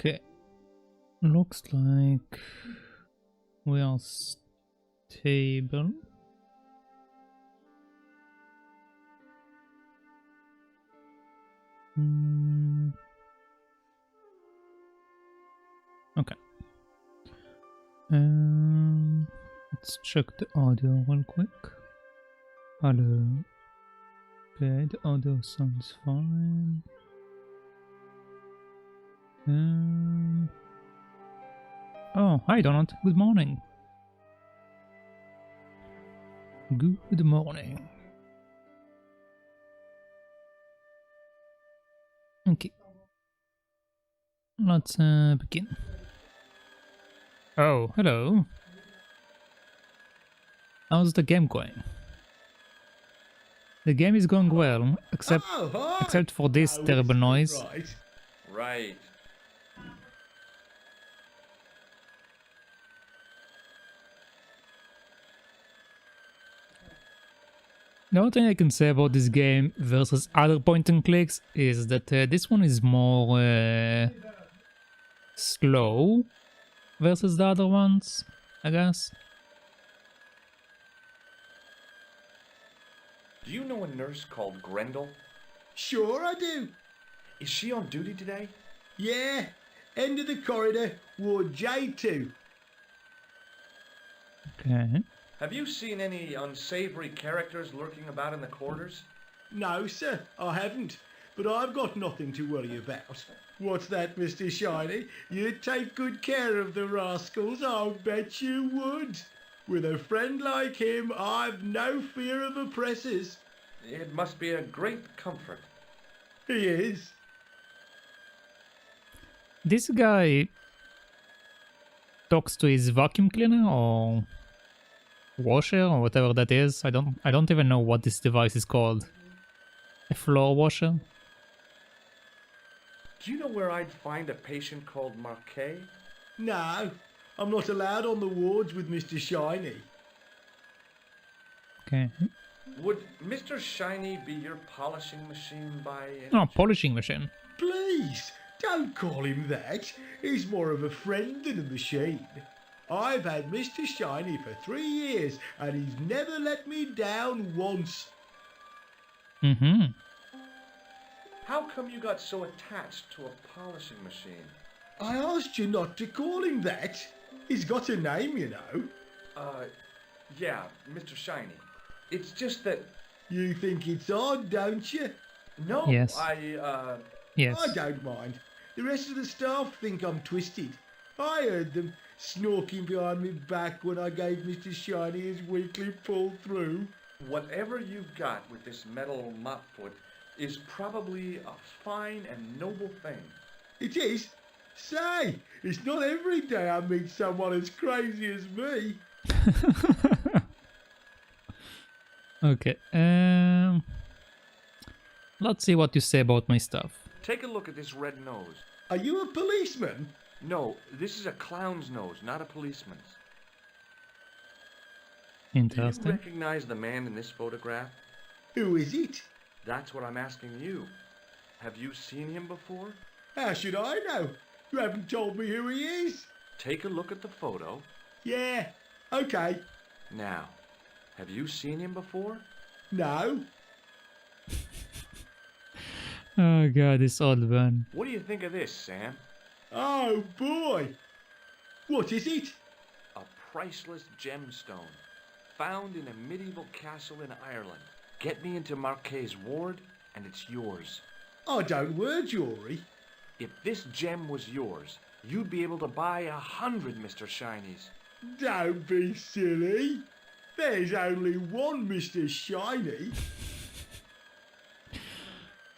Okay. Looks like we are stable. Okay. Let's check the audio real quick. Hello. Okay, the audio sounds fine. Oh, hi Donald. Good morning. Good morning. Okay. Let's begin. Oh, hello. How's the game going? The game is going well, except for this terrible noise. Right. The only thing I can say about this game versus other point and clicks is that this one is more slow versus the other ones, I guess. Do you know a nurse called Grendel? Sure I do. Is she on duty today? Yeah, end of the corridor, Ward J2. Okay. Have you seen any unsavory characters lurking about in the quarters? No, sir, I haven't. But I've got nothing to worry about. What's that, Mr. Shiny? You'd take good care of the rascals, I'll bet you would. With a friend like him, I've no fear of oppressors. It must be a great comfort. He is. This guy talks to his vacuum cleaner or washer or whatever that is. I don't even know what this device is called. A floor washer? Do you know where I'd find a patient called Marquet? No, I'm not allowed on the wards with Mr. Shiny. Okay. Would Mr. Shiny be your polishing machine by any Oh, chance? polishing machine. Please, don't call him that. He's more of a friend than a machine. I've had Mr. Shiny for 3 years and he's never let me down once. Mm-hmm. How come you got so attached to a polishing machine? I asked you not to call him that. He's got a name, you know. Yeah, Mr. Shiny. It's just that... You think it's odd, don't you? No, Yes. Yes. I don't mind. The rest of the staff think I'm twisted. I heard them snorking behind my back when I gave Mr. Shiny his weekly pull-through. Whatever you've got with this metal mop-foot is probably a fine and noble thing. It is. Say, it's not every day I meet someone as crazy as me. Okay. Let's see what you say about my stuff. Take a look at this red nose. Are you a policeman? No, this is a clown's nose, not a policeman's. Do Interesting. you recognize the man in this photograph? Who is it? That's what I'm asking you. Have you seen him before? How should I know? You haven't told me who he is. Take a look at the photo. Yeah, okay. Now, have you seen him before? No. Oh god, this old man. What do you think of this, Sam? Oh boy. What is it? A priceless gemstone, found in a medieval castle in Ireland. Get me into Marquet's ward, and it's yours. I don't wear jewellery. If this gem was yours, you'd be able to buy 100 Mr. Shinies. Don't be silly. There's only one Mr. Shiny.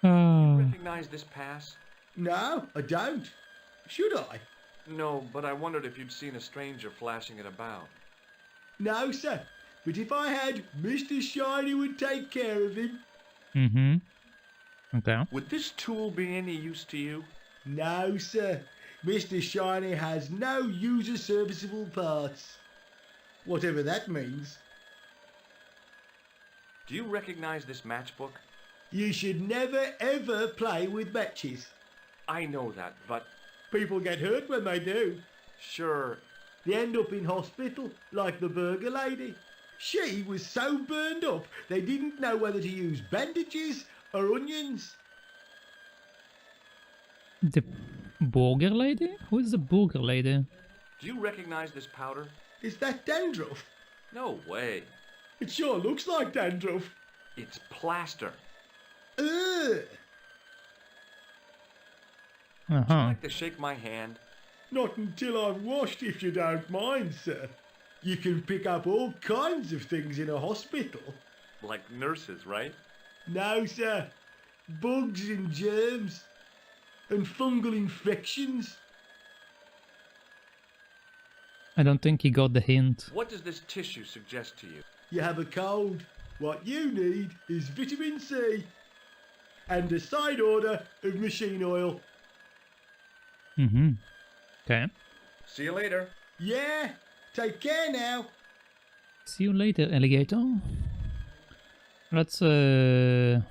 Oh. Recognize this pass? No, I don't. Should I? No, but I wondered if you'd seen a stranger flashing it about. No, sir. But if I had, Mr. Shiny would take care of him. Mm-hmm. Okay. Would this tool be any use to you? No, sir. Mr. Shiny has no user-serviceable parts. Whatever that means. Do you recognize this matchbook? You should never, ever play with matches. I know that, but People get hurt when they do. Sure. They end up in hospital, like the burger lady. She was so burned up, they didn't know whether to use bandages or onions. The burger lady? Who is the burger lady? Do you recognize this powder? Is that dandruff? No way. It sure looks like dandruff. It's plaster. Ugh! Would you Uh-huh. like to shake my hand? Not until I've washed, if you don't mind, sir. You can pick up all kinds of things in a hospital. Like nurses, right? No, sir. Bugs and germs. And fungal infections. I don't think he got the hint. What does this tissue suggest to you? You have a cold. What you need is vitamin C. And a side order of machine oil. Mm-hmm. Okay. See you later. Yeah, take care now. See you later, alligator. Let's I'll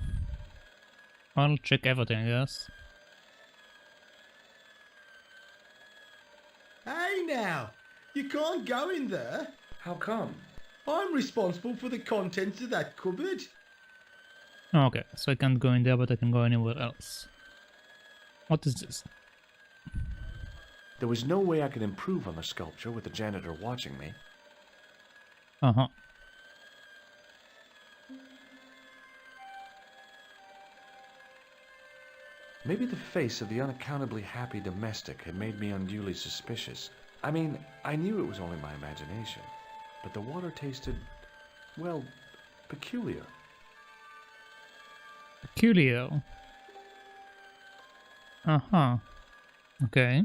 check everything, I guess. Hey now, you can't go in there. How come? I'm responsible for the contents of that cupboard. Okay, so I can't go in there, but I can go anywhere else. What is this? There was no way I could improve on the sculpture with the janitor watching me. Uh-huh. Maybe the face of the unaccountably happy domestic had made me unduly suspicious. I mean, I knew it was only my imagination, but the water tasted, well, peculiar. Peculiar. Uh-huh. Okay.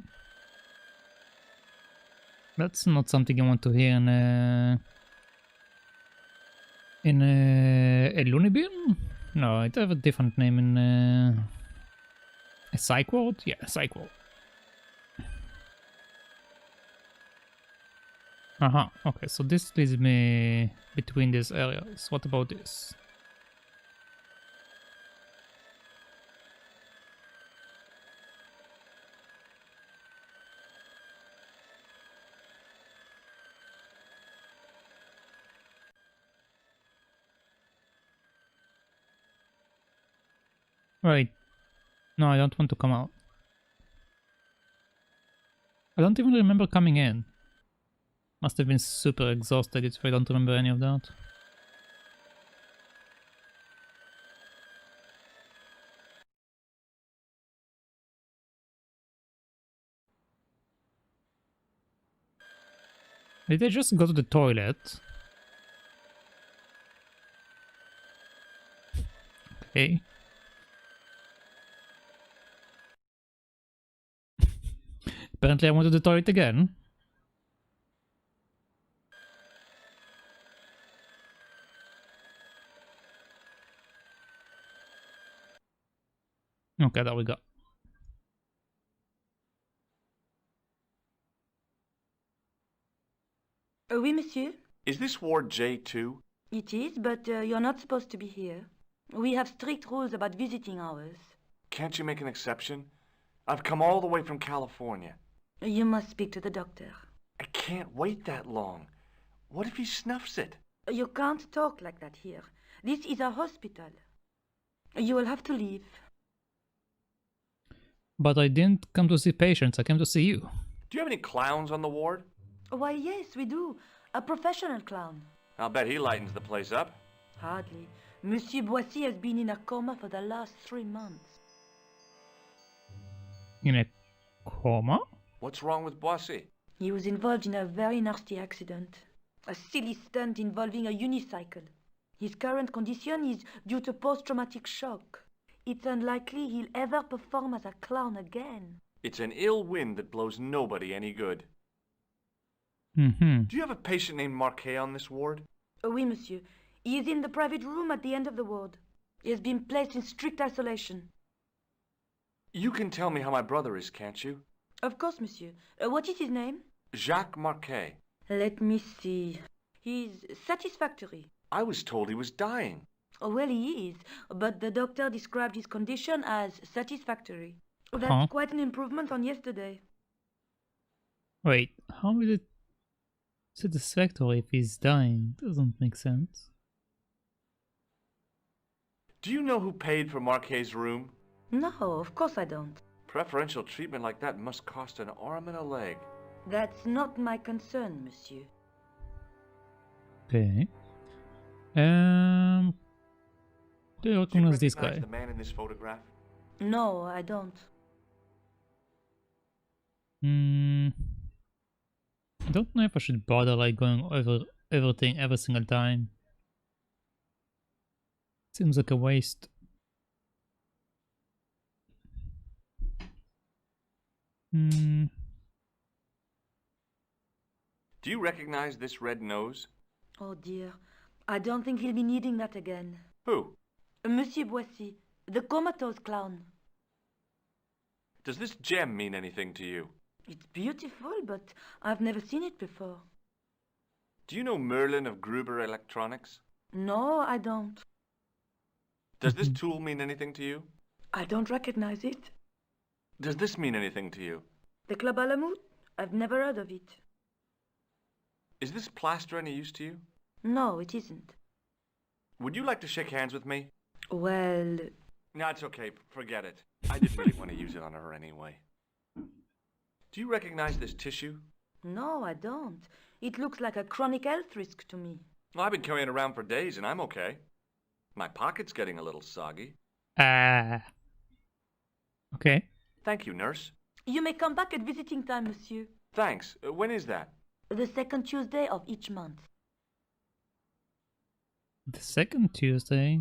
That's not something I want to hear in a loony bin? No, it have a different name in a psych ward? Yeah, a psych ward. Uh-huh. Okay, so this leads me between these areas. What about this? Right. No, I don't want to come out. I don't even remember coming in. Must have been super exhausted if I don't remember any of that. Did I just go to the toilet? Okay. Apparently I went to the toilet again. Okay, there we go. Oui, monsieur. Is this Ward J2? It is, but you're not supposed to be here. We have strict rules about visiting hours. Can't you make an exception? I've come all the way from California. You must speak to the doctor. I can't wait that long. What if he snuffs it? You can't talk like that here. This is a hospital. You will have to leave. But I didn't come to see patients, I came to see you. Do you have any clowns on the ward? Why, yes, we do. A professional clown. I'll bet he lightens the place up. Hardly. Monsieur Boissy has been in a coma for the last 3 months. In a coma? What's wrong with Boissy? He was involved in a very nasty accident. A silly stunt involving a unicycle. His current condition is due to post-traumatic shock. It's unlikely he'll ever perform as a clown again. It's an ill wind that blows nobody any good. Mm-hmm. Do you have a patient named Marquet on this ward? Oui, monsieur. He is in the private room at the end of the ward. He has been placed in strict isolation. You can tell me how my brother is, can't you? Of course, monsieur. What is his name? Jacques Marquet. Let me see. He's satisfactory. I was told he was dying. Well, he is, but the doctor described his condition as satisfactory. That's Huh? quite an improvement on yesterday. Wait, how is it satisfactory if he's dying? Doesn't make sense. Do you know who paid for Marquet's room? No, of course I don't. Preferential treatment like that must cost an arm and a leg. That's not my concern, monsieur. Okay. Do you Do you recognize this recognize guy? the man in this photograph? No, I don't. I don't know if I should bother like going over everything every single time. Seems like a waste. Do you recognize this red nose? Oh dear. I don't think he'll be needing that again. Who? Monsieur Boissy, the comatose clown. Does this gem mean anything to you? It's beautiful, but I've never seen it before. Do you know Merlin of Gruber Electronics? No, I don't. Does this tool mean anything to you? I don't recognize it. Does this mean anything to you? The Club à la Moute? I've never heard of it. Is this plaster any use to you? No, it isn't. Would you like to shake hands with me? Well, No, it's okay. Forget it. I didn't really want to use it on her anyway. Do you recognize this tissue? no, I don't. It looks like a chronic health risk to me. Well, I've been carrying it around for days and I'm okay. My pocket's getting a little soggy. Okay. Thank you, nurse. You may come back at visiting time, monsieur. Thanks. When is that? The second Tuesday of each month. The second Tuesday.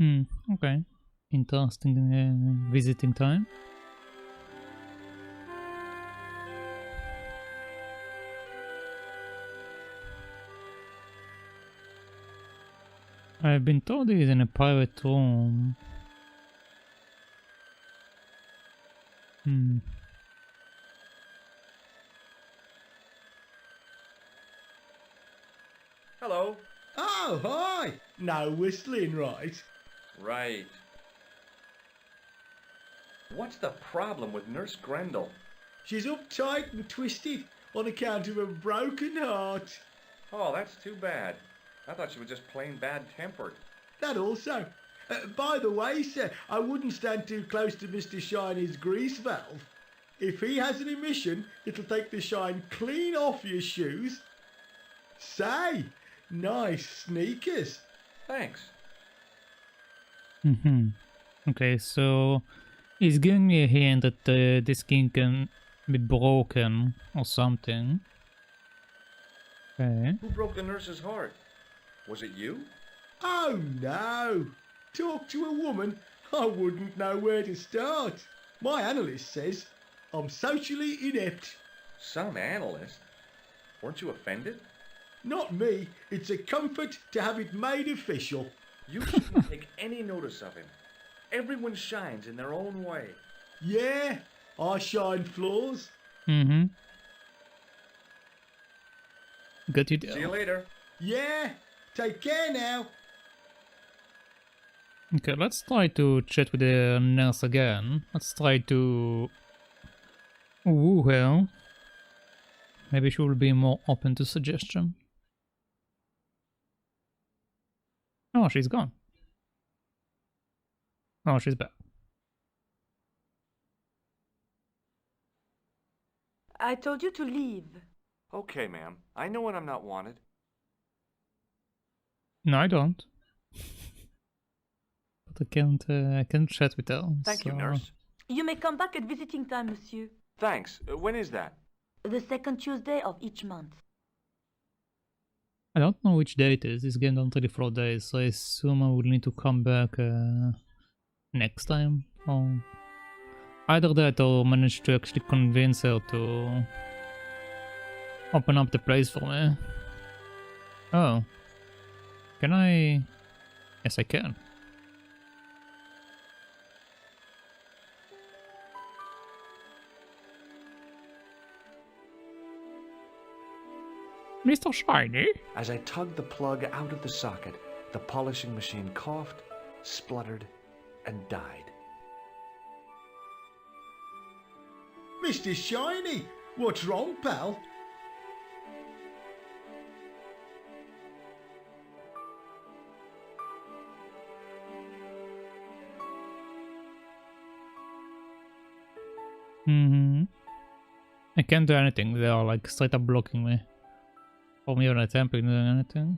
Okay. Interesting visiting time. I've been told he's in a private room. Hello. Oh, hi! No whistling, right? Right. What's the problem with Nurse Grendel? She's uptight and twisted on account of a broken heart. Oh, that's too bad. I thought she was just plain bad-tempered. That also. By the way, sir, I wouldn't stand too close to Mr. Shiny's grease valve. If he has an emission, it'll take the shine clean off your shoes. Say, nice sneakers. Thanks. Okay, so he's giving me a hint that this skin can be broken or something. Okay. Who broke the nurse's heart? Was it you? Oh no! Talk to a woman, I wouldn't know where to start. My analyst says I'm socially inept. Some analyst? Weren't you offended? Not me, it's a comfort to have it made official. You shouldn't take any notice of him. Everyone shines in their own way. Yeah, I shine flaws. Got you See you there. later. Yeah, take care now. Okay, let's try to chat with the nurse again. Let's try to woo her. Maybe she will be more open to suggestion. Oh, she's gone. Oh, she's back. I told you to leave. Okay, ma'am. I know when I'm not wanted. No, I don't. But I can't chat with her. Thank you, so- nurse. You may come back at visiting time, monsieur. Thanks. When is that? The second Tuesday of each month. I don't know which day it is. This game don't really flow days, so I assume I will need to come back next time. Or either that or manage to actually convince her to open up the place for me. Oh. Can I? Yes, I can. Mr. Shiny? As I tugged the plug out of the socket, the polishing machine coughed, spluttered, and died. Mr. Shiny, what's wrong, pal? I can't do anything. They are like straight up blocking me. Or me on a temple doing anything.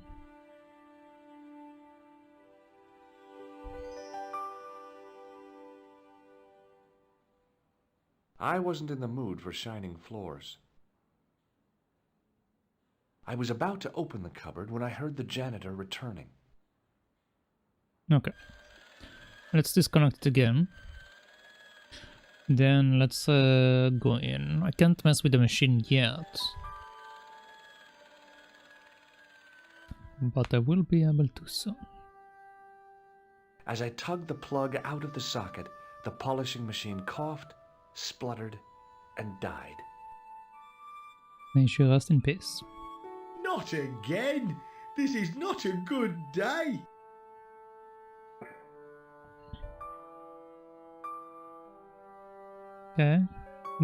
I wasn't in the mood for shining floors. I was about to open the cupboard when I heard the janitor returning. Okay. Let's disconnect it again. Then let's go in. I can't mess with the machine yet. But I will be able to soon. As I tugged the plug out of the socket, the polishing machine coughed, spluttered, and died. May she rest in peace. Not again! This is not a good day! Okay.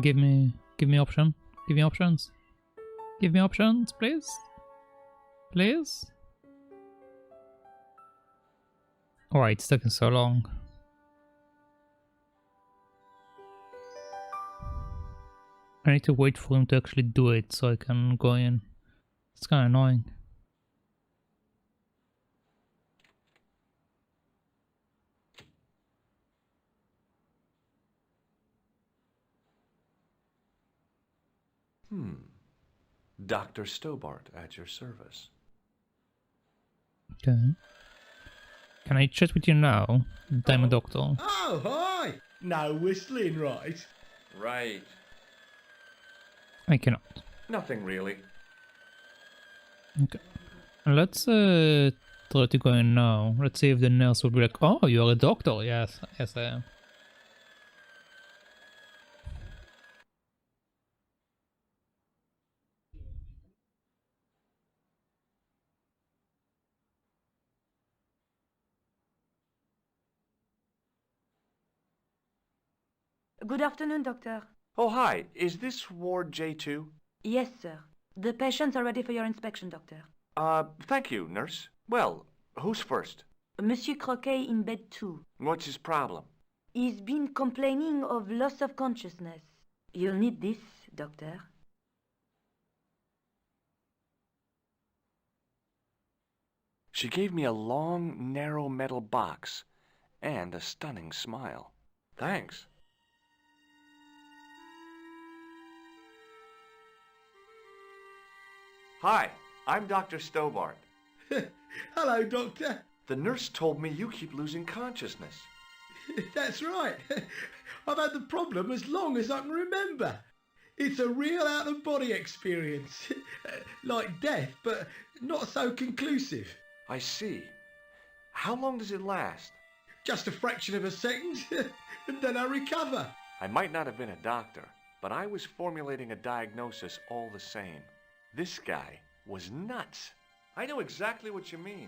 Give me option. Give me options. Give me options, please. Please. Alright, it's taking so long. I need to wait for him to actually do it so I can go in. It's kind of annoying. Dr. Stobbart at your service. Okay. Can I chat with you now? I'm a doctor. Oh, hi! No whistling, right? Right. I cannot. Nothing really. Okay. Let's try to go in now. Let's see if the nurse will be like, oh, you're a doctor. Yes, yes I am. Good afternoon, Doctor. Oh, hi. Is this Ward J2? Yes, sir. The patients are ready for your inspection, Doctor. Thank you, nurse. Well, who's first? Monsieur Croquet in bed 2. What's his problem? He's been complaining of loss of consciousness. You'll need this, Doctor. She gave me a long, narrow metal box and a stunning smile. Thanks. Hi, I'm Dr. Stobbart. Hello, Doctor. The nurse told me you keep losing consciousness. That's right. I've had the problem as long as I can remember. It's a real out-of-body experience. Like death, but not so conclusive. I see. How long does it last? Just a fraction of a second, and then I recover. I might not have been a doctor, but I was formulating a diagnosis all the same. This guy was nuts. I know exactly what you mean.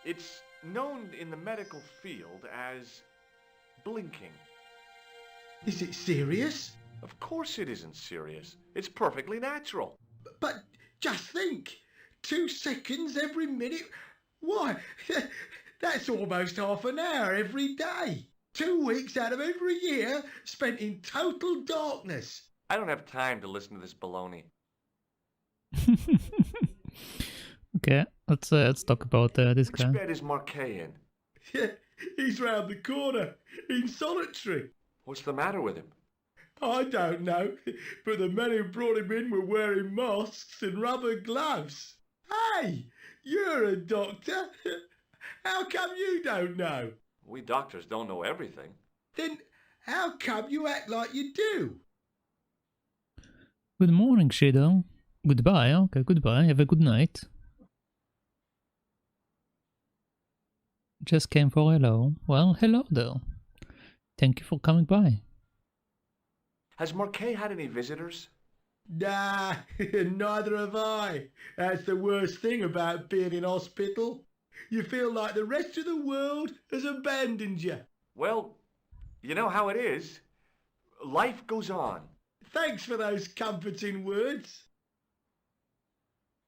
It's known in the medical field as blinking. Is it serious? Of course it isn't serious. It's perfectly natural. But just think, 2 seconds every minute. Why, that's almost half an hour every day. 2 weeks out of every year spent in total darkness. I don't have time to listen to this baloney. Okay, let's talk about this Which guy. bed is Marquet in? He's round the corner, in solitary. What's the matter with him? I don't know, but the men who brought him in were wearing masks and rubber gloves. Hey, you're a doctor. How come you don't know? We doctors don't know everything. Then how come you act like you do? Good morning, Shadow. Goodbye. Okay, goodbye. Have a good night. Just came for hello. Well, hello there. Thank you for coming by. Has Marquet had any visitors? Nah, neither have I. That's the worst thing about being in hospital. You feel like the rest of the world has abandoned you. Well, you know how it is. Life goes on. Thanks for those comforting words.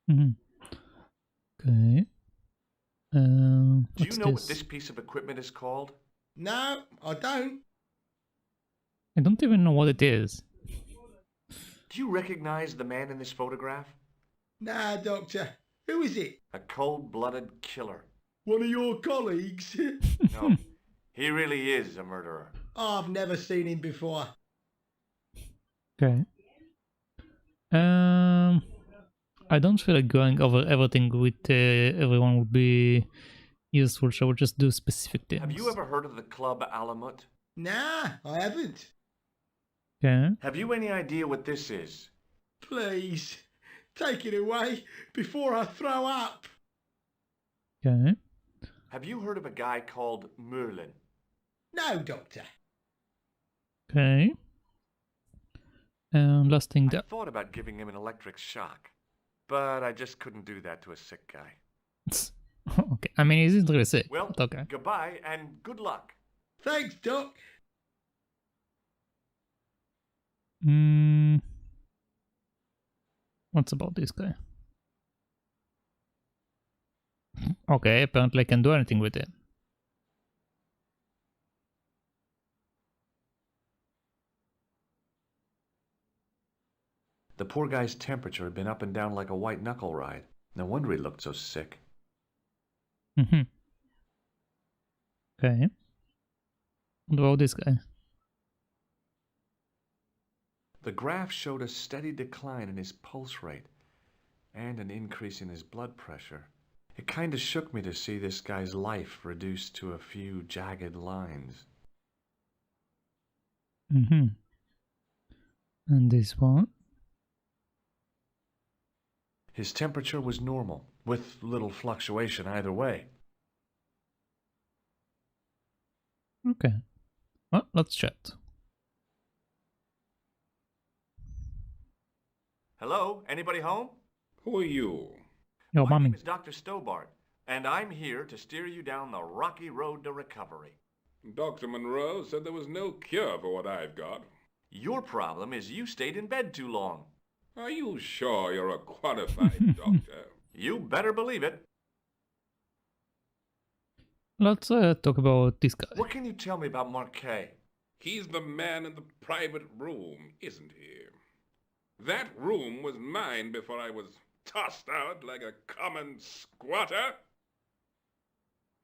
Mm-hmm. Okay. Do What's you know this? what this piece of equipment is called? No, I don't. I don't even know what it is. Do you recognize the man in this photograph? Nah, Doctor. Who is it? A cold-blooded killer. One of your colleagues? No, he really is a murderer. I've never seen him before. Okay. I don't feel like going over everything with everyone would be useful, so we'll just do specific things. Have you ever heard of the Club Alamut? Nah, I haven't. Okay. Have you any idea what this is? Please, take it away before I throw up. Okay. Have you heard of a guy called Merlin? No, Doctor. Okay. Last thing I that. thought about giving him an electric shock, but I just couldn't do that to a sick guy. Okay. I mean, he's really sick. Well, but okay. goodbye and good luck. Thanks, Doc. What's about this guy? Okay, apparently I can do anything with it. The poor guy's temperature had been up and down like a white knuckle ride. No wonder he looked so sick. Mm-hmm. Okay. What about this guy? The graph showed a steady decline in his pulse rate and an increase in his blood pressure. It kind of shook me to see this guy's life reduced to a few jagged lines. Mm-hmm. And this one? His temperature was normal, with little fluctuation either way. Okay. Well, let's chat. Hello? Anybody home? Who are you? Your My mommy. name is Dr. Stobbart, and I'm here to steer you down the rocky road to recovery. Dr. Monroe said there was no cure for what I've got. Your problem is you stayed in bed too long. Are you sure you're a qualified doctor? You better believe it. Let's talk about this guy. What can you tell me about Marquet? He's the man in the private room, isn't he? That room was mine before I was tossed out like a common squatter.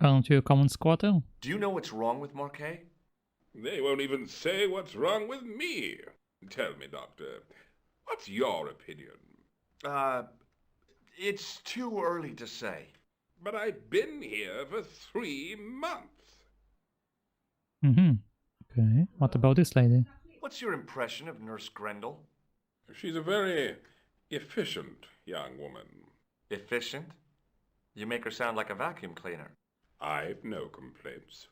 Aren't you a common squatter? Do you know what's wrong with Marquet? They won't even say what's wrong with me. Tell me, Doctor, what's your opinion? It's too early to say. But I've been here for 3 months. Mm-hmm. Okay. What about this lady? What's your impression of Nurse Grendel? She's a very efficient young woman. Efficient? You make her sound like a vacuum cleaner. I've no complaints.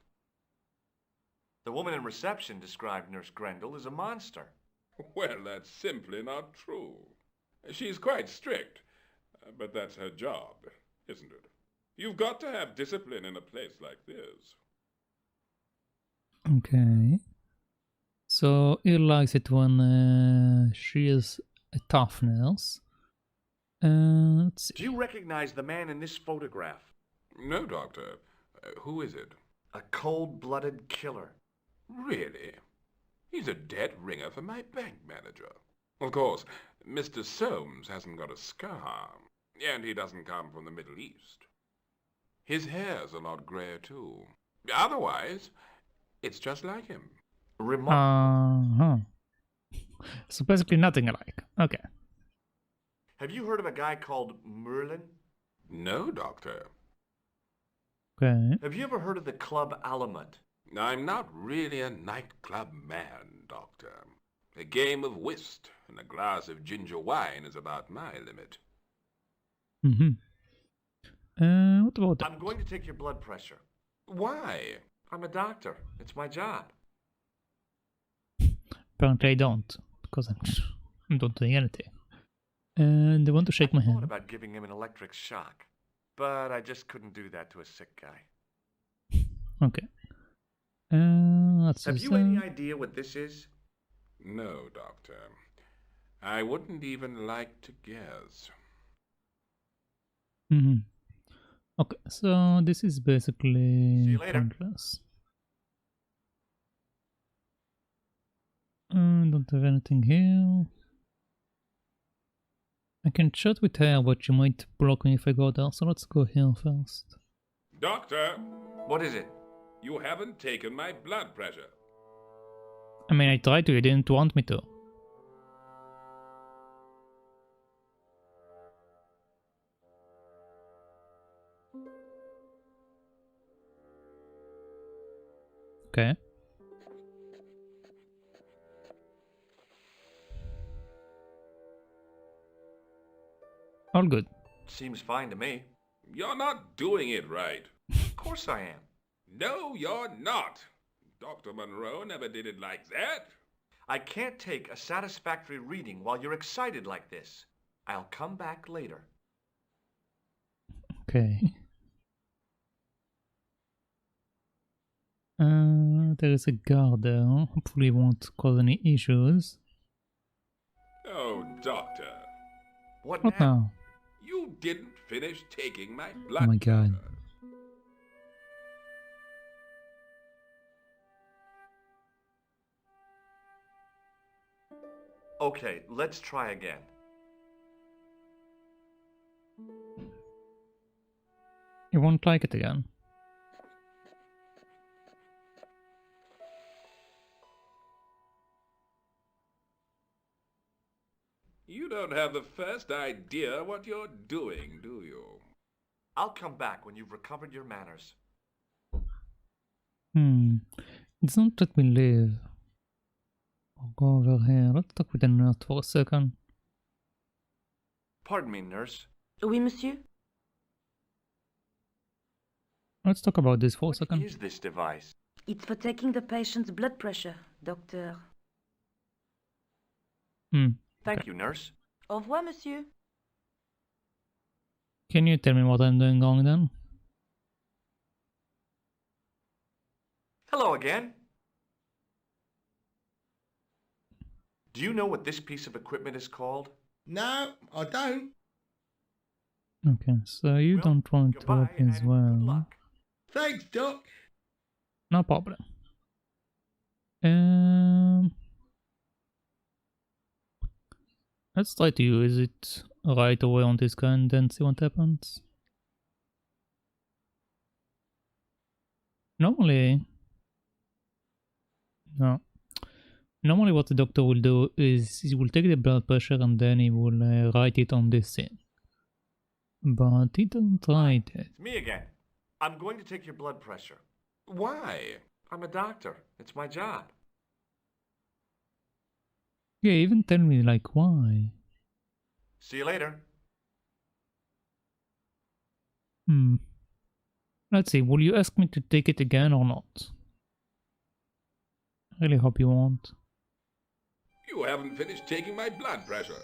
The woman in reception described Nurse Grendel as a monster. Well, that's simply not true. She's quite strict, but that's her job, isn't it? You've got to have discipline in a place like this. Okay. So he likes it when she is a tough nurse. Let's see. Do you recognize the man in this photograph? No, Doctor. Who is it? A cold-blooded killer. Really? He's a dead ringer for my bank manager. Of course, Mr. Soames hasn't got a scar, and he doesn't come from the Middle East. His hair's a lot grayer, too. Otherwise, it's just like him. Uh-huh. So basically nothing alike. Okay. Have you heard of a guy called Merlin? No, Doctor. Okay. Have you ever heard of the Club Alamut? I'm not really a nightclub man, Doctor. A game of whist and a glass of ginger wine is about my limit. Mm-hmm. What about that? I'm going to take your blood pressure. Why? I'm a doctor. It's my job. Apparently I don't, because I'm not doing anything. And they want to shake my I thought hand. about giving him an electric shock, but I just couldn't do that to a sick guy. Okay. Let's Have see. you any idea what this is? No, Doctor. I wouldn't even like to guess. Okay, so this is basically See you later. pointless. Don't have anything here. I can chat with her, but she might block me if I go there, so let's go here first. Doctor, What is it? you haven't taken my blood pressure. I mean, I tried to, you didn't want me to. Okay. All good. Seems fine to me. You're not doing it right. Of course I am. No, you're not. Dr. Monroe never did it like that. I can't take a satisfactory reading while you're excited like this. I'll come back later. Okay. There is a guard there. Hopefully it won't cause any issues. Oh, Doctor, What What now? now? you didn't finish taking my blood Oh my god. pressure. Okay, let's try again. You won't like it again. You don't have the first idea what you're doing, do you? I'll come back when you've recovered your manners. It's not let me leave. I'll go over here. Let's talk with the nurse for a second. Pardon me, nurse. Oui, monsieur? Let's talk about this for a What second. is this device? It's for taking the patient's blood pressure, doctor. Thank you, nurse. Au revoir, monsieur. Can you tell me what I'm doing wrong then? Hello again. Do you know what this piece of equipment is called? No, I don't. Okay, so you Well, don't want to goodbye help me and as good well. luck. Thanks, Doc. No problem. Let's try to use it right away on this guy and then see what happens. Normally, no. Normally what the doctor will do is he will take the blood pressure and then he will write it on this thing. But he doesn't write it. It's me again. I'm going to take your blood pressure. Why? I'm a doctor. It's my job. Yeah, even tell me like why. See you later. Let's see, will you ask me to take it again or not? I really hope you won't. You haven't finished taking my blood pressure.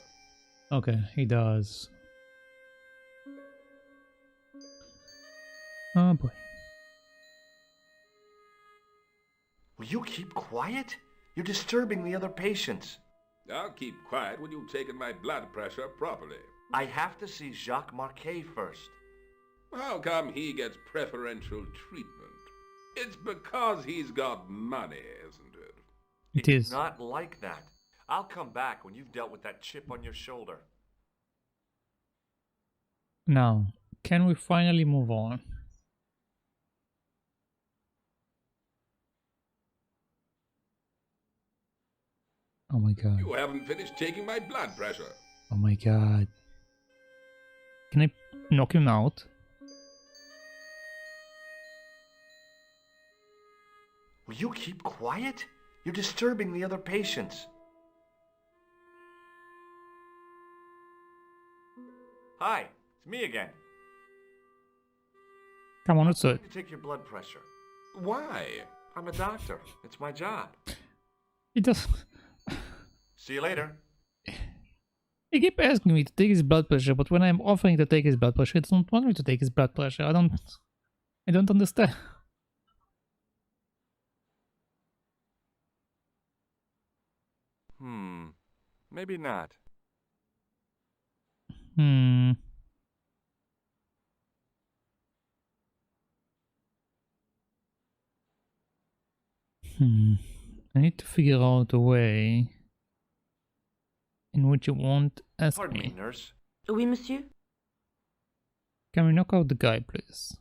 Okay, he does. Oh boy. Will you keep quiet? You're disturbing the other patients. I'll keep quiet when you've taken my blood pressure properly. I have to see Jacques Marquet first. How come he gets preferential treatment? It's because he's got money, isn't it? It It's is. not like that. I'll come back when you've dealt with that chip on your shoulder. Now, can we finally move on? Oh my god. You haven't finished taking my blood pressure. Oh my god. Can I knock him out? Will you keep quiet? You're disturbing the other patients. Hi, it's me again. Come on, let's do I'm it. going to take your blood pressure. Why? I'm a doctor. It's my job. He does. See you later. He keeps asking me to take his blood pressure, but when I'm offering to take his blood pressure, he doesn't want me to take his blood pressure. I don't understand. Maybe not. Hmm. I need to figure out a way in which you won't ask Pardon me, me. nurse. Oui, monsieur? Can we knock out the guy, please?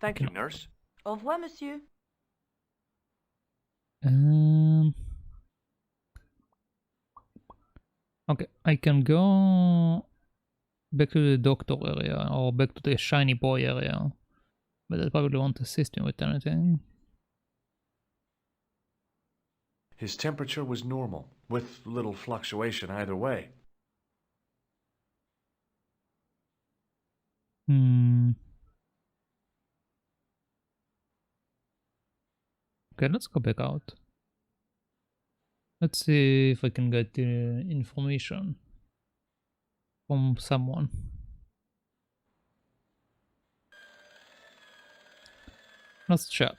Thank you, nurse. Au revoir, monsieur. Okay, I can go back to the doctor area or back to the shiny boy area, but I probably won't assist me with anything. His temperature was normal, with little fluctuation either way. Okay, let's go back out. Let's see if I can get information from someone. Let's chat.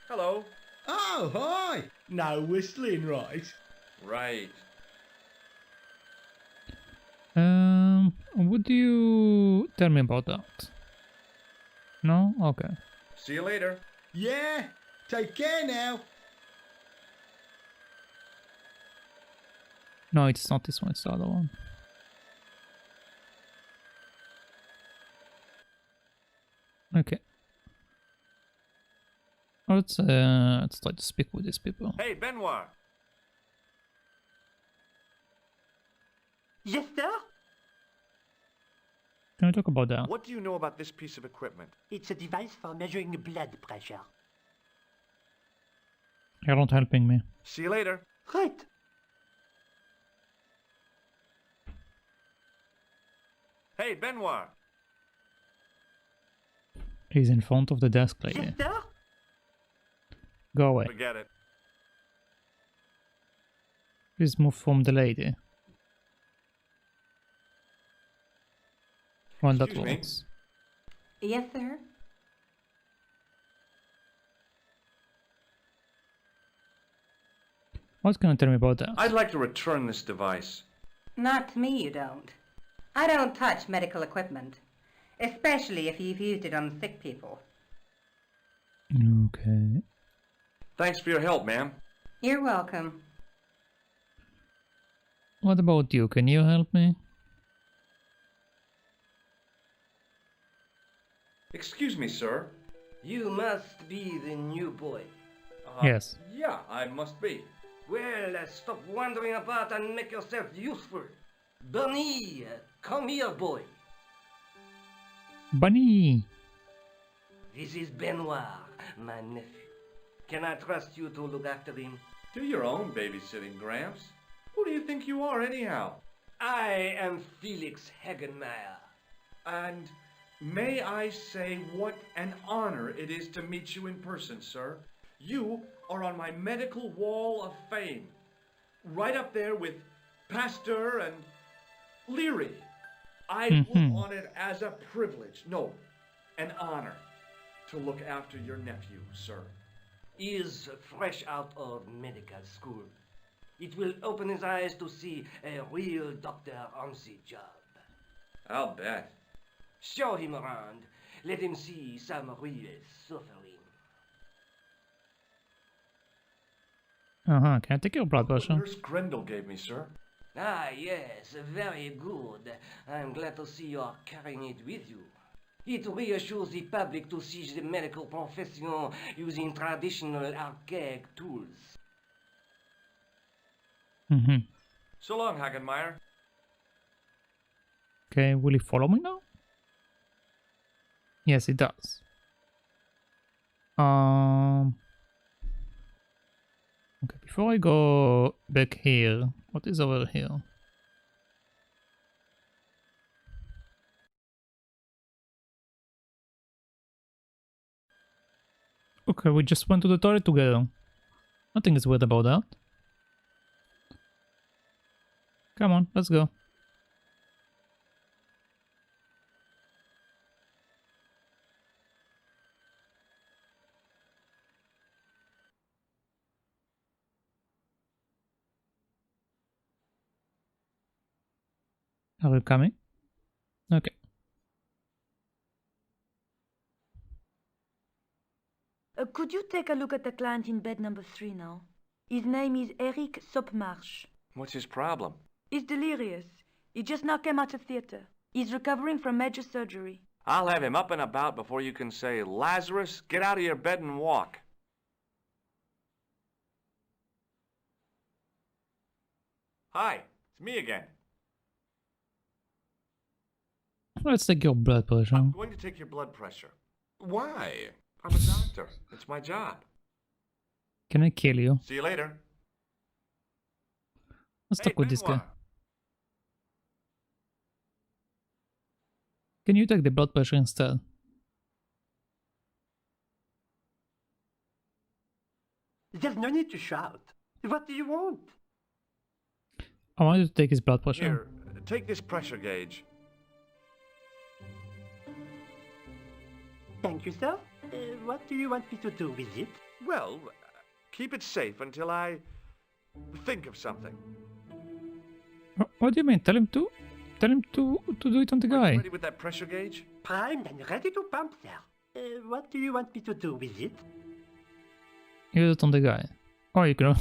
Hello. Oh, hi! No whistling, right? Right. Would you tell me about that? No? Okay. See you later. Yeah, take care now. No, it's not this one, it's the other one. Okay. Let's try to speak with these people. Hey, Benoit. Jester? Can we talk about that? What do you know about this piece of equipment? It's a device for measuring blood pressure. You're not helping me. See you later. Right. Hey, Benoit. He's in front of the desk lady. Jester? Go away. Forget it. Please move from the lady. Well, that Excuse me? works. Yes, sir. What can you tell me about that? I'd like to return this device. Not me, you don't. I don't touch medical equipment, especially if you've used it on sick people. Okay. Thanks for your help, ma'am. You're welcome. What about you? Can you help me? Excuse me, sir. You must be the new boy. Yes. Yeah, I must be. Well, stop wandering about and make yourself useful. Bunny, come here, boy. Bunny! This is Benoit, my nephew. Can I trust you to look after him? Do your own babysitting, Gramps. Who do you think you are, anyhow? I am Felix Hagenmeyer. And may I say what an honor it is to meet you in person, sir. You are on my medical wall of fame. Right up there with Pasteur and Leary. I look on it as a privilege, no, an honor, to look after your nephew, sir. He is fresh out of medical school. It will open his eyes to see a real doctor on the job. I'll bet. Show him around. Let him see some real suffering. Uh-huh. Can I take your blood pressure? Nurse Grendel gave me, sir. Ah, yes, very good. I'm glad to see you are carrying it with you. It reassures the public to see the medical profession using traditional archaic tools. So long, Hagenmeyer. Okay, will he follow me now? Yes, it does. Okay, before I go back here, what is over here? Okay, we just went to the toilet together. Nothing is weird about that. Come on, let's go. Are you coming? Okay. Could you take a look at the client in bed number 3 now? His name is Eric Sopmarsh. What's his problem? He's delirious. He just now came out of theater. He's recovering from major surgery. I'll have him up and about before you can say, Lazarus, get out of your bed and walk. Hi, it's me again. Let's take your blood pressure. I'm going to take your blood pressure. Why? I'm a doctor. It's my job. Can I kill you? See you later. Let's talk with this guy. Benoit. Can you take the blood pressure instead? There's no need to shout. What do you want? I want you to take his blood pressure. Here, take this pressure gauge. Thank you, sir. What do you want me to do with it? Well, keep it safe until I think of something. What do you mean? Tell him to do it on the Are you guy. ready with that pressure gauge? Primed and ready to pump, sir. What do you want me to do with it? Use it on the guy. Or you can.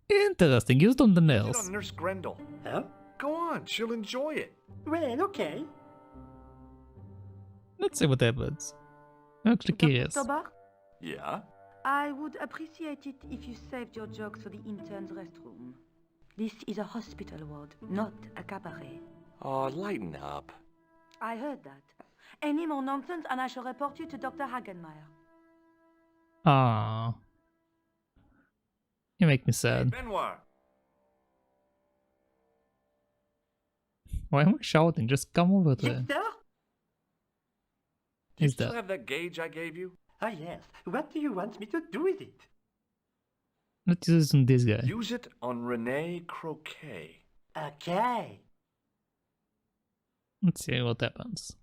Interesting. Use it on the Use nails. it on Nurse Grendel. Huh? Go on, she'll enjoy it. Well, okay. Let's see what happens. I'm actually Dr. curious. Stobbart, Yeah? I would appreciate it if you saved your jokes for the intern's restroom. This is a hospital ward, not a cabaret. Oh, lighten up. I heard that. Any more nonsense and I shall report you to Dr. Hagenmeyer. Ah, you make me Hey, sad. Benoit. Why am I shouting? Just come over Yes, there. sir? Do you Is still that? have that gauge I gave you? Ah, yes. What do you want me to do with it? Let's use it on this guy. Use it on Rene Croquet. Okay. Let's see what happens.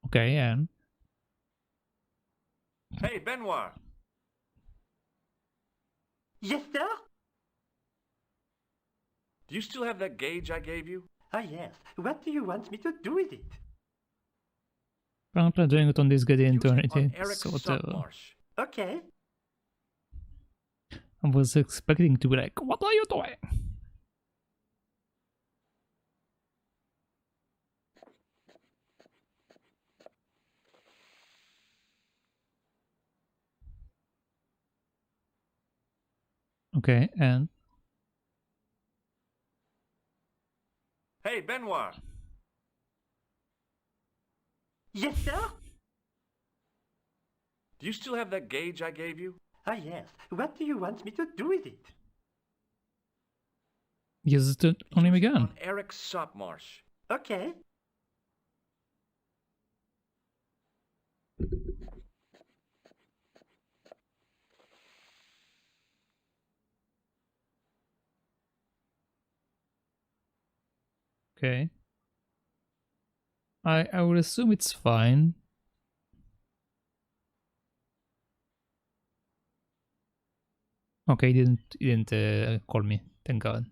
Okay, and Hey, Benoit. Yes, sir? Do you still have that gauge I gave you? Ah, yes. What do you want me to do with it? apparently I'm doing it on this guy the Use it on eternity. Eric So whatever. Sopmarsh. Okay. I was expecting to be like, what are you doing? Okay, and Hey, Benoit. Yes, sir? Do you still have that gauge I gave you? Ah, yes. What do you want me to do with it? use it on him again. On Eric Sopmarsh. Okay. Okay. I would assume it's fine. Okay, he didn't call me. Thank God.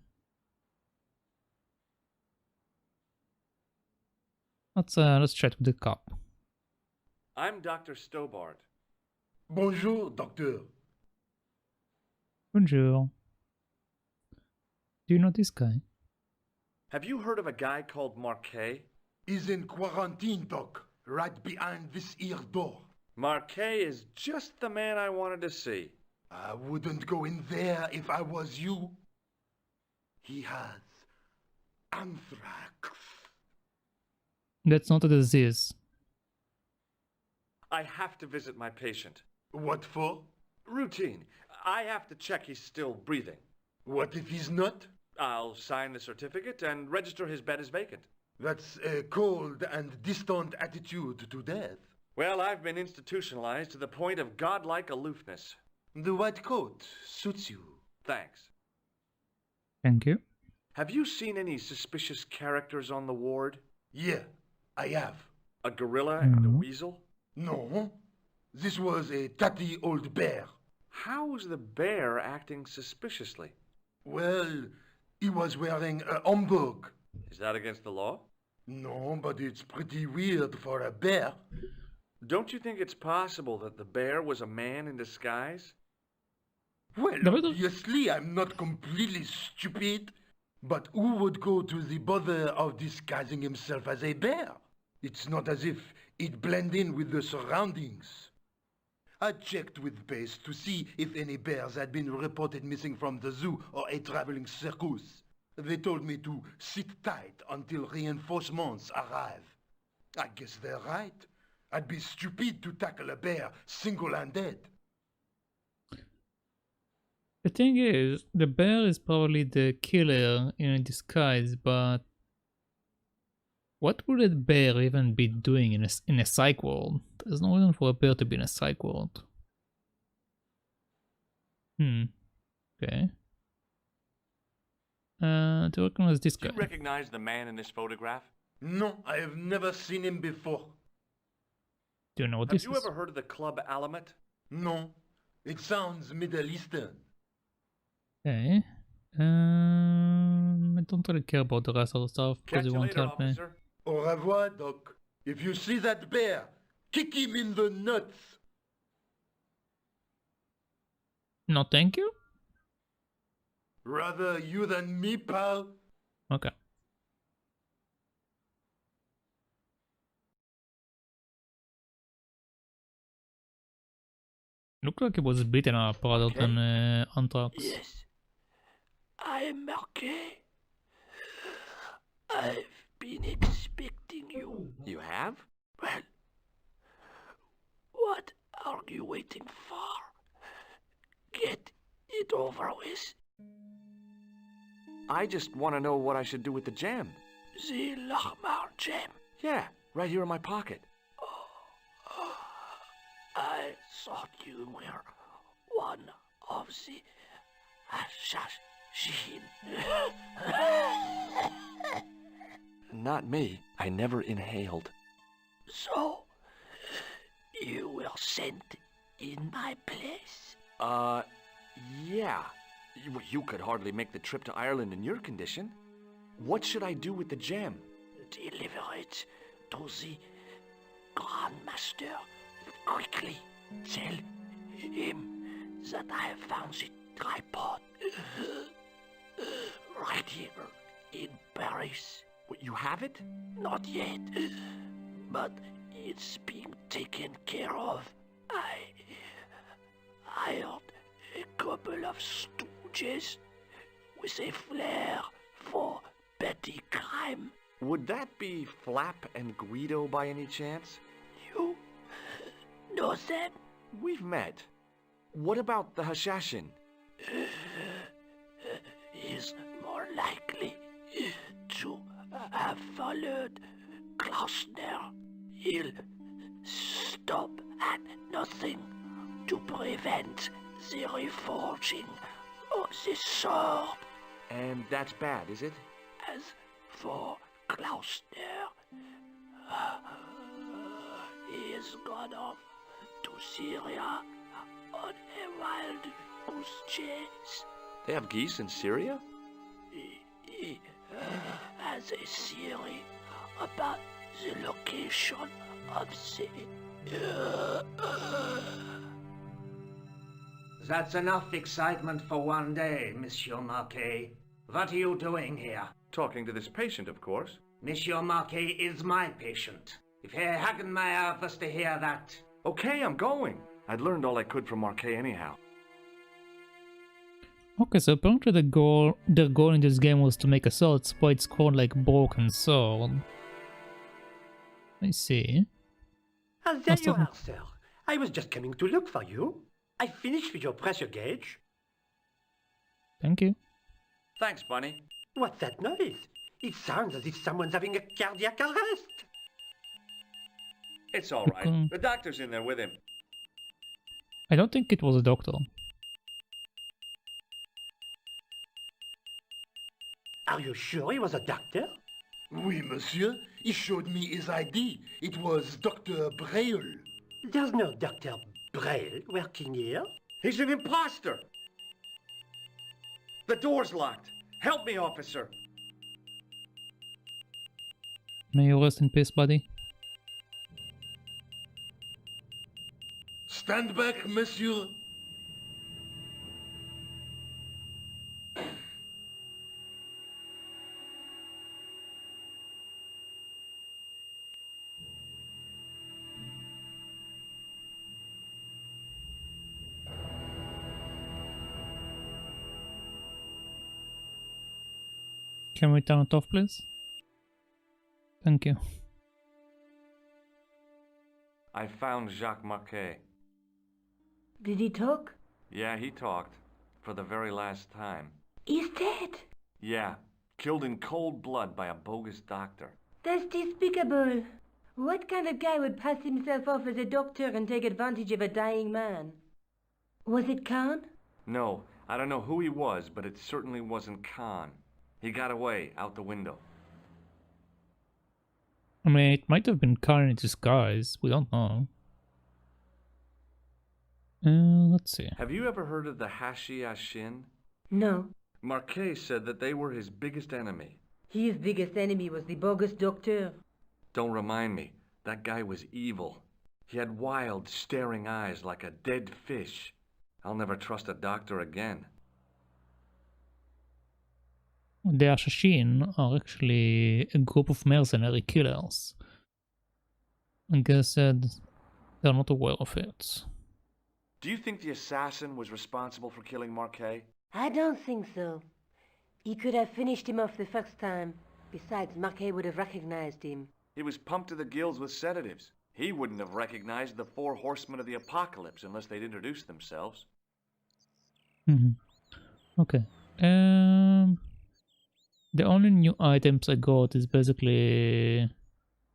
Let's chat with the cop. I'm Dr. Stobbart. Bonjour, docteur. Bonjour. Do you know this guy? Have you heard of a guy called Marquet? He's in quarantine, doc, right behind this here door. Marquet is just the man I wanted to see. I wouldn't go in there if I was you. He has anthrax. That's not a disease. I have to visit my patient. What for? Routine. I have to check he's still breathing. What if he's not? I'll sign the certificate and register his bed as vacant. That's a cold and distant attitude to death. Well, I've been institutionalized to the point of godlike aloofness. The white coat suits you. Thanks. Thank you. Have you seen any suspicious characters on the ward? Yeah, I have. A gorilla and a weasel? No, this was a tatty old bear. How is the bear acting suspiciously? Well, he was wearing a homburg. Is that against the law? No, but it's pretty weird for a bear. Don't you think it's possible that the bear was a man in disguise? Well, obviously I'm not completely stupid, but who would go to the bother of disguising himself as a bear? It's not as if he'd blend in with the surroundings. I checked with base to see if any bears had been reported missing from the zoo or a traveling circus. They told me to sit tight until reinforcements arrive. I guess they're right. I'd be stupid to tackle a bear single-handed. The thing is, the bear is probably the killer in a disguise, but what would a bear even be doing in a psych world? There's no reason for a bear to be in a psych world. Okay. To recognize this guy. Do you recognize the man in this photograph? No, I have never seen him before. Do you know what this is? Have you ever heard of the Club Alamet? No, it sounds Middle Eastern. Okay. I don't really care about the rest of the stuff because Catch you you won't later, help me. officer. Au revoir, Doc. If you see that bear, kick him in the nuts. No, thank you? Rather you than me, pal. Okay. Looked like it was beaten up rather than Anthrax. Yes, I am Marquet. I've been expecting you. You have? Well, what are you waiting for? Get it over with. I just want to know what I should do with the gem. The Lahmar gem. Yeah, right here in my pocket. I thought you were one of the assassin. Not me. I never inhaled. So, you were sent in my place? Yeah. You could hardly make the trip to Ireland in your condition. What should I do with the gem? Deliver it to the Grandmaster quickly. Tell him that I have found the tripod right here in Paris. What, you have it? Not yet, but it's being taken care of. I hired a couple of stooges with a flair for petty crime. Would that be Flap and Guido by any chance? You know them? We've met. What about the Hashashin? Is more likely to have followed Klausner. He'll stop at nothing to prevent the reforging of the sword. And that's bad, is it? As for Klausner, he has gone off to Syria on a wild goose chase. They have geese in Syria? He has a theory about the location of the... That's enough excitement for one day, Monsieur Marquet. What are you doing here? Talking to this patient, of course. Monsieur Marquet is my patient. If Herr Hagenmeyer was to hear that... Okay, I'm going. I'd learned all I could from Marquet anyhow. Okay, so apparently their goal in this game was to make a sword, so it's called like Broken Sword. I see. Ah, there you are, sir. I was just coming to look for you. I finished with your pressure gauge. Thank you. Thanks, Bunny. What's that noise? It sounds as if someone's having a cardiac arrest. It's all right. The doctor's in there with him. I don't think it was a doctor. Are you sure he was a doctor? Oui, monsieur. He showed me his ID. It was Dr. Braille. There's no Dr. Braille working here. He's an imposter! The door's locked. Help me, officer. May you rest in peace, buddy. Stand back, monsieur. Can we turn it off, please? Thank you. I found Jacques Marquet. Did he talk? Yeah, he talked. For the very last time. He's dead. Yeah, killed in cold blood by a bogus doctor. That's despicable. What kind of guy would pass himself off as a doctor and take advantage of a dying man? Was it Khan? No, I don't know who he was, but it certainly wasn't Khan. He got away, out the window. I mean, it might have been Khan in disguise. We don't know. Let's see. Have you ever heard of the Hashi Ashin? No. Marquet said that they were his biggest enemy. His biggest enemy was the bogus doctor. Don't remind me. That guy was evil. He had wild, staring eyes like a dead fish. I'll never trust a doctor again. The Ashashin are actually a group of mercenary killers. I guess they're not aware of it. Do you think the assassin was responsible for killing Marquet? I don't think so. He could have finished him off the first time. Besides, Marquet would have recognized him. He was pumped to the gills with sedatives. He wouldn't have recognized the 4 horsemen of the apocalypse unless they'd introduced themselves. Okay. The only new items I got is basically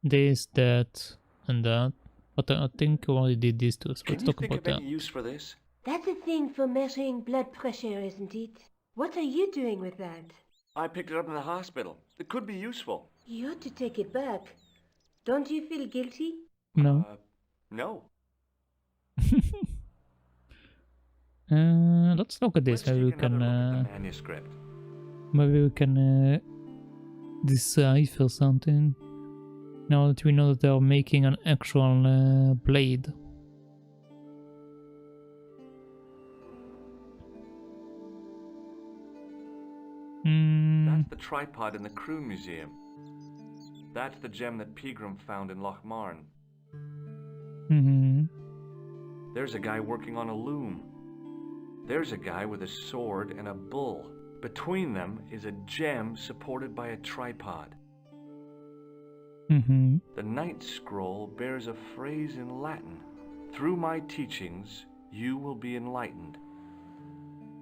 this, that, and that. But I think I already did these two, so let's talk about that. Can you think of any use for this? That's a thing for measuring blood pressure, isn't it? What are you doing with that? I picked it up in the hospital. It could be useful. You ought to take it back. Don't you feel guilty? No. No. Let's look at this. Maybe we can. Manuscript. Maybe we can decipher something. Now that we know that they are making an actual blade. That's the tripod in the Kroon Museum. That's the gem that Pegram found in Lochmarn. There's a guy working on a loom. There's a guy with a sword and a bull. Between them is a gem supported by a tripod. The Night Scroll bears a phrase in Latin. Through my teachings, you will be enlightened.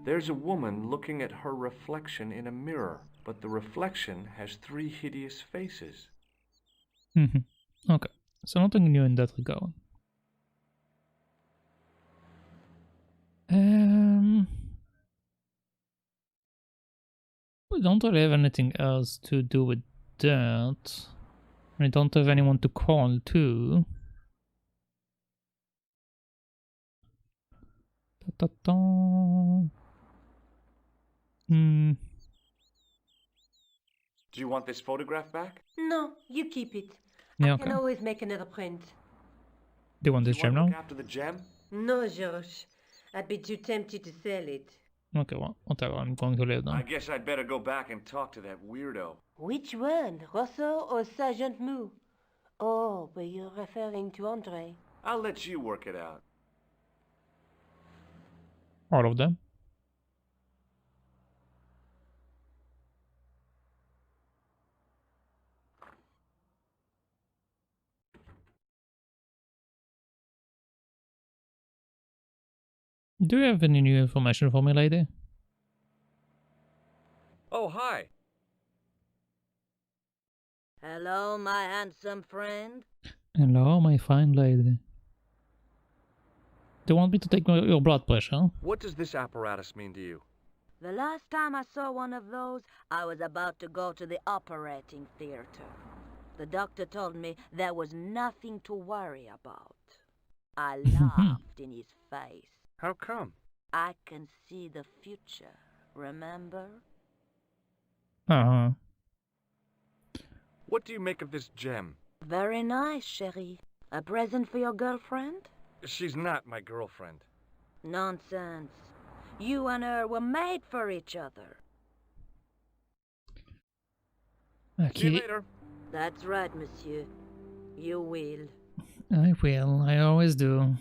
There's a woman looking at her reflection in a mirror, but the reflection has 3 hideous faces. Okay, so nothing new in that regard. We don't really have anything else to do with that. We don't have anyone to call to. Do you want this photograph back? No, you keep it. Yeah, I okay. can always make another print. Do you want this You gem want to now? look after the gem? No, George. I'd be too tempted to sell it. Okay, well, whatever, I'm going to leave I them. guess I'd better go back and talk to that weirdo. Which one, Rousseau or Sergeant Mou? Oh, but you're referring to Andre. I'll let you work it out. All of them. Do you have any new information for me, lady? Oh, hi. Hello, my handsome friend. Hello, my fine lady. Do you want me to take your blood pressure? What does this apparatus mean to you? The last time I saw one of those, I was about to go to the operating theater. The doctor told me there was nothing to worry about. I laughed in his face. How come? I can see the future, remember? Uh-huh. What do you make of this gem? Very nice, chérie. A present for your girlfriend? She's not my girlfriend. Nonsense. You and her were made for each other. See you Okay, later. That's right, monsieur. You will. I will. I always do.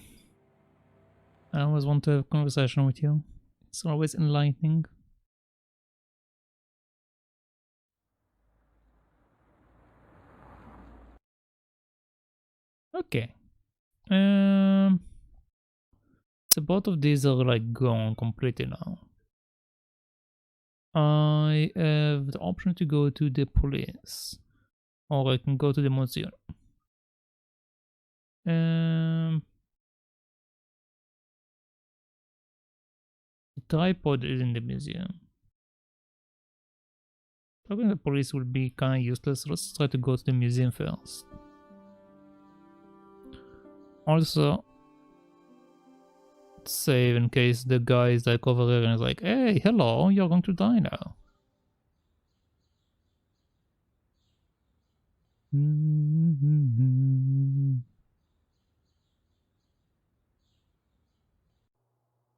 I always want to have a conversation with you. It's always enlightening. Okay. So both of these are like gone completely now. I have the option to go to the police, or I can go to the museum. The tripod is in the museum. Talking to the police will be kind of useless. Let's try to go to the museum first. Also, save in case the guy is like over there and is like, hey, hello, you're going to die now.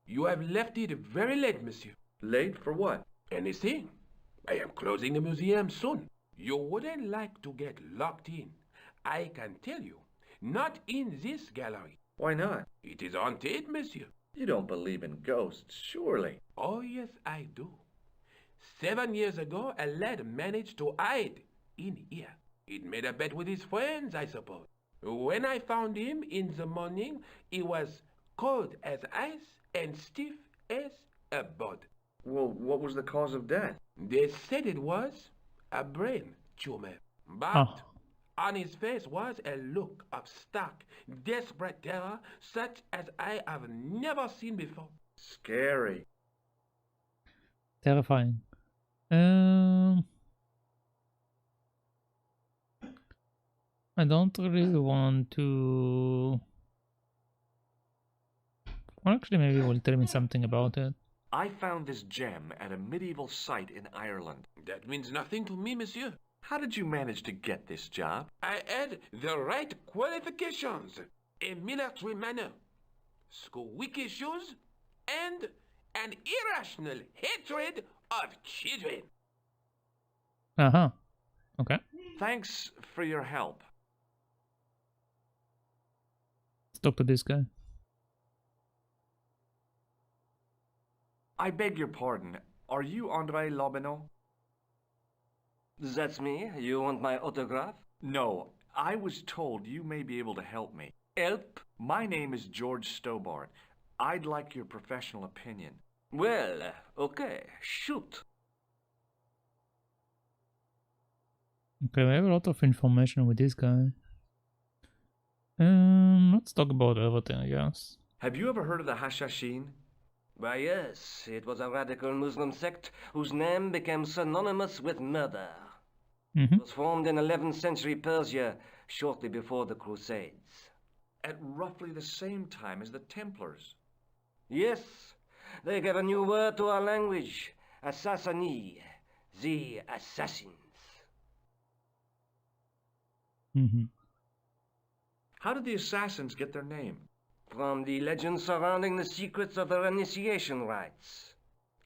You have left it very late, monsieur. Late for what? Anything? I am closing the museum soon. You wouldn't like to get locked in. I can tell you. Not in this gallery. Why not? It is haunted, monsieur. You don't believe in ghosts, surely. Oh, yes, I do. 7 years ago, a lad managed to hide in here. He'd made a bet with his friends, I suppose. When I found him in the morning, he was cold as ice and stiff as a board. Well, what was the cause of death? They said it was a brain tumor. But Oh. on his face was a look of stark, desperate terror such as I have never seen before. Scary. Terrifying. I don't really want to. Well, actually, maybe you will tell me something about it. I found this gem at a medieval site in Ireland. That means nothing to me, monsieur. How did you manage to get this job? I had the right qualifications. A military manner, squeaky shoes, and an irrational hatred of children. Uh-huh. Okay. Thanks for your help. Let's talk to this guy. I beg your pardon. Are you André Lobineau? That's me. You want my autograph? No, I was told you may be able to help me. Help? My name is George Stobbart. I'd like your professional opinion. Well, okay, shoot. Okay, we have a lot of information with this guy. Let's talk about everything, I guess. Have you ever heard of the Hashashin? Why, yes, it was a radical Muslim sect whose name became synonymous with murder. It was formed in 11th century Persia, shortly before the Crusades. At roughly the same time as the Templars. Yes, they gave a new word to our language, assassini, the assassins. How did the assassins get their name? From the legends surrounding the secrets of their initiation rites.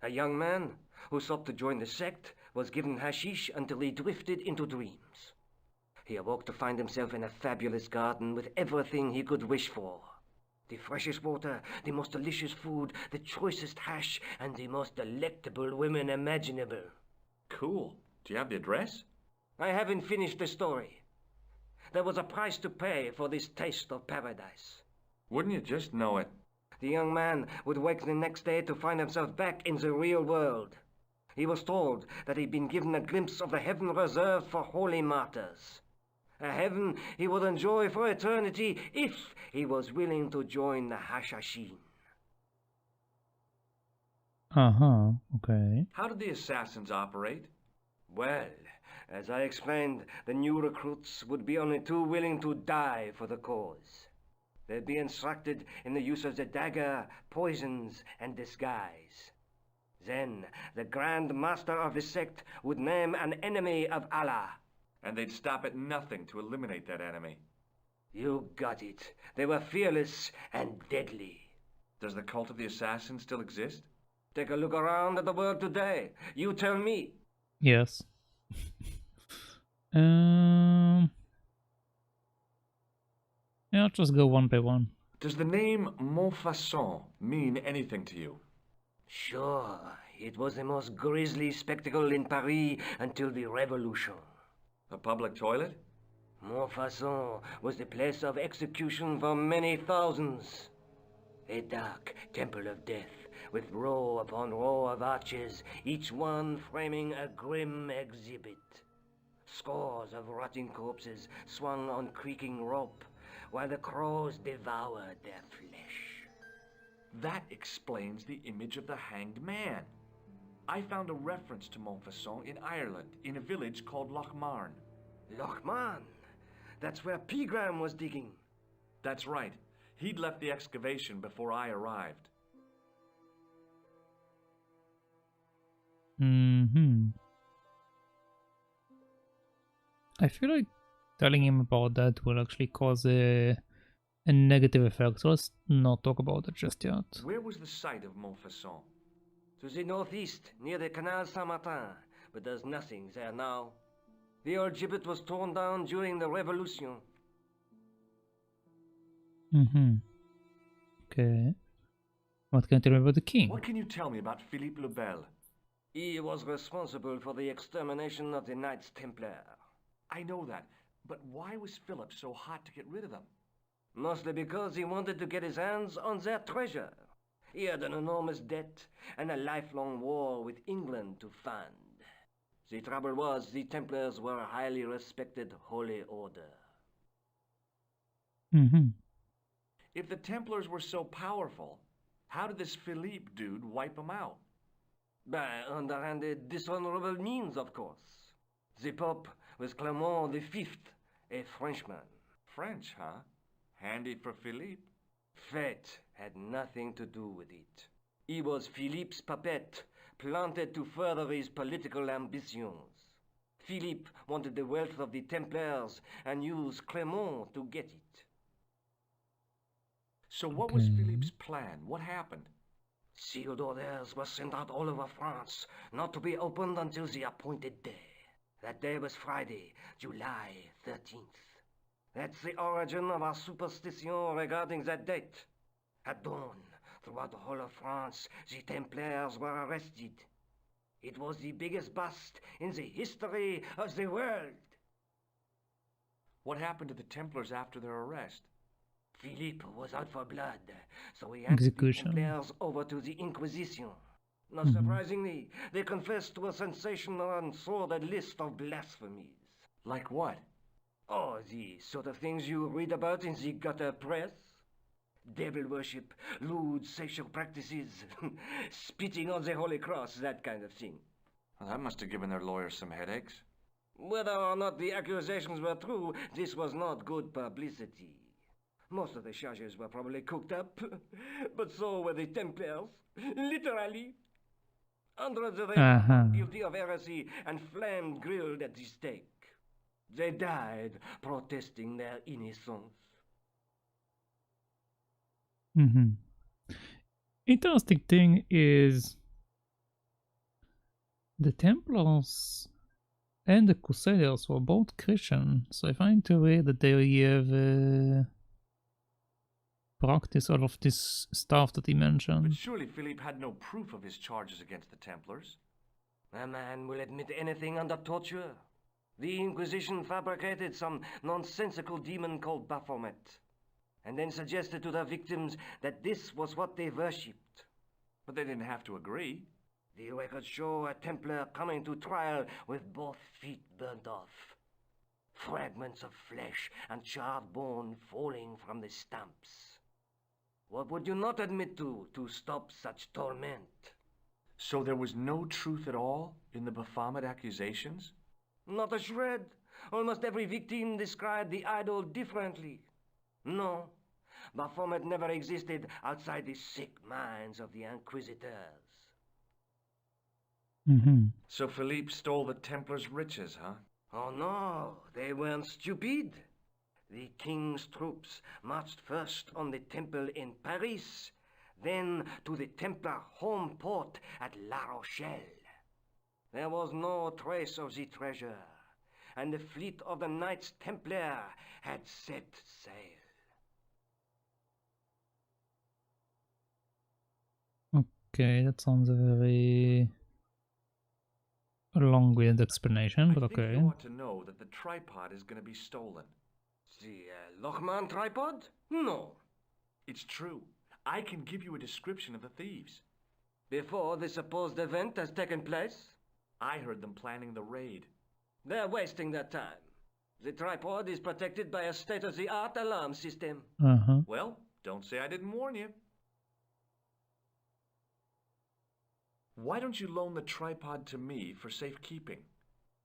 A young man who sought to join the sect was given hashish until he drifted into dreams. He awoke to find himself in a fabulous garden with everything he could wish for. The freshest water, the most delicious food, the choicest hash, and the most delectable women imaginable. Cool. Do you have the address? I haven't finished the story. There was a price to pay for this taste of paradise. Wouldn't you just know it? The young man would wake the next day to find himself back in the real world. He was told that he'd been given a glimpse of the heaven reserved for holy martyrs. A heaven he would enjoy for eternity if he was willing to join the Hashashin. Uh-huh, okay. How did the assassins operate? Well, as I explained, the new recruits would be only too willing to die for the cause. They'd be instructed in the use of the dagger, poisons, and disguise. Then, the Grand Master of the sect would name an enemy of Allah. And they'd stop at nothing to eliminate that enemy. You got it. They were fearless and deadly. Does the cult of the assassins still exist? Take a look around at the world today. You tell me. Yes. Yeah, just go one by one. Does the name Montfaucon mean anything to you? Sure. It was the most grisly spectacle in Paris until the Revolution. A public toilet? Montfaucon was the place of execution for many thousands. A dark temple of death, with row upon row of arches, each one framing a grim exhibit. Scores of rotting corpses swung on creaking rope, while the crows devoured their flesh. That explains the image of the hanged man. I found a reference to Montfaucon in Ireland, in a village called Lochmarn. Lochmarn? That's where Pegram was digging. That's right. He'd left the excavation before I arrived. Mm-hmm. I feel like telling him about that will actually cause a negative effect, so let's not talk about it just yet. Where was the site of Montfaucon? To the northeast, near the Canal Saint-Martin, but there's nothing there now. The old gibbet was torn down during the Revolution. Mm-hmm. Okay. What can you tell me about the king? What can you tell me about Philippe le Bel? He was responsible for the extermination of the Knights Templar. I know that, but why was Philip so hot to get rid of them? Mostly because he wanted to get his hands on their treasure. He had an enormous debt and a lifelong war with England to fund. The trouble was, the Templars were a highly respected holy order. Mm-hmm. If the Templars were so powerful, how did this Philippe dude wipe them out? By underhanded, dishonorable means, of course. The Pope was Clement V, a Frenchman. French, huh? Handy for Philippe. Fate had nothing to do with it. He was Philippe's puppet, planted to further his political ambitions. Philippe wanted the wealth of the Templars and used Clement to get it. So what was Philippe's plan? What happened? Sealed orders were sent out all over France, not to be opened until the appointed day. That day was Friday, July 13th. That's the origin of our superstition regarding that date. At dawn, throughout the whole of France, the Templars were arrested. It was the biggest bust in the history of the world. What happened to the Templars after their arrest? Philippe was out for blood, so he handed the Templars over to the Inquisition. Not surprisingly, they confessed to a sensational and sordid list of blasphemies. Like what? Oh, the sort of things you read about in the gutter press. Devil worship, lewd sexual practices, spitting on the Holy Cross, that kind of thing. Well, that must have given their lawyers some headaches. Whether or not the accusations were true, this was not good publicity. Most of the charges were probably cooked up, but so were the Templars, literally. Hundreds of them were guilty of heresy and flamed grilled at the stake. They died protesting their innocence. Interesting thing is the Templars and the Crusaders were both Christian, so I find it weird that they have practice all of this stuff that he mentioned. But surely Philippe had no proof of his charges against the Templars. A man will admit anything under torture. The Inquisition fabricated some nonsensical demon called Baphomet, and then suggested to their victims that this was what they worshipped. But they didn't have to agree. The records show a Templar coming to trial with both feet burnt off. Fragments of flesh and charred bone falling from the stumps. What would you not admit to stop such torment? So there was no truth at all in the Baphomet accusations? Not a shred. Almost every victim described the idol differently. No, Baphomet never existed outside the sick minds of the Inquisitors. So Philippe stole the Templars' riches, huh? Oh no, they weren't stupid. The king's troops marched first on the temple in Paris, then to the Templar home port at La Rochelle. There was no trace of the treasure, and the fleet of the Knights Templar had set sail. Okay, that sounds a very long-winded explanation, but I okay. think you ought to know that the tripod is going to be stolen. The Lochman tripod? No. It's true. I can give you a description of the thieves. Before the supposed event has taken place? I heard them planning the raid. They're wasting their time. The tripod is protected by a state-of-the-art alarm system. Well, don't say I didn't warn you. Why don't you loan the tripod to me for safekeeping?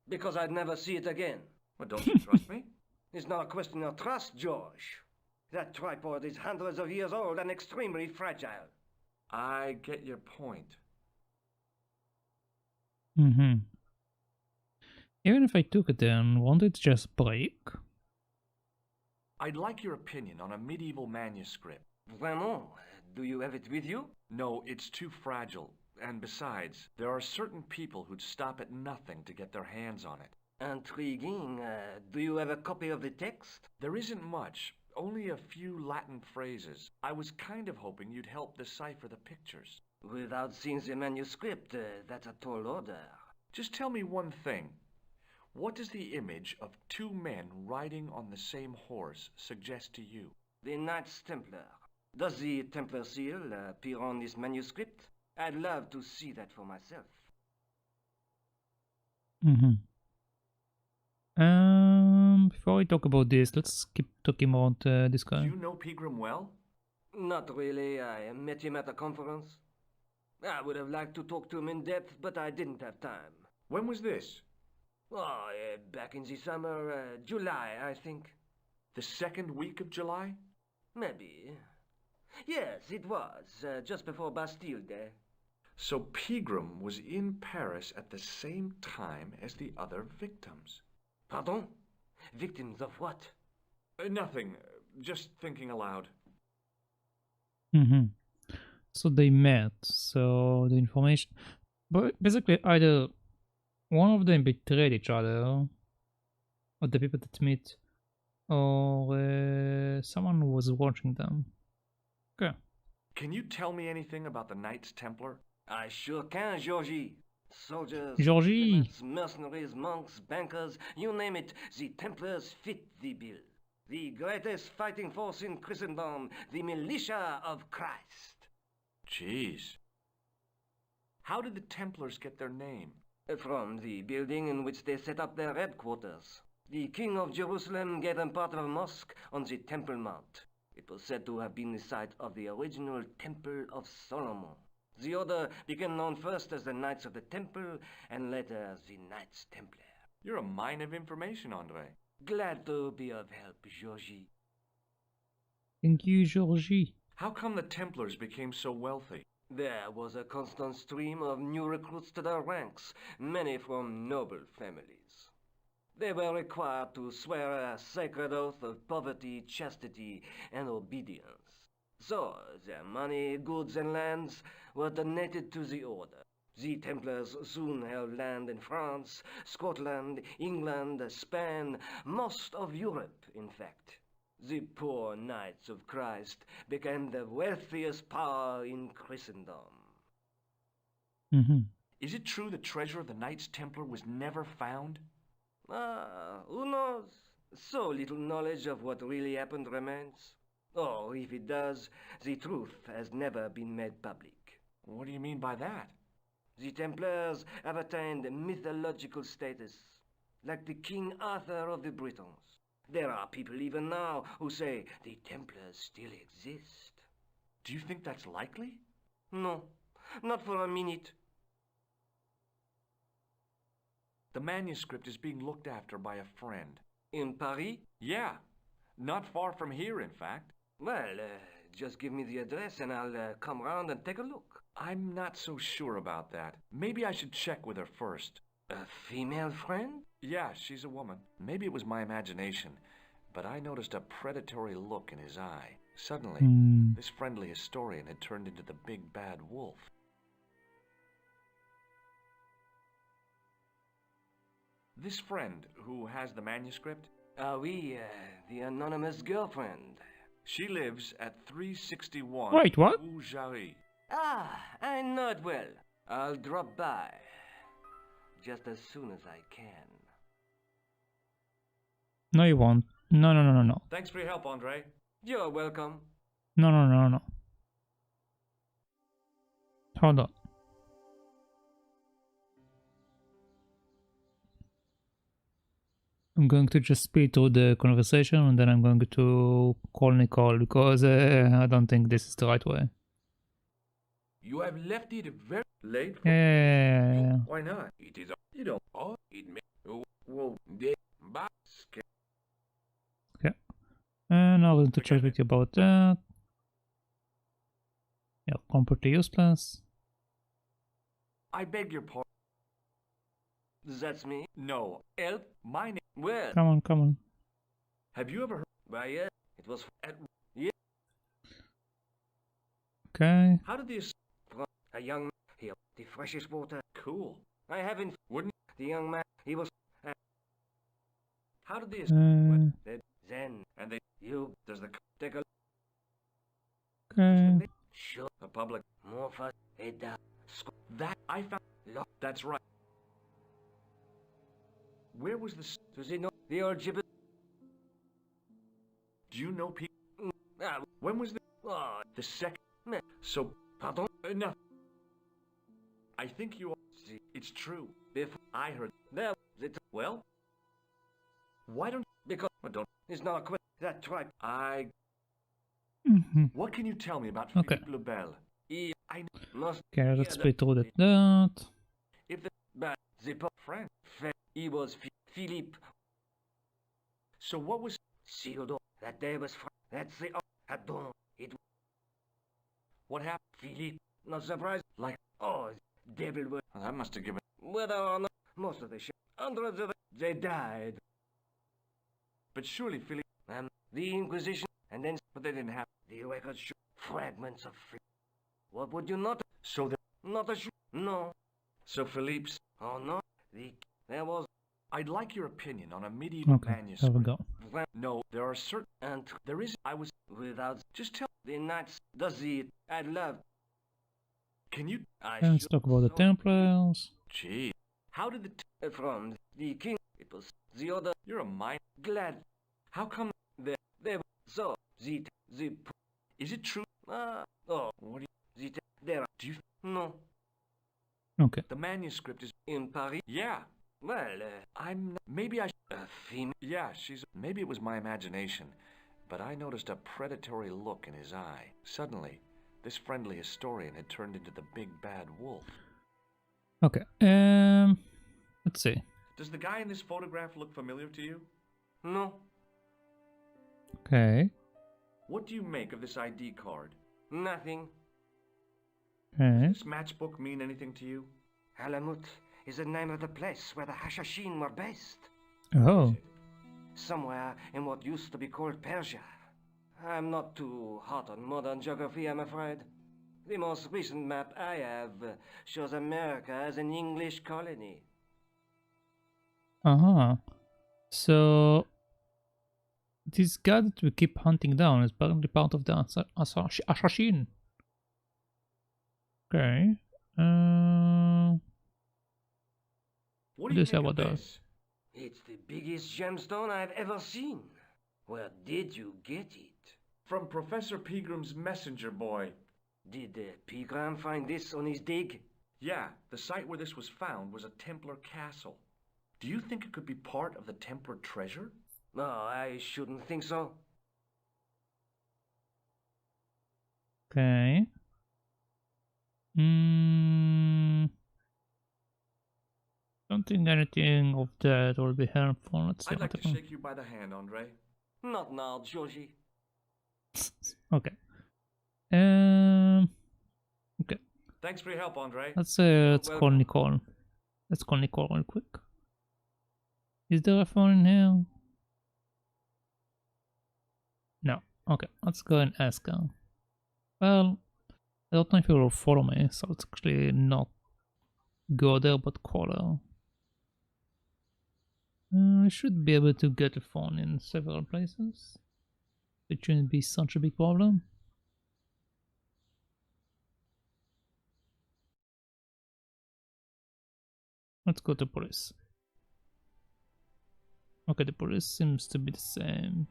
Because I'd never see it again. Well, don't you trust me? It's not a question of trust, George. That tripod is hundreds of years old and extremely fragile. I get your point. Even if I took it in, won't it just break? I'd like your opinion on a medieval manuscript. Vraiment? Do you have it with you? No, it's too fragile. And besides, there are certain people who'd stop at nothing to get their hands on it. Intriguing. Do you have a copy of the text? There isn't much. Only a few Latin phrases. I was kind of hoping you'd help decipher the pictures. Without seeing the manuscript, that's a tall order. Just tell me one thing. What does the image of two men riding on the same horse suggest to you? The Knights Templar. Does the Templar seal appear on this manuscript? I'd love to see that for myself. Before we talk about this, let's keep talking about this guy. Do you know Pegram well? Not really. I met him at a conference. I would have liked to talk to him in depth, but I didn't have time. When was this? Oh, back in the summer, July, I think. The second week of July? Maybe. Yes, it was, just before Bastille Day. So Pegram was in Paris at the same time as the other victims. Pardon? Victims of what? Nothing. Just thinking aloud. So they met. So the information, but basically either one of them betrayed each other, or the people that meet, or someone was watching them. Okay. Can you tell me anything about the Knights Templar? I sure can, Georgie. Soldiers, Georgie. diplomats, mercenaries, monks, bankers, you name it, the Templars fit the bill. The greatest fighting force in Christendom, the militia of Christ. Jeez. How did the Templars get their name? From the building in which they set up their headquarters. The King of Jerusalem gave them part of a mosque on the Temple Mount. It was said to have been the site of the original Temple of Solomon. The order became known first as the Knights of the Temple, and later as the Knights Templar. You're a mine of information, Andre. Glad to be of help, Georgie. Thank you, Georgie. How come the Templars became so wealthy? There was a constant stream of new recruits to their ranks, many from noble families. They were required to swear a sacred oath of poverty, chastity, and obedience. So, their money, goods, and lands were donated to the order. The Templars soon held land in France, Scotland, England, Spain, most of Europe, in fact. The poor Knights of Christ became the wealthiest power in Christendom. Is it true the treasure of the Knights Templar was never found? Who knows? So little knowledge of what really happened remains. Or, if it does, the truth has never been made public. What do you mean by that? The Templars have attained mythological status, like the King Arthur of the Britons. There are people even now who say the Templars still exist. Do you think that's likely? No, not for a minute. The manuscript is being looked after by a friend. In Paris? Yeah. Not far from here, in fact. Well, just give me the address and I'll come round and take a look. I'm not so sure about that. Maybe I should check with her first. A female friend? Yeah, she's a woman. Maybe it was my imagination, but I noticed a predatory look in his eye. Suddenly, this friendly historian had turned into the big bad wolf. This friend who has the manuscript? Oui, the anonymous girlfriend. She lives at 361 Wait, what? Rue Jarry. Ah, I know it well. I'll drop by. Just as soon as I can. No, you won't. No, no, no, no, no. Thanks for your help, Andre. You're welcome. No, no, no, no. Hold on. I'm going to just speed through the conversation and then I'm going to call Nicole because I don't think this is the right way. You have left it very late for Yeah. Why not? It is, you know, oh, it may, oh, well, they, basket. Okay. And I'm going to check with you about that. Yeah, completely useless. I beg your pardon. That's me. No. Help? My name. Well, Come on, come on. Have you ever heard? why, it was at Okay. How did the... a young man here. The freshest water. Cool. I haven't. Wouldn't... The young man, he was. How did the... Then, And they... you Does the... take a Okay. sure The public... more fast. That... I found... That's right. Where was the... Does he know the old gibbet? Do you know people... Ah, When was the... oh, The second... me. So... Pardon? No. I think you... See, it's true. Before I heard... there, the Well... Why don't... because Well, don't... it's not a question. That tribe. I... Mhm. What can you tell me about Okay. Philippe Lebel? He I... must. Okay, let's hear speed through that. If the... But the Friend... he was Philippe. So what was... Sealed up. That day was that's the at dawn. It What happened? Philippe. Not surprised. Like... Oh, devil was. Well, that must have given... Whether or not most of the ship, hundreds of they died. But surely Philippe... The Inquisition, and then But they didn't have... the records show fragments of. What would you not? So that... Not a no. So Philippe's... Oh no. There was I'd like your opinion on a medieval Okay, there manuscript. we go. No, there are certain... and There is... I was... without Just tell... the Knights does it. I'd love. Can you... I Let's should talk about the so- Templars. Gee. How did the... from the king. It was the other You're a mind... glad. How come... They so the Is it true? oh What do you... there Do you... no Okay. The manuscript is... in Paris. Yeah. Well, I'm... Not... Maybe I... a female. Yeah, she's... Maybe it was my imagination, but I noticed a predatory look in his eye. Suddenly, this friendly historian had turned into the big bad wolf. Okay. Let's see. Does the guy in this photograph look familiar to you? No, Okay. What do you make of this ID card? nothing. Okay. Does this matchbook mean anything to you? Halamut is the name of the place where the Hashashin were based. Oh. Somewhere in what used to be called Persia. I'm not too hot on modern geography, I'm afraid. The most recent map I have shows America as an English colony. Uh-huh. So this guy that we keep hunting down is apparently part of the assassin. Okay. What do you This think of about that. this? It's the biggest gemstone I've ever seen. Where did you get it? From Professor Pegram's messenger boy. Did Pegram find this on his dig? Yeah, the site where this was found was a Templar castle. Do you think it could be part of the Templar treasure? No, I shouldn't think so. Okay. Don't think anything of that will be helpful. Let's see I'd like what to I shake you by the hand, Andre. Not now, Georgie. Okay. Okay. Thanks for your help, Andre. Let's call welcome. Nicole. Let's call Nicole real quick. Is there a phone in here? No. Okay, let's go and ask her. Well, I don't know if you will follow me, so let's actually not go there but call her. I should be able to get a phone in several places. It shouldn't be such a big problem. Let's go to police. Okay, the police seems to be the same.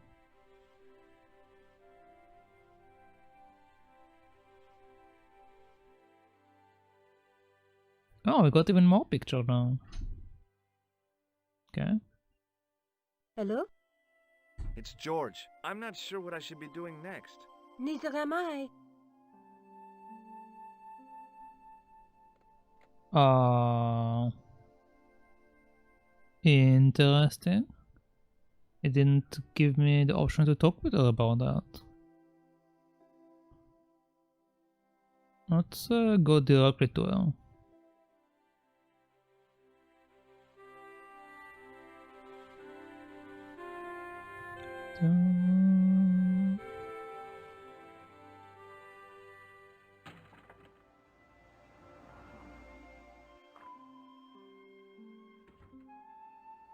Oh, we got even more picture now. Okay. Hello? It's George. I'm not sure what I should be doing next. Neither am I. Interesting. It didn't give me the option to talk with her about that. Let's go directly to her.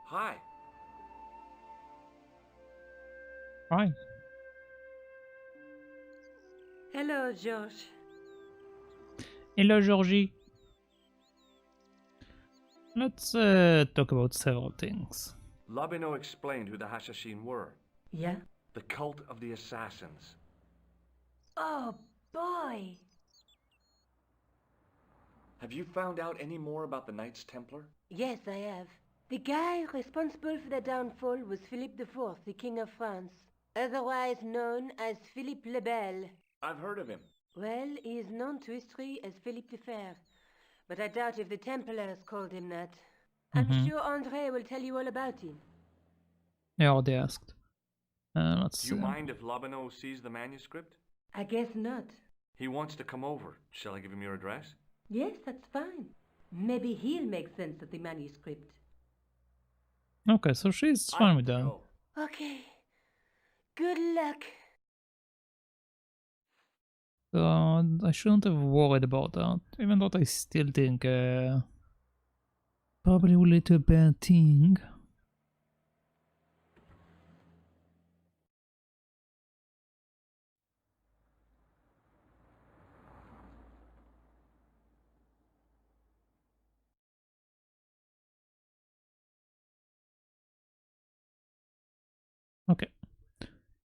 Hi. Hi. Hello, George. Hello, Georgie. Let's talk about several things. Labino explained who the Hashashin were. Yeah? The cult of the assassins. Oh, boy! Have you found out any more about the Knights Templar? Yes, I have. The guy responsible for their downfall was Philippe IV, the King of France, otherwise known as Philippe le Bel. I've heard of him. Well, he is known to history as Philippe the Fair, but I doubt if the Templars called him that. I'm sure Andre will tell you all about him. Yeah, what they asked. Let's Do see. you mind if Labino sees the manuscript? I guess not. He wants to come over. Shall I give him your address? Yes, that's fine. Maybe he'll make sense of the manuscript. Okay, so she's fine with that. Okay. Good luck. I shouldn't have worried about that, even though I still think probably will lead to a bad thing. Okay.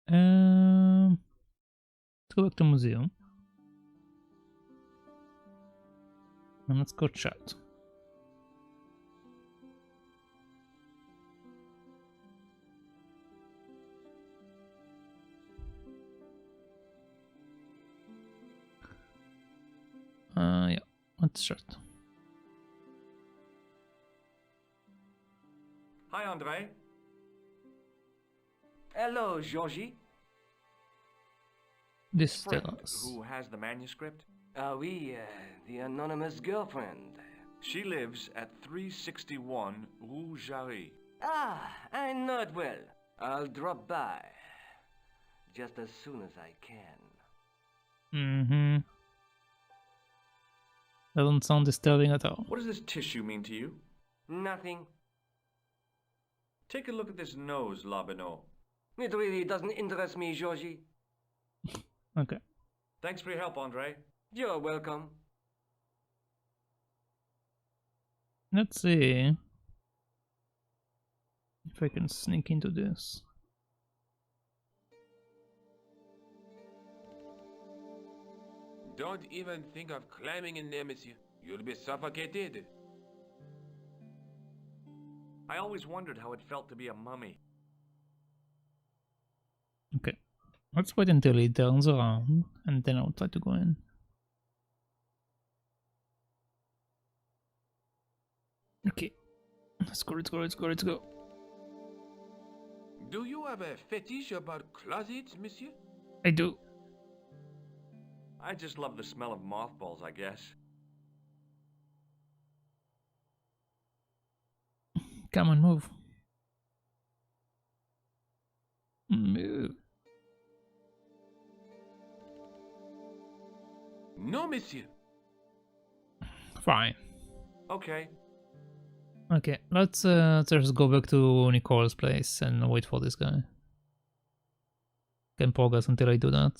Let's go back to museum. And let's go chat. Yeah, let's chat. Hi, Andre. Hello, Georgie. This Friend tells. who has the manuscript? Oui, the anonymous girlfriend. She lives at 361 Rue Jarry. Ah, I know it well. I'll drop by. Just as soon as I can. Doesn't sound disturbing at all. What does this tissue mean to you? Nothing. Take a look at this nose, Labino. It really doesn't interest me, Georgie. Okay. Thanks for your help, Andre. You're welcome. Let's see if I can sneak into this. Don't even think of climbing in there, monsieur. You'll be suffocated. I always wondered how it felt to be a mummy. Okay. Let's wait until he turns around and then I'll try to go in. Okay. Let's go. Do you have a fetish about closets, monsieur? I do. I just love the smell of mothballs, I guess. Come on, move. Move. No, monsieur. Fine. Okay. Okay, let's just go back to Nicole's place and wait for this guy. Can progress until I do that.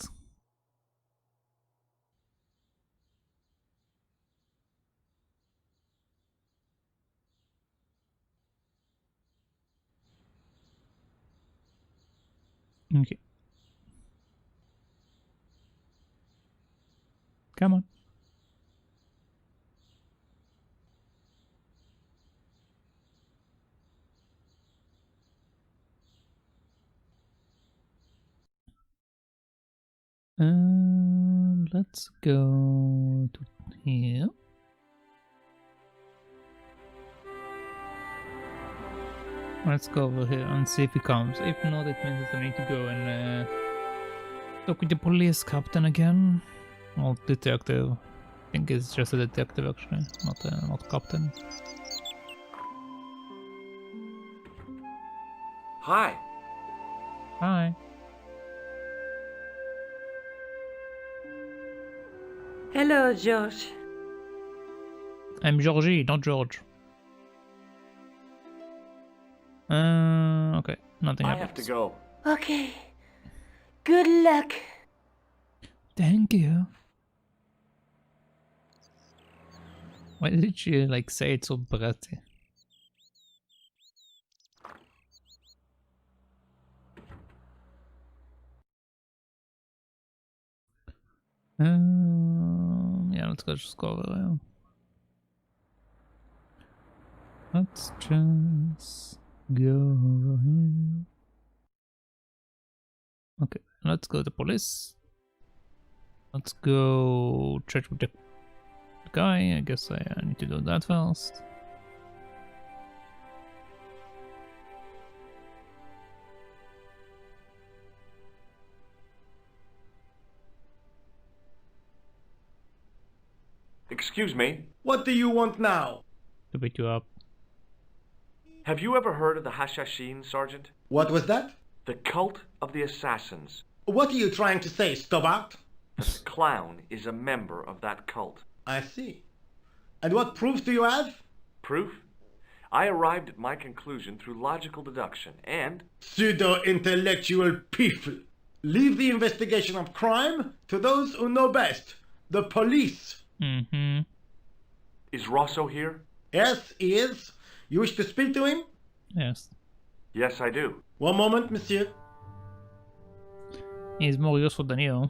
Okay. Come on. Let's go to here. Let's go over here and see if he comes. If not, it means that I need to go and talk with the police captain again. Or detective. I think it's just a detective actually, not captain. Hi. Hi. Hello, George. I'm Georgie, not George. Okay, nothing I happens. have to go. Okay. Good luck. Thank you. Why did she like say it so bratty? Yeah, let's just go over there. Let's just go over here. Okay, let's go to police. Let's go chat with the guy. I guess I need to do that first. Excuse me. What do you want now? To beat you up. Have you ever heard of the Hashashin, Sergeant? What was that? The cult of the assassins. What are you trying to say, Stobbart? The clown is a member of that cult. I see. And what proofs do you have? Proof? I arrived at my conclusion through logical deduction and... Pseudo-intellectual people. Leave the investigation of crime to those who know best. The police. Mm-hmm. Is Rosso here? Yes, he is. You wish to speak to him? Yes. Yes, I do. One moment, monsieur. He's more useful than you.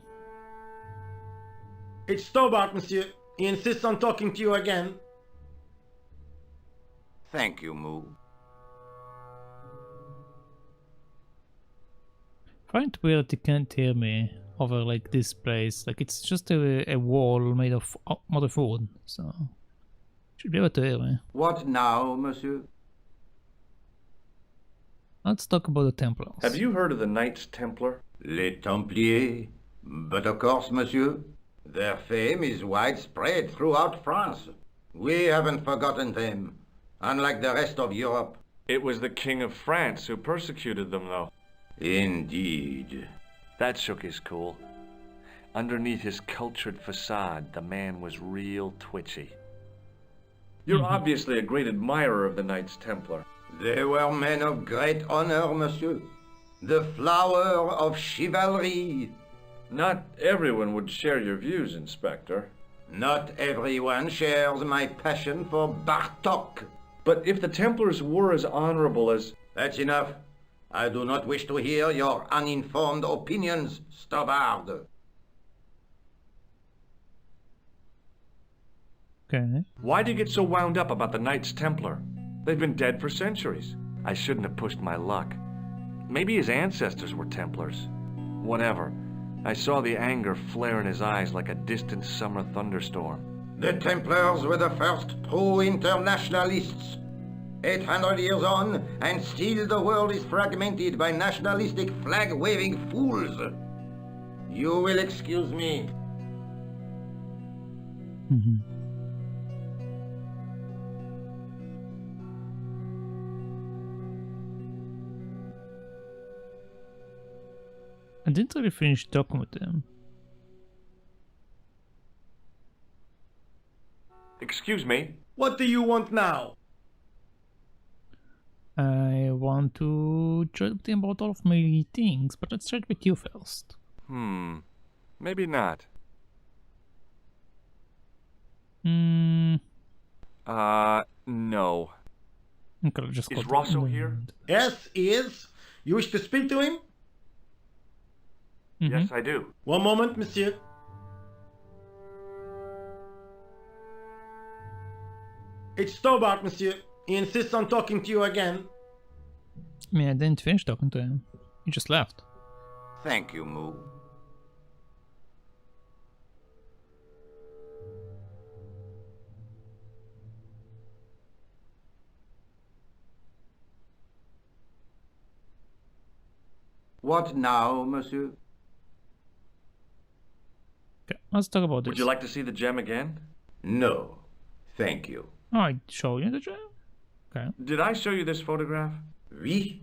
It's Stobbart, monsieur. He insists on talking to you again. Thank you, Moo. Find it weird that you can't hear me over like this place. Like it's just a wall made of wood, so should be able to hear me. What now, monsieur? Let's talk about the Templars. Have you heard of the Knights Templar? Les Templiers? But of course, monsieur. Their fame is widespread throughout France. We haven't forgotten them, unlike the rest of Europe. It was the King of France who persecuted them, though. Indeed. That shook his cool. Underneath his cultured facade, the man was real twitchy. You're obviously a great admirer of the Knights Templar. They were men of great honor, monsieur. The flower of chivalry. Not everyone would share your views, Inspector. Not everyone shares my passion for Bartok. But if the Templars were as honorable as... That's enough. I do not wish to hear your uninformed opinions, Stobbart. Okay. Why do you get so wound up about the Knights Templar? They've been dead for centuries. I shouldn't have pushed my luck. Maybe his ancestors were Templars. Whatever. I saw the anger flare in his eyes like a distant summer thunderstorm. The Templars were the first true internationalists. 800 years on, and still the world is fragmented by nationalistic flag-waving fools. You will excuse me. I didn't really finish talking with him. Excuse me? What do you want now? I want to chat with him about all of my things, but let's chat with you first. Maybe not. No. Okay, just Is Rosso here? Yes, he is. You wish to speak to him? Yes, I do. One moment, monsieur. It's Stobbart, monsieur. He insists on talking to you again. I mean, I didn't finish talking to him. He just left. Thank you, Moo. What now, monsieur? Okay, let's talk about this. Would you like to see the gem again? No, thank you. Oh, I show you the gem? Okay. Did I show you this photograph? Oui?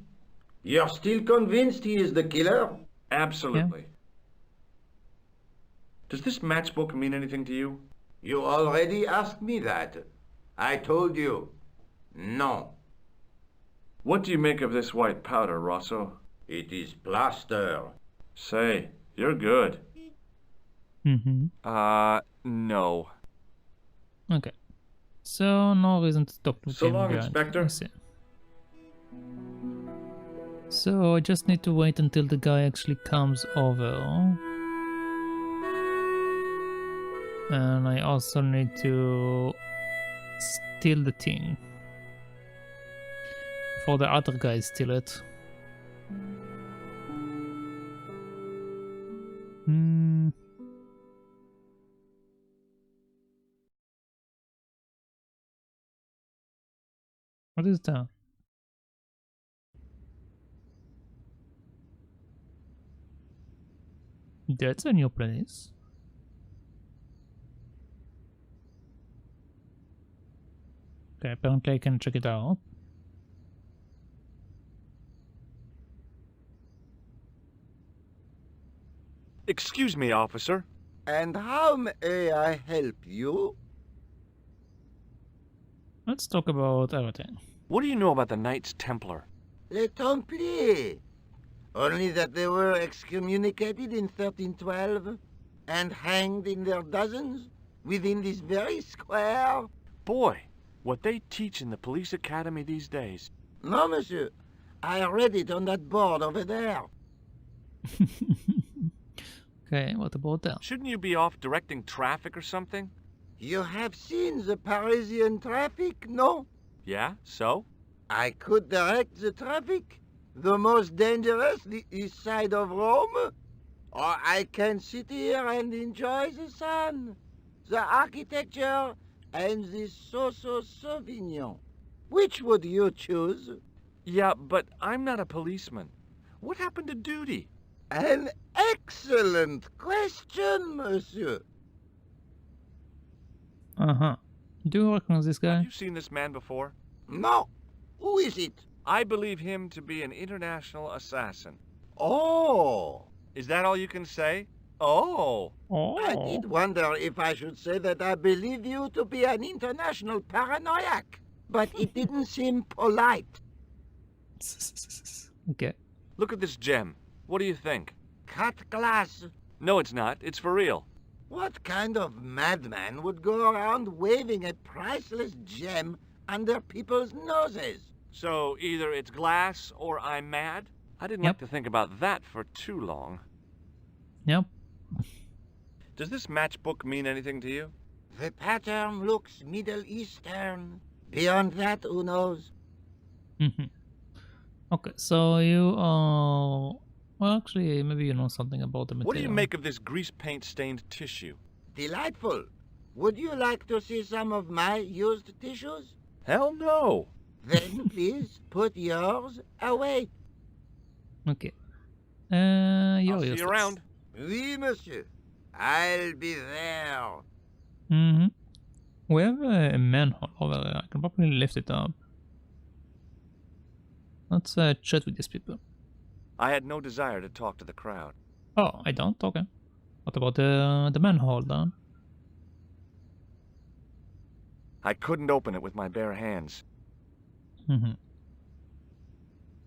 You're still convinced he is the killer? Absolutely. Yeah. Does this matchbook mean anything to you? You already asked me that. I told you. No. What do you make of this white powder, Rosso? It is plaster. Say, you're good. No. Okay. So, no reason to talk to him. So long, again. Inspector. I see. So, I just need to wait until the guy actually comes over. And I also need to steal the thing. Before the other guys steal it. What is that? That's a new place. Okay, apparently I can check it out. Excuse me, officer. And how may I help you? Let's talk about everything. What do you know about the Knights Templar? Les Templiers. Only that they were excommunicated in 1312 and hanged in their dozens within this very square. Boy, what they teach in the police academy these days. No, monsieur. I read it on that board over there. Okay, what about that? Shouldn't you be off directing traffic or something? You have seen the Parisian traffic, no? Yeah, so? I could direct the traffic. The most dangerous, the east side of Rome. Or I can sit here and enjoy the sun, the architecture, and the Sauvignon. Which would you choose? Yeah, but I'm not a policeman. What happened to duty? An excellent question, monsieur. Do you recognize this guy? Have you seen this man before? No. Who is it? I believe him to be an international assassin. Oh. Is that all you can say? Oh. I did wonder if I should say that I believe you to be an international paranoiac, but it didn't seem polite. Okay. Look at this gem. What do you think? Cut glass. No, it's not. It's for real. What kind of madman would go around waving a priceless gem under people's noses? So either it's glass or I'm mad? I didn't like to think about that for too long. Yep. Does this matchbook mean anything to you? The pattern looks Middle Eastern. Beyond that, who knows? Okay, so you well, actually, maybe you know something about the material. What do you make of this grease paint stained tissue? Delightful. Would you like to see some of my used tissues? Hell no. Then please put yours away. Okay. I'll You're see useless. you around. Oui, monsieur. I'll be there. Mm-hmm. We have a manhole over there. I can probably lift it up. Let's chat with these people. I had no desire to talk to the crowd. Oh, I don't? Okay. What about the manhole then? I couldn't open it with my bare hands. Mm-hmm.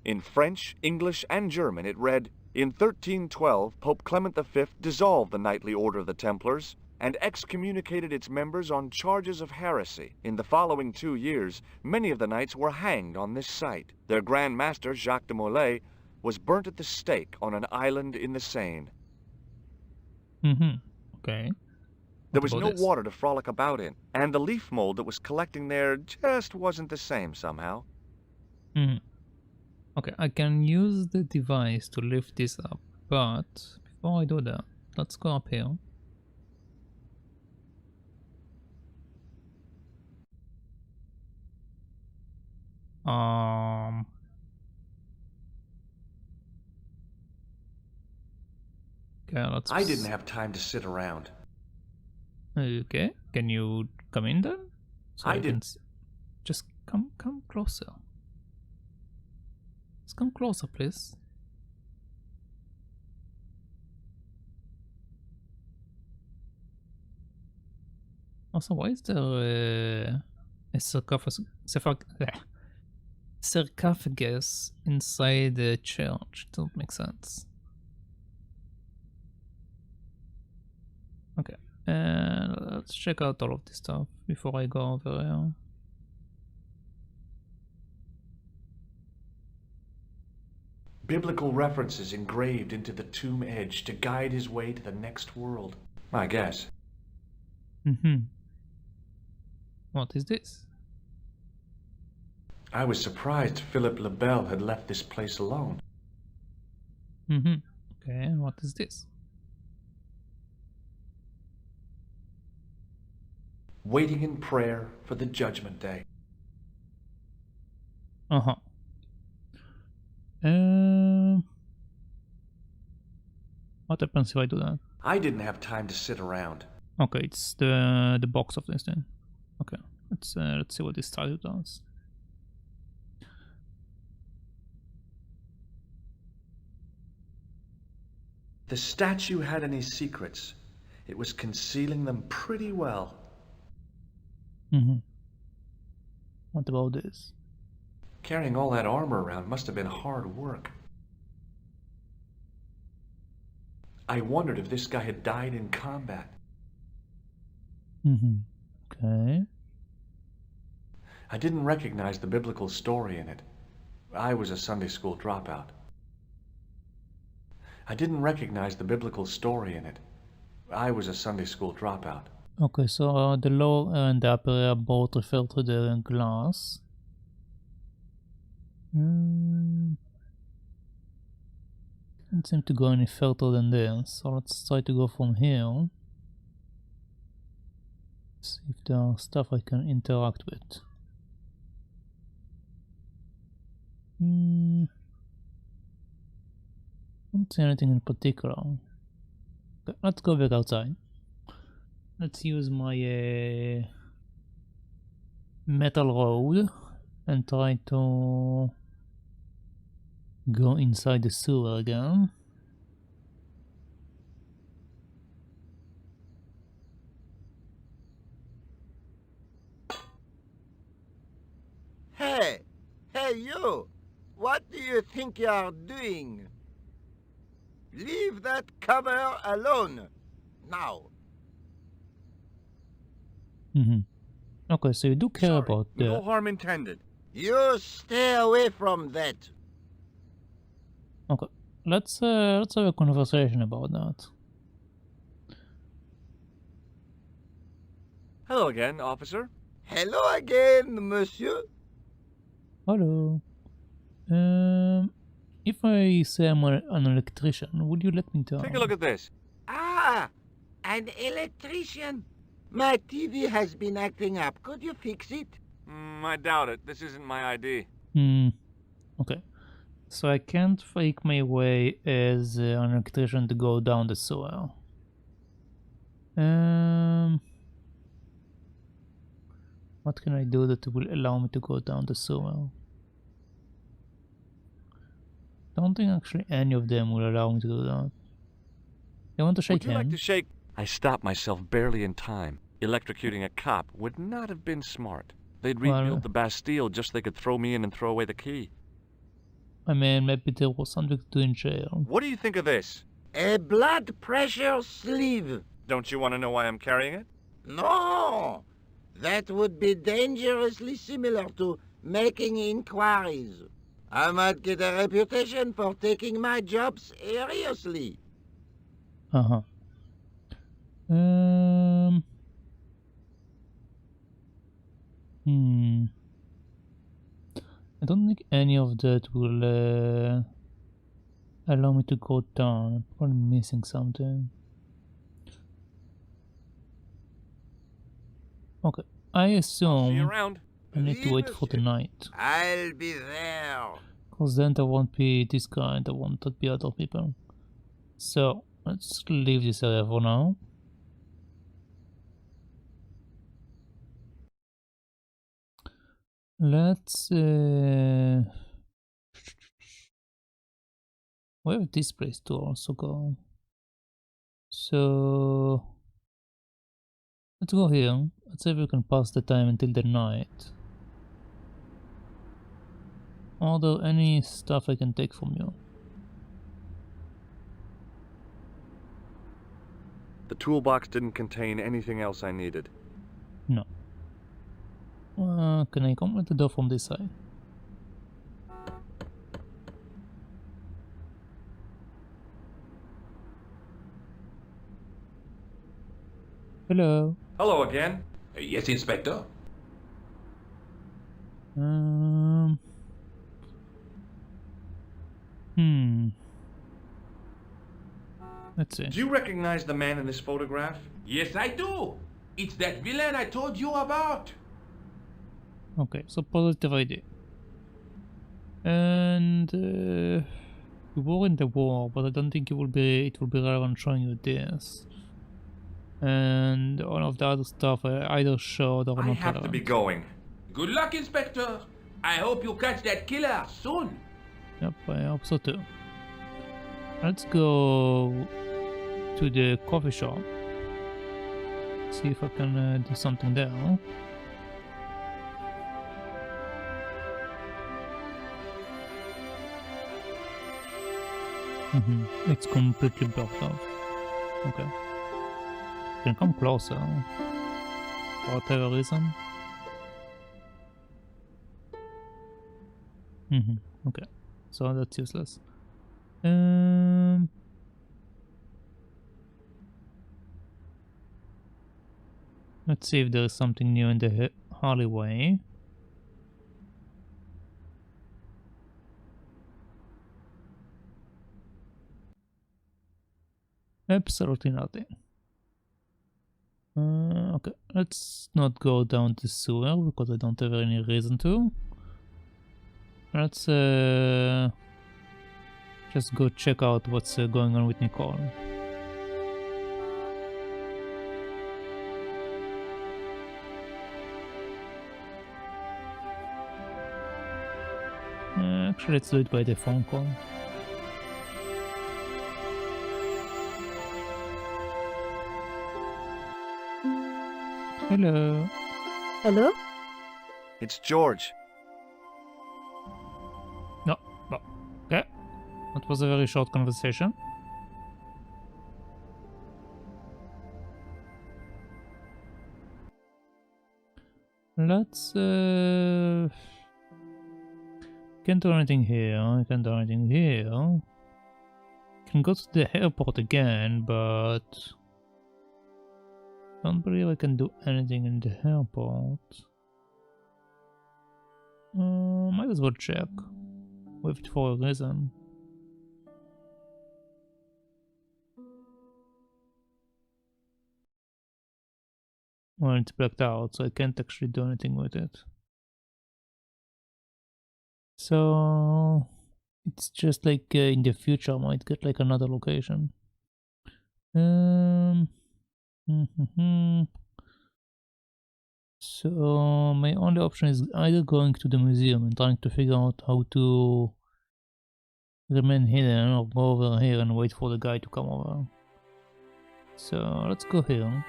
In French, English, and German it read, "In 1312, Pope Clement V dissolved the knightly order of the Templars and excommunicated its members on charges of heresy. In the following 2 years, many of the knights were hanged on this site. Their Grand Master, Jacques de Molay, was burnt at the stake on an island in the Seine. Mm-hmm. Okay. There was What no about this? water to frolic about in, and the leaf mold that was collecting there just wasn't the same somehow. Mm-hmm. Okay, I can use the device to lift this up, but before I do that, let's go up here. Okay, let's... I didn't have time to sit around. Okay, can you come in then? So I can didn't. Just come closer. Just come closer, please. Also, why is there a sarcophagus inside the church? Doesn't make sense. Okay, let's check out all of this stuff before I go over here. Biblical references engraved into the tomb edge to guide his way to the next world. I guess. Mm-hmm. What is this? I was surprised Philippe le Bel had left this place alone. Mm-hmm. Okay, what is this? Waiting in prayer for the judgment day. Uh-huh. What happens if I do that? I didn't have time to sit around. Okay, it's the box of this thing. Okay, let's see what this title does. The statue had any secrets. It was concealing them pretty well. Mm-hmm. What about this? Carrying all that armor around must have been hard work. I wondered if this guy had died in combat. Mm-hmm. Okay. I didn't recognize the biblical story in it. I was a Sunday school dropout. I didn't recognize the biblical story in it. I was a Sunday school dropout. Okay, so the lower and the upper area both refer to the glass. Can't seem to go any further than this, so let's try to go from here. See if there are stuff I can interact with. Don't see anything in particular. Okay, let's go back outside. Let's use my metal rod and try to go inside the sewer again. Hey! Hey, you! What do you think you're doing? Leave that cover alone! Now! Mm-hmm. Okay, so you do care about the... No harm intended. You stay away from that! Okay, let's have a conversation about that. Hello again, officer. Hello again, monsieur. Hello. If I say I'm an electrician, would you let me down? Take a look at this. Ah! An electrician! My TV has been acting up. Could you fix it? I doubt it. This isn't my ID. Okay. So I can't fake my way as an electrician to go down the sewer. What can I do that will allow me to go down the sewer? Don't think actually any of them will allow me to do that. You want to shake Would you hands? like to shake? I stopped myself barely in time. Electrocuting a cop would not have been smart. They'd rebuild the Bastille just so they could throw me in and throw away the key. I mean, maybe there was something to do in jail. What do you think of this? A blood pressure sleeve. Don't you want to know why I'm carrying it? No! That would be dangerously similar to making inquiries. I might get a reputation for taking my job seriously. Uh-huh. I don't think any of that will allow me to go down. I'm probably missing something. Okay, I assume See you around. I need to wait for the night. I'll be there. Because then there won't be this guy and there won't be other people. So, let's leave this area for now. Let's where this place to also go. So let's go here. Let's see if we can pass the time until the night. Are there any stuff I can take from you? The toolbox didn't contain anything else I needed. No. Can I come at the door from this side? Hello. Hello again. Yes, Inspector. Let's see. Do you recognize the man in this photograph? Yes, I do. It's that villain I told you about. Okay, so positive idea. And you were in the war, but I don't think it will be relevant showing you this. And all of the other stuff I either showed or not relevant. I have to be going. Good luck, Inspector. I hope you catch that killer soon. Yep, I hope so too. Let's go to the coffee shop. See if I can do something there. It's completely blocked off. Okay. Can come closer. For whatever reason. Okay. So that's useless. Let's see if there is something new in the alleyway. Absolutely nothing. Okay, let's not go down the sewer because I don't have any reason to. Let's just go check out what's going on with Nicole. Actually, let's do it by the phone call. Hello. Hello? It's George. No. Okay. That was a very short conversation. Let's can't do anything here. Can't do anything here. Can go to the airport again, but don't believe I can do anything in the airport. Might as well check. With it for a reason. Well, it's blacked out, so I can't actually do anything with it. So it's just like in the future I might get like another location. So my only option is either going to the museum and trying to figure out how to remain hidden, or go over here and wait for the guy to come over. So let's go here.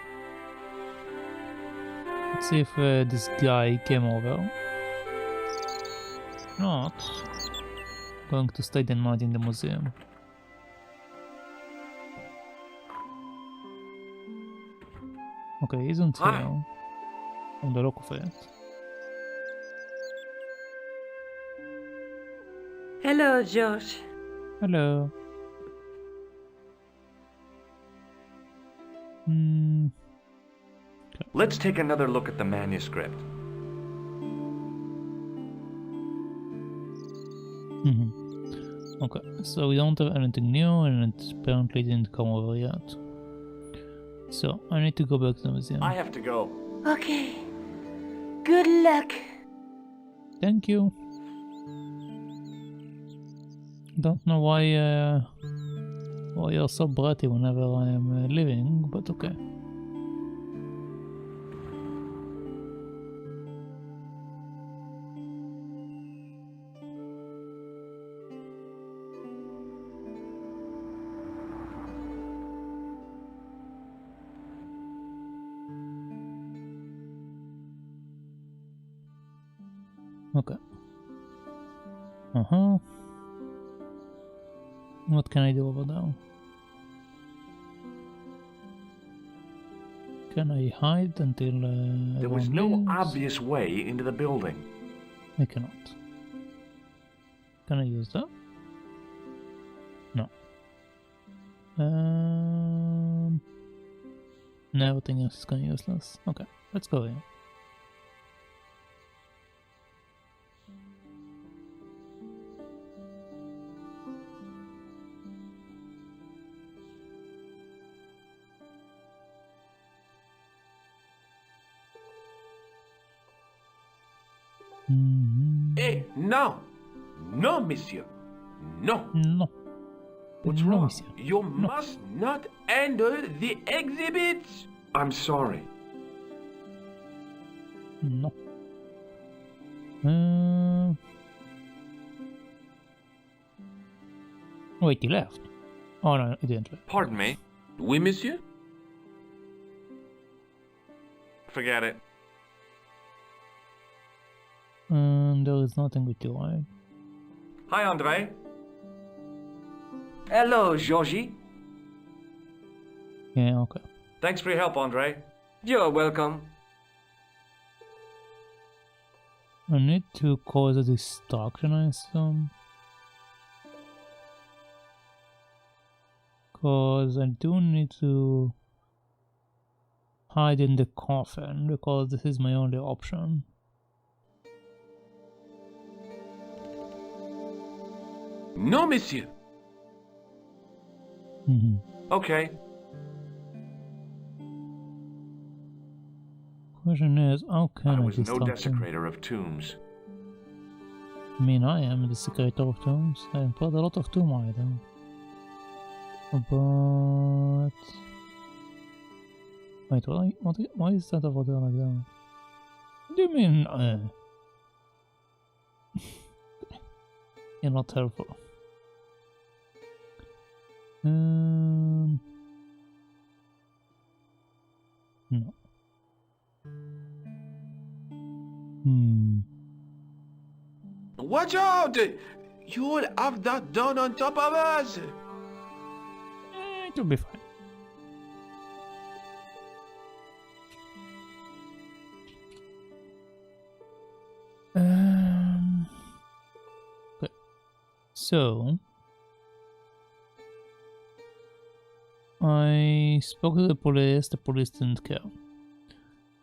Let's see if this guy came over. Not. Going to stay the night in the museum. Okay, he isn't here. On the look of it. Hello, George. Hello. Let's take another look at the manuscript. Okay, so we don't have anything new, and it apparently didn't come over yet. So I need to go back to the museum. I have to go. Okay. Good luck. Thank you. Don't know why you're so bratty whenever I am leaving, but okay. Okay. What can I do over there? Can I hide until there was no obvious way into the building. I cannot. Can I use that? No. No, everything else is kind of useless. Okay, let's go here. Eh, no! No, monsieur. No. No. What's No, wrong? monsieur. You must not enter the exhibits. I'm sorry. No. Wait, he left. Oh no, he didn't leave. Pardon me. Oui, monsieur? Forget it. There is nothing with you, right? Hi, Andre. Hello, Georgie. Yeah, okay. Thanks for your help, Andre. You're welcome. I need to cause a distraction, I assume. Because I do need to hide in the coffin, because this is my only option. No, monsieur. Okay. Question is, how can I I was no distract him? desecrator of tombs. I mean, I am the desecrator of tombs. I have put a lot of tomb items. But... Wait, why is that over there like that? What do you mean? You're not helpful. No. Watch out! You'll have that done on top of us! It will be fine. Okay. So I spoke to the police didn't care.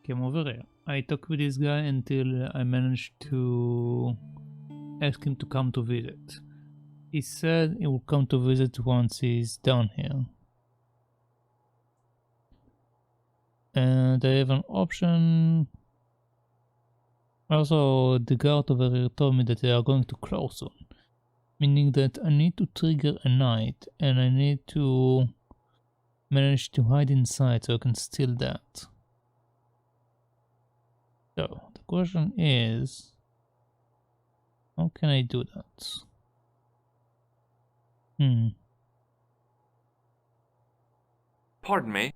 Came over here. I talked with this guy until I managed to ask him to come to visit. He said he will come to visit once he's down here. And I have an option Also, the guard over here told me that they are going to close soon. Meaning that I need to trigger a knight and I need to manage to hide inside so I can steal that. So, the question is, how can I do that? Pardon me.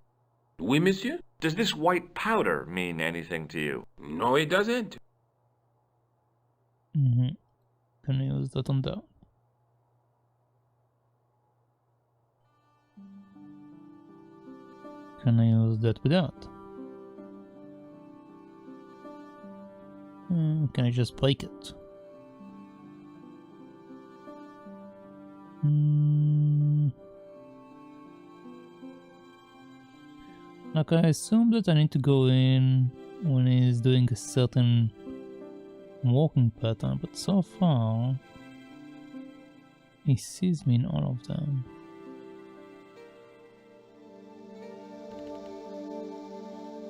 Oui, monsieur? Does this white powder mean anything to you? No, it doesn't. Can I use that on that? Can I use that without? Can I just break it? Like, I assume that I need to go in when he's doing a certain walking pattern, but so far he sees me in all of them.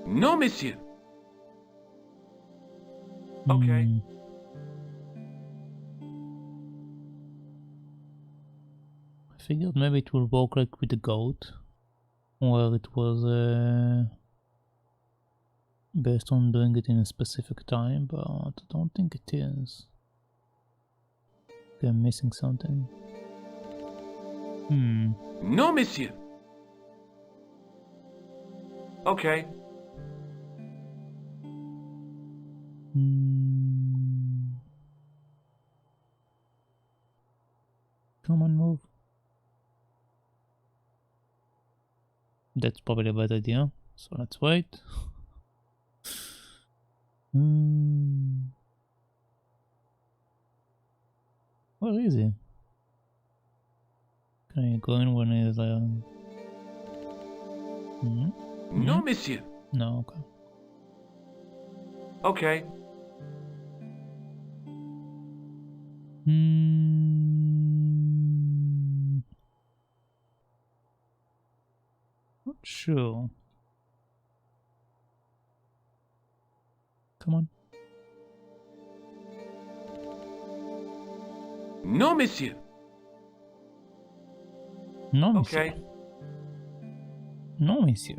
No, monsieur. Okay. I figured maybe it will work like with the goat, where it was based on doing it in a specific time, but I don't think it is. I'm missing something. No, monsieur. Okay. Come on, move. That's probably a bad idea, so let's wait. Where is he? Can I go in when he's No, monsieur. No, okay. Okay. Not sure. Come on. No, monsieur. No, monsieur. Okay. No, monsieur.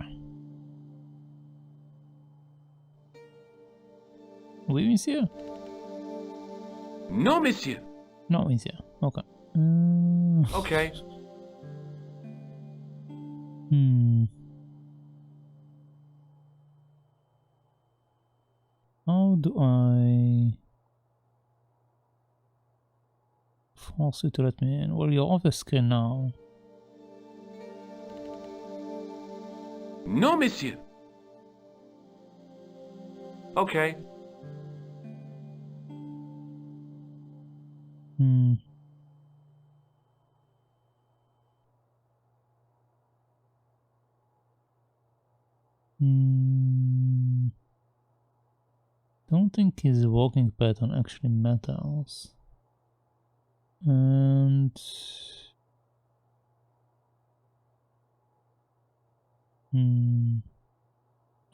Oui, monsieur. No, monsieur. No, monsieur. Okay. Okay. How do I force you to let me in? Well, you're off the screen now. No, monsieur. Okay. Don't think his walking pattern actually matters. And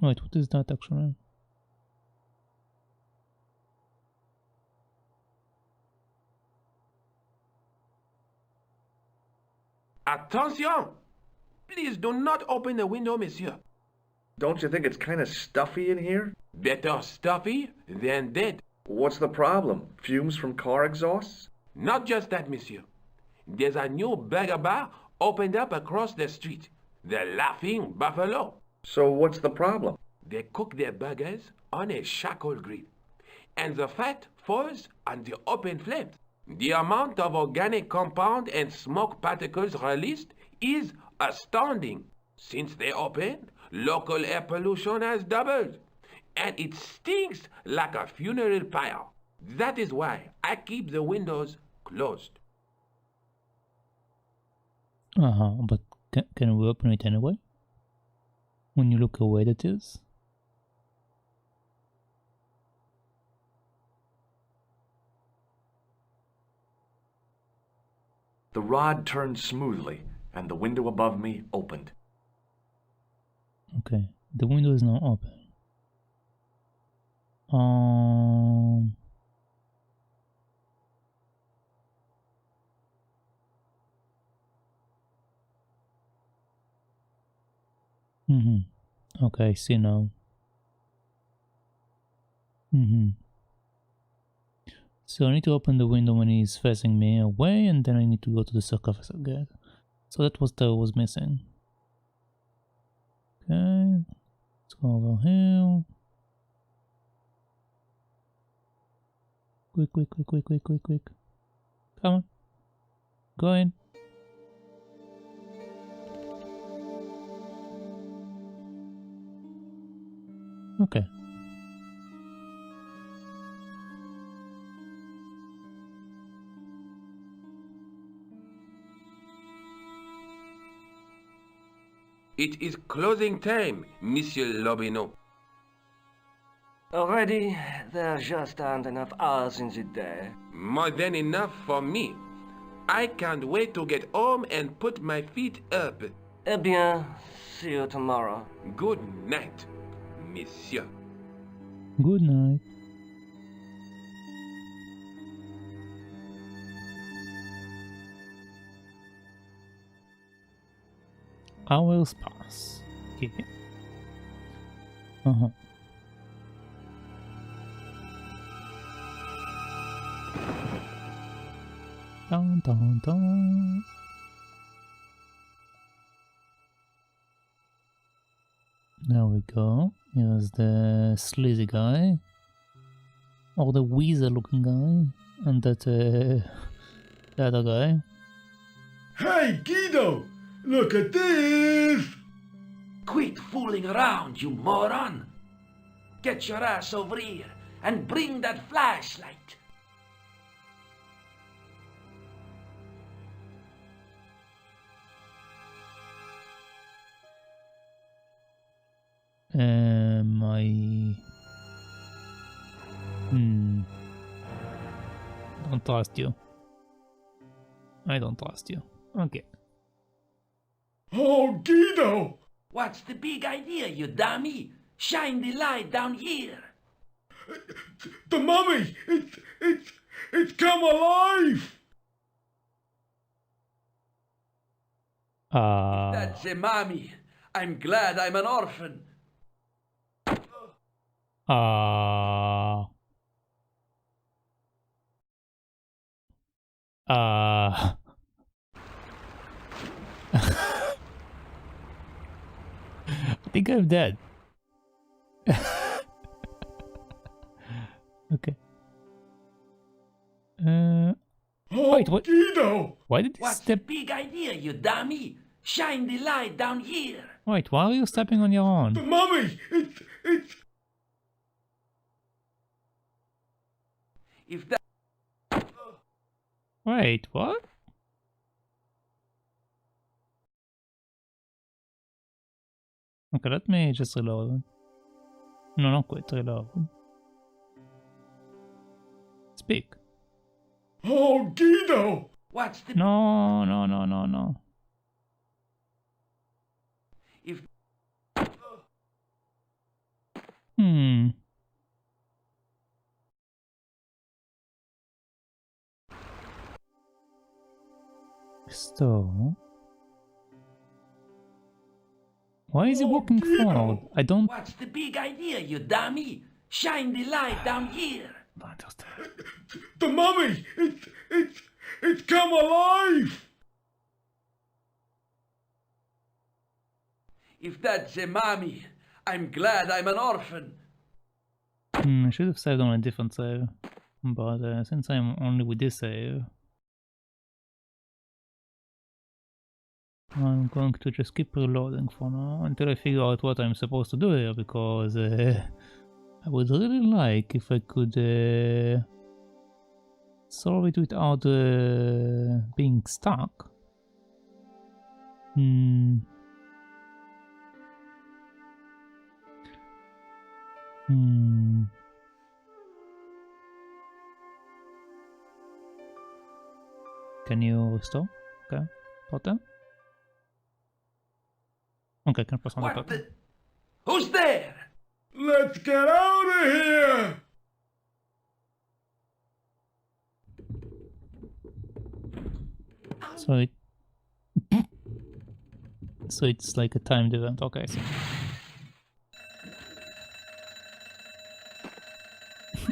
wait, what is that actually? Attention! Please do not open the window, monsieur. Don't you think it's kind of stuffy in here? Better stuffy than dead. What's the problem? Fumes from car exhausts? Not just that, monsieur. There's a new burger bar opened up across the street. The Laughing Buffalo. So what's the problem? They cook their burgers on a charcoal grill, and the fat falls on the open flames. The amount of organic compound and smoke particles released is astounding. Since they opened, local air pollution has doubled, and it stinks like a funeral pyre. That is why I keep the windows closed. But can we open it anyway? When you look away, that is. The rod turned smoothly, and the window above me opened. Okay, the window is now open. Okay, I see now. So I need to open the window when he's facing me away, and then I need to go to the sarcophagus again. So that was what was missing. Okay, let's go over here. Quick. Come on. Go in. Okay. It is closing time, Monsieur Lobineau. Already, there just aren't enough hours in the day. More than enough for me. I can't wait to get home and put my feet up. Eh bien, see you tomorrow. Good night, Monsieur. Good night. Hours pass. Okay. Dun. There we go. Here's the sleazy guy. Or the weasel looking guy. And that the other guy. Hey, Guido! Look at this! Quit fooling around, you moron! Get your ass over here and bring that flashlight. Don't trust you. I don't trust you. Okay. Oh, Guido! What's the big idea, you dummy? Shine the light down here. The mummy! It's come alive! That's the mummy. I'm glad I'm an orphan. I think I'm dead. Okay. Wait, what? Guido! Why did you What's step? the big idea, you dummy? Shine the light down here. Wait, why are you stepping on your own? The mummy! It's... If that... Wait, what? Okay, let me just reload. No, not quit, reload. Speak. Oh, Guido! What's the... No. If... So... Why is he walking forward? I don't... What's the big idea, you dummy? Shine the light down here. The mummy! It's come alive! If that's the mummy, I'm glad I'm an orphan. I should have saved on a different save. But since I'm only with this save... I'm going to just keep reloading for now until I figure out what I'm supposed to do here, because I would really like if I could solve it without being stuck. Can you restore? Okay, button. Okay, can I press on the button? Who's there? Let's get out of here! So it... So it's like a timed event. Okay, so.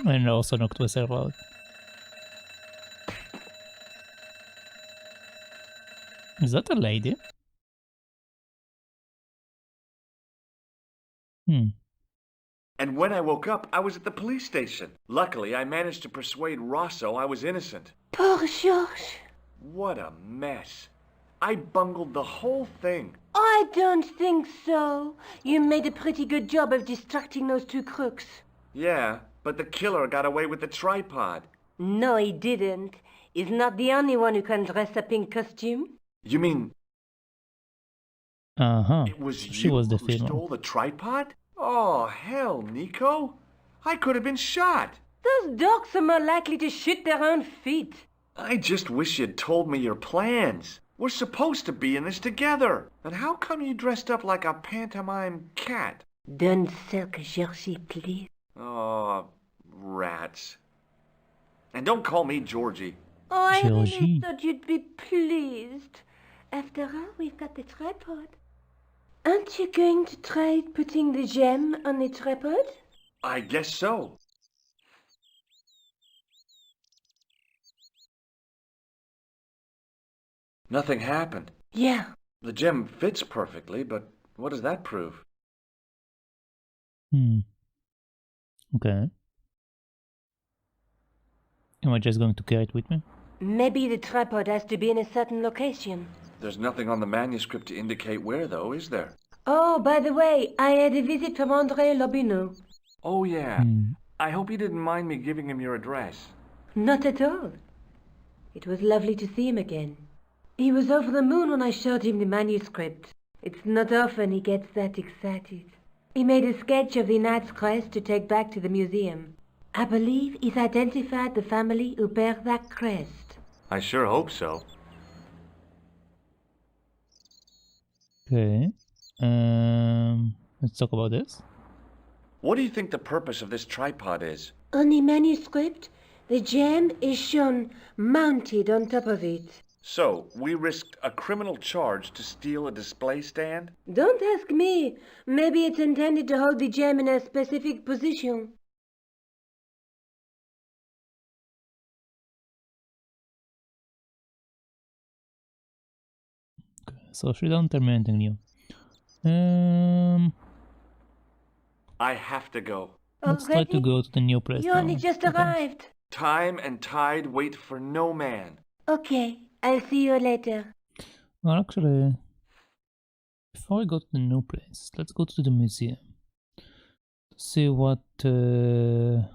And also knocked myself out. Is that a lady? And when I woke up, I was at the police station. Luckily, I managed to persuade Rosso I was innocent. Poor George. What a mess. I bungled the whole thing. I don't think so. You made a pretty good job of distracting those two crooks. Yeah, but the killer got away with the tripod. No, he didn't. He's not the only one who can dress up in costume. You mean... It was She you was the who female. stole the tripod? Oh, hell, Nico. I could have been shot. Those dogs are more likely to shoot their own feet. I just wish you'd told me your plans. We're supposed to be in this together. And how come you dressed up like a pantomime cat? Don't sulk, Georgie, please. Oh, rats. And don't call me Georgie. Oh, I really Georgie. thought you'd be pleased. After all, we've got the tripod. Aren't you going to try putting the gem on the tripod? I guess so. Nothing happened. Yeah. The gem fits perfectly, but what does that prove? Okay. Am I just going to carry it with me? Maybe the tripod has to be in a certain location. There's nothing on the manuscript to indicate where, though, is there? Oh, by the way, I had a visit from André Lobineau. Oh, yeah. I hope you didn't mind me giving him your address. Not at all. It was lovely to see him again. He was over the moon when I showed him the manuscript. It's not often he gets that excited. He made a sketch of the Knight's crest to take back to the museum. I believe he's identified the family who bear that crest. I sure hope so. Okay. Let's talk about this. What do you think the purpose of this tripod is? On the manuscript, the gem is shown mounted on top of it. So, we risked a criminal charge to steal a display stand? Don't ask me. Maybe it's intended to hold the gem in a specific position. So she don't tell me anything new. I have to go. Let's try to go to the new place You now. only just arrived. Time and tide wait for no man. Okay, I'll see you later. Well, actually, before we go to the new place, let's go to the museum. See what up there.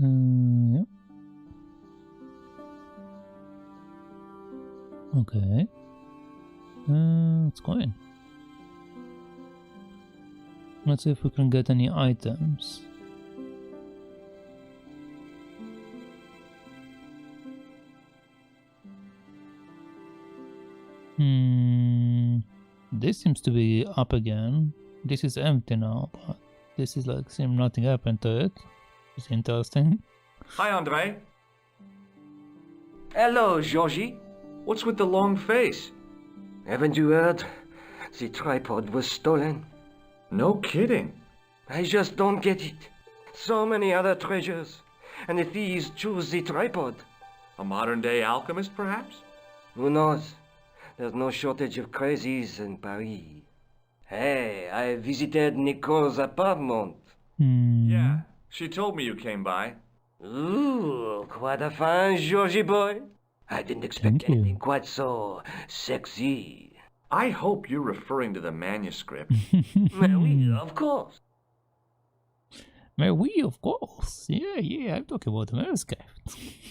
Yeah. Okay. Let's go in. Let's see if we can get any items. This seems to be up again. This is empty now, but this is like seems nothing happened to it. It's interesting. Hi, Andre. Hello, Georgie. What's with the long face? Haven't you heard? The tripod was stolen. No kidding. I just don't get it. So many other treasures, and the thieves choose the tripod. A modern-day alchemist, perhaps? Who knows? There's no shortage of crazies in Paris. Hey, I visited Nico's apartment. Yeah, she told me you came by. Ooh, quite a fine Georgie boy. I didn't expect Thank you. anything quite so sexy. I hope you're referring to the manuscript. Well, of course. May we, of course. Yeah, I'm talking about the manuscript.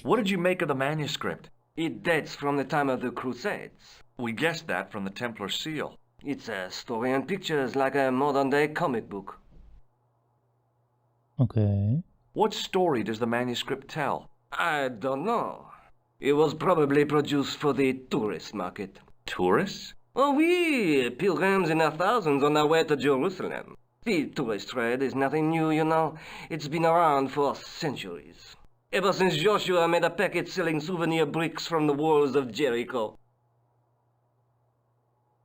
What did you make of the manuscript? It dates from the time of the Crusades. We guessed that from the Templar seal. It's a story and pictures like a modern-day comic book. Okay. What story does the manuscript tell? I don't know. It was probably produced for the tourist market. Tourists? Oh, oui, pilgrims in their thousands on their way to Jerusalem. The tourist trade is nothing new, you know. It's been around for centuries. Ever since Joshua made a packet selling souvenir bricks from the walls of Jericho.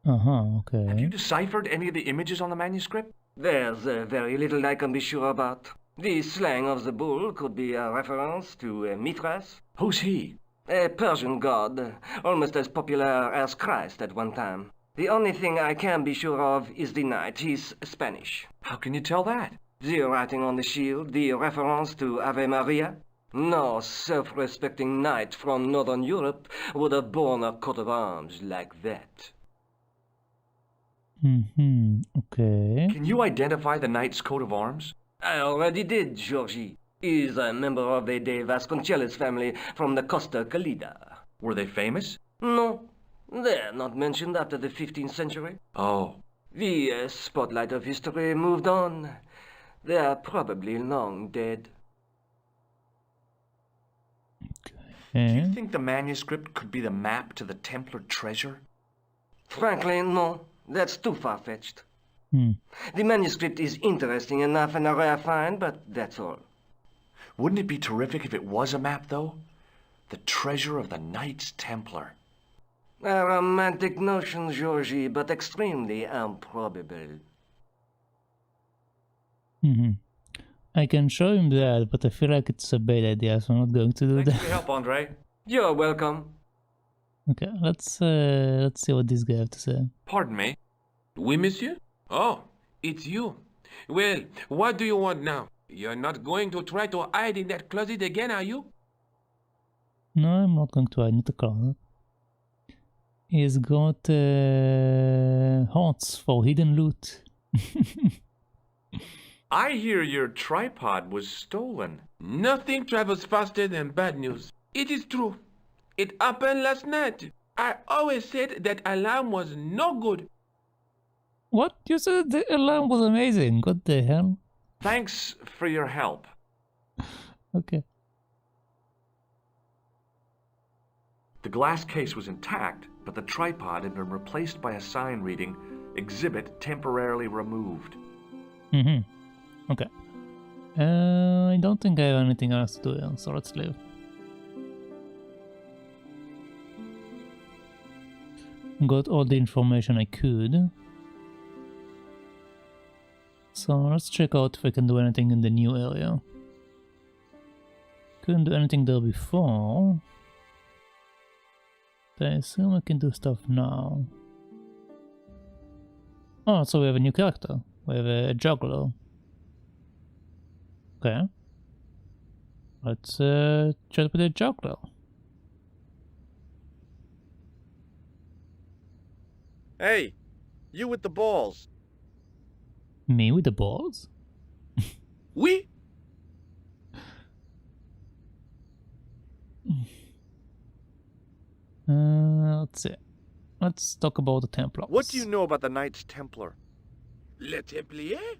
Okay. Have you deciphered any of the images on the manuscript? There's very little I can be sure about. The slang of the bull could be a reference to Mithras. Who's he? A Persian god, almost as popular as Christ at one time. The only thing I can be sure of is the knight. He's Spanish. How can you tell that? The writing on the shield, the reference to Ave Maria. No self-respecting knight from Northern Europe would have borne a coat of arms like that. Okay. Can you identify the knight's coat of arms? I already did, Georgie. He's a member of the De Vasconcelos family from the Costa Calida. Were they famous? No, they're not mentioned after the 15th century. Oh. The spotlight of history moved on. They're probably long dead. Do you think the manuscript could be the map to the Templar treasure? Frankly, no. That's too far-fetched. The manuscript is interesting enough and a rare find, but that's all. Wouldn't it be terrific if it was a map, though? The treasure of the Knights Templar. A romantic notion, Georgie, but extremely improbable. I can show him that, but I feel like it's a bad idea, so I'm not going to do Thanks that. for your help, Andre. You're welcome. Okay, let's see what this guy have to say. Pardon me? Oui, monsieur? Oh, it's you. Well, what do you want now? You're not going to try to hide in that closet again, are you? No, I'm not going to hide in the closet. He's got haunts for hidden loot. I hear your tripod was stolen. Nothing travels faster than bad news. It is true. It happened last night. I always said that alarm was no good. What? You said the alarm was amazing. What the hell? Thanks for your help. Okay. The glass case was intact, but the tripod had been replaced by a sign reading, "Exhibit temporarily removed." Okay. I don't think I have anything else to do here, so let's leave. Got all the information I could. So let's check out if I can do anything in the new area. Couldn't do anything there before. But I assume I can do stuff now. Oh, so we have a new character. We have a juggler. Okay. Let's chat with the juggler. Hey, you with the balls. Me with the balls? Oui? Let's see. Let's talk about the Templars. What do you know about the Knights Templar? Le Templier?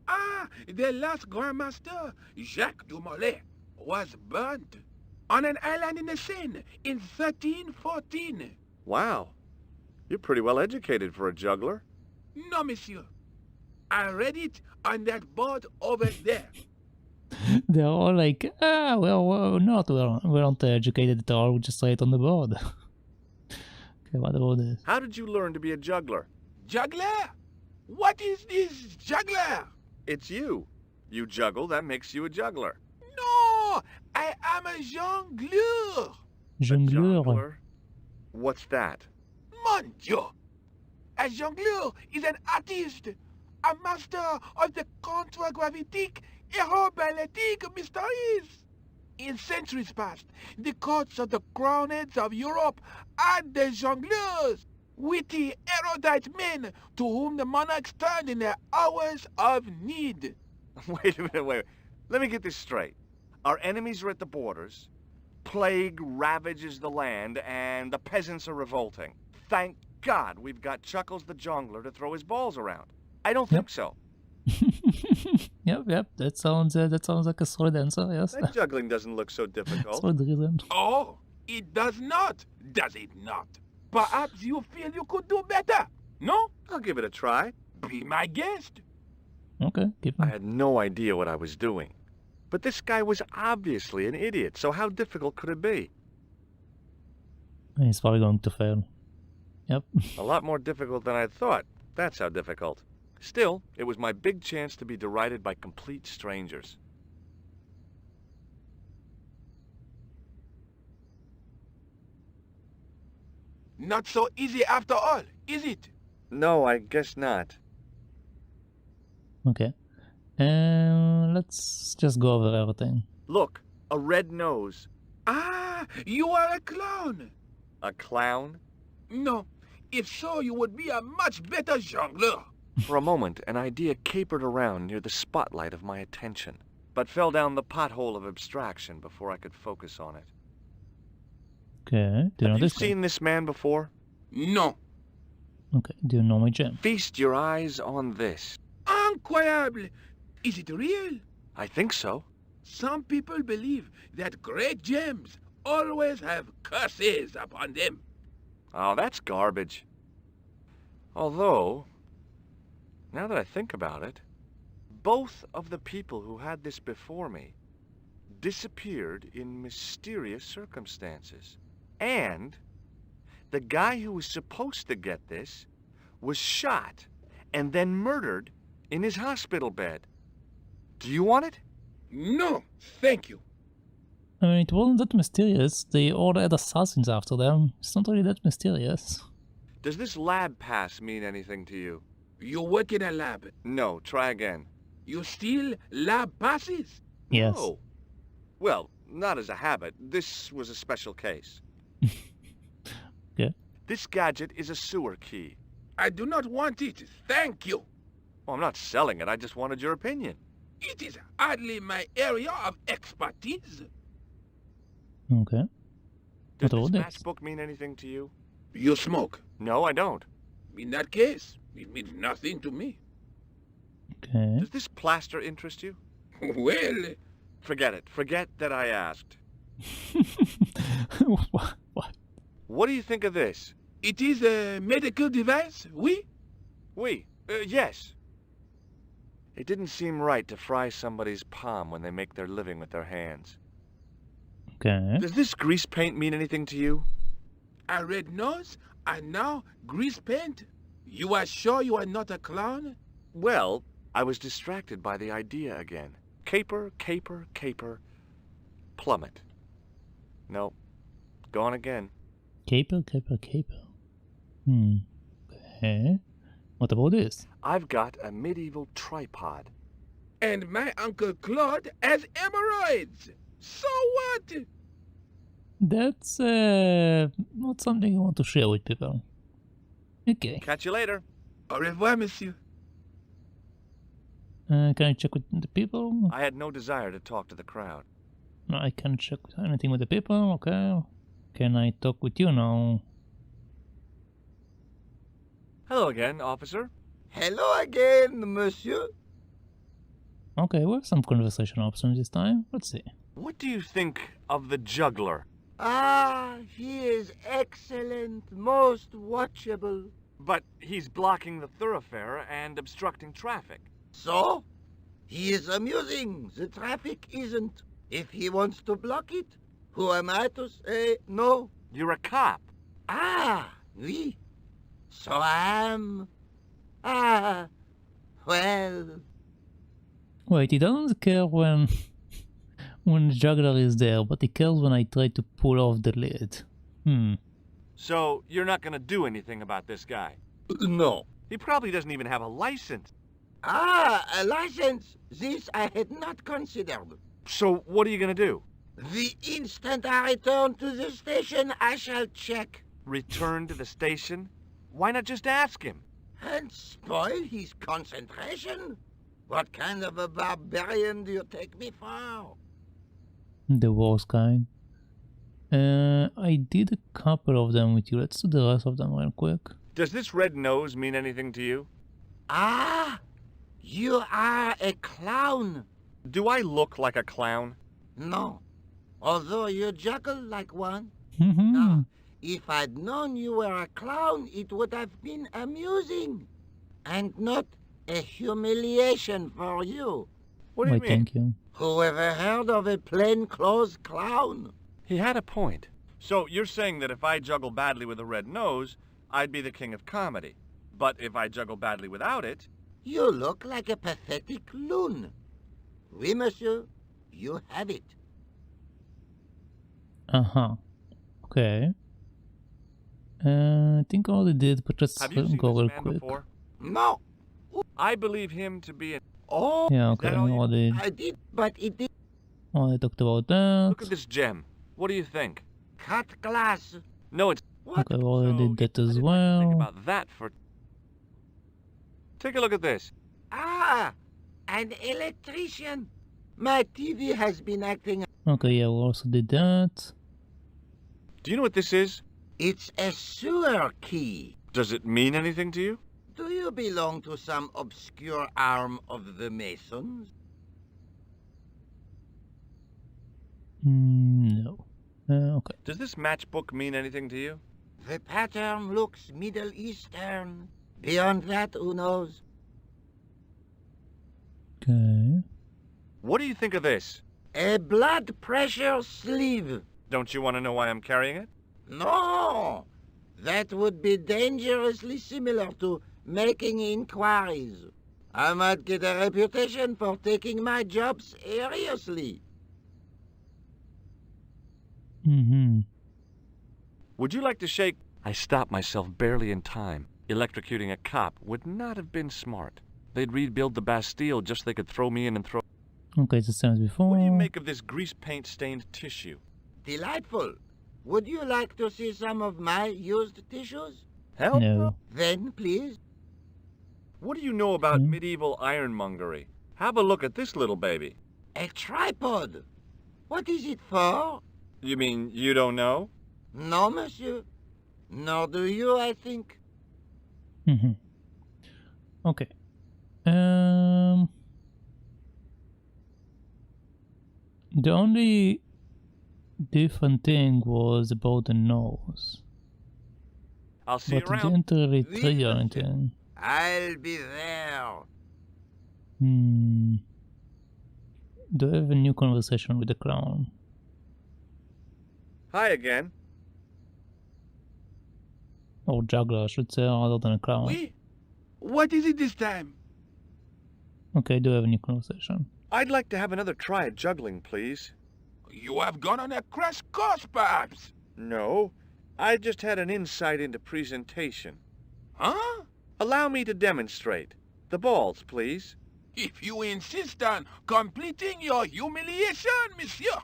Ah, the last Grand Master, Jacques du Molay, was burnt on an island in the Seine in 1314. Wow. You're pretty well educated for a juggler. No, monsieur. I read it on that board over there. They're all like, we're not educated at all, we just saw it on the board. Okay, what about this? How did you learn to be a juggler? Juggler? What is this juggler? It's you. You juggle, that makes you a juggler. No, I am a jongleur. Jongleur? What's that? Mon Dieu! A jongleur is an artist, a master of the contragravitic aeroballetic mysteries. In centuries past, the courts of the crowned heads of Europe had the jongleurs, witty, erudite men to whom the monarchs turned in their hours of need. Wait a minute, wait. Let me get this straight. Our enemies are at the borders, plague ravages the land, and the peasants are revolting. Thank God we've got Chuckles the Jongler to throw his balls around. I don't think so. Yep. That sounds like a solid answer. Yes. That juggling doesn't look so difficult. Solid reason. Oh, It does not, does it not? Perhaps you feel you could do better, no? I'll give it a try. Be my guest. Okay, keep I him. had no idea what I was doing. But this guy was obviously an idiot, so how difficult could it be? He's probably going to fail. Yep. A lot more difficult than I'd thought. That's how difficult. Still, it was my big chance to be derided by complete strangers. Not so easy after all, is it? No, I guess not. Okay. Let's just go over everything. Look, a red nose. Ah, you are a clown. A clown? No, if so, you would be a much better jongleur. For a moment, an idea capered around near the spotlight of my attention, but fell down the pothole of abstraction before I could focus on it. Okay, do you know Have you this guy? seen this man before? No. Okay, do you know my gem? Feast your eyes on this. Incroyable. Is it real? I think so. Some people believe that great gems always have curses upon them. Oh, that's garbage. Although, now that I think about it, both of the people who had this before me disappeared in mysterious circumstances. And the guy who was supposed to get this was shot and then murdered in his hospital bed. Do you want it? No, thank you. I mean, it wasn't that mysterious. They all had assassins after them. It's not really that mysterious. Does this lab pass mean anything to you? You work in a lab. No, try again. You steal lab passes? Yes. No. Well, not as a habit. This was a special case. Okay. This gadget is a sewer key. I do not want it, thank you. Well, I'm not selling it. I just wanted your opinion. It is hardly my area of expertise. Okay. Does What about this this? matchbook mean anything to you? You smoke. No, I don't. In that case, it means nothing to me. Okay. Does this plaster interest you? Well, Forget it. Forget that I asked. What? What do you think of this? it is a medical device, oui? Yes. It didn't seem right to fry somebody's palm when they make their living with their hands. Okay. Does this grease paint mean anything to you? A red nose, and now grease paint? You are sure you are not a clown? Well, I was distracted by the idea again. Caper, caper, caper. Plummet. No. Gone again. Caper, caper, caper. Okay. What about this? I've got a medieval tripod. And my Uncle Claude has hemorrhoids. So what? That's not something you want to share with people. Okay. Catch you later. Au revoir, monsieur. Can I check with the people? I had no desire to talk to the crowd. No, I can't check anything with the people. Okay. Can I talk with you now? Hello again, officer. Hello again, monsieur. Okay, we have some conversation options this time. Let's see. What do you think of the juggler? Ah, he is excellent, most watchable. But he's blocking the thoroughfare and obstructing traffic. So? He is amusing. The traffic isn't. If he wants to block it, who am I to say no? You're a cop. Ah, oui. So I am. Ah, well. Wait, he doesn't care when the juggler is there, but he cares when I try to pull off the lid. So you're not gonna do anything about this guy? No. He probably doesn't even have a license. Ah, a license. This I had not considered. So what are you gonna do? The instant I return to the station, I shall check. Return to the station? Why not just ask him? And spoil his concentration? What kind of a barbarian do you take me for? The worst kind. I did a couple of them with you. Let's do the rest of them real quick. Does this red nose mean anything to you? Ah, you are a clown. Do I look like a clown? No, although you juggle like one. Now, if I'd known you were a clown, it would have been amusing, and not a humiliation for you. What do you Why, mean? thank you. Who ever heard of a plainclothes clown? He had a point. So you're saying that if I juggle badly with a red nose, I'd be the king of comedy. But if I juggle badly without it... You look like a pathetic loon. Oui, monsieur, you have it. Uh-huh. Okay. I think I already did, but let's Have you seen go this real man quick. before? No. I believe him to be an... Oh, Yeah, okay, that all you- already I did, but it did talked about that. Look at this gem. What do you think? cut glass. No, it's... What? Okay, already So did that as I'd like to think well. about that for... Take a look at this. Ah, an electrician. My TV has been acting. Okay, yeah, we also did that. Do you know what this is? It's a sewer key. Does it mean anything to you? Do you belong to some obscure arm of the Masons? No. Okay. Does this matchbook mean anything to you? The pattern looks Middle Eastern. Beyond that, who knows? Okay. What do you think of this? A blood pressure sleeve. Don't you want to know why I'm carrying it? No! That would be dangerously similar to making inquiries. I might get a reputation for taking my job seriously. Mm-hmm. Would you like to shake... I stopped myself barely in time. Electrocuting a cop would not have been smart. They'd rebuild the Bastille just so they could throw me in and throw... Okay, it's the same as before. What do you make of this grease paint stained tissue? Delightful. Would you like to see some of my used tissues? Hell No. Then, please. What do you know about medieval ironmongery? Have a look at this little baby. A tripod. What is it for? You mean you don't know? No, monsieur. Nor do you, I think. Mm-hmm. Okay. The only different thing was about the nose. I'll see you But it around. didn't really Oui, trigger monsieur. anything. I'll be there. Do I have a new conversation with the clown? Hi again. Or juggler, I should say, other than a clown. Oui? What is it this time? Okay, do I have a new conversation? I'd like to have another try at juggling, please. You have gone on a crash course, perhaps? No, I just had an insight into presentation. Huh? Allow me to demonstrate. The balls, please. If you insist on completing your humiliation, monsieur.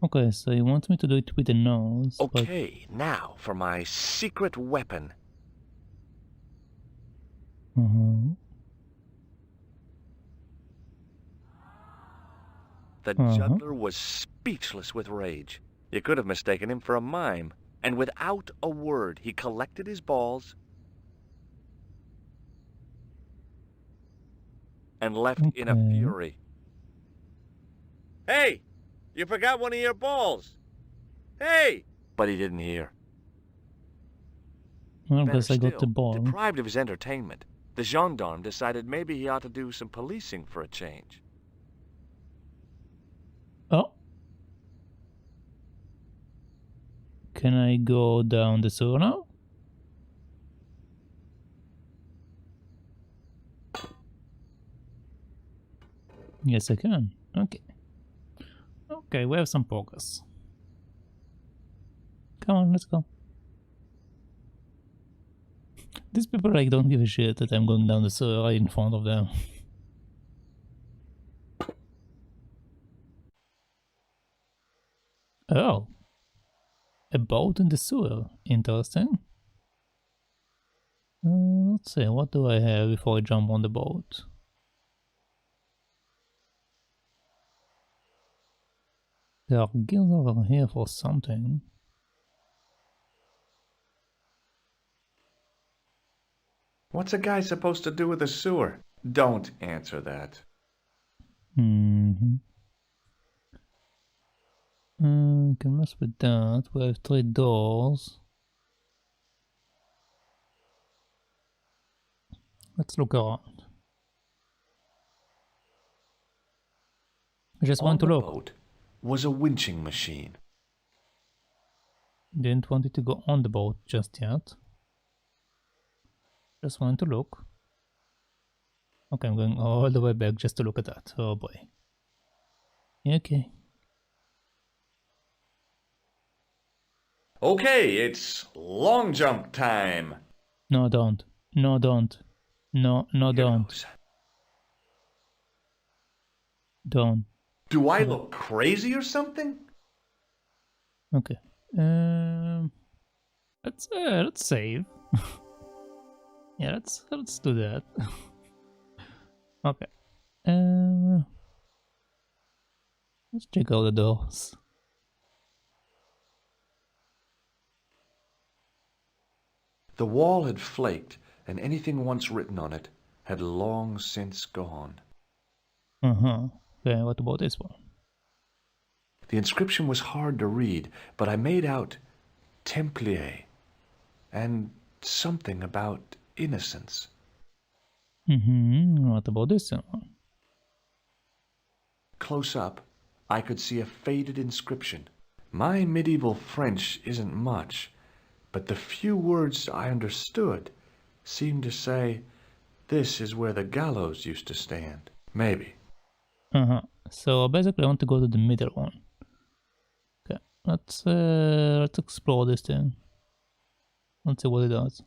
Okay, so he wants me to do it with the nose. Okay, now for my secret weapon. But... Uh-huh. The juggler was speechless with rage. You could have mistaken him for a mime. And without a word, he collected his balls and left in a fury. Hey! You forgot one of your balls! Hey! But he didn't hear. Well, I Better guess I got the still, ball. deprived of his entertainment, the gendarme decided maybe he ought to do some policing for a change. Oh. Can I go down the sewer now? Yes, I can. Okay. Okay, we have some progress. Come on, let's go. These people like don't give a shit that I'm going down the sewer right in front of them. Oh. A boat in the sewer. Interesting. Let's see, what do I have before I jump on the boat? There are gears over here for something. What's a guy supposed to do with a sewer? Don't answer that. We can mess with that. We have 3 doors. Let's look around. I just want to On the look. boat was a winching machine. Didn't want it to go on the boat just yet. Just wanted to look. Okay, I'm going all the way back just to look at that. Oh boy. Okay. Okay, it's long jump time. No, don't. No, don't. No, Here don't. goes. Don't. Do I look crazy or something? Okay. Let's save. Yeah, let's do that. Okay. Let's check out the doors. The wall had flaked, and anything once written on it had long since gone. Okay, what about this one? The inscription was hard to read, but I made out Templier and something about innocence. What about this one? Close up, I could see a faded inscription. My medieval French isn't much, but the few words I understood seemed to say, "This is where the gallows used to stand." Maybe. So basically I want to go to the middle one. Okay, let's explore this thing. Let's see what it does.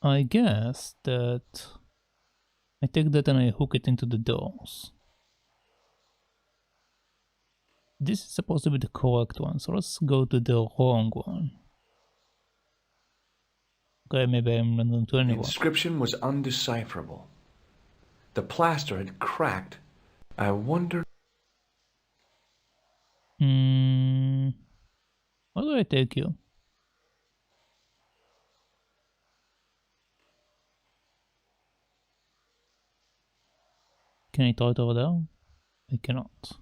I guess that I take that and I hook it into the doors. This is supposed to be the correct one, so let's go to the wrong one. Okay, maybe I'm not going to The anyone. inscription was undecipherable. The plaster had cracked. I wonder... Where do I take you? Can I throw it over there? I cannot.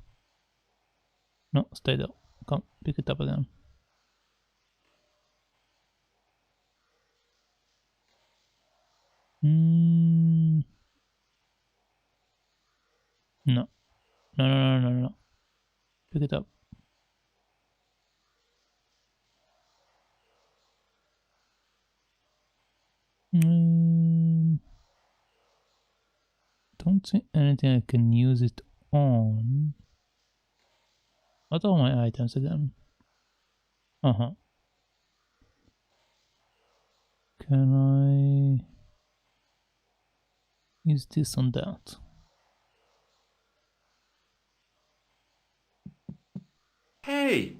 No, stay there. Come, pick it up again. No. No. Pick it up. Don't see anything I can use it on. What are my items again? Can I use this on that? Hey!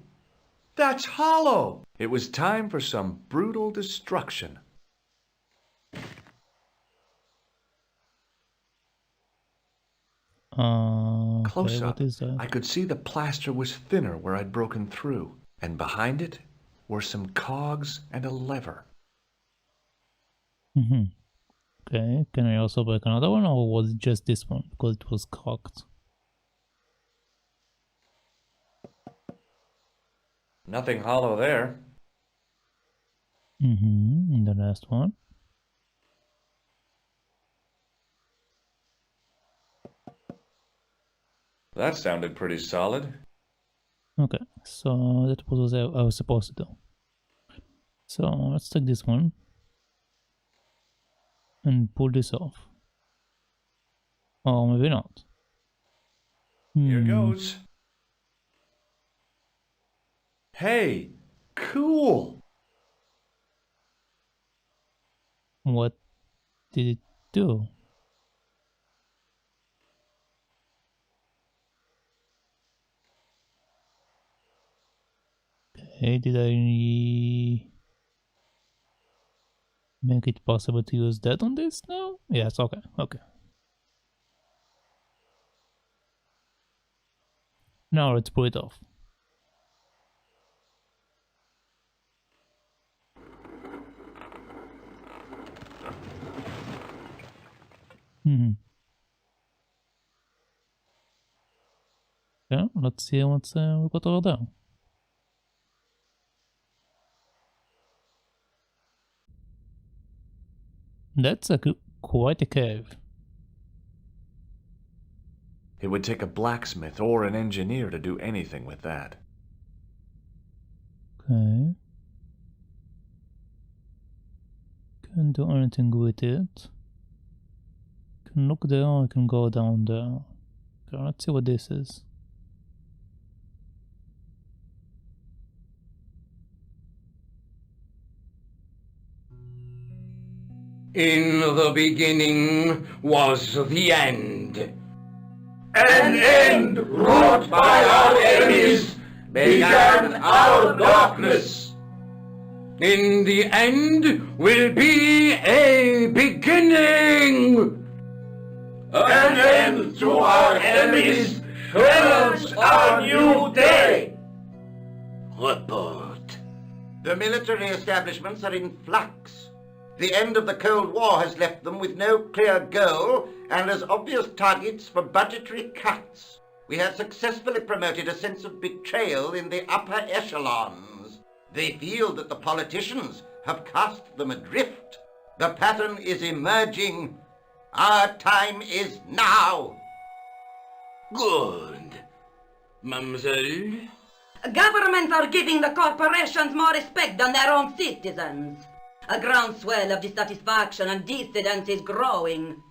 That's hollow! It was time for some brutal destruction. Close Okay, up, what is that? I could see the plaster was thinner where I'd broken through, and behind it were some cogs and a lever. Okay, can I also break another one, or was it just this one because it was cocked? Nothing hollow there. And the last one. That sounded pretty solid. Okay, so that was what I was supposed to do. So let's take this one and pull this off. Or maybe not. Here goes. Hey! Cool! What did it do? Okay, did I make it possible to use that on this now? Yes, okay. Now let's pull it off. Hmm. Yeah, let's see what's we got over there. That's quite a cave. It would take a blacksmith or an engineer to do anything with that. Okay. Can't do anything with it. Can look there, or I can go down there. Okay, let's see what this is. In the beginning was the end. An end wrought by our enemies began our darkness. In the end will be a beginning. An end to our enemies heralds our new day. Report. The military establishments are in flux. The end of the Cold War has left them with no clear goal and as obvious targets for budgetary cuts. We have successfully promoted a sense of betrayal in the upper echelons. They feel that the politicians have cast them adrift. The pattern is emerging. Our time is now. Good. Mademoiselle? Governments are giving the corporations more respect than their own citizens. A groundswell of dissatisfaction and dissidence is growing.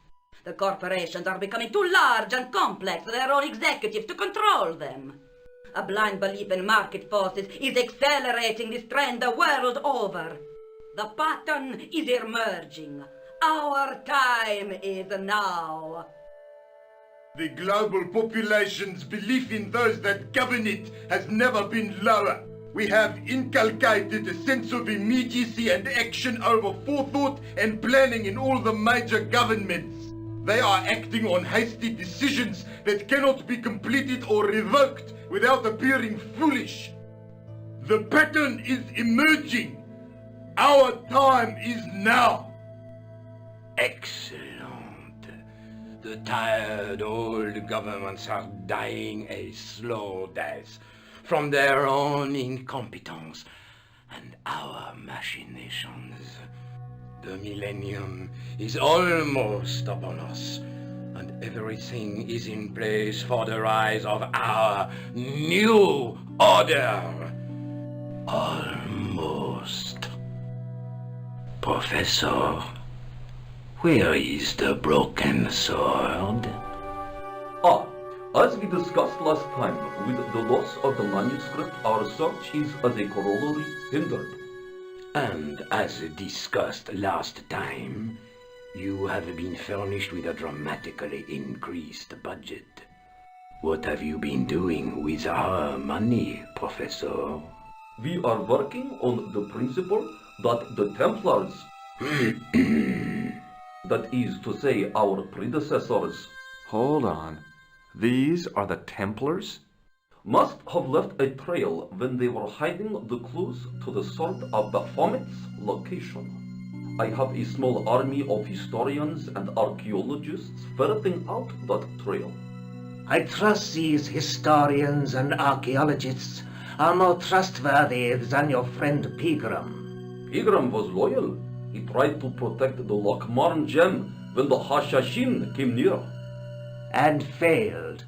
The corporations are becoming too large and complex for their own executives to control them. A blind belief in market forces is accelerating this trend the world over. The pattern is emerging. Our time is now. The global population's belief in those that govern it has never been lower. We have inculcated a sense of immediacy and action over forethought and planning in all the major governments. They are acting on hasty decisions that cannot be completed or revoked without appearing foolish. The pattern is emerging. Our time is now. Excellent. The tired old governments are dying a slow death from their own incompetence and our machinations. The millennium is almost upon us, and everything is in place for the rise of our new order. Almost. Professor, where is the broken sword? As we discussed last time, with the loss of the manuscript, our search is as a corollary hindered. And as discussed last time, you have been furnished with a dramatically increased budget. What have you been doing with our money, Professor? We are working on the principle that the Templars, that is to say our predecessors, Hold on. These are the Templars? must have left a trail when they were hiding the clues to the sword of Baphomet's location. I have a small army of historians and archaeologists ferreting out that trail. I trust these historians and archaeologists are more trustworthy than your friend Pegram. Pegram was loyal. He tried to protect the Lochmarn gem when the Hashashin came near. And failed.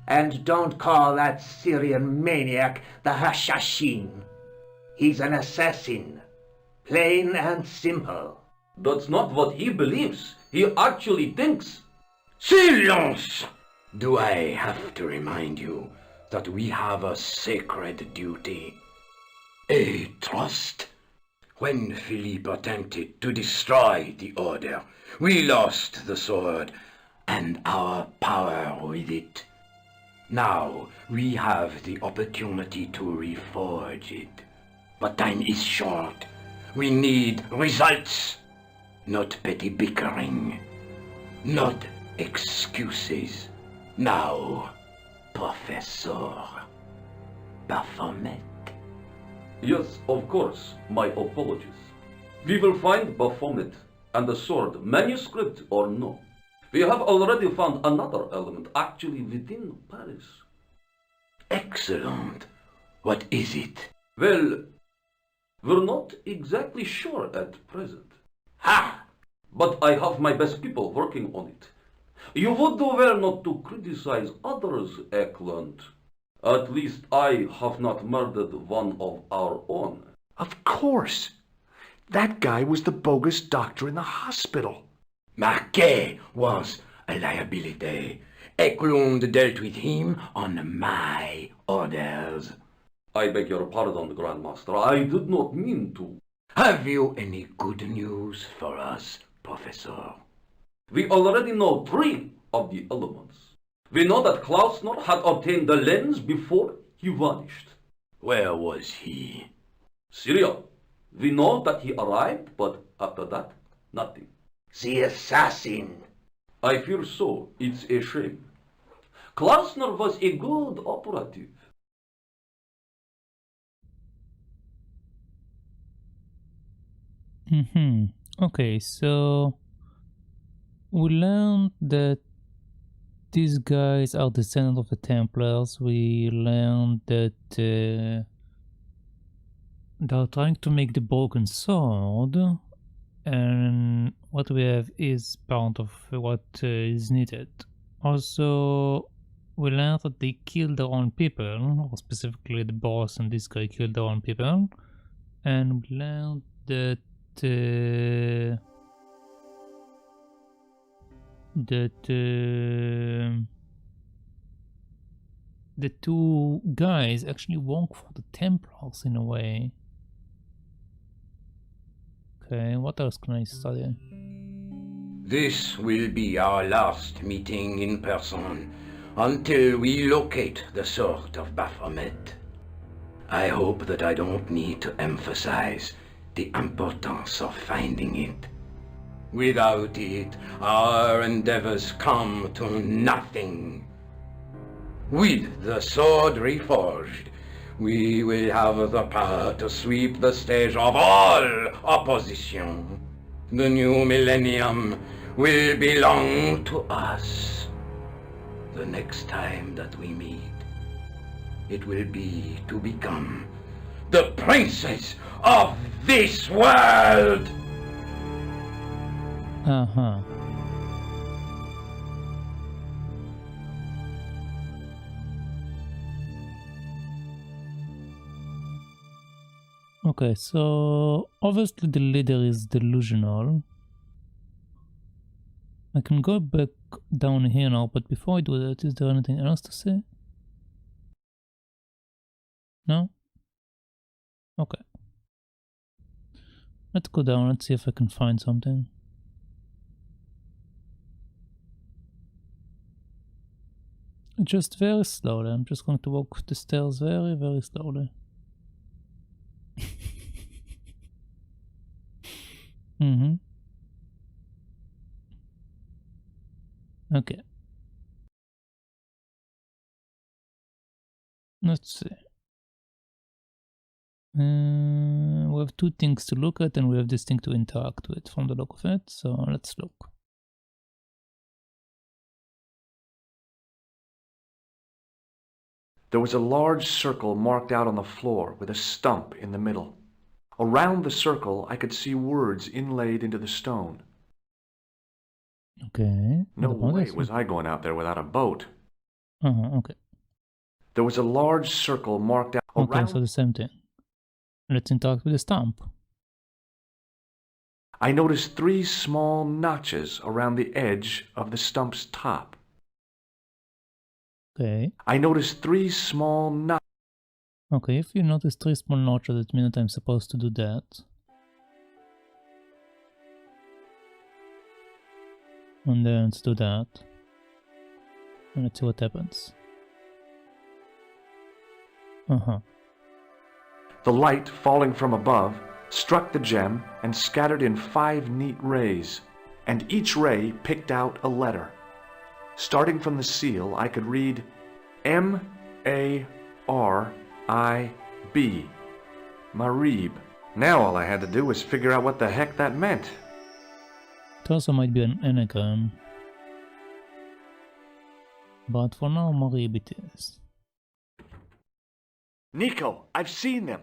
And don't call that Syrian maniac the Hashashin. He's an assassin. Plain and simple. That's not what he believes. He actually thinks. Silence! Do I have to remind you that we have a sacred duty? A trust? When Philippe attempted to destroy the order, we lost the sword and our power with it. Now we have the opportunity to reforge it. But time is short. We need results, not petty bickering, not excuses. Now, Professor Baphomet. Yes, of course, my apologies. We will find Baphomet and the sword, manuscript or no. We have already found another element actually within Paris. Excellent. What is it? Well, we're not exactly sure at present. Ha! But I have my best people working on it. You would do well not to criticize others, Eklund. At least I have not murdered one of our own. Of course. That guy was the bogus doctor in the hospital. Marquet was a liability. Eklund dealt with him on my orders. I beg your pardon, Grandmaster. I did not mean to. Have you any good news for us, Professor? We already know 3 of the elements. We know that Klausner had obtained the lens before he vanished. Where was he? Syria. We know that he arrived, but after that, nothing. The assassin. I fear so. It's a shame. Klausner was a good operative. Okay, so we learned that these guys are descendants of the Templars. We learned that they're trying to make the broken sword, and what we have is part of what is needed. Also, we learned that they killed their own people, or specifically the boss and this guy killed their own people, and we learned that the two guys actually work for the Templars in a way. Okay, what else can I study? This will be our last meeting in person until we locate the sword of Baphomet. I hope that I don't need to emphasize the importance of finding it. Without it, our endeavors come to nothing. With the sword reforged, we will have the power to sweep the stage of all opposition. The new millennium will belong to us. The next time that we meet, it will be to become the princes of this world! Uh-huh. Okay, so obviously the leader is delusional. I can go back down here now, but before I do that, is there anything else to say? No? Okay. Let's go down, let's see if I can find something. Just very slowly, I'm just going to walk the stairs very, very slowly. Okay. Let's see. We have 2 things to look at and we have this thing to interact with from the look of it, so let's look. There was a large circle marked out on the floor with a stump in the middle. Around the circle, I could see words inlaid into the stone. Okay. No way was I going out there without a boat. Okay. There was a large circle marked out around... Okay, so the same thing. Let's interact with the stump. I noticed 3 small notches around the edge of the stump's top. Okay. I noticed 3 small notches. Okay, if you notice 3 small notches, it means that I'm supposed to do that. And then let's do that. And let's see what happens. The light falling from above struck the gem and scattered in 5 neat rays, and each ray picked out a letter. Starting from the seal, I could read M-A-R-I-B. Marib. Now all I had to do was figure out what the heck that meant. It also might be an anagram. But for now, Marib it is. Nico, I've seen them.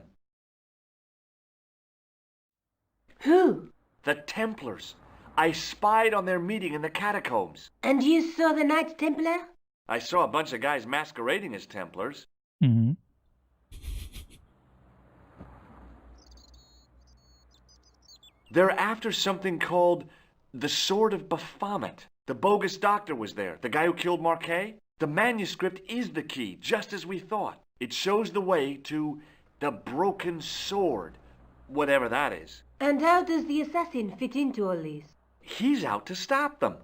Who? The Templars. I spied on their meeting in the catacombs. And you saw the Knights Templar? I saw a bunch of guys masquerading as Templars. Mm-hmm. They're after something called the Sword of Baphomet. The bogus doctor was there, the guy who killed Marquet. The manuscript is the key, just as we thought. It shows the way to the broken sword, whatever that is. And how does the assassin fit into all this? He's out to stop them.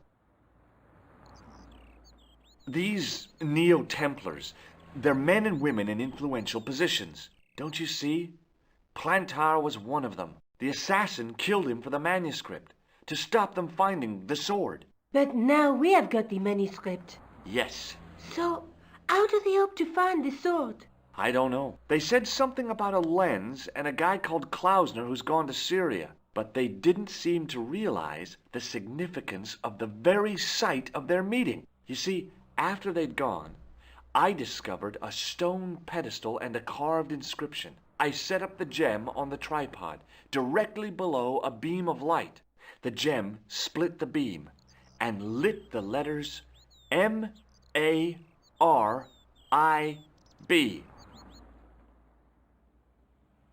These Neo-Templars, they're men and women in influential positions. Don't you see? Plantar was one of them. The assassin killed him for the manuscript, to stop them finding the sword. But now we have got the manuscript. Yes. So, how do they hope to find the sword? I don't know. They said something about a lens and a guy called Klausner who's gone to Syria. But they didn't seem to realize the significance of the very site of their meeting. You see, after they'd gone, I discovered a stone pedestal and a carved inscription. I set up the gem on the tripod, directly below a beam of light. The gem split the beam and lit the letters M-A-R-I-B.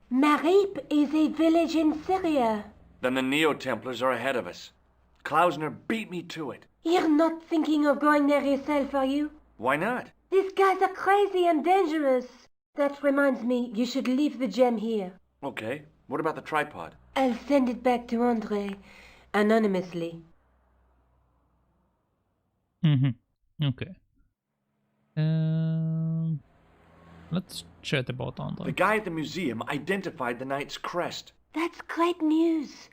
Marib is a village in Syria. Then the Neo-Templars are ahead of us. Klausner beat me to it. You're not thinking of going there yourself, are you? Why not? These guys are crazy and dangerous. That reminds me, you should leave the gem here. Okay. What about the tripod? I'll send it back to Andre, anonymously. Okay. Let's chat about Andre. The guy at the museum identified the knight's crest. That's great news.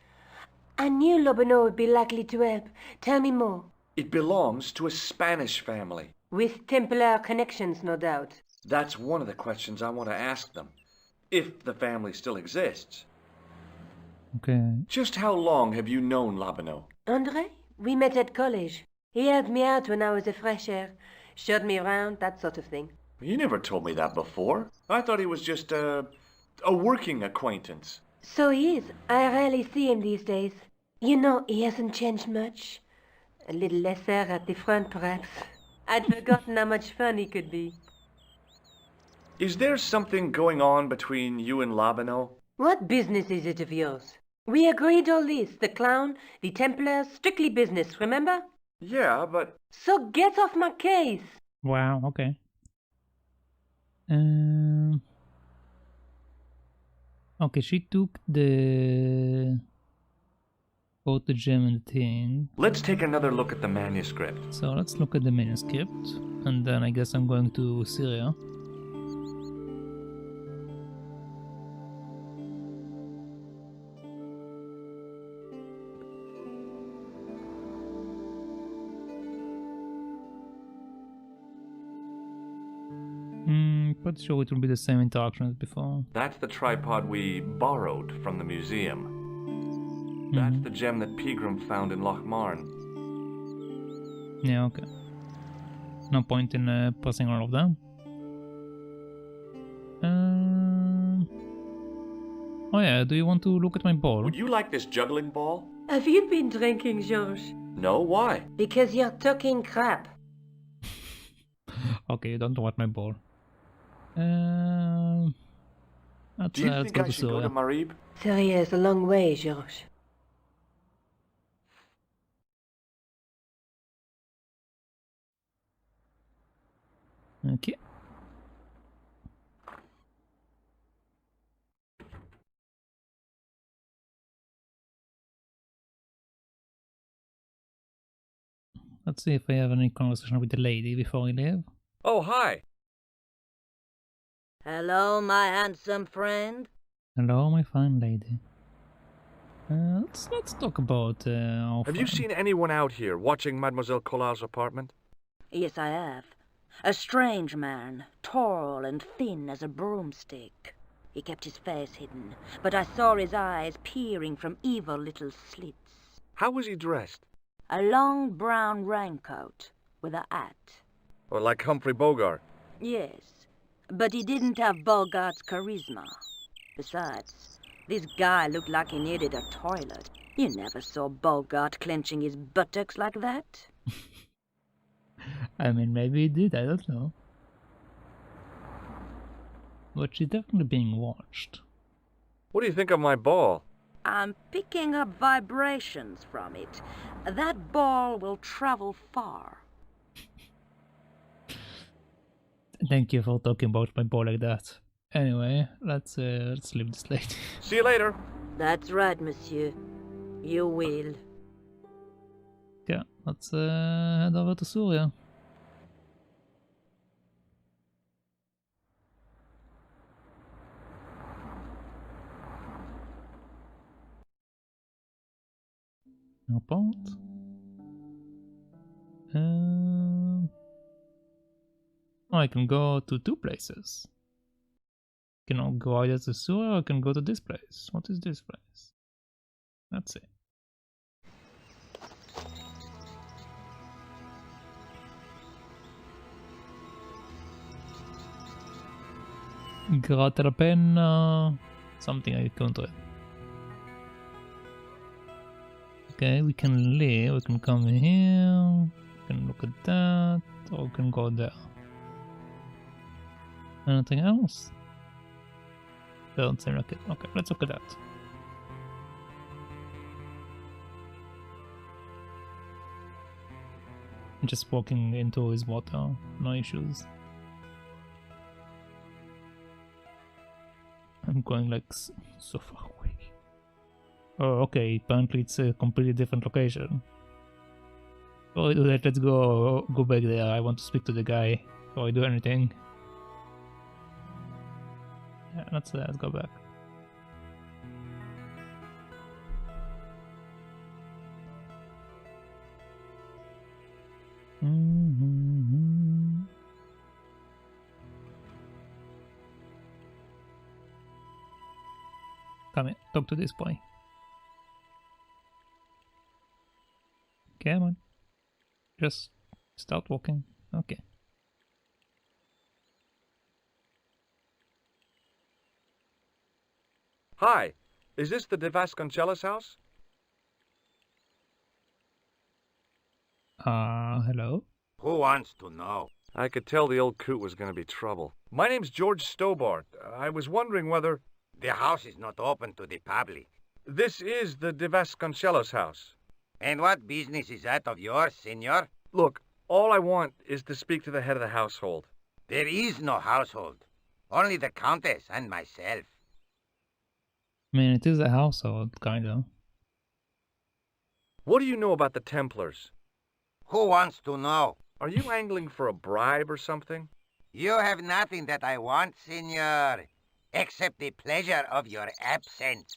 I knew Lobeno would be likely to help. Tell me more. It belongs to a Spanish family. With Templar connections, no doubt. That's one of the questions I want to ask them. If the family still exists. Okay. Just how long have you known Lobeno? Andre? We met at college. He helped me out when I was a fresher. Showed me around, that sort of thing. You never told me that before. I thought he was just a working acquaintance. So he is. I rarely see him these days. You know, he hasn't changed much. A little lesser at the front, perhaps. I'd forgotten how much fun he could be. Is there something going on between you and Lobeno? What business is it of yours? We agreed all this. The clown, the Templars, strictly business, remember? Yeah, but... So get off my case! Wow, okay. Okay, she took both the gem and the thing. Let's take another look at the manuscript. So let's look at the manuscript, and then I guess I'm going to Syria. Pretty sure it will be the same interaction as before. That's the tripod we borrowed from the museum. That's the gem that Pegram found in Lochmarn. Yeah, okay. No point in pressing all of them. Oh yeah, do you want to look at my ball? Would you like this juggling ball? Have you been drinking, George? No, why? Because you're talking crap. Okay, you don't want my ball. Do you think I should go to Marib? Syria is a long way, George. Okay. Let's see if I have any conversation with the lady before we leave. Oh, hi. Hello, my handsome friend. Hello, my fine lady. Let's talk about our Have you seen anyone out here watching Mademoiselle Collard's apartment? Yes, I have. A strange man, tall and thin as a broomstick. He kept his face hidden, but I saw his eyes peering from evil little slits. How was he dressed? A long brown raincoat with a hat. Or like Humphrey Bogart? Yes, but he didn't have Bogart's charisma. Besides, this guy looked like he needed a toilet. You never saw Bogart clenching his buttocks like that. I mean, maybe he did, I don't know. But she's definitely being watched. What do you think of my ball? I'm picking up vibrations from it. That ball will travel far. Thank you for talking about my ball like that. Anyway, let's leave this lady. See you later. That's right, monsieur. You will. Yeah, let's head over to Syria. Airport. Oh, I can go to two places. I can go either to Syria or I can go to this place. What is this place? Let's see. Grattapenna. Something I can't read. Okay, we can leave. We can come in here. We can look at that. Or we can go there. Anything else? Don't seem like it. Okay, let's look at that. Just walking into his water, no issues. I'm going like so far away. Oh, okay, apparently it's a completely different location. Oh, let's go back there. I want to speak to the guy before I do anything. Yeah, let's go back. Come here, talk to this boy. Come on. Just start walking. Okay. Hi, is this the De Vasconcelos house? Hello? Who wants to know? I could tell the old coot was going to be trouble. My name's George Stobbart. I was wondering whether... The house is not open to the public. This is the De Vasconcelos house. And what business is that of yours, senor? Look, all I want is to speak to the head of the household. There is no household. Only the Countess and myself. I mean, it is a household, kinda. What do you know about the Templars? Who wants to know? Are you angling for a bribe or something? You have nothing that I want, senor, except the pleasure of your absence.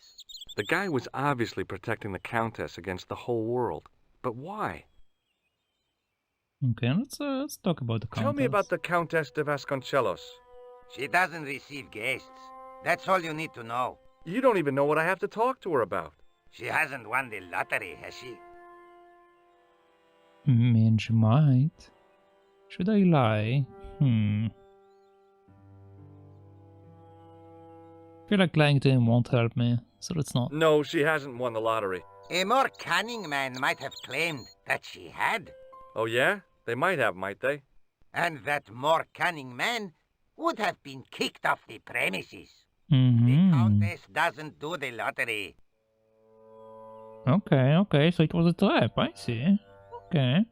The guy was obviously protecting the Countess against the whole world. But why? Okay, let's talk about the Countess. Tell me about the Countess de Vasconcelos. She doesn't receive guests. That's all you need to know. You don't even know what I have to talk to her about. She hasn't won the lottery, has she? I mean, she might. Should I lie? I feel like lying to him won't help me, so let's not. No, she hasn't won the lottery. A more cunning man might have claimed that she had. Oh yeah? They might have, might they? And that more cunning man would have been kicked off the premises. Mm-hmm. The Countess doesn't do the lottery. Okay, so it was a trap, I see. Okay.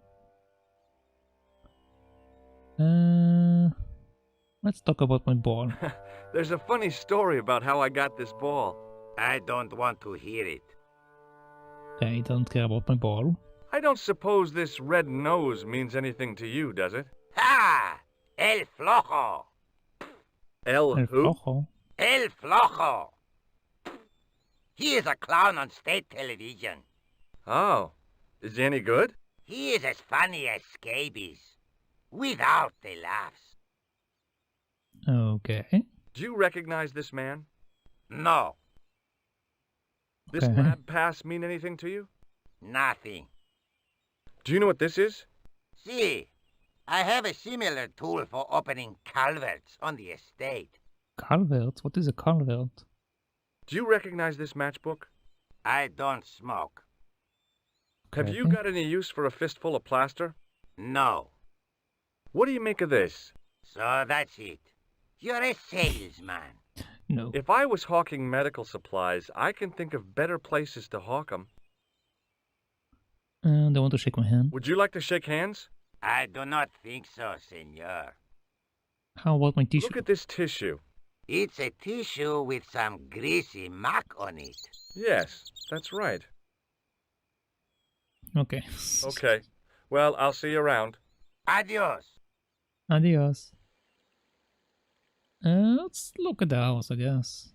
Let's talk about my ball. There's a funny story about how I got this ball. I don't want to hear it. I don't care about my ball. I don't suppose this red nose means anything to you, does it? Ha! El Flojo! El who? Flojo. El Flojo! He is a clown on state television. Oh. Is he any good? He is as funny as scabies. Without the laughs. Okay. Do you recognize this man? No. This lab pass mean anything to you? Nothing. Do you know what this is? Si. I have a similar tool for opening culverts on the estate. Culvert? What is a culvert? Do you recognize this matchbook? I don't smoke. Have you got any use for a fistful of plaster? No. What do you make of this? So that's it. You're a salesman. No. If I was hawking medical supplies, I can think of better places to hawk them. They want to shake my hand. Would you like to shake hands? I do not think so, senor. How about my tissue? Look at this tissue. It's a tissue with some greasy muck on it. Yes, that's right. Okay. Okay. Well, I'll see you around. Adios. Adios. Let's look at the house, I guess.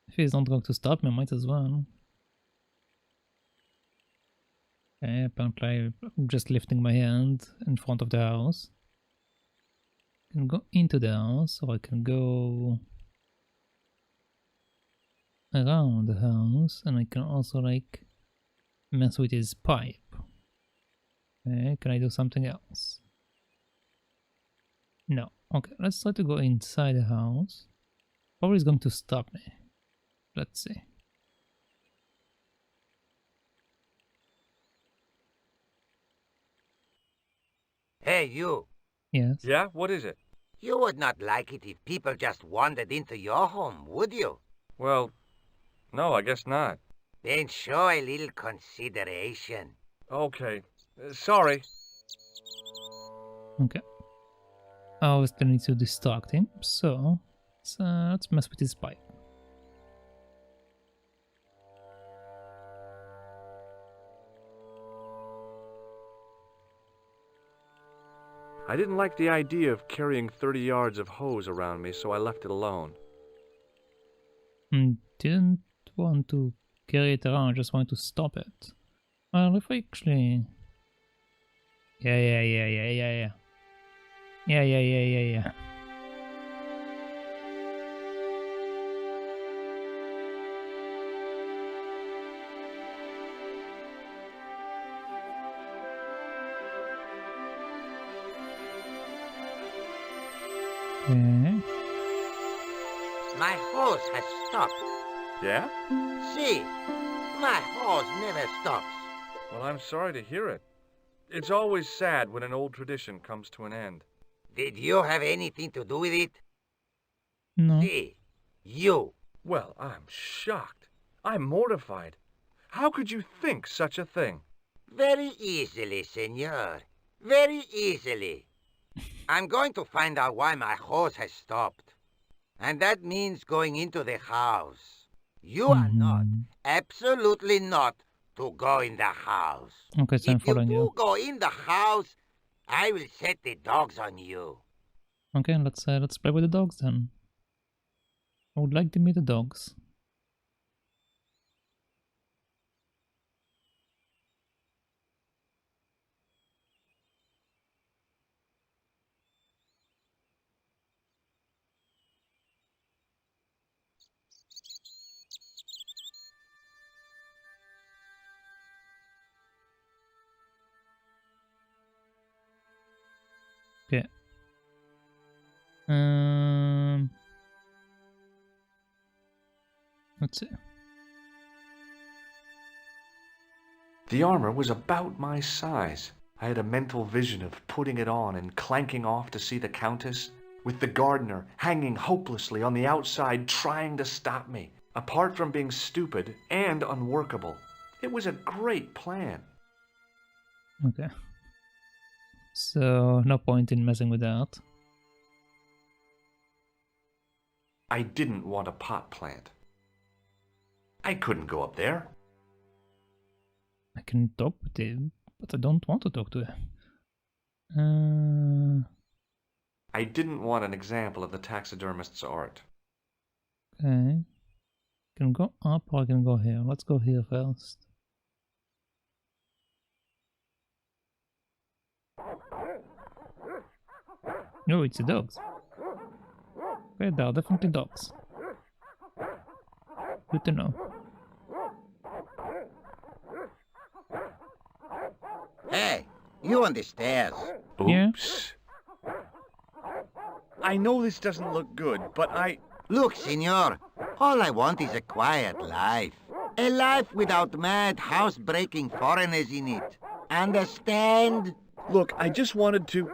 If he's not going to stop me, I might as well. Okay, apparently I'm just lifting my hand in front of the house. I can go into the house, or I can go around the house, and I can also like mess with his pipe. Okay, can I do something else? No. Okay, let's try to go inside the house. Probably is going to stop me. Let's see. Hey, you. Yes. Yeah? What is it? You would not like it if people just wandered into your home, would you? Well, no, I guess not. Then show a little consideration. Okay. Sorry. Okay. I still need to distract him, so let's mess with his pipe. I didn't like the idea of carrying 30 yards of hose around me, so I left it alone. Didn't want to carry it around, I just wanted to stop it. Well, if I actually... Yeah. Okay. My hose has stopped. Yeah? See, my hose never stops. Well, I'm sorry to hear it. It's always sad when an old tradition comes to an end. Did you have anything to do with it? No. See, you. Well, I'm shocked. I'm mortified. How could you think such a thing? Very easily, senor. Very easily. I'm going to find out why my hose has stopped. And that means going into the house. You are not, absolutely not, to go in the house. Okay, so I'm if you following do you. go in the house, I will set the dogs on you. Okay, let's play with the dogs then. I would like to meet the dogs. Okay. Let's see. The armor was about my size. I had a mental vision of putting it on and clanking off to see the Countess, with the gardener hanging hopelessly on the outside trying to stop me, apart from being stupid and unworkable. It was a great plan. Okay. So, no point in messing with that. I didn't want a pot plant. I couldn't go up there. I can talk with him, but I don't want to talk to him. I didn't want an example of the taxidermist's art. Okay. I can go up or I can go here. Let's go here first. No, it's the dogs. Okay, there are definitely dogs. Good to know. Hey, you on the stairs. Yeah. Oops. I know this doesn't look good, but Look, senor, all I want is a quiet life. A life without mad, house-breaking foreigners in it. Understand? Look, I just wanted to,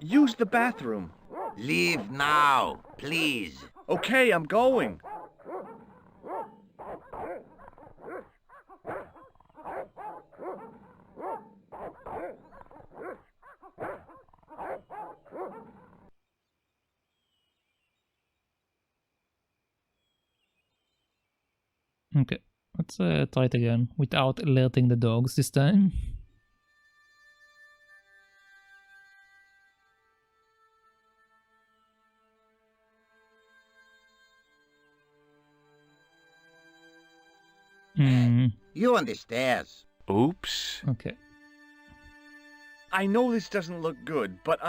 use the bathroom. Leave now, please. Okay, I'm going. Okay, let's try it again without alerting the dogs this time. You on the stairs. Oops. Okay. I know this doesn't look good, but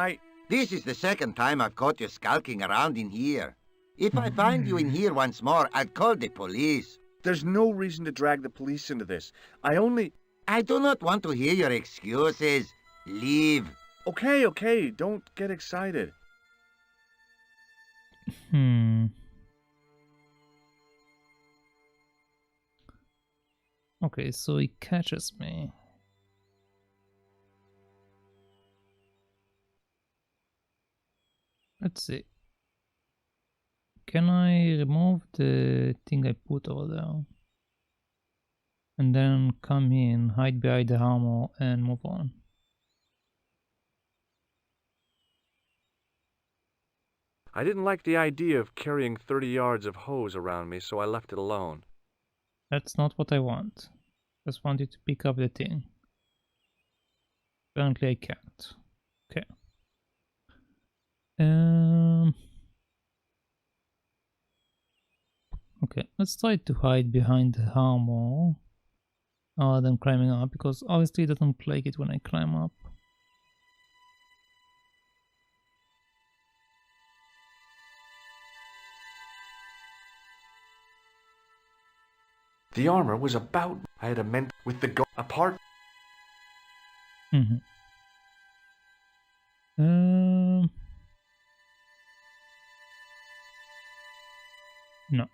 This is the second time I've caught you skulking around in here. If I find you in here once more, I'll call the police. There's no reason to drag the police into this. I do not want to hear your excuses. Leave. Okay, don't get excited. Okay, so he catches me. Let's see. Can I remove the thing I put over there? And then come in, hide behind the armor, and move on. I didn't like the idea of carrying 30 yards of hose around me, so I left it alone. That's not what I want. Just want you to pick up the thing. Apparently I can't. Okay. Okay, let's try to hide behind the armor rather than climbing up, because obviously it doesn't like it when I climb up. The armor was about... I had a meant with the apart. No. No.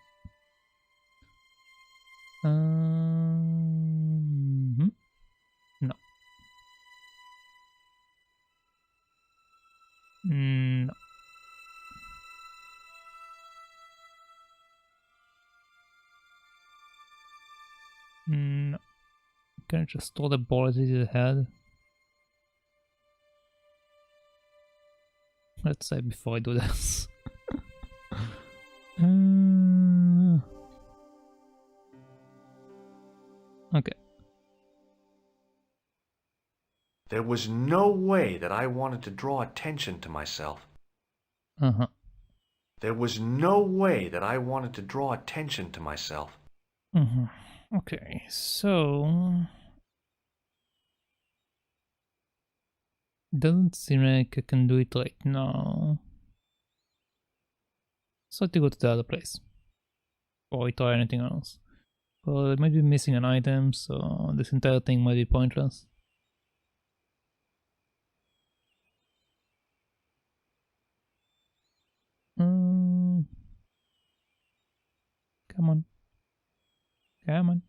No. No. Can I just throw the bullet into the head? Let's say before I do this. Okay. There was no way that I wanted to draw attention to myself. There was no way that I wanted to draw attention to myself. Okay, so... Doesn't seem like I can do it right now. So I have to go to the other place. Or try anything else. Well, I might be missing an item, so this entire thing might be pointless. Come on. Come on.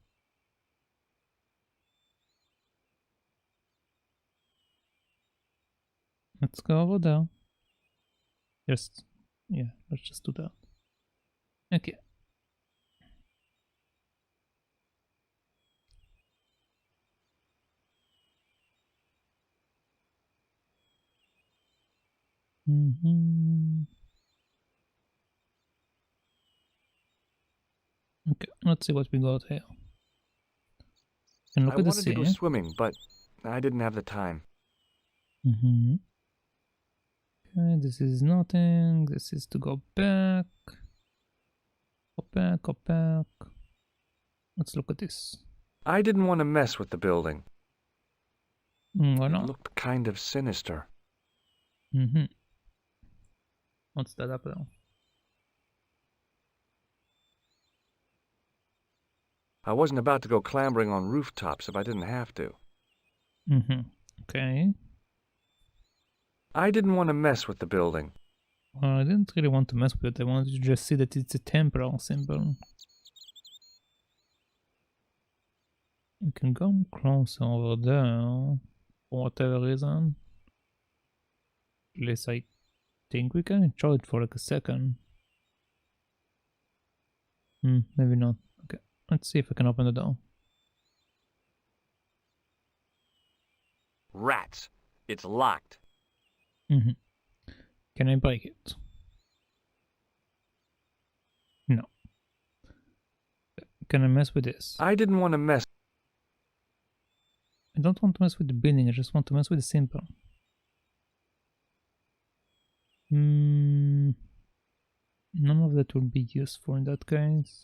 Let's go over there. Just, yeah, let's just do that. Okay. Okay, let's see what we got here. And look I at the wanted to go swimming, but I didn't have the time. Okay, this is nothing. This is to go back. Go back, go back. Let's look at this. I didn't want to mess with the building. Why not? It looked kind of sinister. What's that up there? I wasn't about to go clambering on rooftops if I didn't have to. Okay. I didn't want to mess with the building. Well, I didn't really want to mess with it. I wanted to just see that it's a Templar symbol. You can come closer over there for whatever reason. At least I think we can try it for like a second. Maybe not. Okay, let's see if I can open the door. Rats. It's locked. Can I break it? No. Can I mess with this? I didn't want to mess. I don't want to mess with the building, I just want to mess with the symbol. None of that will be useful in that case.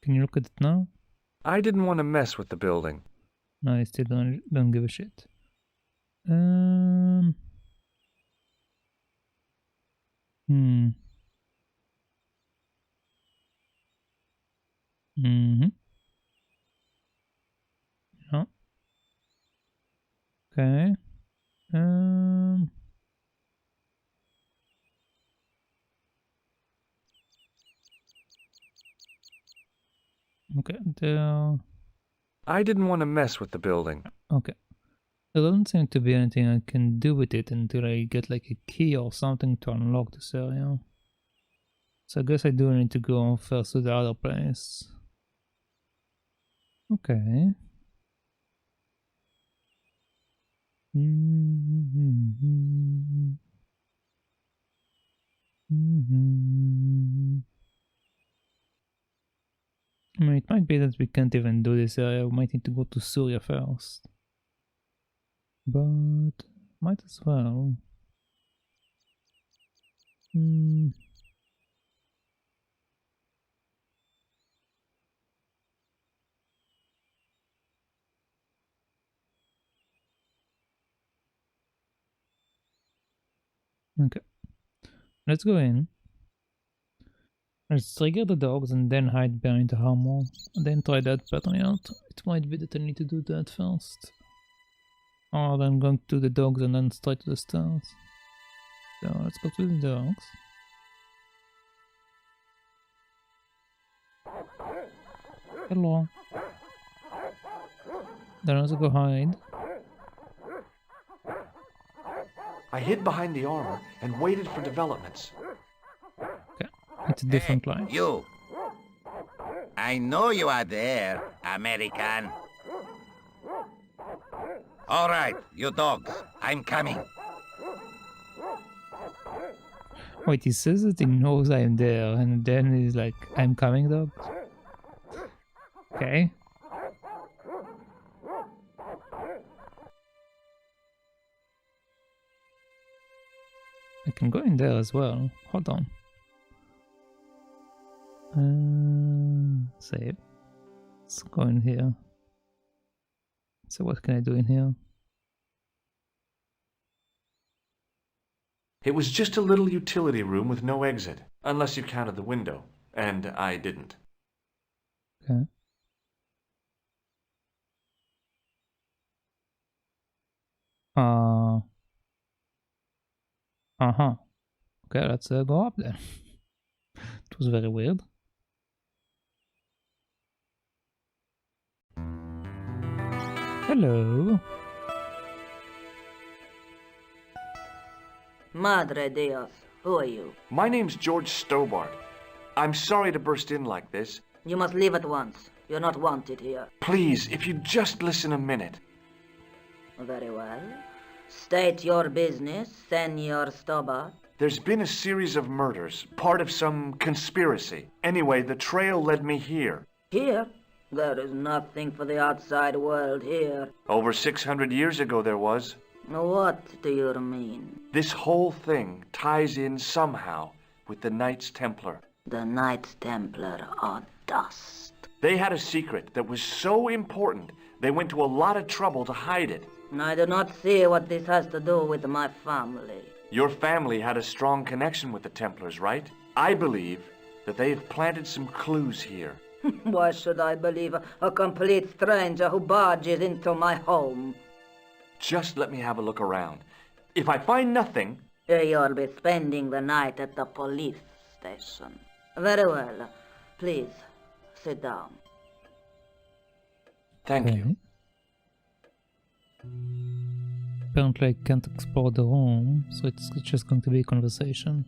Can you look at it now? I didn't want to mess with the building. No, I still don't give a shit. No. Okay. Okay, there. I didn't want to mess with the building. Okay. There doesn't seem to be anything I can do with it until I get like a key or something to unlock this area. So I guess I do need to go first to the other place. Okay. I mean, it might be that we can't even do this area. We might need to go to Syria first. But might as well. Okay. Let's go in. Let's trigger the dogs and then hide behind the armor. And then try that pattern out. It might be that I need to do that first. Or I'm going to the dogs and then straight to the stairs. So let's go to the dogs. Hello. Then let's go hide. I hid behind the armor and waited for developments. Okay, it's a different line. You! I know you are there, American. All right, you dogs, I'm coming. Wait, he says that he knows I'm there, and then he's like, I'm coming, dogs? Okay. I can go in there as well. Hold on. Save. Let's go in here. So what can I do in here? It was just a little utility room with no exit, unless you counted the window, and I didn't. Okay. Okay, let's go up there. It was very weird. Hello. Madre Dios, who are you? My name's George Stobbart. I'm sorry to burst in like this. You must leave at once. You're not wanted here. Please, if you'd just listen a minute. Very well. State your business, Senor Stobbart. There's been a series of murders, part of some conspiracy. Anyway, the trail led me here. Here? There is nothing for the outside world here. Over 600 years ago there was. What do you mean? This whole thing ties in somehow with the Knights Templar. The Knights Templar are dust. They had a secret that was so important, they went to a lot of trouble to hide it. I do not see what this has to do with my family. Your family had a strong connection with the Templars, right? I believe that they have planted some clues here. Why should I believe a complete stranger who barges into my home? Just let me have a look around. If I find nothing... You'll be spending the night at the police station. Very well. Please, sit down. Thank you. Apparently I can't explore the room, so it's just going to be a conversation.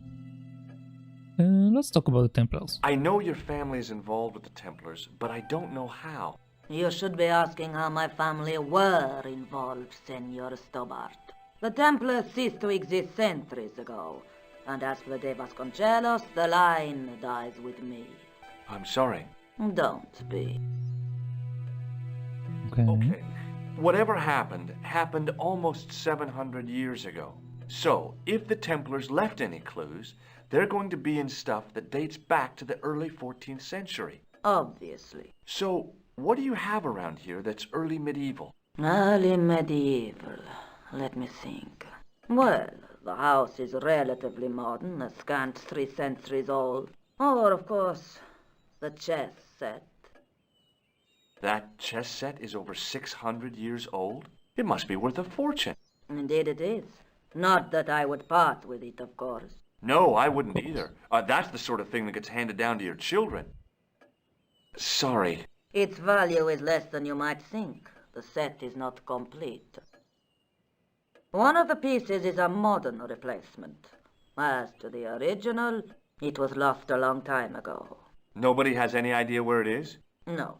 Let's talk about the Templars. I know your family is involved with the Templars, but I don't know how. You should be asking how my family were involved, Senor Stobbart. The Templars ceased to exist centuries ago, and as for De Vasconcelos, the line dies with me. I'm sorry. Don't be. Okay. Whatever happened almost 700 years ago. So, if the Templars left any clues, they're going to be in stuff that dates back to the early 14th century. Obviously. So, what do you have around here that's early medieval? Early medieval. Let me think. Well, the house is relatively modern, a scant 3 centuries old. Or, of course, the chess set. That chess set is over 600 years old? It must be worth a fortune. Indeed it is. Not that I would part with it, of course. No, I wouldn't either. That's the sort of thing that gets handed down to your children. Sorry. Its value is less than you might think. The set is not complete. One of the pieces is a modern replacement. As to the original, it was lost a long time ago. Nobody has any idea where it is? No.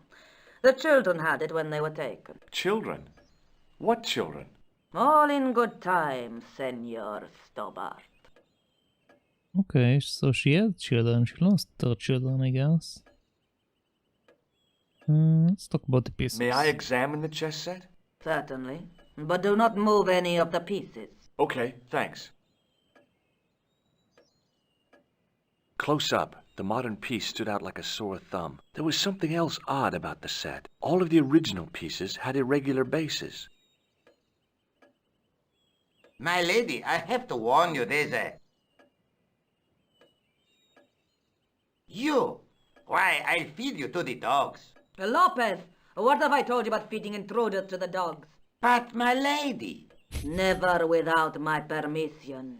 The children had it when they were taken. Children? What children? All in good time, Senor Stobbart. Okay, so she had children. She lost her children, I guess. Let's talk about the pieces. May I examine the chess set? Certainly. But do not move any of the pieces. Okay, thanks. Close up, the modern piece stood out like a sore thumb. There was something else odd about the set. All of the original pieces had irregular bases. My lady, I have to warn you, there's a... You! Why, I'll feed you to the dogs. Lopez, what have I told you about feeding intruders to the dogs? But, my lady... Never without my permission.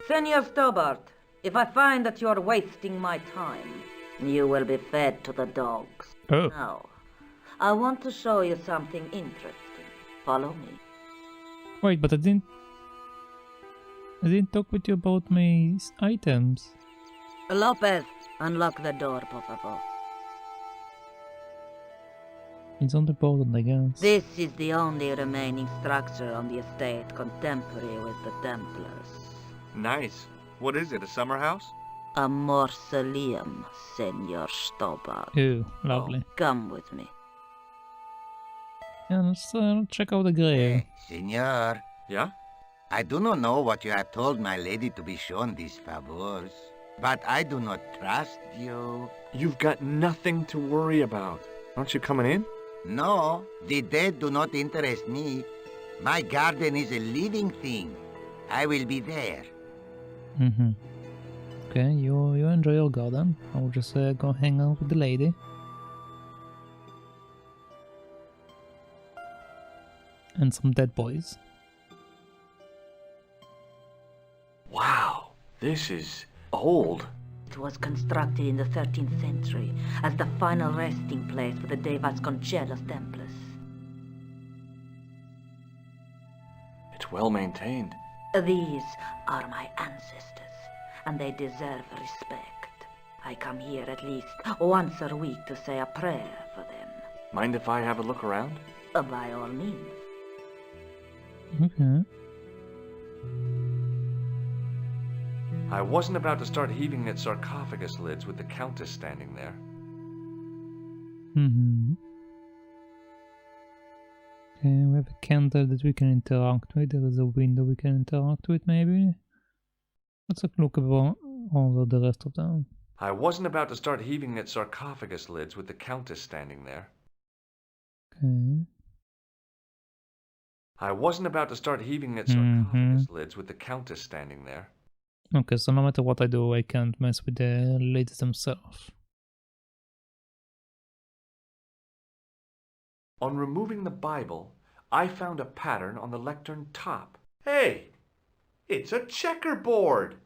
Senor Stobbart, if I find that you're wasting my time, you will be fed to the dogs. Oh. Now, I want to show you something interesting. Follow me. Wait, but I didn't talk with you about my items. Lopez, unlock the door, por favor. It's on the board, I guess. This is the only remaining structure on the estate contemporary with the Templars. Nice. What is it, a summer house? A mausoleum, Senor Stobbart. Ooh, lovely. Come with me. Yeah, let's check out the grave. Senor. Yeah? I do not know what you have told my lady to be shown these favors, but I do not trust you. You've got nothing to worry about. Aren't you coming in? No, the dead do not interest me. My garden is a living thing. I will be there. Mm-hmm. Okay, you enjoy your garden. I'll just go hang out with the lady. And some dead boys. Wow, this is old. It was constructed in the 13th century as the final resting place for the De Vasconcelos Templars. It's well maintained. These are my ancestors, and they deserve respect. I come here at least once a week to say a prayer for them. Mind if I have a look around? By all means. Okay. I wasn't about to start heaving at sarcophagus lids with the Countess standing there. Mm-hmm. Okay, we have a candle that we can interact with. There is a window we can interact with, maybe. Let's look over the rest of them. I wasn't about to start heaving at sarcophagus lids with the Countess standing there. Okay. I wasn't about to start heaving at sarcophagus lids with the Countess standing there. Okay, so no matter what I do, I can't mess with the ladies themselves. On removing the Bible, I found a pattern on the lectern top. Hey, it's a checkerboard!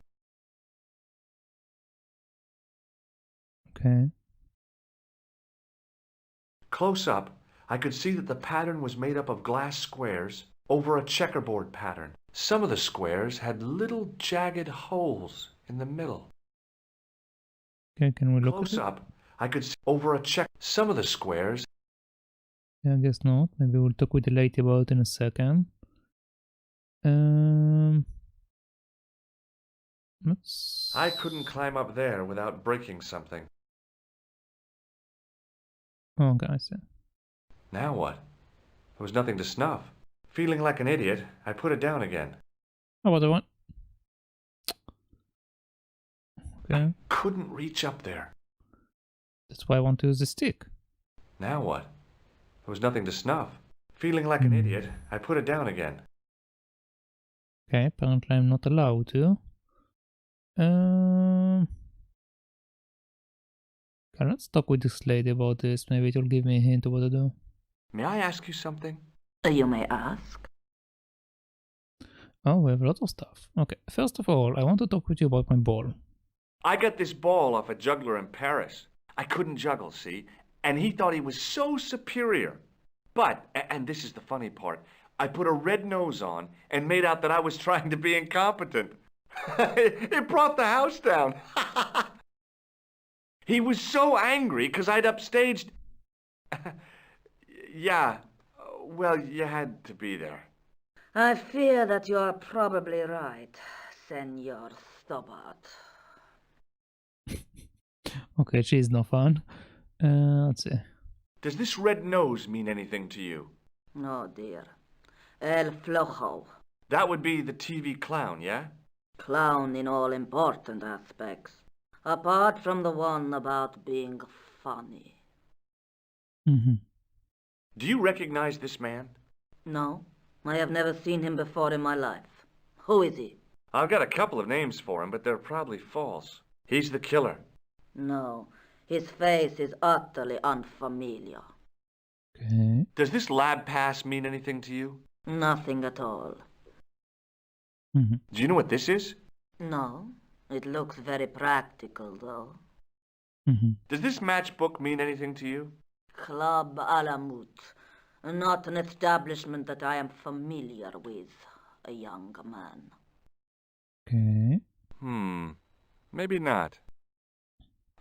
Okay. Close up, I could see that the pattern was made up of glass squares over a checkerboard pattern. Some of the squares had little jagged holes in the middle. Okay, can we look Close at it? up, I could see over a some of the squares. Yeah, I guess not. Maybe we'll talk with the lady about it in a second. Let's... I couldn't climb up there without breaking something. Oh, okay, I see. Now what? There was nothing to snuff. Feeling like an idiot, I put it down again. Oh, what I want? Okay. I couldn't reach up there. That's why I want to use the stick. Now what? There was nothing to snuff. Feeling like an idiot, I put it down again. Okay, apparently I'm not allowed to. Okay, let's talk with this lady about this. Maybe it will give me a hint of what to do. May I ask you something? You may ask. Oh, we have a lot of stuff. Okay, first of all, I want to talk with you about my ball. I got this ball off a juggler in Paris. I couldn't juggle, see? And he thought he was so superior. But, and this is the funny part, I put a red nose on and made out that I was trying to be incompetent. It brought the house down. He was so angry because I'd upstaged. Yeah, well, you had to be there. I fear that you are probably right, Senor Stobbart. Okay, she's no fun. Let's see. Does this red nose mean anything to you? No, dear. El Flojo. That would be the TV clown, yeah? Clown in all important aspects, apart from the one about being funny. Do you recognize this man? No, I have never seen him before in my life. Who is he? I've got a couple of names for him, but they're probably false. He's the killer. No, his face is utterly unfamiliar. Okay. Does this lab pass mean anything to you? Nothing at all. Do you know what this is? No, it looks very practical, though. Does this matchbook mean anything to you? Club Alamut. Not an establishment that I am familiar with, a young man. Okay. Maybe not.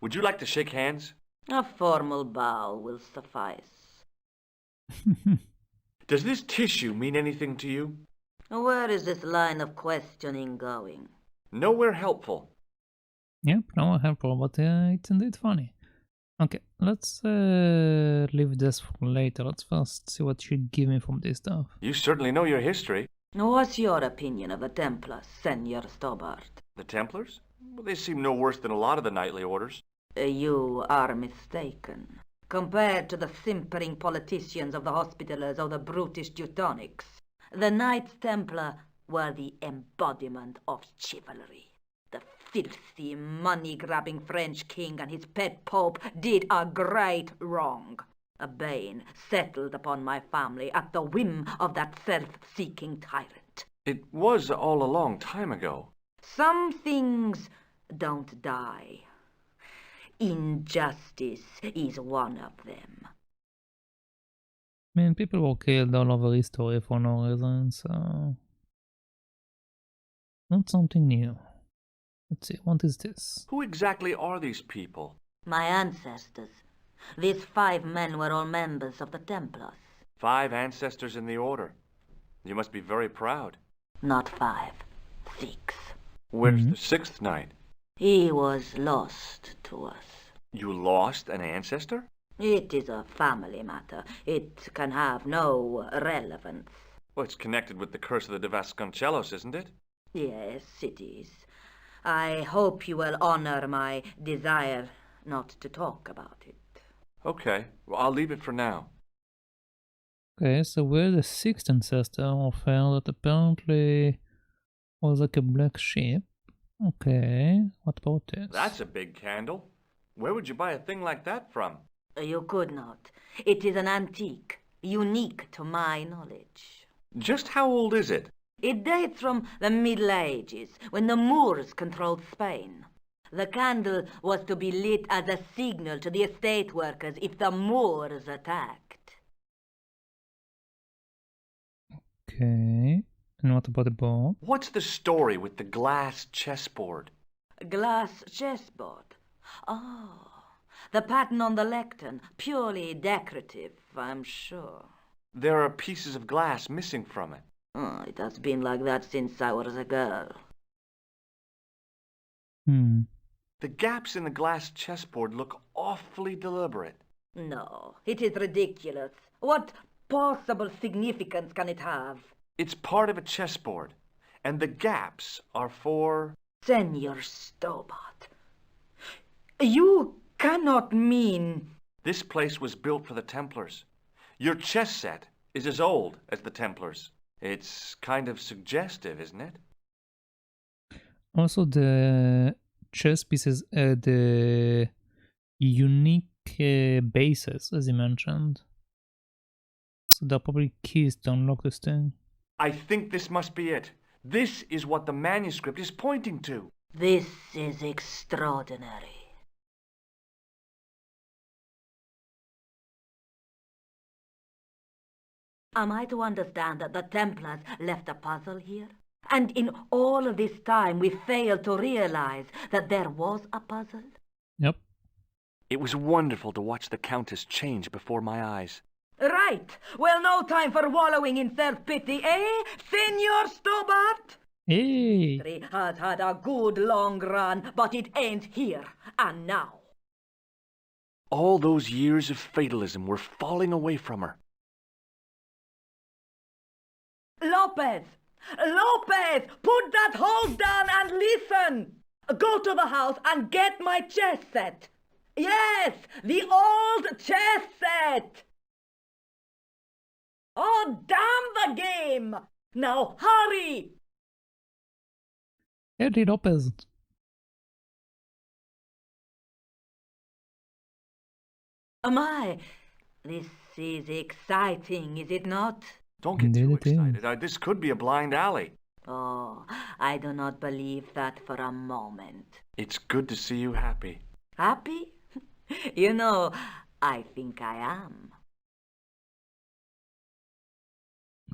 Would you like to shake hands? A formal bow will suffice. Does this tissue mean anything to you? Where is this line of questioning going? Nowhere helpful. Yep, no helpful, but it's indeed funny. Okay, let's leave this for later. Let's first see what you give me from this stuff. You certainly know your history. What's your opinion of the Templars, Senor Stobbart? The Templars? Well, they seem no worse than a lot of the knightly orders. You are mistaken. Compared to the simpering politicians of the Hospitallers or the brutish Teutonics, the Knights Templar were the embodiment of chivalry. The filthy, money-grabbing French king and his pet pope did a great wrong. A bane settled upon my family at the whim of that self-seeking tyrant. It was all a long time ago. Some things don't die. Injustice is one of them. I mean, people were killed all over history for no reason, so... Not something new. Let's see, what is this? Who exactly are these people? My ancestors. These 5 men were all members of the Templars. 5 ancestors in the order. You must be very proud. Not 5, 6. Where's the 6th knight? He was lost to us. You lost an ancestor? It is a family matter. It can have no relevance. Well, it's connected with the curse of the de Vasconcelos, isn't it? Yes, it is. I hope you will honor my desire not to talk about it. Okay, well, I'll leave it for now. Okay, so we're the 6th ancestor of hell that apparently was like a black sheep. Okay, what about this? That's a big candle. Where would you buy a thing like that from? You could not. It is an antique. unique to my knowledge. Just how old is it? It dates from the Middle Ages, when the Moors controlled Spain. The candle was to be lit as a signal to the estate workers if the Moors attacked. Okay. And what about the ball? What's the story with the glass chessboard? Glass chessboard. Oh, the pattern on the lectern, purely decorative, I'm sure. There are pieces of glass missing from it. Oh, it has been like that since I was a girl. The gaps in the glass chessboard look awfully deliberate. No, it is ridiculous. What possible significance can it have? It's part of a chessboard, and the gaps are for... Senor Stobbart. You cannot mean... This place was built for the Templars. Your chess set is as old as the Templars. It's kind of suggestive, isn't it? Also, the chess pieces had unique bases, as you mentioned. So there are probably keys to unlock this thing. I think this must be it. This is what the manuscript is pointing to. This is extraordinary. Am I to understand that the Templars left a puzzle here? And in all of this time we failed to realize that there was a puzzle? Yep. It was wonderful to watch the Countess change before my eyes. Right. Well, no time for wallowing in self-pity, eh, Senor Stobbart? Hey! History has had a good long run, but it ends here and now. All those years of fatalism were falling away from her. Lopez! Lopez! Put that hose down and listen! Go to the house and get my chess set. Yes, the old chess set! Oh, damn the game! Now hurry! Eddie Lopez. My, this is exciting, is it not? Don't get too excited. This could be a blind alley. Oh, I do not believe that for a moment. It's good to see you happy. Happy? You know, I think I am.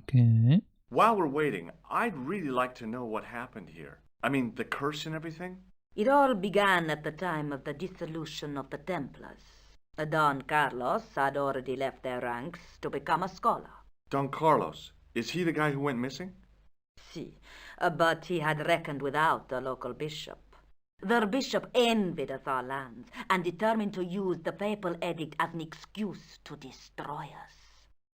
Okay. While we're waiting, I'd really like to know what happened here. I mean, the curse and everything? It all began at the time of the dissolution of the Templars. Don Carlos had already left their ranks to become a scholar. Don Carlos, is he the guy who went missing? Si, but he had reckoned without the local bishop. Their bishop envied us our lands and determined to use the papal edict as an excuse to destroy us.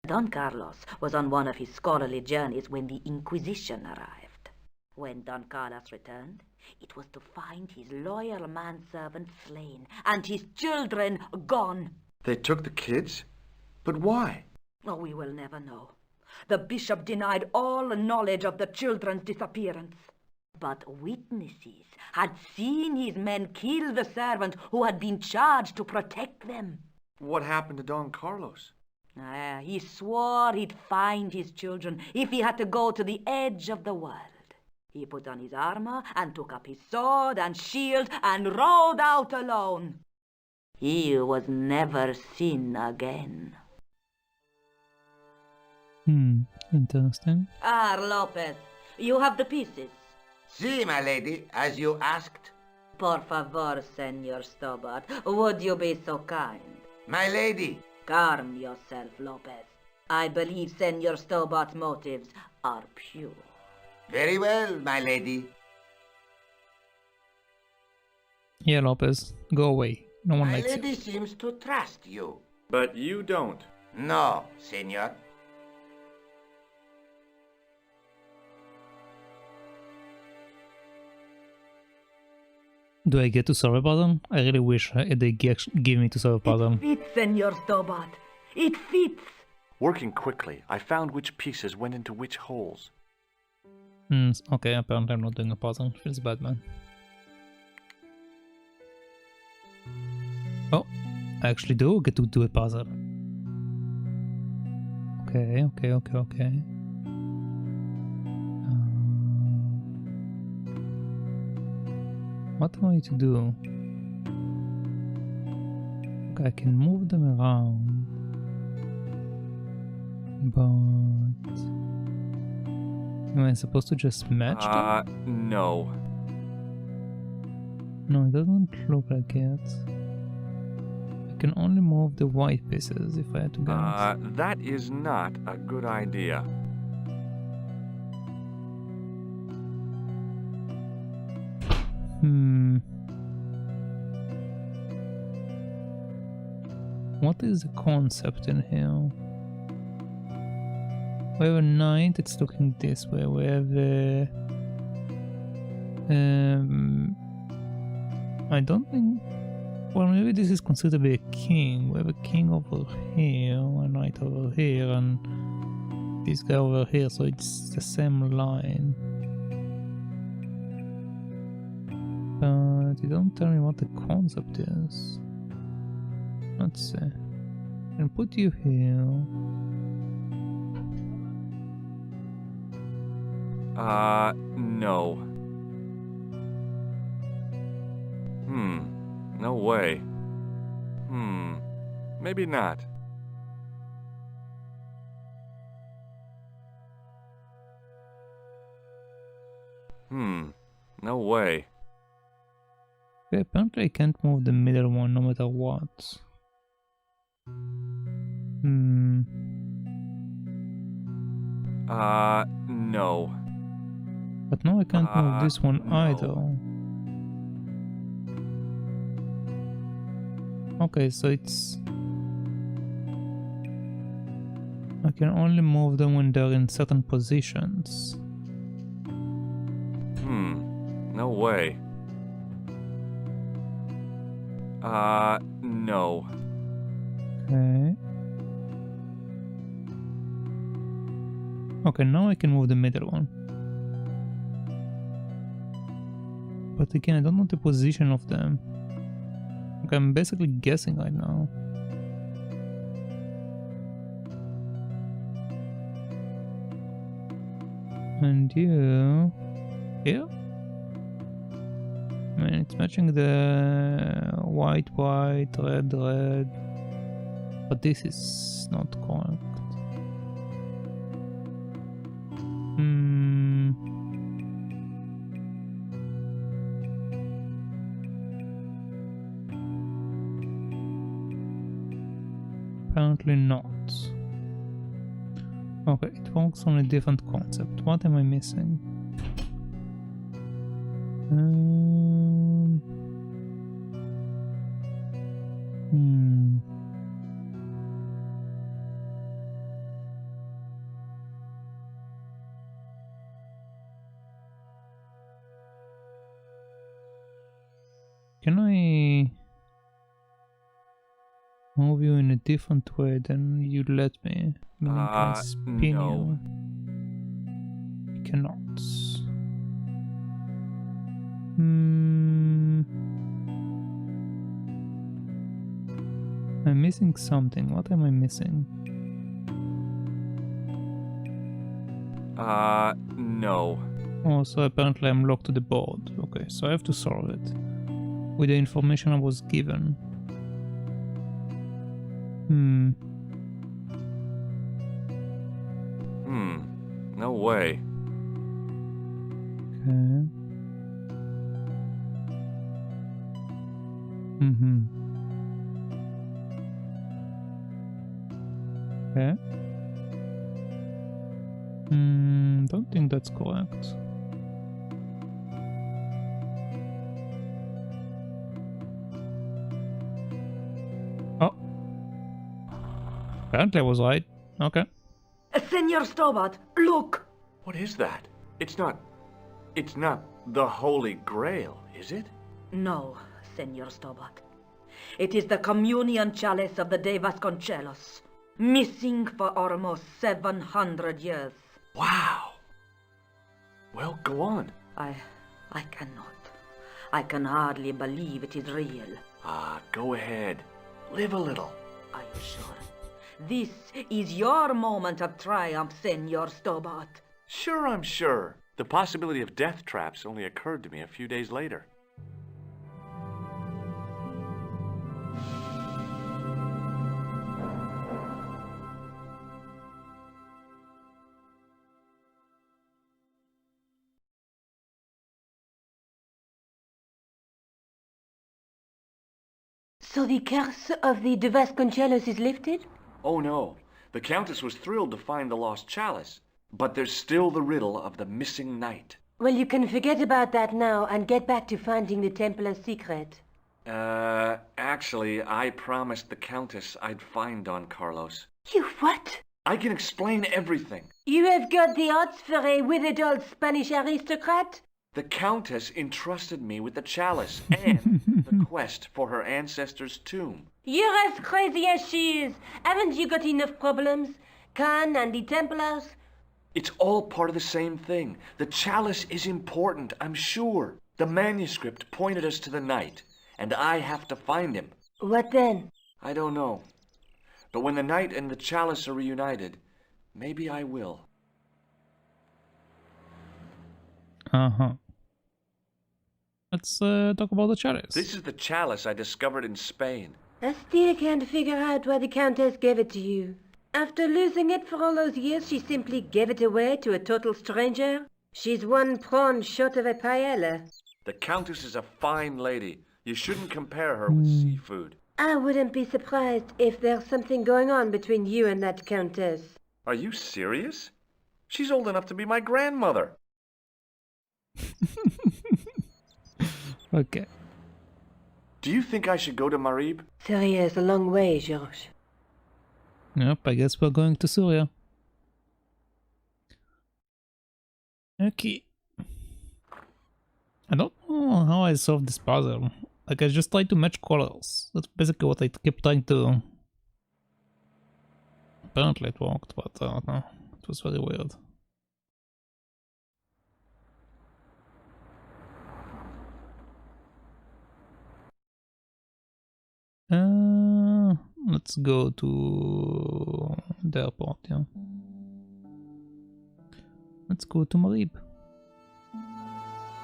Don Carlos was on one of his scholarly journeys when the Inquisition arrived. When Don Carlos returned, it was to find his loyal manservant slain and his children gone. They took the kids? But why? Oh, we will never know. The bishop denied all knowledge of the children's disappearance. But witnesses had seen his men kill the servant who had been charged to protect them. What happened to Don Carlos? He swore he'd find his children if he had to go to the edge of the world. He put on his armor and took up his sword and shield and rode out alone. He was never seen again. Interesting. Lopez, you have the pieces. Si, my lady, as you asked. Por favor, Senor Stobbart, would you be so kind? My lady. Calm yourself, Lopez. I believe Senor Stobbart's motives are pure. Very well, my lady. Yeah, Lopez, go away. No one likes you. My lady seems to trust you. But you don't. No, senor. Do I get to solve a puzzle? I really wish they give me to solve a puzzle. It fits, Senor Stobbart. It fits. Working quickly, I found which pieces went into which holes. Okay, apparently I'm not doing a puzzle. Feels bad, man. Oh, I actually do get to do a puzzle. Okay. What am I to do? Okay, I can move them around, but am I supposed to just match them? No. No, it doesn't look like it. I can only move the white pieces if I had to guess. That is not a good idea. What is the concept in here? We have a knight, it's looking this way. We have a... I don't think... Well, maybe this is considered to be a king. We have a king over here, a knight over here, and this guy over here, so it's the same line. But you don't tell me what the concept is. Let's see. And put you here. No. No way. Maybe not. No way. Okay, apparently I can't move the middle one no matter what. No. But now I can't move this one either. Okay, so it's... I can only move them when they're in certain positions. No way. No. Okay. Okay, now I can move the middle one. But again, I don't know the position of them. Okay, I'm basically guessing right now. And you... here? I mean, it's matching the white, red, red. But this is not correct. Apparently not. Okay, it works on a different concept. What am I missing? Can I move you in a different way than you let me? Meaning can I spin no. you? I cannot. I'm missing something. What am I missing? No. Oh, so apparently I'm locked to the board. Okay, so I have to solve it with the information I was given. No way. Okay. Okay. Don't think that's correct. Oh. Apparently I was right. Okay. Senor Stobbart, look! What is that? It's not the Holy Grail, is it? No, Senor Stobbart. It is the communion chalice of the De Vasconcelos, missing for almost 700 years. Wow. Well, go on. I cannot. I can hardly believe it is real. Go ahead. Live a little. Are you sure? This is your moment of triumph, Senor Stobbart. Sure, I'm sure. The possibility of death traps only occurred to me a few days later. So the curse of the De Vasconcelos is lifted? Oh no, the Countess was thrilled to find the lost chalice, but there's still the riddle of the missing knight. Well, you can forget about that now and get back to finding the Templar's secret. Actually, I promised the Countess I'd find Don Carlos. You what? I can explain everything. You have got the odds for a withered old Spanish aristocrat? The Countess entrusted me with the chalice and the quest for her ancestor's tomb. You're as crazy as she is. Haven't you got enough problems? Khan and the Templars? It's all part of the same thing. The chalice is important, I'm sure. The manuscript pointed us to the knight, and I have to find him. What then? I don't know. But when the knight and the chalice are reunited, maybe I will. Uh-huh. Let's talk about the chalice. This is the chalice I discovered in Spain. I still can't figure out why the Countess gave it to you. After losing it for all those years, she simply gave it away to a total stranger? She's one prawn short of a paella. The Countess is a fine lady. You shouldn't compare her with seafood. I wouldn't be surprised if there's something going on between you and that Countess. Are you serious? She's old enough to be my grandmother. Okay. Do you think I should go to Marib? Syria is a long way, George. Yep, I guess we're going to Syria. Okay. I don't know how I solved this puzzle. Like, I just tried to match colors. That's basically what I kept trying to do. Apparently it worked, but I don't know. It was very weird. Let's go to the airport, yeah. Let's go to Marib.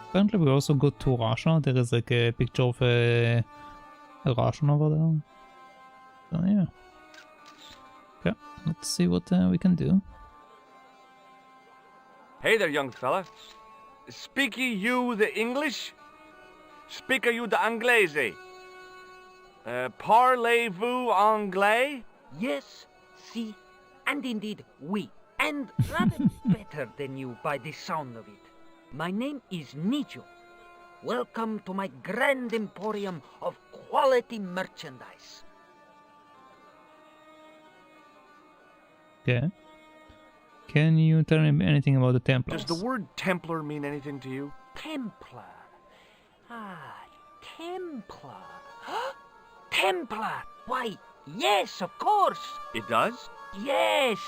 Apparently we also go to Russia. There is like a picture of a Russian over there. So yeah. Okay, let's see what we can do. Hey there, young fella. Speaky you the English? Speaker you the Anglais? Parlez-vous anglais? Yes, si, and indeed oui, and rather better than you by the sound of it. My name is Nico. Welcome to my grand emporium of quality merchandise. Okay. Can you tell me anything about the Templars? Does the word Templar mean anything to you? Templar. Ah, Templar. Templar! Why, yes, of course! It does? Yes!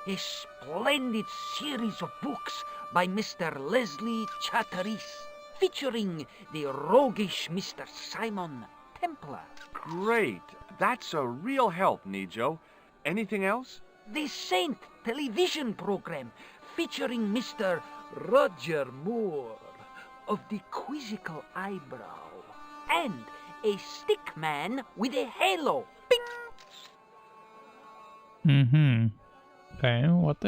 A splendid series of books by Mr. Leslie Chatteris, featuring the roguish Mr. Simon Templar. Great! That's a real help, Nijo. Anything else? The Saint television program, featuring Mr. Roger Moore of the quizzical eyebrow, and a stick man with a halo. Bing! Okay, what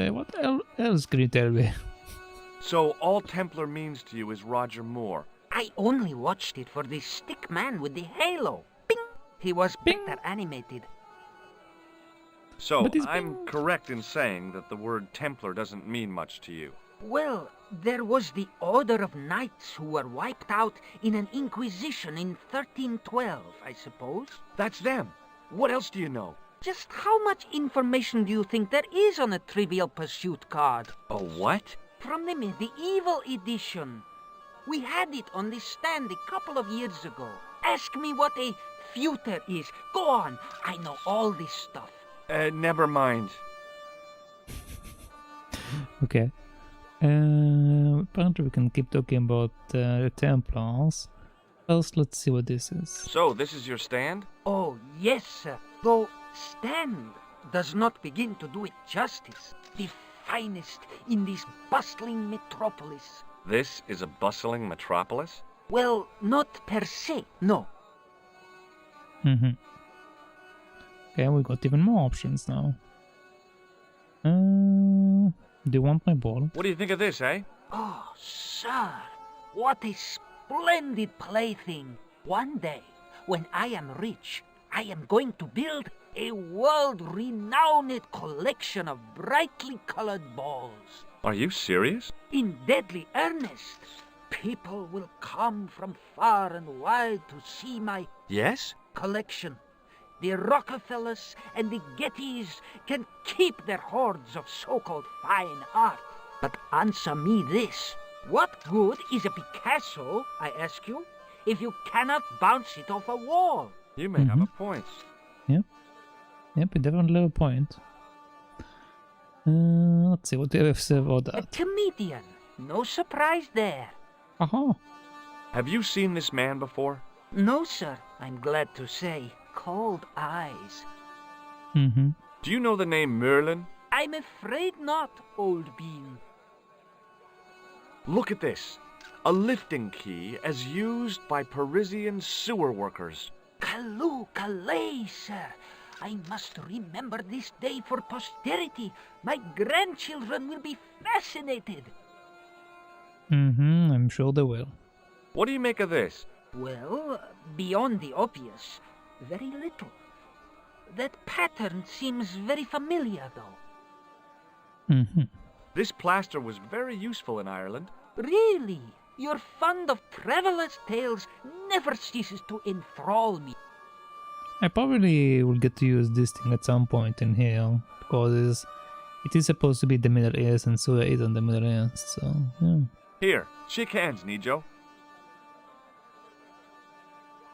else can you tell me? So all Templar means to you is Roger Moore. I only watched it for the stick man with the halo. Bing! He was better animated. So I'm correct in saying that the word Templar doesn't mean much to you. Well, there was the Order of Knights who were wiped out in an Inquisition in 1312, I suppose. That's them. What else do you know? Just how much information do you think there is on a Trivial Pursuit card? A what? From the medieval edition. We had it on the stand a couple of years ago. Ask me what a feuter is. Go on, I know all this stuff. Never mind. Okay. Apparently we can keep talking about the Templars. First, let's see what this is. So, this is your stand? Oh, yes, sir. Go stand. does not begin to do it justice. The finest in this bustling metropolis. This is a bustling metropolis? Well, not per se, no. Okay, we got even more options now. Do you want my ball? What do you think of this, eh? Oh, sir, what a splendid plaything. One day, when I am rich, I am going to build a world-renowned collection of brightly colored balls. Are you serious? In deadly earnest. People will come from far and wide to see my Yes? collection. The Rockefellers and the Gettys can keep their hoards of so-called fine art. But answer me this. What good is a Picasso, I ask you, if you cannot bounce it off a wall? You may have a point. Yep, you definitely have a point. Let's see, what do you have to say about A that? comedian. No surprise there. Aha! Have you seen this man before? No, sir, I'm glad to say. Cold eyes. Do you know the name Merlin? I'm afraid not, old bean. Look at this. A lifting key as used by Parisian sewer workers. Calais, sir. I must remember this day for posterity. My grandchildren will be fascinated. I'm sure they will. What do you make of this? Well, beyond the obvious, very little. That pattern seems very familiar, though. This plaster was very useful in Ireland. Really? Your fund of travelers' tales never ceases to enthrall me. I probably will get to use this thing at some point in here, because it is supposed to be the Middle East, and Suya isn't the Middle East, so yeah. Here, shake hands, Nijo.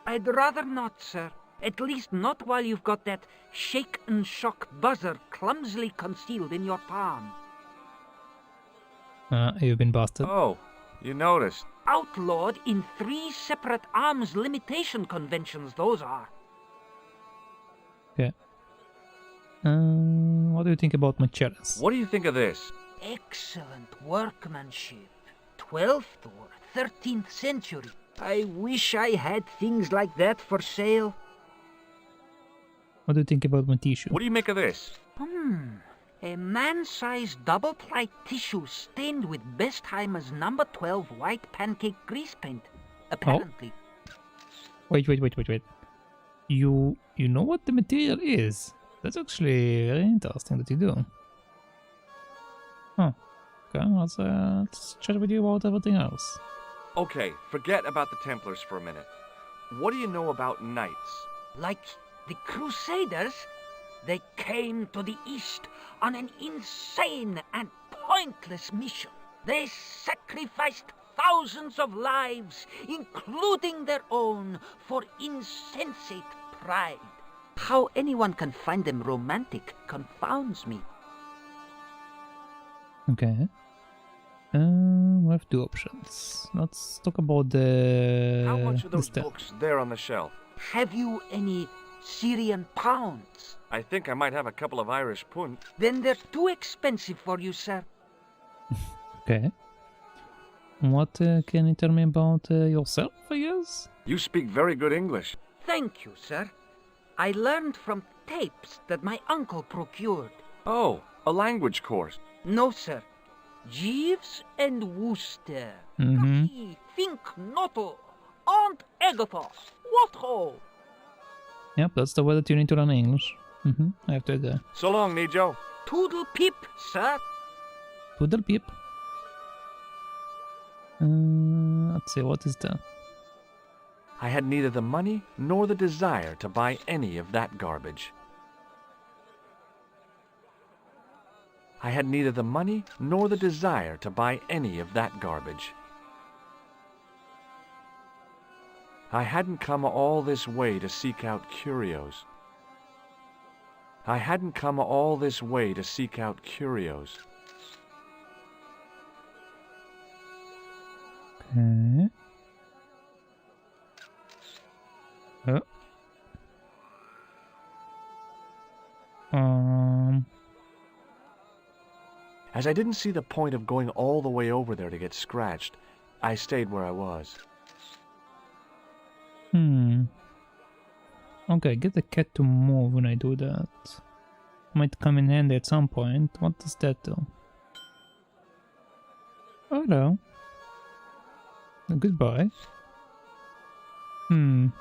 I'd rather not, sir. At least not while you've got that shake and shock buzzer clumsily concealed in your palm. You've been busted. Oh, you noticed. Outlawed in 3 separate arms limitation conventions, those are. Okay. What do you think about my chalice? What do you think of this? Excellent workmanship. 12th or 13th century. I wish I had things like that for sale. What do you think about my tissue? What do you make of this? A man-sized double-ply tissue stained with Bestheimer's number 12 white pancake grease paint, apparently. Wait. You know what the material is? That's actually very interesting that you do. Huh. Okay, let's chat with you about everything else. Okay, forget about the Templars for a minute. What do you know about knights? Like the Crusaders, they came to the East on an insane and pointless mission. They sacrificed thousands of lives, including their own, for insensate pride. How anyone can find them romantic confounds me. Okay. We have 2 options. Let's talk about the... How much are those stuff. books there on the shelf? Have you any Syrian pounds? I think I might have a couple of Irish pund. Then they're too expensive for you, sir. Okay. What can you tell me about yourself, I guess? You speak very good English. Thank you, sir. I learned from tapes that my uncle procured. Oh, a language course. No, sir. Jeeves and Wooster. Think Noto. Aunt Agatha. What ho? Yep, that's the way that you need to learn English. I have to agree. So long, Nijo. Toodle peep, sir. Poodle peep. Let's see, what is that? I had neither the money nor the desire to buy any of that garbage. I had neither the money nor the desire to buy any of that garbage. I hadn't come all this way to seek out curios. I hadn't come all this way to seek out curios. Okay. Oh. As I didn't see the point of going all the way over there to get scratched, I stayed where I was. Okay, get the cat to move when I do that. Might come in handy at some point. What does that do? Oh no. Goodbye.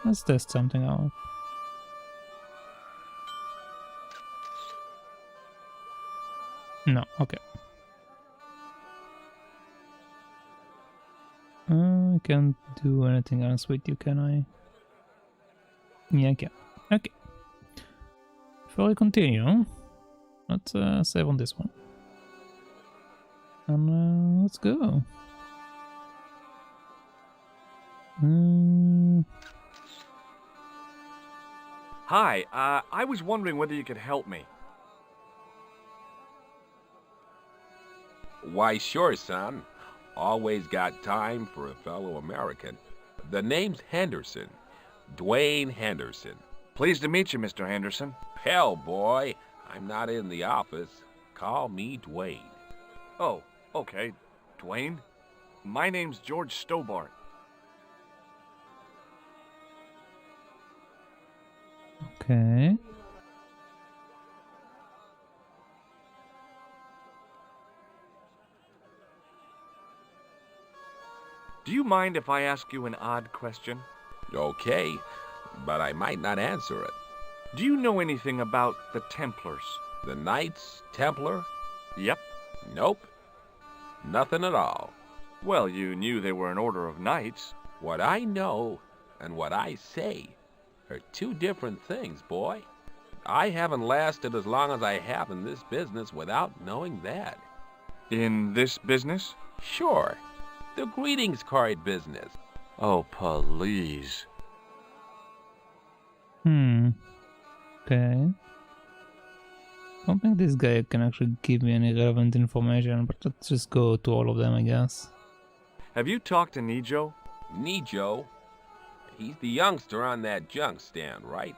Let's test something out. No, okay. I can't do anything else with you, can I? Yeah, I can. Okay. Before I continue, let's save on this one. And let's go. Hi, I was wondering whether you could help me. Why, sure, son. Always got time for a fellow American. The name's Henderson. Dwayne Henderson. Pleased to meet you, Mr. Henderson. Hell, boy, I'm not in the office. Call me Dwayne. Oh, okay. Dwayne? My name's George Stobbart. Okay. Do you mind if I ask you an odd question? Okay, but I might not answer it. Do you know anything about the Templars? The Knights Templar? Yep. Nope. Nothing at all. Well, you knew they were an order of knights. What I know and what I say are two different things, boy. I haven't lasted as long as I have in this business without knowing that. In this business? Sure. The greetings card business. Oh, please. Okay. I don't think this guy can actually give me any relevant information, but let's just go to all of them, I guess. Have you talked to Nijo? Nijo? He's the youngster on that junk stand, right?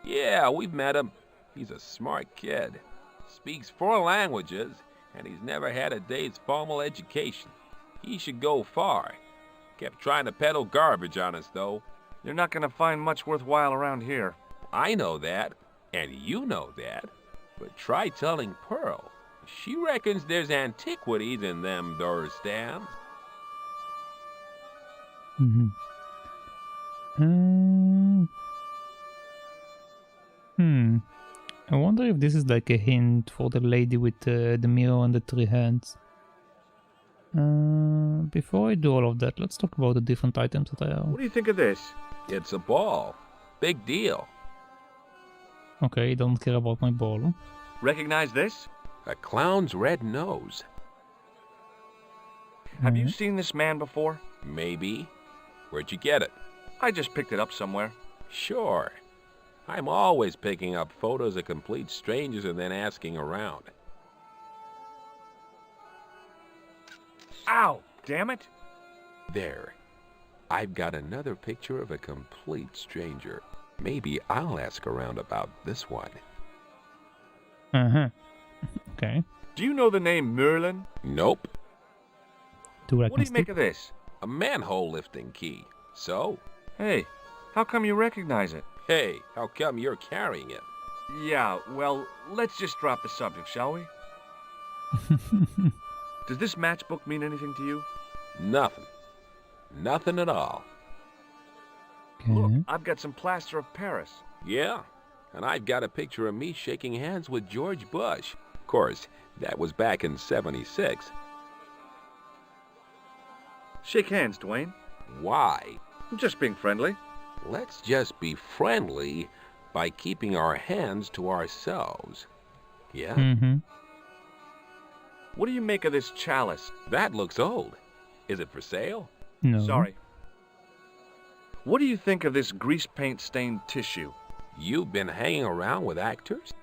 Yeah, we've met him. He's a smart kid. Speaks 4 languages, and he's never had a day's formal education. He should go far. Kept trying to peddle garbage on us, though. You're not gonna find much worthwhile around here. I know that, and you know that. But try telling Pearl. She reckons there's antiquities in them there stands. I wonder if this is like a hint for the lady with the mirror and the 3 hands. Before I do all of that, let's talk about the different items that I have. What do you think of this? It's a ball. Big deal. Okay, don't care about my ball. Recognize this? A clown's red nose. Have you seen this man before? Maybe. Where'd you get it? I just picked it up somewhere. Sure. I'm always picking up photos of complete strangers and then asking around. Ow! Damn it! There. I've got another picture of a complete stranger. Maybe I'll ask around about this one. Okay. Do you know the name Merlin? Nope. What do you make of this? A manhole lifting key. So? Hey, how come you recognize it? Hey, how come you're carrying it? Yeah, well, let's just drop the subject, shall we? Does this matchbook mean anything to you? Nothing. Nothing at all. Okay. Look, I've got some plaster of Paris. Yeah, and I've got a picture of me shaking hands with George Bush. Of course, that was back in '76. Shake hands, Dwayne. Why? I'm just being friendly. Let's just be friendly by keeping our hands to ourselves. Yeah? What do you make of this chalice? That looks old. Is it for sale? No. Sorry. What do you think of this grease paint stained tissue? You've been hanging around with actors?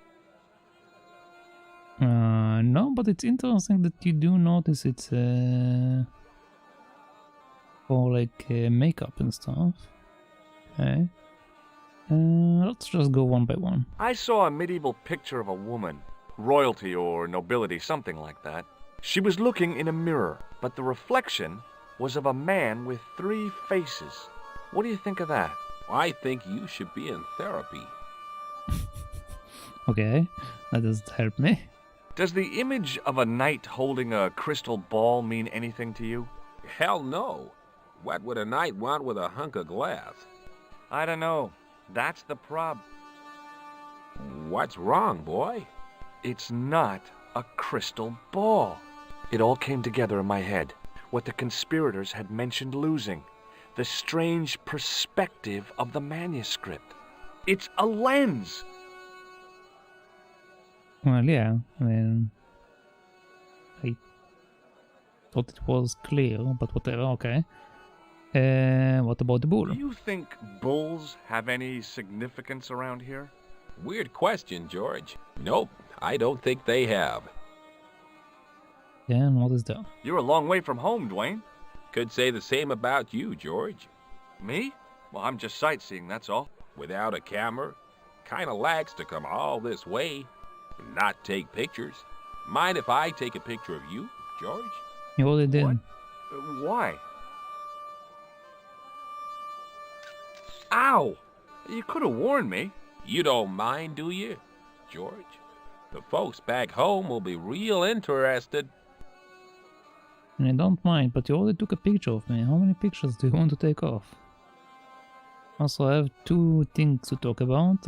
No, but it's interesting that you do notice it's for like makeup and stuff. Okay. Let's just go one by one. I saw a medieval picture of a woman. Royalty or nobility, something like that. She was looking in a mirror, but the reflection was of a man with 3 faces. What do you think of that? I think you should be in therapy. Okay, that doesn't help me. Does the image of a knight holding a crystal ball mean anything to you? Hell no. What would a knight want with a hunk of glass? I don't know. That's the prob. What's wrong, boy? It's not a crystal ball. It all came together in my head. What the conspirators had mentioned losing. The strange perspective of the manuscript. It's a lens. Well, yeah, I mean, I thought it was clear, but whatever, okay. What about the bull? Do you think bulls have any significance around here? Weird question, George. Nope, I don't think they have. Yeah, and what is that? You're a long way from home, Dwayne. Could say the same about you, George. Me? Well, I'm just sightseeing, that's all. Without a camera, kinda lax to come all this way and not take pictures. Mind if I take a picture of you, George? You already did. What? Why? Ow! You could have warned me. You don't mind, do you, George? The folks back home will be real interested. And I don't mind, but you already took a picture of me. How many pictures do you want to take off? Also, I have 2 things to talk about.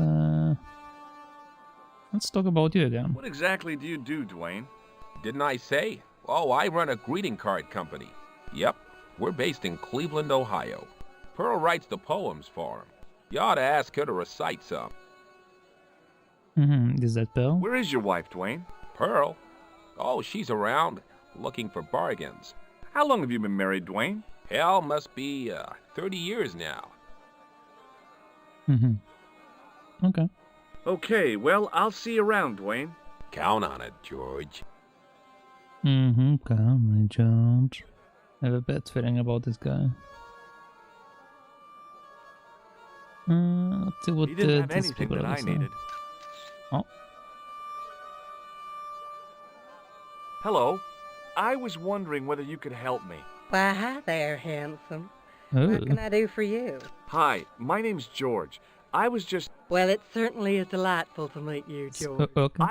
Let's talk about you again. What exactly do you do, Dwayne? Didn't I say? Oh, I run a greeting card company. Yep, we're based in Cleveland, Ohio. Pearl writes the poems for him. You ought to ask her to recite some. Is that Pearl? Where is your wife, Dwayne? Pearl? Oh, she's around, looking for bargains. How long have you been married, Dwayne? Hell, must be 30 years now. Okay. Okay, well, I'll see you around, Dwayne. Count on it, George. Come on, George. I have a bad feeling about this guy. Let's see what he didn't have these anything people that I say. needed. Oh. Hello. I was wondering whether you could help me. Why, hi there, handsome. Oh. What can I do for you? Hi, my name's George. I was just... Well, it certainly is delightful to meet you, George. Okay.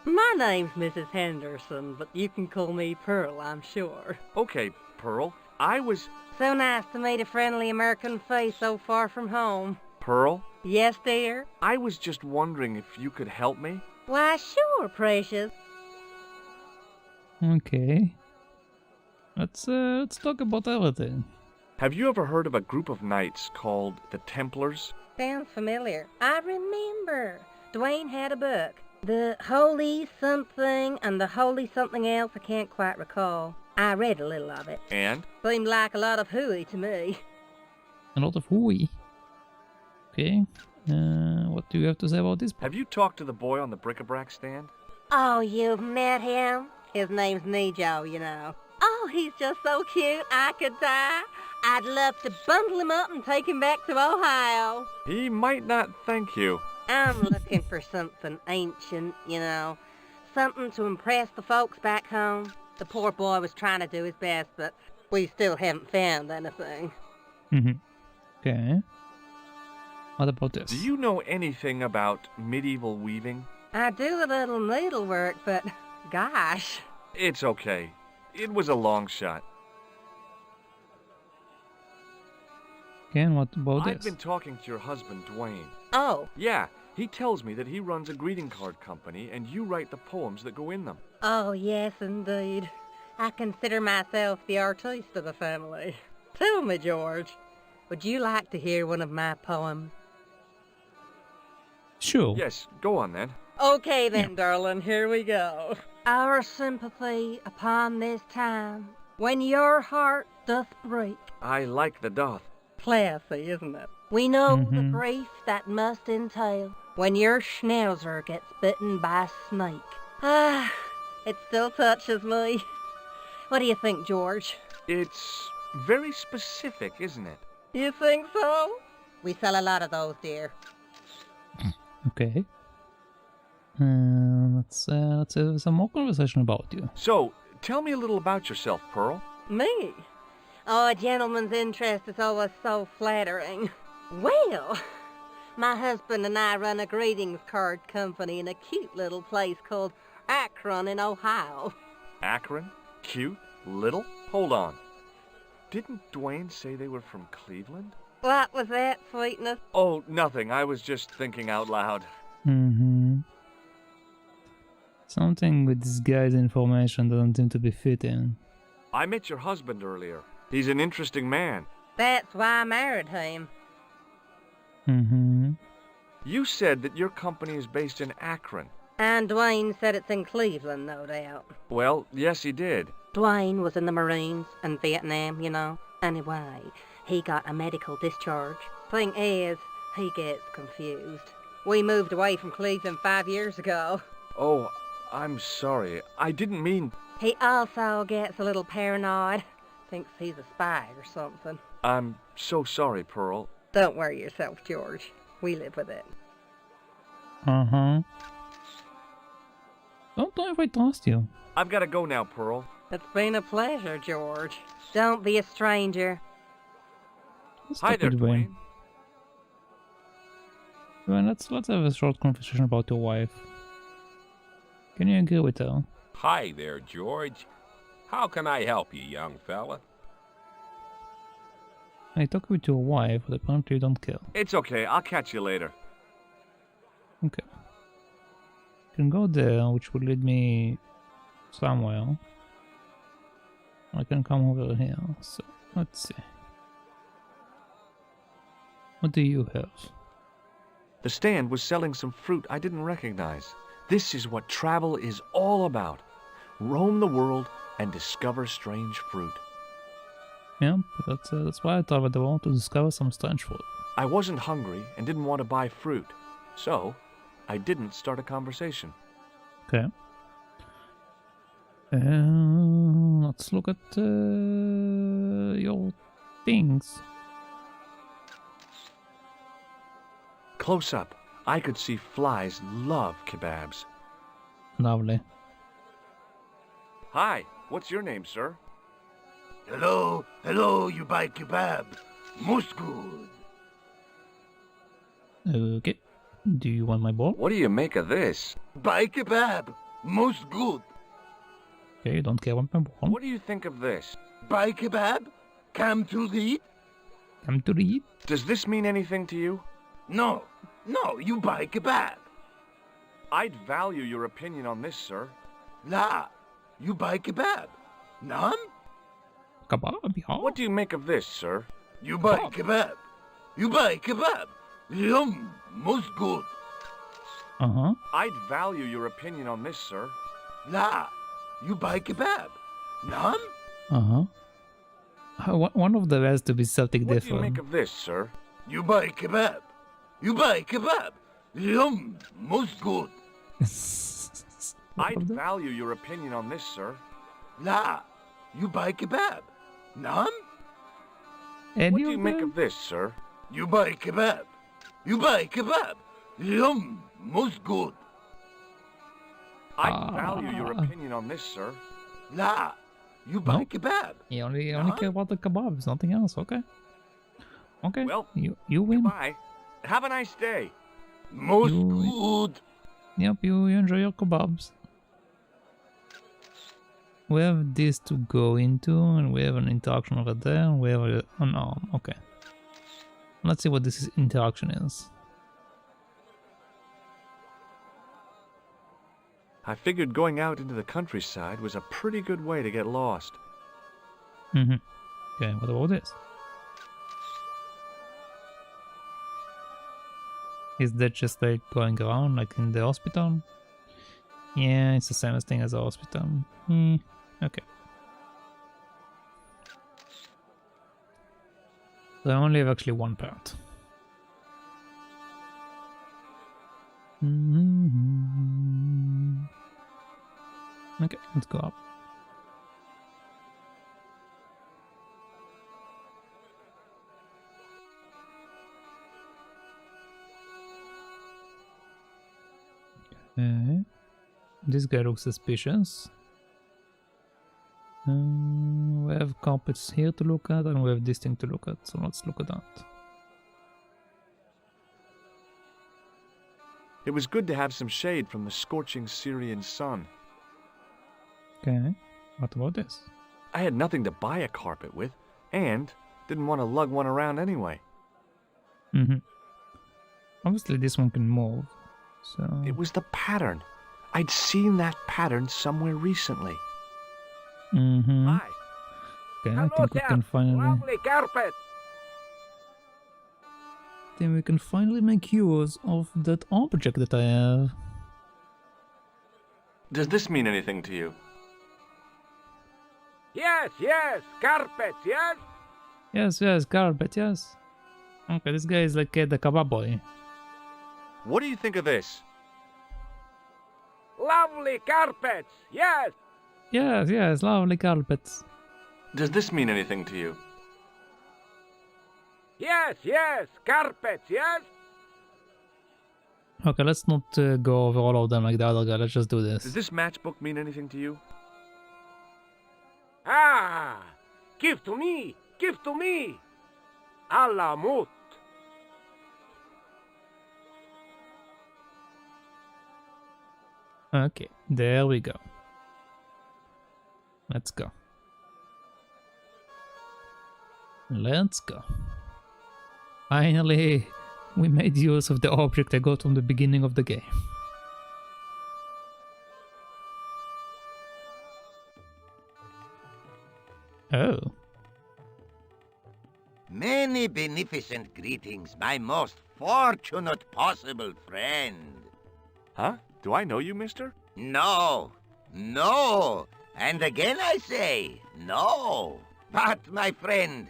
My name's Mrs. Henderson, but you can call me Pearl, I'm sure. Okay, Pearl. I was... So nice to meet a friendly American face so far from home. Pearl? Yes, dear? I was just wondering if you could help me. Why, sure, precious. Okay. Let's talk about everything. Have you ever heard of a group of knights called the Templars? Sounds familiar. I remember. Dwayne had a book. The Holy Something and the Holy Something Else, I can't quite recall. I read a little of it. And? Seemed like a lot of hooey to me. A lot of hooey. Okay. What do you have to say about this? Have you talked to the boy on the bric-a-brac stand? Oh, you've met him? His name's Nico, you know. Oh, he's just so cute, I could die. I'd love to bundle him up and take him back to Ohio. He might not thank you. I'm looking for something ancient, you know. Something to impress the folks back home. The poor boy was trying to do his best, but we still haven't found anything. Okay. What about this? Do you know anything about medieval weaving? I do a little needlework, but gosh. It's okay. It was a long shot. Okay, and what about I've this? been talking to your husband, Dwayne. Oh. Yeah, he tells me that he runs a greeting card company and you write the poems that go in them. Oh, yes, indeed. I consider myself the artiste of the family. Tell me, George, would you like to hear one of my poems? Sure. Yes, go on then. Okay then, darling, here we go. Our sympathy upon this time, when your heart doth break. I like the doth. Classy, isn't it? We know the grief that must entail when your schnauzer gets bitten by a snake. Ah, it still touches me. What do you think, George? It's very specific, isn't it? You think so? We sell a lot of those, dear. Okay. Let's have some more conversation about you. So, Tell me a little about yourself, Pearl. Me? Oh, a gentleman's interest is always so flattering. Well, my husband and I run a greetings card company in a cute little place called Akron in Ohio. Akron? Cute? Little? Hold on. Didn't Dwayne say they were from Cleveland? What was that, sweetness? Oh, nothing. I was just thinking out loud. Something with this guy's information doesn't seem to be fitting. I met your husband earlier. He's an interesting man. That's why I married him. You said that your company is based in Akron. And Dwayne said it's in Cleveland, no doubt. Well, yes, he did. Dwayne was in the Marines and Vietnam, you know. Anyway, he got a medical discharge. Thing is, he gets confused. We moved away from Cleveland 5 years ago. Oh, I'm sorry. I didn't mean... He also gets a little paranoid. Thinks he's a spy or something. I'm so sorry, Pearl. Don't worry yourself, George. We live with it. Don't know if I trust you. I've got to go now, Pearl. It's been a pleasure, George. Don't be a stranger. Hi there, Dwayne. Dwayne, let's have a short conversation about your wife. Can you agree with her? Hi there, George. How can I help you, young fella? I talk with your wife, but apparently you don't care. It's okay. I'll catch you later. Okay. You can go there, which would lead me somewhere. I can come over here. So, let's see. What do you have? The stand was selling some fruit I didn't recognize. This is what travel is all about. Roam the world and discover strange fruit. Yeah, but that's why I traveled the world, to discover some strange fruit. I wasn't hungry and didn't want to buy fruit, so I didn't start a conversation. Okay. Let's look at your things. Close up, I could see flies love kebabs. Lovely. Hi, what's your name, sir? Hello, you buy kebab. Most good. Okay. Do you want my ball? What do you make of this? Buy kebab. Most good. Okay, you don't care about my ball. What do you think of this? Buy kebab. Come to read. Come to read? Does this mean anything to you? No, you buy kebab. I'd value your opinion on this, sir. La, you buy kebab. None? Kebab, yeah. What do you make of this, sir? You buy kebab. You buy kebab. Yum, most good. I'd value your opinion on this, sir. La, you buy kebab. None? One of them has to be something What different. What do you make of this, sir? You buy kebab. You buy kebab. Yum, most good. I'd value your opinion on this, sir. La, you buy kebab. None? What do you make of this, sir? You buy kebab. You buy kebab. Yum, most good. I'd value your opinion on this, sir. La, you buy kebab. You only care about the kebabs, nothing else. Okay. Okay. Well, you win. Goodbye. Have a nice day. Most good. Yep, you enjoy your kebabs. We have this to go into, and we have an interaction over there, and we have an arm. Okay. Let's see what this interaction is. I figured going out into the countryside was a pretty good way to get lost. Okay, what about this? Is that just like going around like in the hospital? Yeah, it's the same thing as the hospital. Okay. So I only have actually one part. Okay, let's go up. Okay. This guy looks suspicious. We have carpets here to look at, and we have this thing to look at, so let's look at that. It was good to have some shade from the scorching Syrian sun. Okay, what about this? I had nothing to buy a carpet with, and didn't want to lug one around anyway. Obviously this one can move, so... It was the pattern. I'd seen that pattern somewhere recently. Hi. Okay, I think we can finally... Lovely carpet. Then we can finally make use of that object that I have. Does this mean anything to you? Yes, carpet, yes? Yes, carpet, yes. Okay, this guy is like the kebab boy. What do you think of this? Lovely carpets, yes? Yes, lovely carpets. Does this mean anything to you? Yes, carpets, yes? Okay, let's not go over all of them like the other guy, let's just do this. Does this matchbook mean anything to you? Ah! Give to me! A la mot! Okay, there we go. Let's go. Finally, we made use of the object I got from the beginning of the game. Oh. Many beneficent greetings, my most fortunate possible friend. Huh? Do I know you, mister? No. And again I say, no. But, my friend,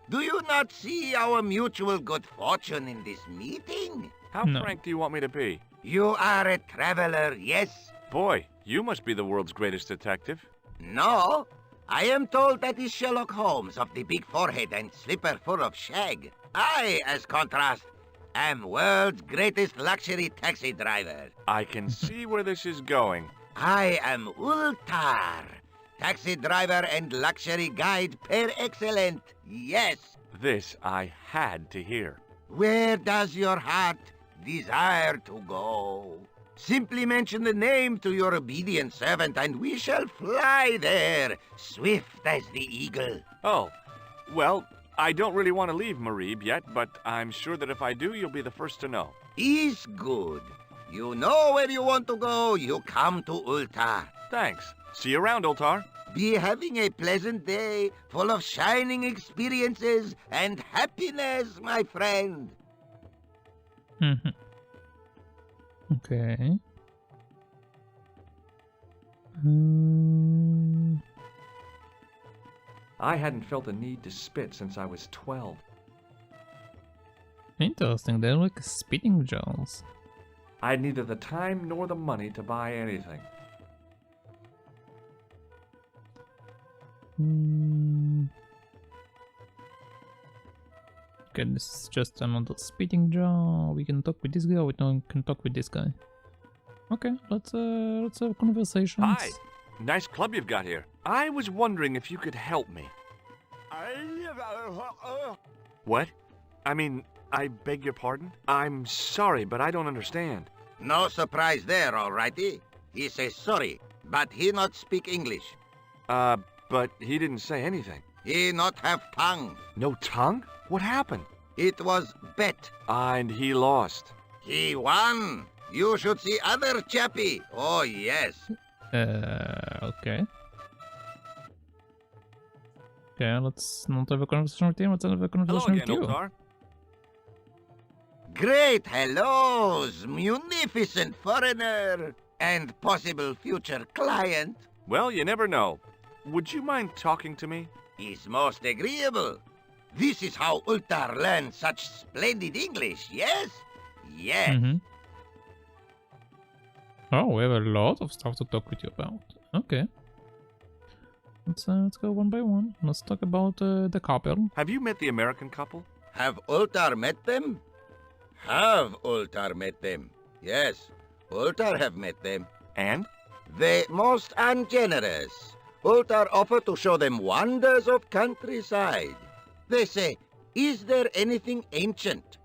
do you not see our mutual good fortune in this meeting? How frank do you want me to be? You are a traveler, yes? Boy, you must be the world's greatest detective. No. I am told that is Sherlock Holmes of the big forehead and slipper full of shag. I, as contrast, am world's greatest luxury taxi driver. I can see where this is going. I am Ultar, taxi driver and luxury guide per excellent, yes. This I had to hear. Where does your heart desire to go? Simply mention the name to your obedient servant and we shall fly there, swift as the eagle. Oh, well, I don't really want to leave Marib yet, but I'm sure that if I do, you'll be the first to know. Is good. You know where you want to go, you come to Ultar. Thanks. See you around, Ultar. Be having a pleasant day, full of shining experiences and happiness, my friend. Okay. I hadn't felt a need to spit since I was 12. Interesting, they're like spitting gels. I had neither the time nor the money to buy anything. Okay, this is just another spitting jar. We can talk with this guy, we can talk with this guy. Okay, let's have conversations. Hi! Nice club you've got here. I was wondering if you could help me. What? I mean, I beg your pardon? I'm sorry, but I don't understand. No surprise there, alrighty. He says sorry, but he not speak English. But he didn't say anything. He not have tongue. No tongue? What happened? It was bet. And he lost. He won. You should see other chappie. Oh, yes. Okay. Okay, let's not have a conversation with him, let's have a conversation with you. Ultar. Great hellos, munificent foreigner, and possible future client. Well, you never know. Would you mind talking to me? Is most agreeable. This is how Ultar learned such splendid English, yes? Yes. Oh, we have a lot of stuff to talk with you about. Okay. Let's go one by one. Let's talk about the couple. Have you met the American couple? Have Ultar met them? Have Ultar met them? Yes, Ultar have met them. And? They most ungenerous. Ultar offer to show them wonders of countryside. They say, is there anything ancient?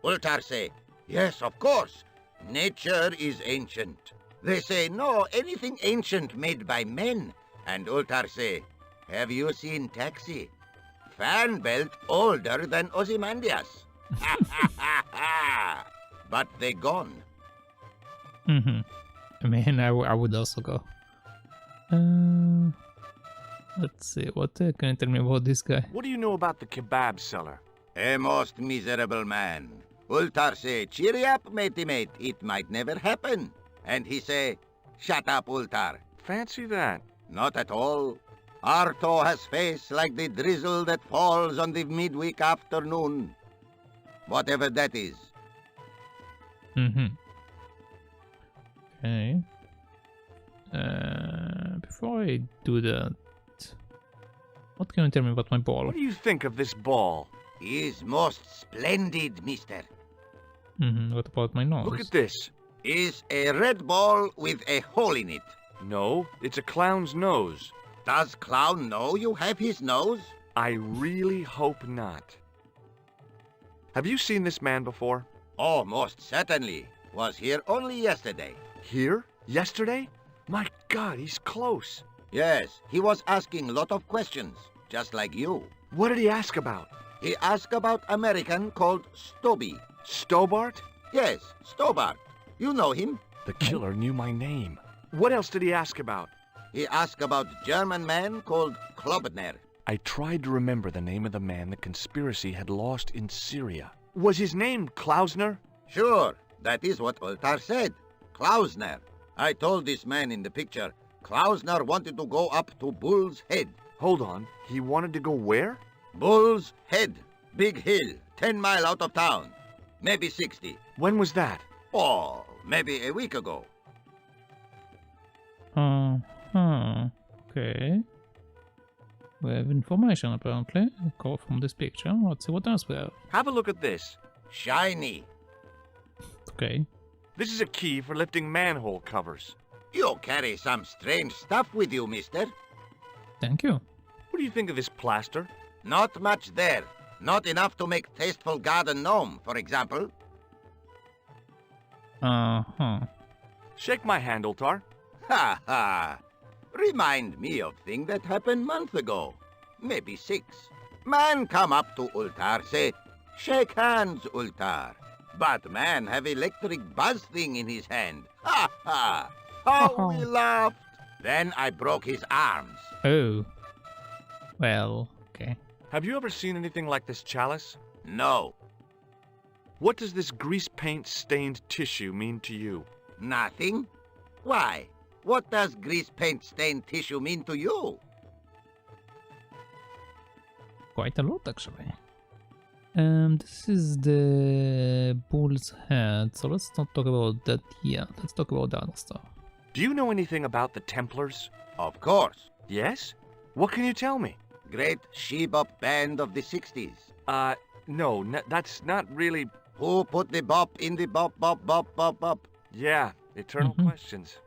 Ultar say, yes, of course. Nature is ancient. They say, no, anything ancient made by men. And Ultar say, have you seen Taxi? Fan belt older than Ozymandias. But they gone. I mean, I would also go. Let's see, what can you tell me about this guy? What do you know about the kebab seller? A most miserable man. Ultar say, cheery up, matey mate, it might never happen. And he say, shut up, Ultar. Fancy that. Not at all. Arto has face like the drizzle that falls on the midweek afternoon. Whatever that is. Okay. Before I do that, what can you tell me about my ball? What do you think of this ball? Is most splendid, mister. What about my nose? Look at this. Is a red ball with a hole in it. No, it's a clown's nose. Does Clown know you have his nose? I really hope not. Have you seen this man before? Oh, most certainly. Was here only yesterday. Here? Yesterday? My God, he's close. Yes, he was asking a lot of questions, just like you. What did he ask about? He asked about American called Stobby. Stobbart? Yes, Stobbart. You know him. The killer knew my name. What else did he ask about? He asked about German man called Klobner. I tried to remember the name of the man the conspiracy had lost in Syria. Was his name Klausner? Sure, that is what Ultar said. Klausner. I told this man in the picture, Klausner wanted to go up to Bull's Head. Hold on, he wanted to go where? Bull's Head. Big hill, 10 miles out of town. Maybe 60. When was that? Oh, maybe a week ago. Okay. We have information apparently. Go from this picture. Let's see what else we have. Have a look at this. Shiny. Okay. This is a key for lifting manhole covers. You carry some strange stuff with you, mister. Thank you. What do you think of this plaster? Not much there. Not enough to make tasteful garden gnome, for example. Shake my hand, Ultar. Ha ha. Remind me of thing that happened month ago. Maybe 6. Man come up to Ultar, say, shake hands, Ultar. But man have electric buzz thing in his hand. Ha ha. How we laughed. Then I broke his arms. Oh. Well, okay. Have you ever seen anything like this chalice? No. What does this grease paint stained tissue mean to you? Nothing. Why? What does grease paint stained tissue mean to you? Quite a lot, actually. This is the bull's head, so let's not talk about that yet. Let's talk about the other stuff. Do you know anything about the Templars? Of course. Yes? What can you tell me? Great she-bop band of the 60s. No, that's not really... Who put the bop in the bop, bop, bop, bop, bop? Yeah, eternal questions.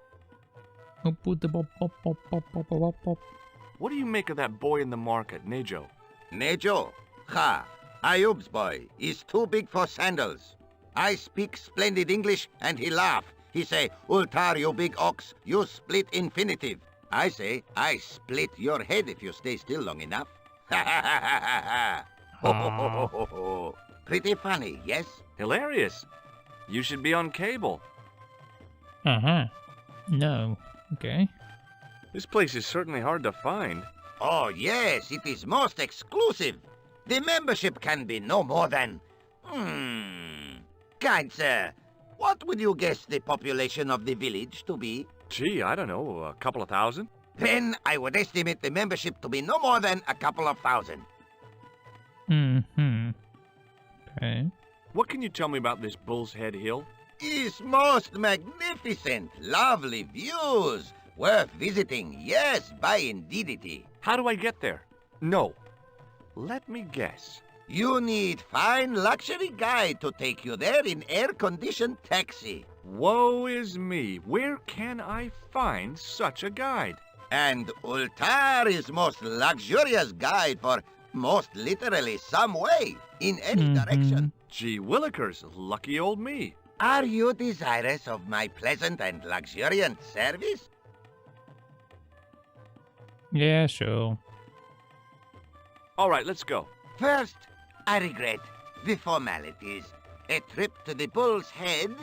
Who put the bop, bop, bop, bop, bop, bop, bop? What do you make of that boy in the market, Nejo? Nejo? Ha! Ayub's boy is too big for sandals. I speak splendid English and he laugh. He say, Ultar, you big ox, you split infinitive. I say, I split your head if you stay still long enough. Ha ha ha ha ha ha. Pretty funny, yes? Hilarious. You should be on cable. No. Okay. This place is certainly hard to find. Oh, yes, it is most exclusive. The membership can be no more than... Kind sir, what would you guess the population of the village to be? Gee, I don't know, a couple of thousand? Then I would estimate the membership to be no more than a couple of thousand. Okay. What can you tell me about this Bull's Head Hill? It's most magnificent, lovely views, worth visiting, yes, by indeedity. How do I get there? No. Let me guess. You need fine luxury guide to take you there in air-conditioned taxi. Woe is me. Where can I find such a guide? And Ultar is most luxurious guide for most literally some way, in any direction. Gee willikers, lucky old me. Are you desirous of my pleasant and luxuriant service? Yeah, sure. All right, let's go. First, I regret the formalities. A trip to the Bull's Head.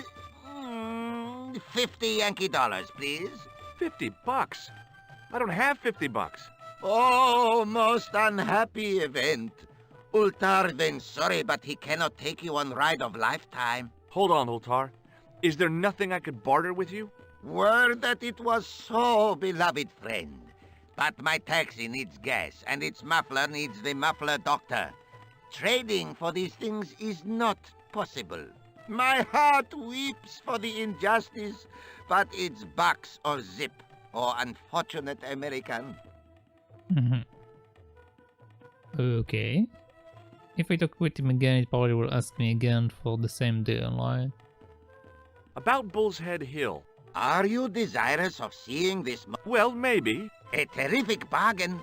50 Yankee dollars, please. $50? I don't have $50. Oh, most unhappy event. Ultar then sorry, but he cannot take you on ride of lifetime. Hold on, Ultar. Is there nothing I could barter with you? Word that it was so, beloved friend. But my taxi needs gas, and its muffler needs the muffler doctor. Trading for these things is not possible. My heart weeps for the injustice, but it's box or zip, or unfortunate American. Okay. If I talk with him again, he probably will ask me again for the same deal, right? About Bull's Head Hill. Are you desirous of seeing this? Well, maybe. A terrific bargain.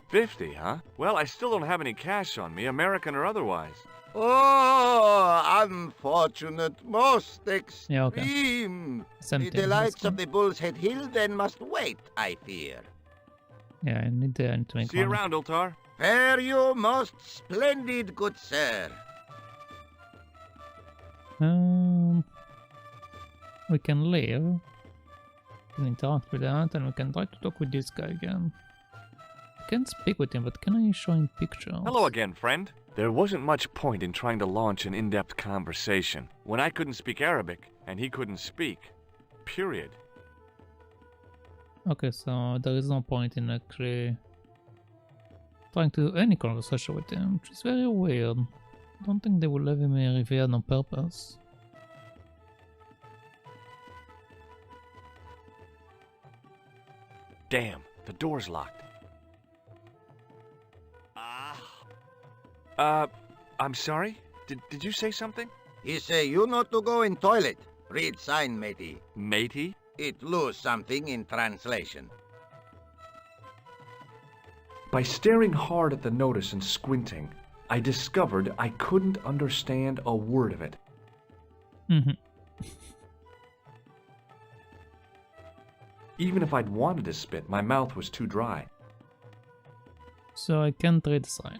50, huh? Well, I still don't have any cash on me, American or otherwise. Oh, unfortunate, most extreme. Yeah, okay. The delights of the Bull's Head Hill then must wait, I fear. Yeah, I need to make See you money. around, Ultar. Fare you most splendid, good sir. We can leave. We can interact with that, and we can try to talk with this guy again. I can't speak with him, but can I show him pictures? Hello again, friend. There wasn't much point in trying to launch an in-depth conversation when I couldn't speak Arabic and he couldn't speak. Period. Okay, so there is no point in actually trying to do any conversation with him, which is very weird. I don't think they will leave him revealed on purpose. Damn, the door's locked. I'm sorry? Did you say something? He say you not to go in toilet. Read sign, matey. Matey? It lose something in translation. By staring hard at the notice and squinting, I discovered I couldn't understand a word of it. Even if I'd wanted to spit, my mouth was too dry. So I can't read the sign.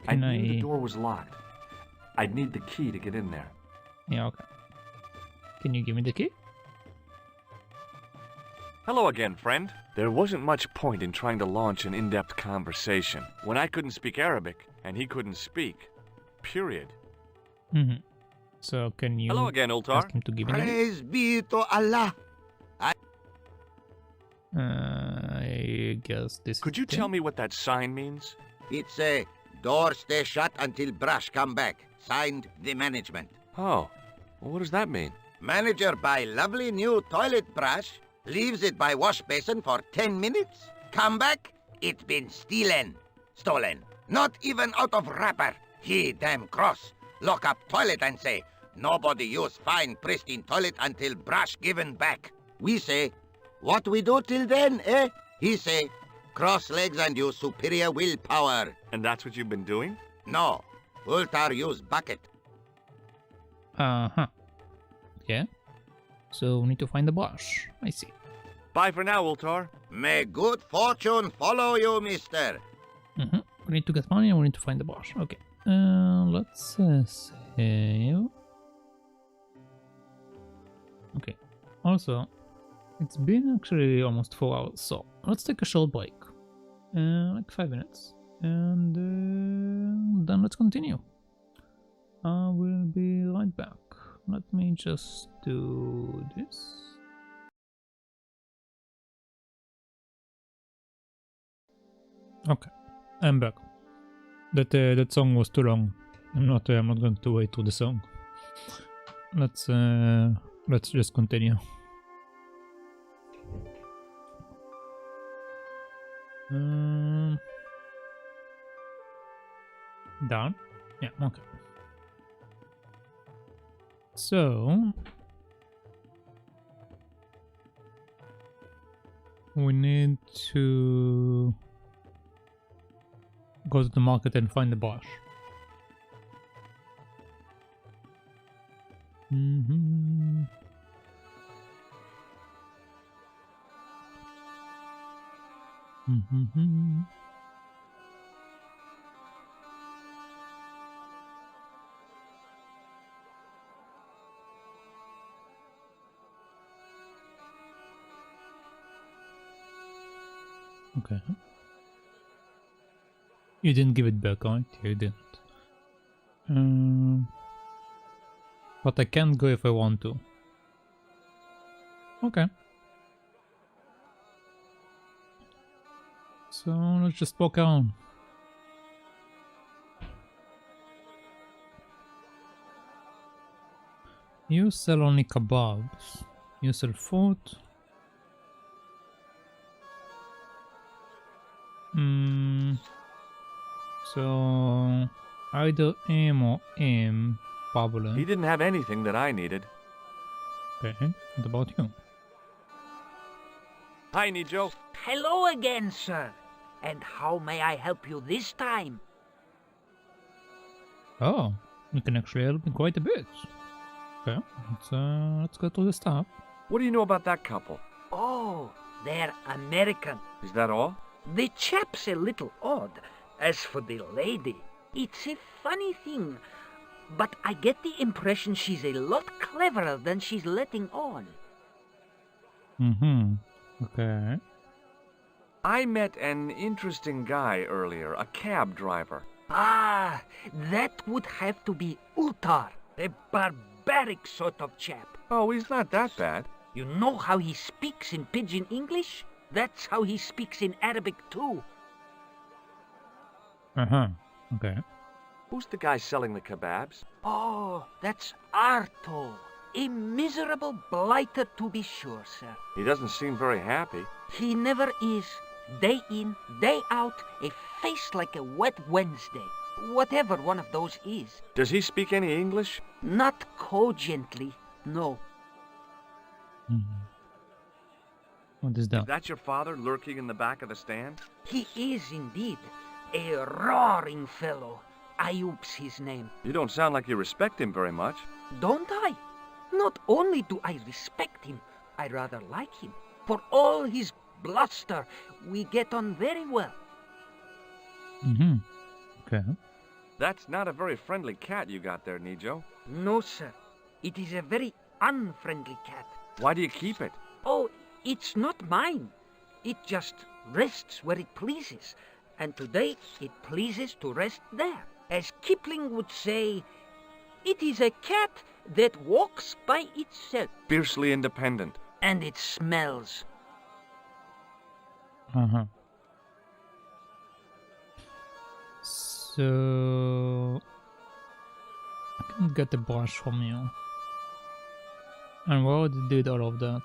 I knew the door was locked. I'd need the key to get in there. Yeah, okay. Can you give me the key? Hello again, friend. There wasn't much point in trying to launch an in-depth conversation when I couldn't speak Arabic and he couldn't speak. Period. So can you Hello again, Ultar. ask him to give me the key? Praise be to Allah. I guess this Could you tell me what that sign means? It's a door stay shut until brush come back. Signed, the management. Oh, well, what does that mean? Manager buy lovely new toilet brush, leaves it by wash basin for 10 minutes, come back, it been stolen. Not even out of wrapper. He damn cross. Lock up toilet and say, nobody use fine pristine toilet until brush given back. We say, what we do till then, eh? He say, cross legs and use superior willpower. And that's what you've been doing? No. Ultar use bucket. Yeah. So we need to find the brush. I see. Bye for now, Ultar. May good fortune follow you, mister. We need to get money and we need to find the brush. Okay. Let's save. Okay. Also, it's been actually almost 4 hours, so let's take a short break. Like 5 minutes. And then let's continue. I will be right back. Let me just do this. Okay, I'm back. That song was too long. I'm not going to wait through the song. Let's just continue. Down? Yeah, okay. So We need to go to the market and find the brush. Okay. You didn't give it back, right? You didn't. But I can go if I want to. Okay. So let's just walk around. You sell only kebabs. You sell food. So either M or M, probably. He didn't have anything that I needed. Okay, what about you? Hi, Nico. Hello again, sir. And how may I help you this time? Oh, you can actually help me quite a bit. Okay, let's go to the stop. What do you know about that couple? Oh, they're American. Is that all? The chap's a little odd. As for the lady, it's a funny thing, but I get the impression she's a lot cleverer than she's letting on. Okay. I met an interesting guy earlier, a cab driver. Ah, that would have to be Ultar, a barbaric sort of chap. Oh, he's not that bad. You know how he speaks in Pidgin English? That's how he speaks in Arabic too. Okay. Who's the guy selling the kebabs? Oh, that's Arto. A miserable blighter to be sure, sir. He doesn't seem very happy. He never is. Day in, day out, a face like a wet Wednesday. Whatever one of those is. Does he speak any English? Not cogently, no. What is that? Is that your father lurking in the back of the stand? He is indeed. A roaring fellow. Ayub's his name. You don't sound like you respect him very much. Don't I? Not only do I respect him, I rather like him. For all his bluster, we get on very well. Okay. That's not a very friendly cat you got there, Nijo. No, sir. It is a very unfriendly cat. Why do you keep it? Oh, it's not mine. It just rests where it pleases. And today it pleases to rest there. As Kipling would say, it is a cat that walks by itself. Fiercely independent. And it smells. So I can get the brush from you. And we already did all of that.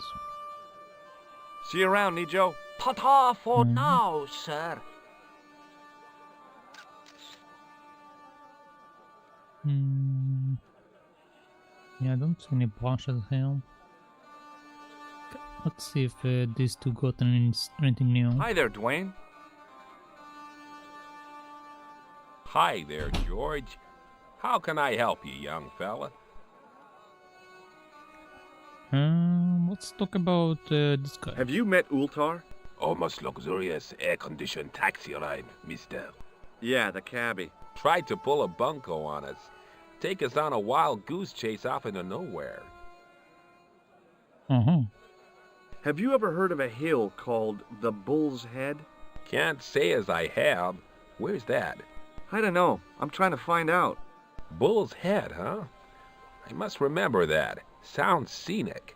See you around, Nijo. Ta-ta for now, sir. Yeah, I don't see any brushes here. Let's see if these two got anything new. Hi there, Dwayne. Hi there, George. How can I help you, young fella? Let's talk about this guy. Have you met Ultar? Almost luxurious air-conditioned taxi ride, mister. Yeah, the cabbie. Tried to pull a bunco on us. Take us on a wild goose chase off into nowhere. Have you ever heard of a hill called the Bull's Head? Can't say as I have. Where's that? I don't know. I'm trying to find out. Bull's Head, huh? I must remember that. Sounds scenic.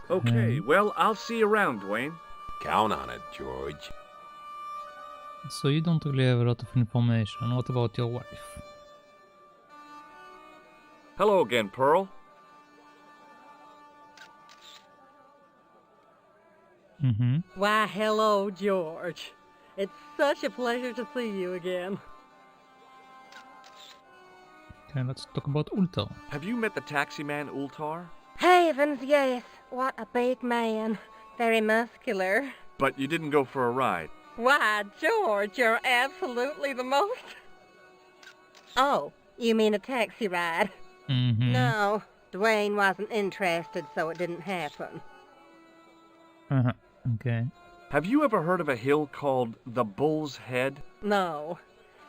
Okay, well, I'll see you around, Dwayne. Count on it, George. So you don't really have a lot of information. What about your wife? Hello again, Pearl. Why, hello, George. It's such a pleasure to see you again. Okay, let's talk about Ultar. Have you met the taxi man, Ultar? Heavens, yes. What a big man. Very muscular. But you didn't go for a ride. Why, George, you're absolutely the most... Oh, you mean a taxi ride? No, Dwayne wasn't interested, so it didn't happen. Okay. Have you ever heard of a hill called the Bull's Head? No.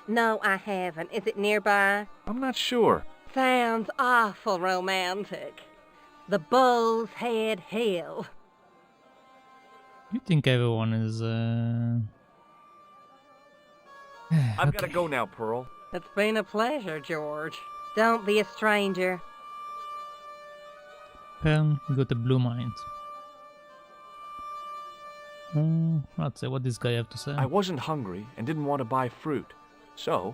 No, I haven't. Is it nearby? I'm not sure. Sounds awful romantic. The Bull's Head Hill. You think everyone is, I've gotta go now, Pearl. It's been a pleasure, George. Don't be a stranger. Pearl, you got a blue mind. Let's see what this guy have to say. I wasn't hungry and didn't want to buy fruit, so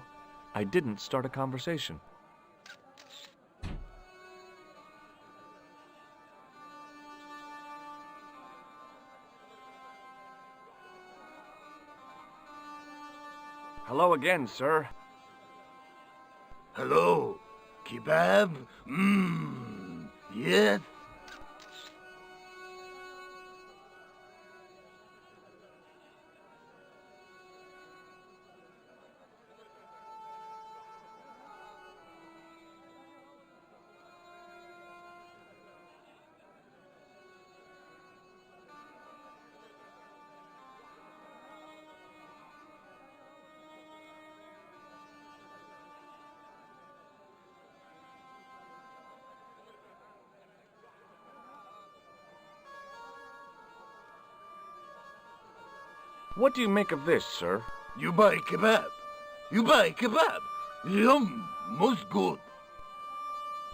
I didn't start a conversation. Hello again, sir. Hello. Kebab? Yes? What do you make of this, sir? You buy kebab. You buy kebab. Yum, most good.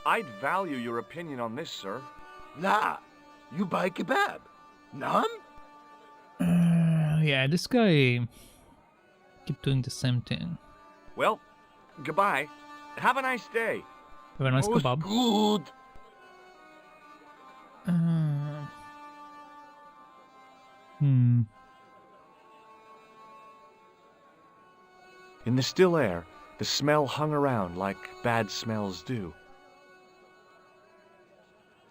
I'd value your opinion on this, sir. Nah, you buy kebab. None? Yeah, this guy keep doing the same thing. Well, goodbye. Have a nice day. Have a nice kebab. Good. In the still air, the smell hung around like bad smells do.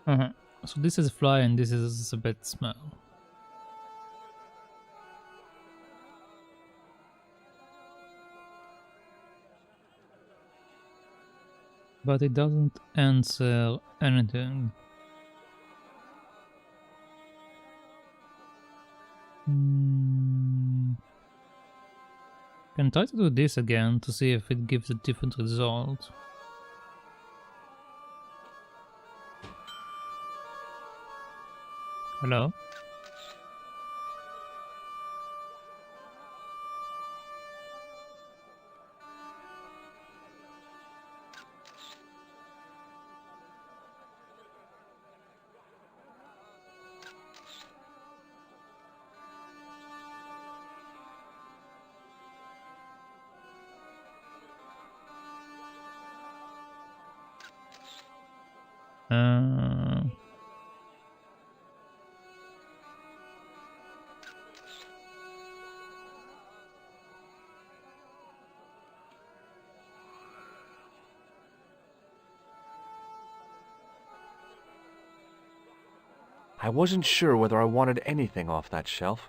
So this is fly and this is a bad smell. But it doesn't answer anything. Can try to do this again to see if it gives a different result. Hello? I wasn't sure whether I wanted anything off that shelf.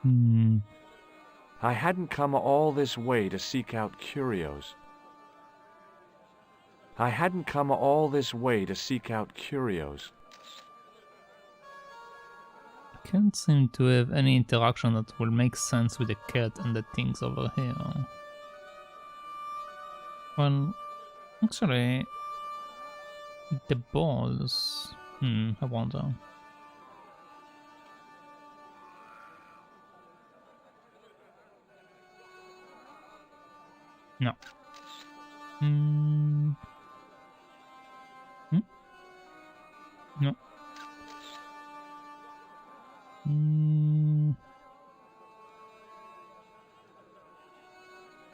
I hadn't come all this way to seek out curios. I hadn't come all this way to seek out curios. I can't seem to have any interaction that will make sense with the cat and the things over here. Well, actually, the balls. I wonder. No. No.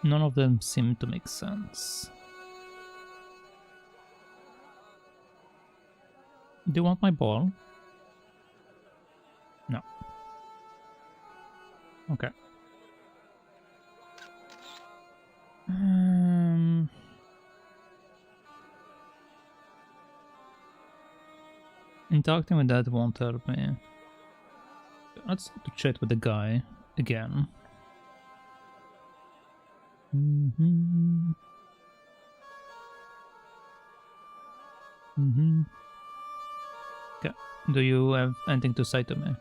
None of them seem to make sense. Do you want my ball? No. Okay. Interacting with that won't help me. Let's have to chat with the guy again. Okay. Do you have anything to say to me?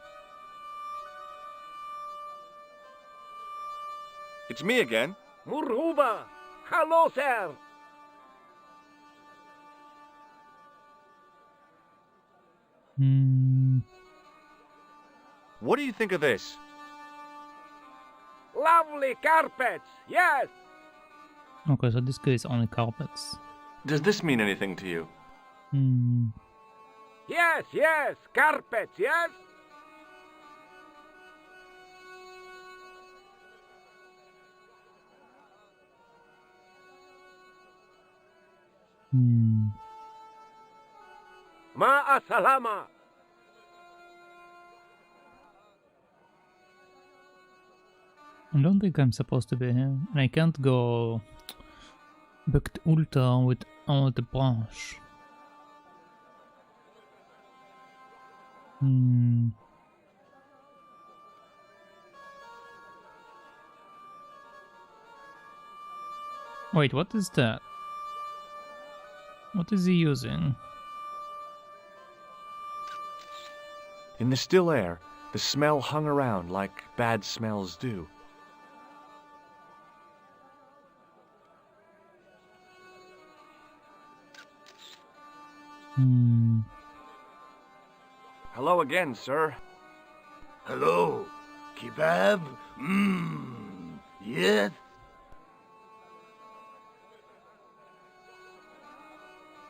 It's me again. Muruba! Hello, sir! What do you think of this? Lovely carpets, yes! Okay, so this guy is only carpets. Does this mean anything to you? Yes, yes, carpets, yes? Ma'a salama! I don't think I'm supposed to be here. And I can't go back to Ulta without the brush. Wait, what is that? What is he using? In the still air, the smell hung around like bad smells do. Hello again, sir. Hello. Kebab? Yes?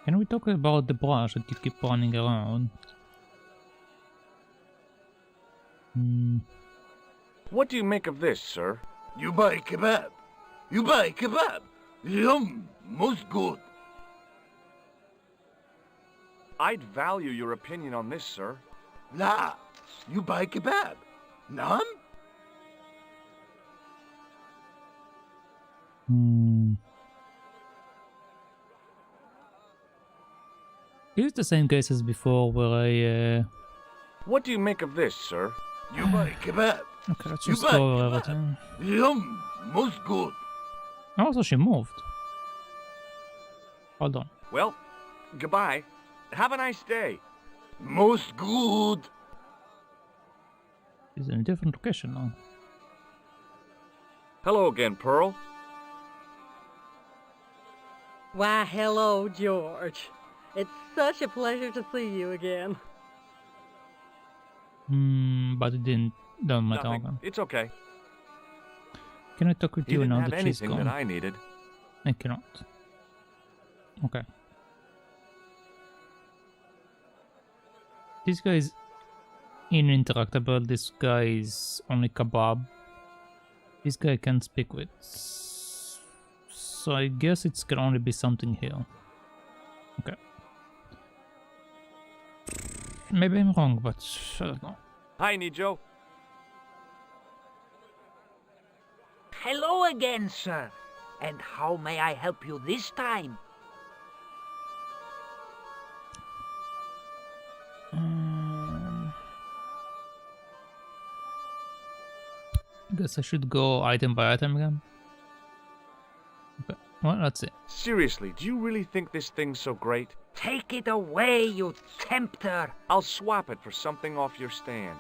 Can we talk about the brush that you keep running around? What do you make of this, sir? You buy kebab. You buy kebab. Yum, most good. I'd value your opinion on this, sir. Nah, you buy kebab. None? Here's the same case as before where I... What do you make of this, sir? You buy kebab. Okay, let's just go over everything. Yum, most good. Also, she moved. Hold on. Well, goodbye. Have a nice day. Most good. She's in a different location now. Hello again, Pearl. Why, hello, George. It's such a pleasure to see you again. But it don't matter. Nothing. It's okay. Can I talk with you now Didn't that have she's anything gone? that I needed. I cannot. Okay. This guy is ininteractable. This guy is only kebab. This guy I can't speak with. So I guess it can only be something here. Okay. Maybe I'm wrong, but I don't know. Hi, Nico. Hello again, sir. And how may I help you this time? Guess I should go item by item again. Okay, well, let's see. Seriously, do you really think this thing's so great? Take it away, you tempter! I'll swap it for something off your stand.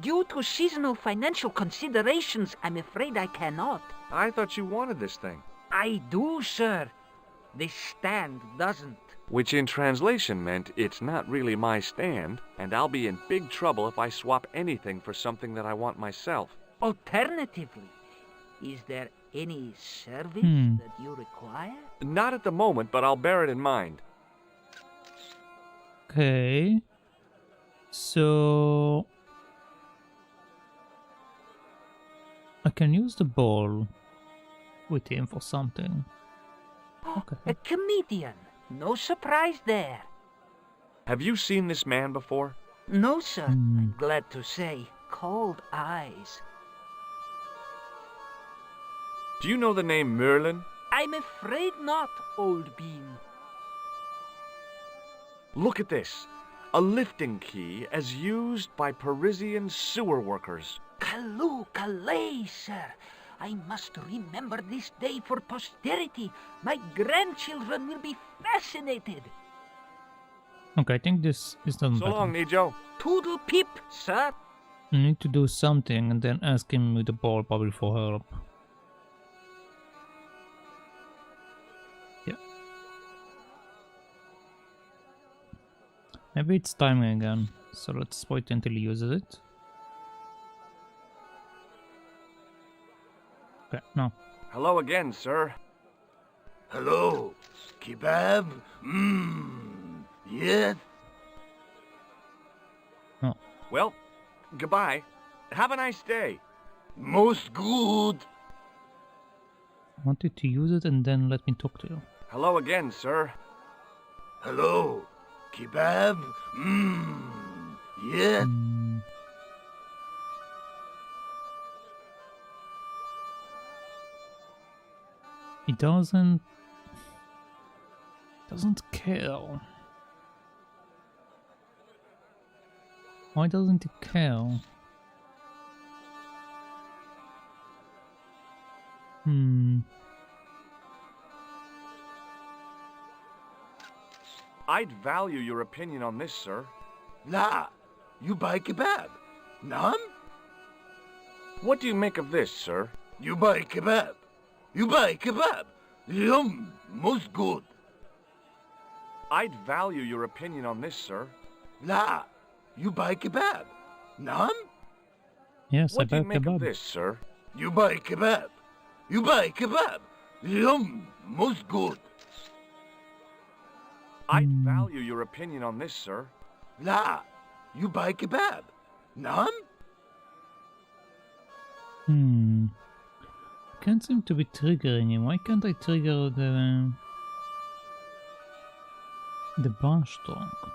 Due to seasonal financial considerations, I'm afraid I cannot. I thought you wanted this thing. I do, sir. This stand doesn't. Which in translation meant it's not really my stand, and I'll be in big trouble if I swap anything for something that I want myself. Alternatively, is there any service that you require? Not at the moment, but I'll bear it in mind. Okay. So... I can use the ball with him for something. Okay. A comedian. No surprise there. Have you seen this man before? No, sir. I'm glad to say. Cold eyes. Do you know the name Merlin? I'm afraid not, old bean. Look at this. A lifting key as used by Parisian sewer workers. Calais, sir. I must remember this day for posterity. My grandchildren will be fascinated. Okay, I think this is done. So long, Nijo. Toodle pip, sir. I need to do something and then ask him with the ball probably for help. Yeah. Maybe it's timing again, so let's wait until he uses it. Okay, no. Hello again, sir. Hello. Kebab? Yes? Oh. Well, goodbye. Have a nice day. Most good. I wanted to use it and then let me talk to you. Hello again, sir. Hello. Kebab? Yes? He doesn't care. Why doesn't he care? I'd value your opinion on this, sir. La, you buy kebab? None? What do you make of this, sir? You buy kebab. You buy kebab. Yum, most good. I'd value your opinion on this, sir. La, you buy kebab? None? Yes, what do I you buy make kebab. of this, sir? You buy kebab. You buy kebab. Yum, most good. I'd value your opinion on this, sir. La, you buy kebab? None? Can't seem to be triggering him. Why can't I trigger the bar stroke?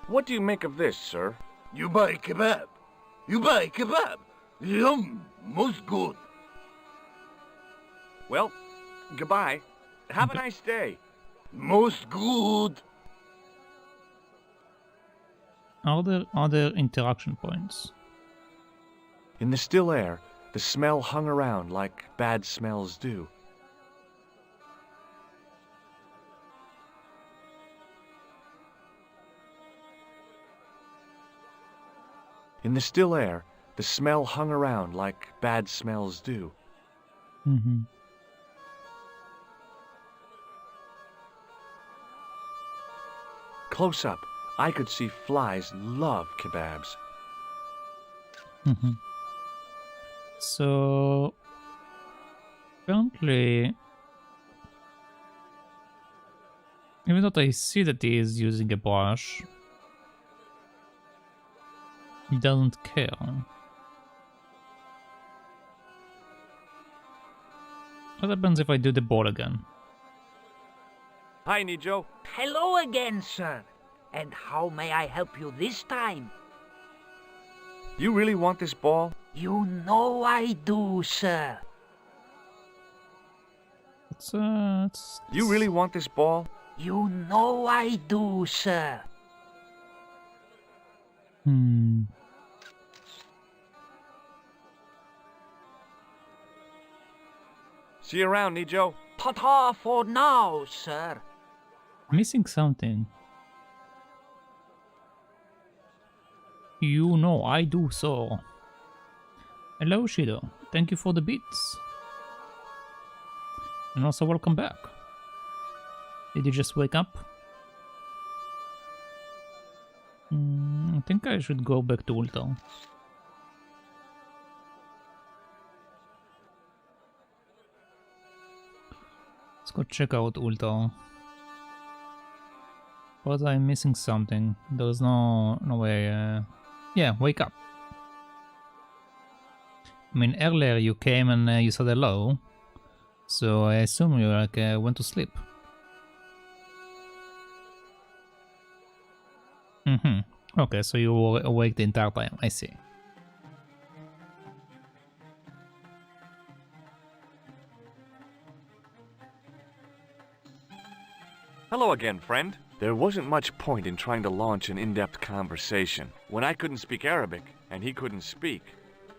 What do you make of this, sir? You buy kebab. You buy kebab. Yum, most good. Well, goodbye. Have a nice day. Most good. Are there other interaction points? In the still air, the smell hung around like bad smells do. In the still air, the smell hung around like bad smells do. Close up, I could see flies love kebabs. So apparently, even though I see that he is using a brush, he doesn't care. What happens if I do the ball again? Hi, Nijo. Hello again, sir. And how may I help you this time? You really want this ball? You know I do, sir. You really want this ball? You know I do, sir. See you around, Nijo. Ta-ta for now, sir. Missing something. You know I do so. Hello, Shido. Thank you for the beats. And also welcome back. Did you just wake up? I think I should go back to Ulta. Let's go check out Ulta. But I'm missing something. There's no way. Yeah, wake up. I mean, earlier you came and you said hello. So I assume you like went to sleep. Okay, so you were awake the entire time. I see. Hello again, friend. There wasn't much point in trying to launch an in-depth conversation when I couldn't speak Arabic and he couldn't speak.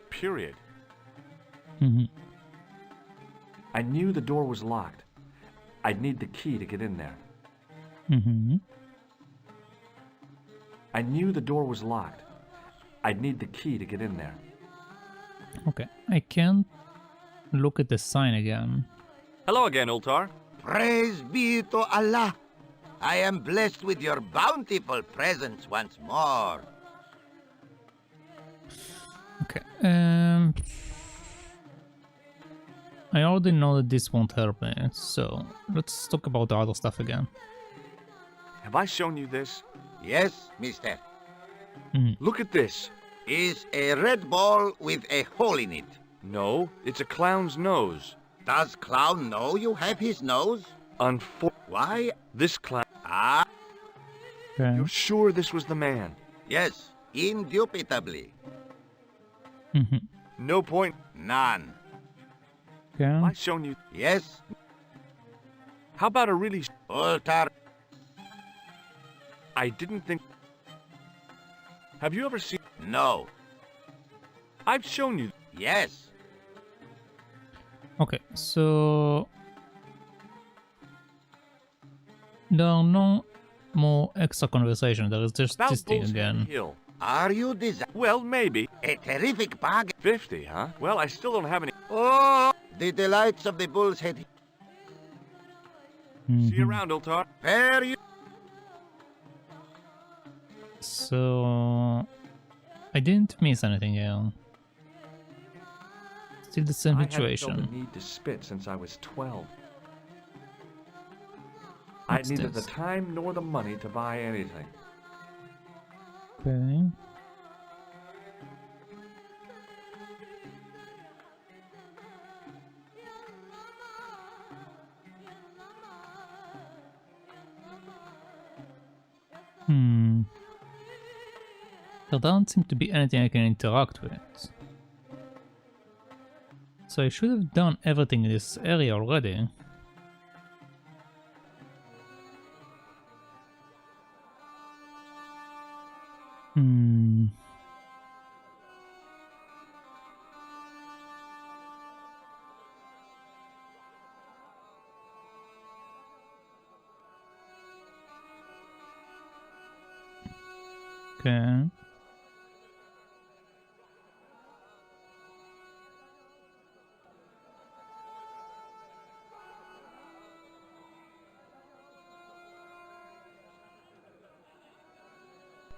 Period. I knew the door was locked. I'd need the key to get in there. I knew the door was locked. I'd need the key to get in there. Okay, I can't look at the sign again. Hello again, Ultar. Praise be to Allah. I am blessed with your bountiful presence once more. Okay, I already know that this won't help me, so let's talk about the other stuff again. Have I shown you this? Yes, mister. Look at this. Is a red ball with a hole in it. No, it's a clown's nose. Does clown know you have his nose? Why? This clown... Ah? Okay. You're sure this was the man? Yes, indubitably. No point. None. Okay. Have I shown you... Yes. How about a really... Ultar. I didn't think... Have you ever seen... No. I've shown you... Yes. Okay, so... There are no more extra conversation, there is just this thing again. Hill. Are you Well, maybe. A terrific bargain. 50, huh? Well, I still don't have any... Oh, the delights of the Bull's Head. See you around, Ultar. Where you... So... I didn't miss anything here. Still the same situation. I haven't felt the need to spit since I was 12. I had neither the time nor the money to buy anything. Okay. There doesn't seem to be anything I can interact with. So I should have done everything in this area already. Okay.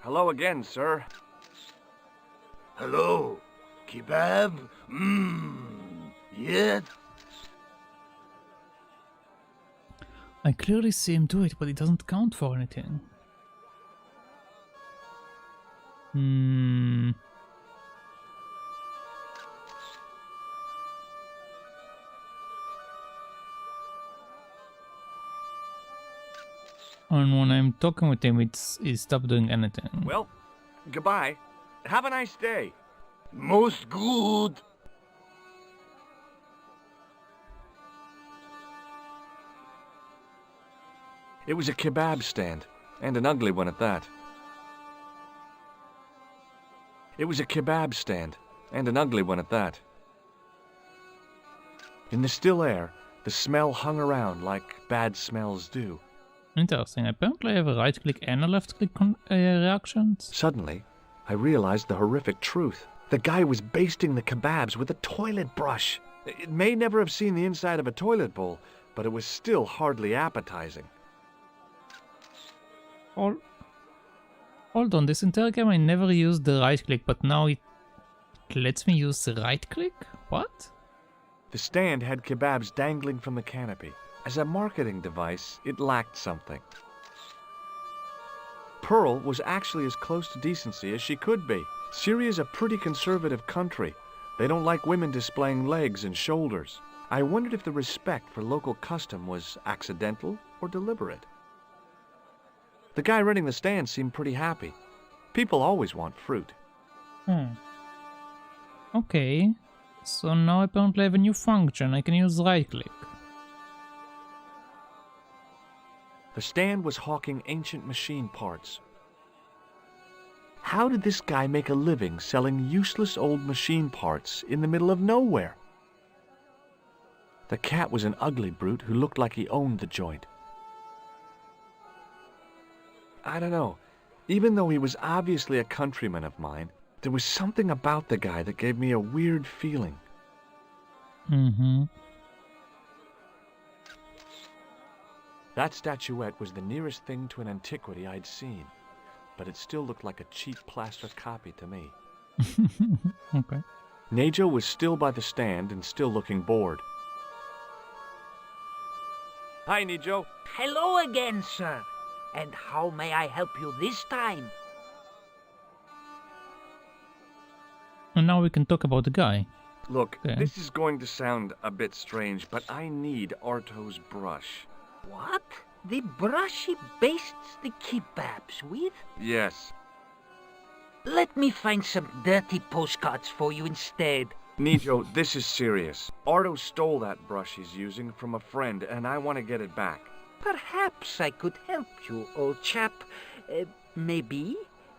Hello again, sir. Hello. Kebab? Yes? I clearly see him do it, but it doesn't count for anything. And when I'm talking with him, he stopped doing anything. Well, goodbye. Have a nice day. Most good. It was a kebab stand, and an ugly one at that. It was a kebab stand, and an ugly one at that. In the still air, the smell hung around like bad smells do. Interesting. Apparently I have a right click and a left click reactions. Suddenly, I realized the horrific truth. The guy was basting the kebabs with a toilet brush. It may never have seen the inside of a toilet bowl, but it was still hardly appetizing. Hold on, this entire game I never used the right click, but now it lets me use the right click? What? The stand had kebabs dangling from the canopy. As a marketing device, it lacked something. Pearl was actually as close to decency as she could be. Syria's a pretty conservative country. They don't like women displaying legs and shoulders. I wondered if the respect for local custom was accidental or deliberate. The guy running the stand seemed pretty happy. People always want fruit. Okay. So now apparently I have a new function. I can use right-click. The stand was hawking ancient machine parts. How did this guy make a living selling useless old machine parts in the middle of nowhere? The cat was an ugly brute who looked like he owned the joint. I don't know. Even though he was obviously a countryman of mine, there was something about the guy that gave me a weird feeling. That statuette was the nearest thing to an antiquity I'd seen, but it still looked like a cheap plaster copy to me. Okay. Nejo was still by the stand and still looking bored. Hi, Nejo. Hello again, sir. And how may I help you this time? And now we can talk about the guy. Look, Okay. this is going to sound a bit strange, but I need Arto's brush. What? The brush he bastes the kebabs with? Yes. Let me find some dirty postcards for you instead. Nejo, this is serious. Arto stole that brush he's using from a friend, and I want to get it back. Perhaps I could help you, old chap. Maybe?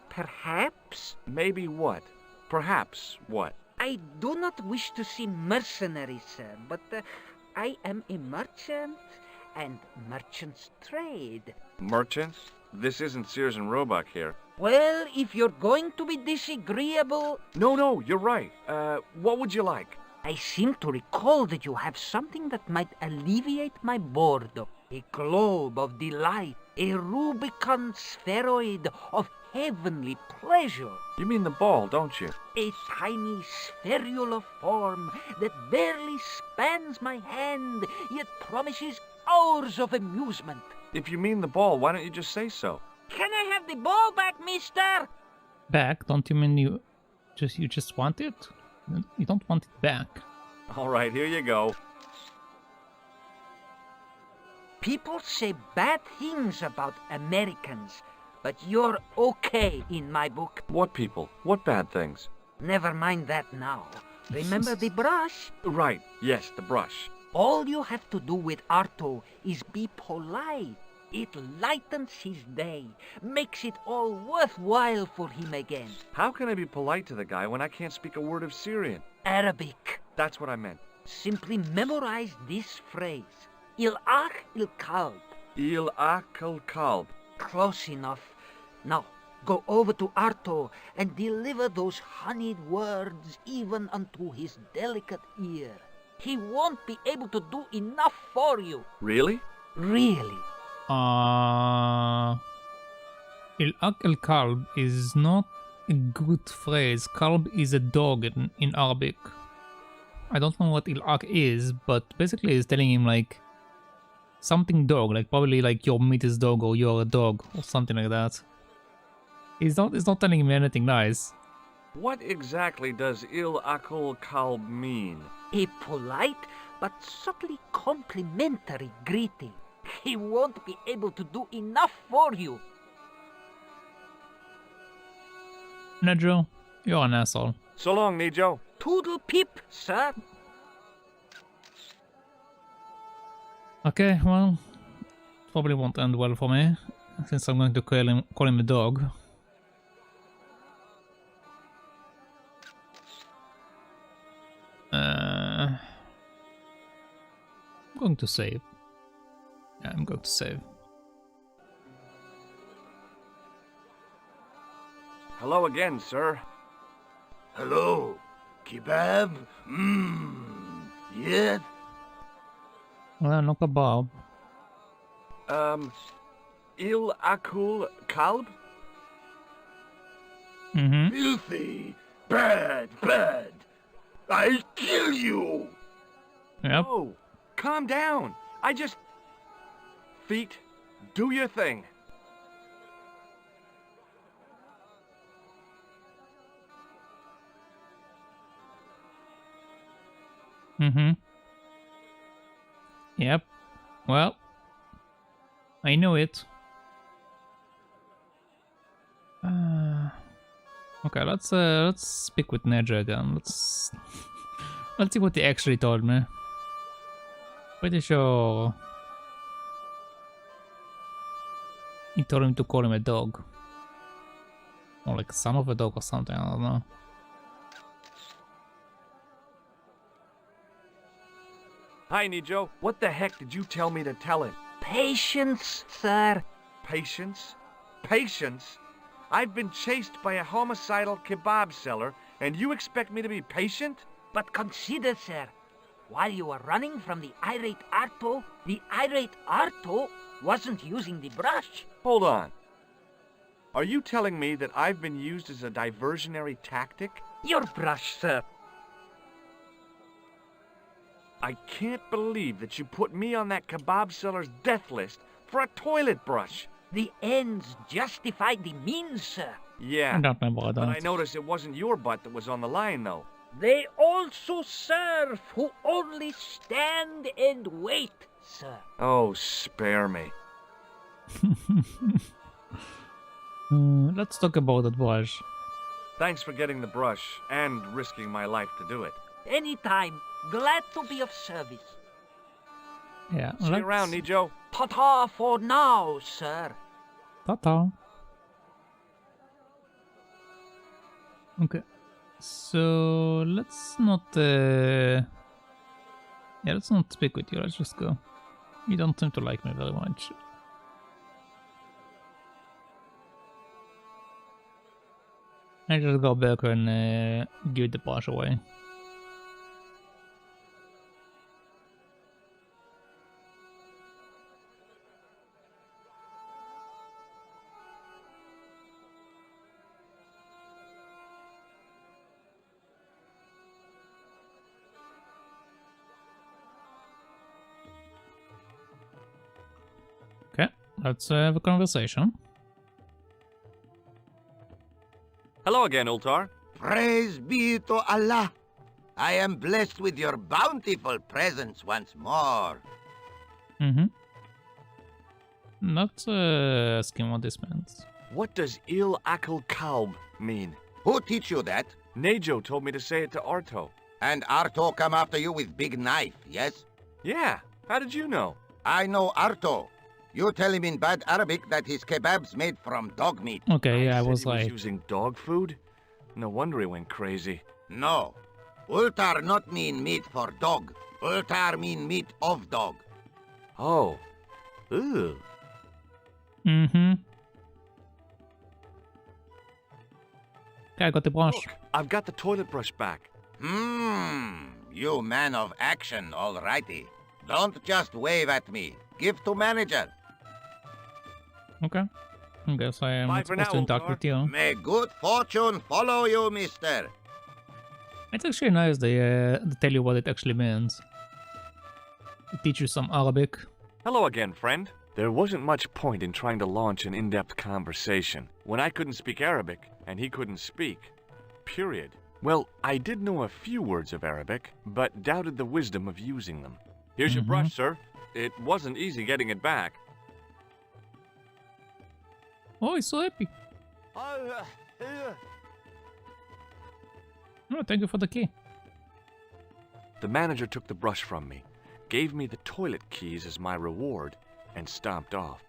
Perhaps? Maybe what? Perhaps what? I do not wish to seem mercenary, sir, but I am a merchant, and merchants trade. Merchants? This isn't Sears and Roebuck here. Well, if you're going to be disagreeable... No, you're right. What would you like? I seem to recall that you have something that might alleviate my boredom. A globe of delight, a Rubicon spheroid of heavenly pleasure. You mean the ball, don't you? A tiny spherular form that barely spans my hand, yet promises hours of amusement. If you mean the ball, why don't you just say so? Can I have the ball back, mister? Back? Don't you mean you just want it? You don't want it back. All right, here you go. People say bad things about Americans, but you're okay in my book. What people? What bad things? Never mind that now. Remember the brush? Right, yes, the brush. All you have to do with Arto is be polite. It lightens his day, makes it all worthwhile for him again. How can I be polite to the guy when I can't speak a word of Syrian? Arabic. That's what I meant. Simply memorize this phrase. Il-ach il-kalb. Il-ach il-kalb. Close enough. Now, go over to Arto and deliver those honeyed words even unto his delicate ear. He won't be able to do enough for you. Really? Really. Il-Ak el-Kalb is not a good phrase. Kalb is a dog in Arabic. I don't know what Il-Ak is, but basically it's telling him like something dog, like probably like your meat is dog or you're a dog or something like that. It's not telling him anything nice. What exactly does Il-Akul Kalb mean? A polite but subtly complimentary greeting. He won't be able to do enough for you. Nejo, you're an asshole. So long, Nejo. Toodle pip, sir. Okay, well, probably won't end well for me, since I'm going to call him a dog. I'm going to save. Yeah, I'm going to save. Hello again, sir. Hello. Kebab? Yes? Well, no kebab. Il-Akul Kalb? Filthy. Bad. I'll kill you. Yep. Oh, calm down. I just... Feet, do your thing. Yep. Well, I knew it. Okay, let's speak with Nedra again. Let's see what he actually told me. Pretty sure he told him to call him a dog. Or like son of a dog or something, I don't know. Hi, Nijo. What the heck did you tell me to tell him? Patience, sir. Patience? Patience? I've been chased by a homicidal kebab seller, and you expect me to be patient? But consider, sir, while you were running from the irate Arto wasn't using the brush. Hold on. Are you telling me that I've been used as a diversionary tactic? Your brush, sir. I can't believe that you put me on that kebab seller's death list for a toilet brush. The ends justified the means, sir. Yeah, I don't remember but I that. noticed it wasn't your butt that was on the line, though. They also serve who only stand and wait, sir. Oh, spare me. Let's talk about that brush. Thanks for getting the brush and risking my life to do it. Anytime. Glad to be of service. Yeah, See you around, Nijo. Ta-ta for now, sir. Ta-ta. Okay. So let's not let's not speak with you, let's just go. You don't seem to like me very much. I just go back and give the brush away. Okay, let's have a conversation. Hello again, Ultar. Praise be to Allah. I am blessed with your bountiful presence once more. Not asking what this means. What does Il Akal Kalb mean? Who teach you that? Nejo told me to say it to Arto. And Arto come after you with big knife, yes? Yeah, how did you know? I know Arto. You tell him in bad Arabic that his kebab's made from dog meat. Okay, yeah, I was He was like... using dog food? No wonder he went crazy. No. Ultar not mean meat for dog. Ultar mean meat of dog. Oh. Ooh. Okay, I got the brush. Look, I've got the toilet brush back. You man of action, alrighty. Don't just wave at me. Give to manager. Okay. I guess I am not supposed to interact with you. May good fortune follow you, mister. It's actually nice they tell you what it actually means. They teach you some Arabic. Hello again, friend. There wasn't much point in trying to launch an in-depth conversation when I couldn't speak Arabic and he couldn't speak. Period. Well, I did know a few words of Arabic, but doubted the wisdom of using them. Here's your brush, sir. It wasn't easy getting it back. Oh, he's so happy. Oh, thank you for the key. The manager took the brush from me, gave me the toilet keys as my reward, and stomped off.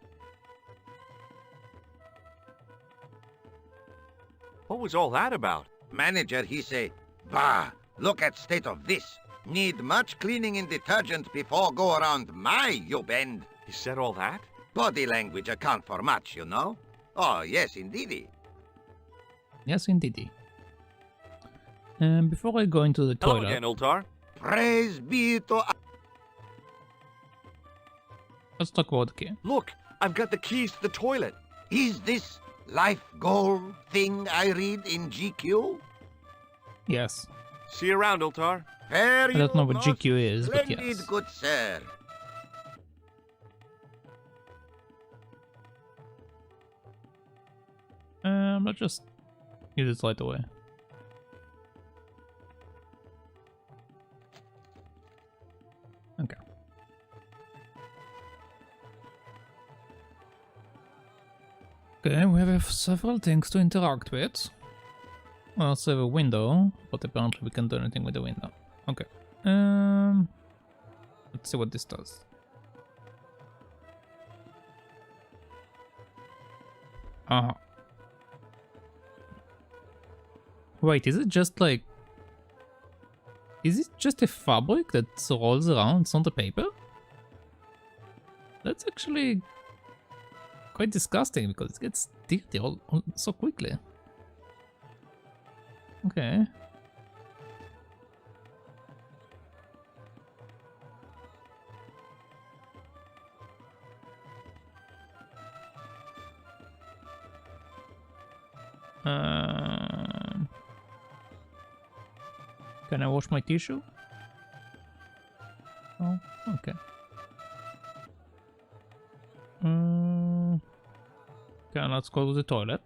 What was all that about? Manager, he say, bah, look at state of this. Need much cleaning and detergent before go around my, you bend. He said all that? Body language account for much, you know? Oh, yes, indeedy. Yes, indeedy. Before I go into the toilet... Hello again, Ultar. Praise be to... Let's talk about the key. Look, I've got the keys to the toilet. Is this life goal thing I read in GQ? Yes. See you around, Ultar. I don't know what GQ is, but yes. Splendid, good sir. Let's just use this light away. Okay. Okay, we have several things to interact with. We also have a window, but apparently we can't do anything with the window. Okay. Let's see what this does. Wait, is it just like... Is it just a fabric that rolls around? It's not a paper? That's actually quite disgusting because it gets dirty all so quickly. Okay. Can I wash my tissue? Oh, okay. Okay, let's go to the toilet.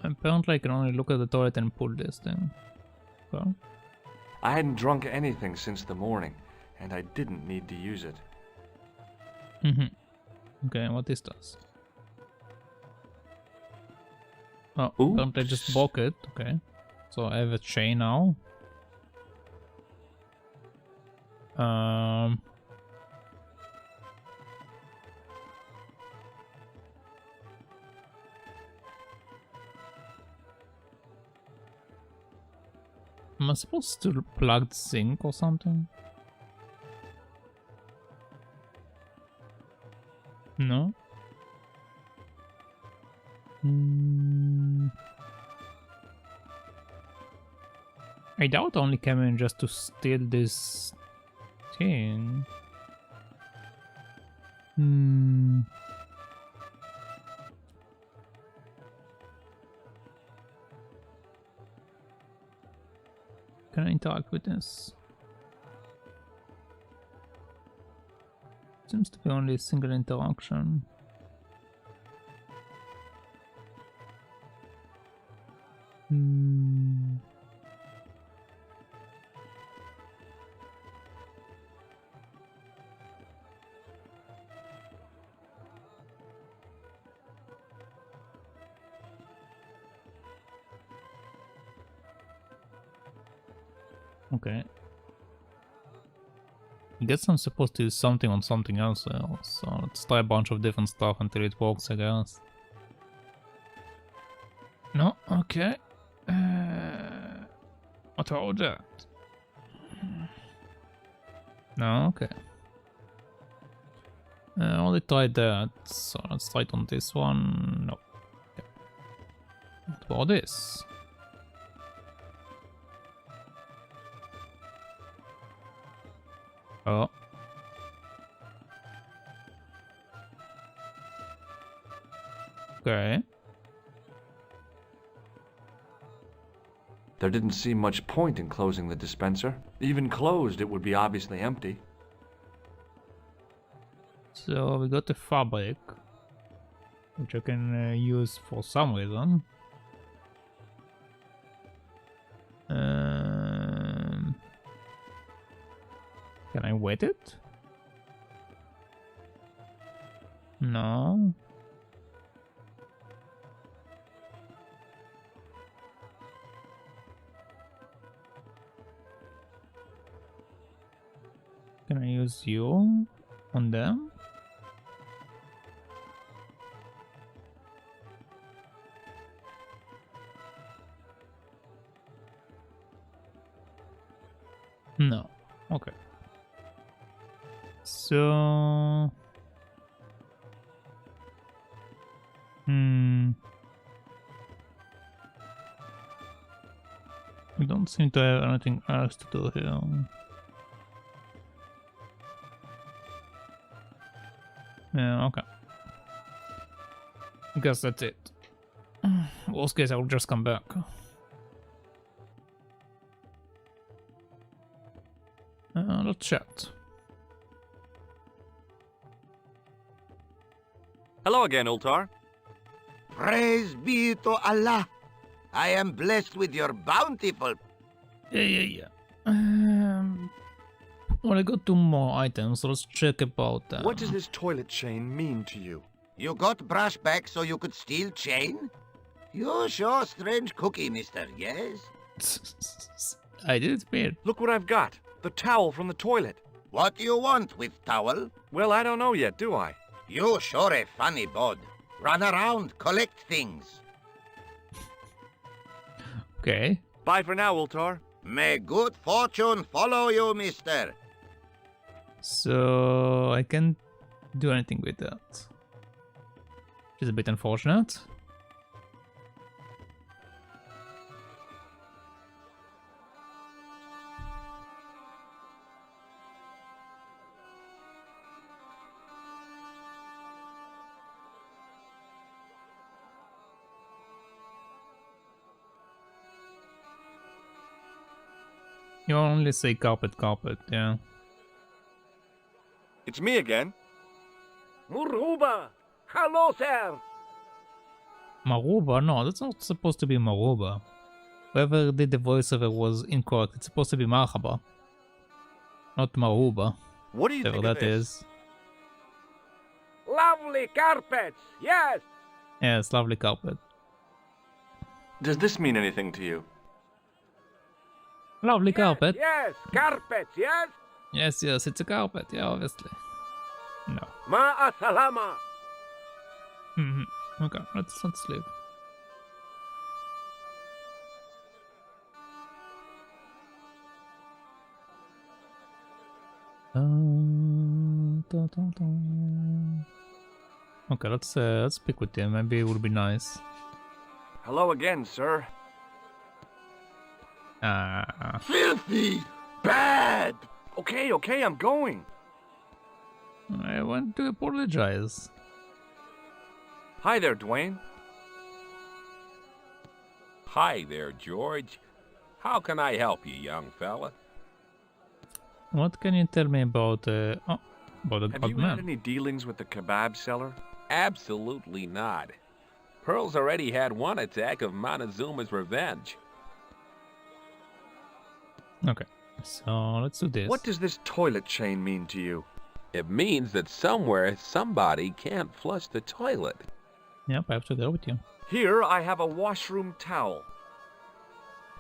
Apparently I can only look at the toilet and pull this thing. Okay. I hadn't drunk anything since the morning, and I didn't need to use it. Okay, what this does? Oh, apparently I just broke it. Okay. So I have a chain now. Am I supposed to plug the sink or something? No? I doubt only came in just to steal this thing. Can I interact with this? Seems to be only a single interaction. Okay. I guess I'm supposed to use something on something else, so let's try a bunch of different stuff until it works, I guess. No? Okay. What about that? No? Okay. I only tried that, so let's try it on this one. No. Okay. What about this? Oh. Okay. There didn't seem much point in closing the dispenser. Even closed, it would be obviously empty. So we got the fabric, which I can use for some reason. Can I wet it? No. Can I use you on them? No. Okay. So... We don't seem to have anything else to do here. Yeah, okay. I guess that's it. Worst case, I will just come back. Let's chat. Hello again, Ultar. Praise be to Allah. I am blessed with your bountiful... Yeah. Well, I got 2 more items, so let's check about that. What does this toilet chain mean to you? You got brush back so you could steal chain? You're sure strange cookie, mister, yes? I did it weird. Look what I've got. The towel from the toilet. What do you want with towel? Well, I don't know yet, do I? You sure a funny bod. Run around, collect things. Okay. Bye for now, Ultar. May good fortune follow you, mister. So I can't do anything with that. Which is a bit unfortunate. You only say carpet, yeah. It's me again. Muruba! Hello, sir! Maruba? No, that's not supposed to be Maruba. Whoever did the voiceover was incorrect. It's supposed to be Marhaba. Not Maruba. What do you think of this? Is. Lovely carpets, yes! Yes, lovely carpet. Does this mean anything to you? Lovely carpet? Yes, carpets, yes? Yes, it's a carpet, yeah, obviously. No. Ma'a salama! Okay, let's leave. Okay, let's speak with him. Maybe it would be nice. Hello again, sir. Filthy! Bad! Okay, I'm going. I want to apologize. Hi there, Dwayne. Hi there, George. How can I help you, young fella? What can you tell me about about the Have you man? had any dealings with the kebab seller? Absolutely not. Pearl's already had one attack of Montezuma's revenge. Okay, so let's do this. What does this toilet chain mean to you? It means that somewhere somebody can't flush the toilet. Yep, I have to go with you. Here I have a washroom towel.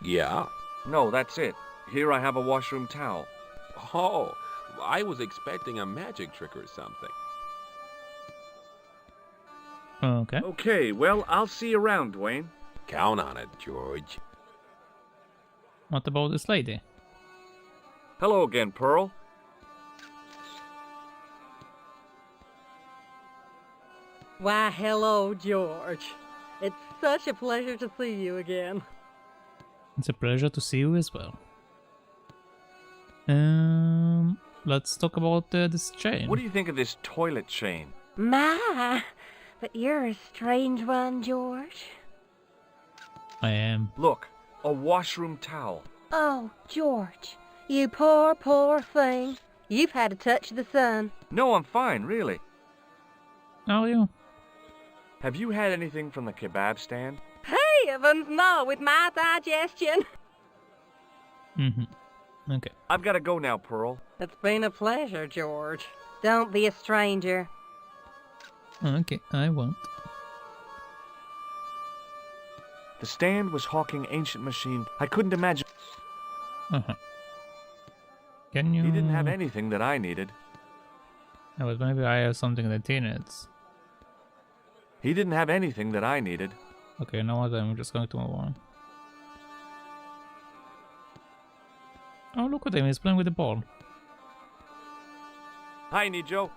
Yeah? No, that's it. Here I have a washroom towel. Oh, I was expecting a magic trick or something. Okay. Okay, well, I'll see you around, Dwayne. Count on it, George. What about this lady? Hello again, Pearl. Why, hello, George. It's such a pleasure to see you again. It's a pleasure to see you as well. Let's talk about this chain. What do you think of this toilet chain? My, but you're a strange one, George. I am. Look, a washroom towel. Oh, George, you poor, poor thing. You've had a touch of the sun. No, I'm fine, really. How are you? Have you had anything from the kebab stand? Hey, Evans, no, with my digestion. Okay. I've got to go now, Pearl. It's been a pleasure, George. Don't be a stranger. Okay, I won't. The stand was hawking ancient machine. I couldn't imagine. Can you... He didn't have anything that I needed. Yeah, but maybe I have something that he needs. He didn't have anything that I needed. Okay, you know what? I'm just going to move on. Oh, look at him. He's playing with the ball. Hi, Nijo.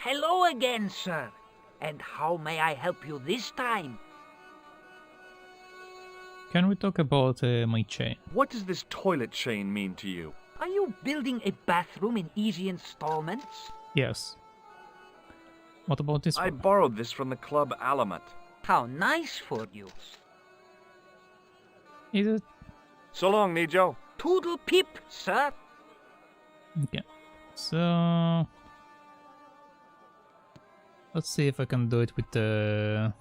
Hello again, sir. And how may I help you this time? Can we talk about my chain? What does this toilet chain mean to you? Are you building a bathroom in easy installments? Yes. What about this I one? borrowed this from the Club Alamat. How nice for you. Is it? So long, Nijo. Toodle pip, sir. Okay. So... let's see if I can do it with the...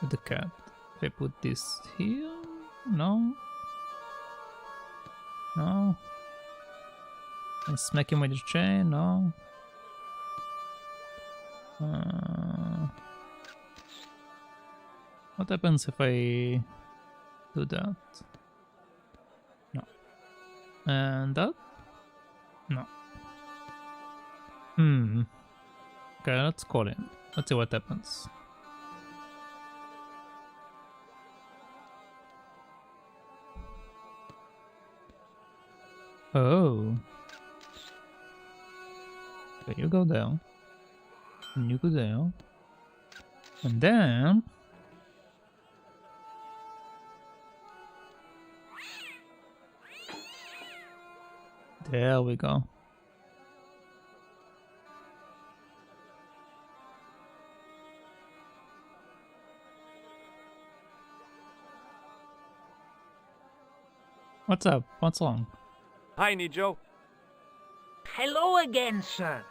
with the cat. If I put this here, no. No. And smack him with his chain, no. What happens if I do that? No. And that? No. Okay, let's call him. Let's see what happens. Oh. Okay, you go there. And you go there. And then... There we go. What's up? What's wrong? Hi, Nico. Hello again, sir.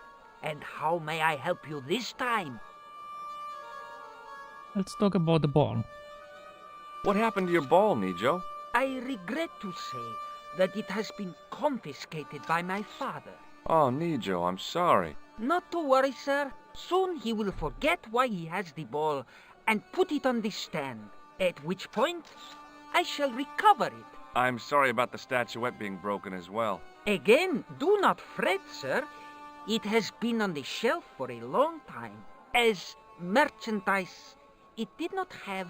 And how may I help you this time? Let's talk about the ball. What happened to your ball, Nico? I regret to say that it has been confiscated by my father. Oh, Nico, I'm sorry. Not to worry, sir. Soon he will forget why he has the ball and put it on the stand, at which point I shall recover it. I'm sorry about the statuette being broken as well. Again, do not fret, sir. It has been on the shelf for a long time. As merchandise, it did not have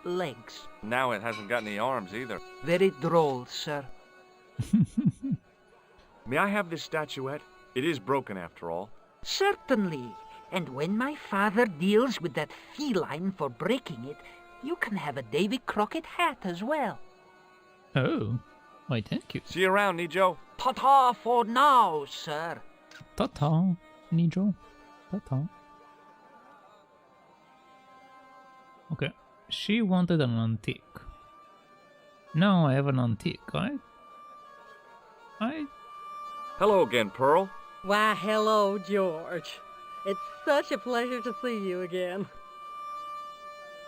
legs. Now it hasn't got any arms either. Very droll, sir. May I have this statuette? It is broken after all. Certainly. And when my father deals with that feline for breaking it, you can have a Davy Crockett hat as well. Oh, why thank you. See you around, Nico. Ta-ta for now, sir. Ta-ta, Nico. Ta-ta. Okay, she wanted an antique. Now I have an antique, right? Hello again, Pearl. Why, hello, George. It's such a pleasure to see you again.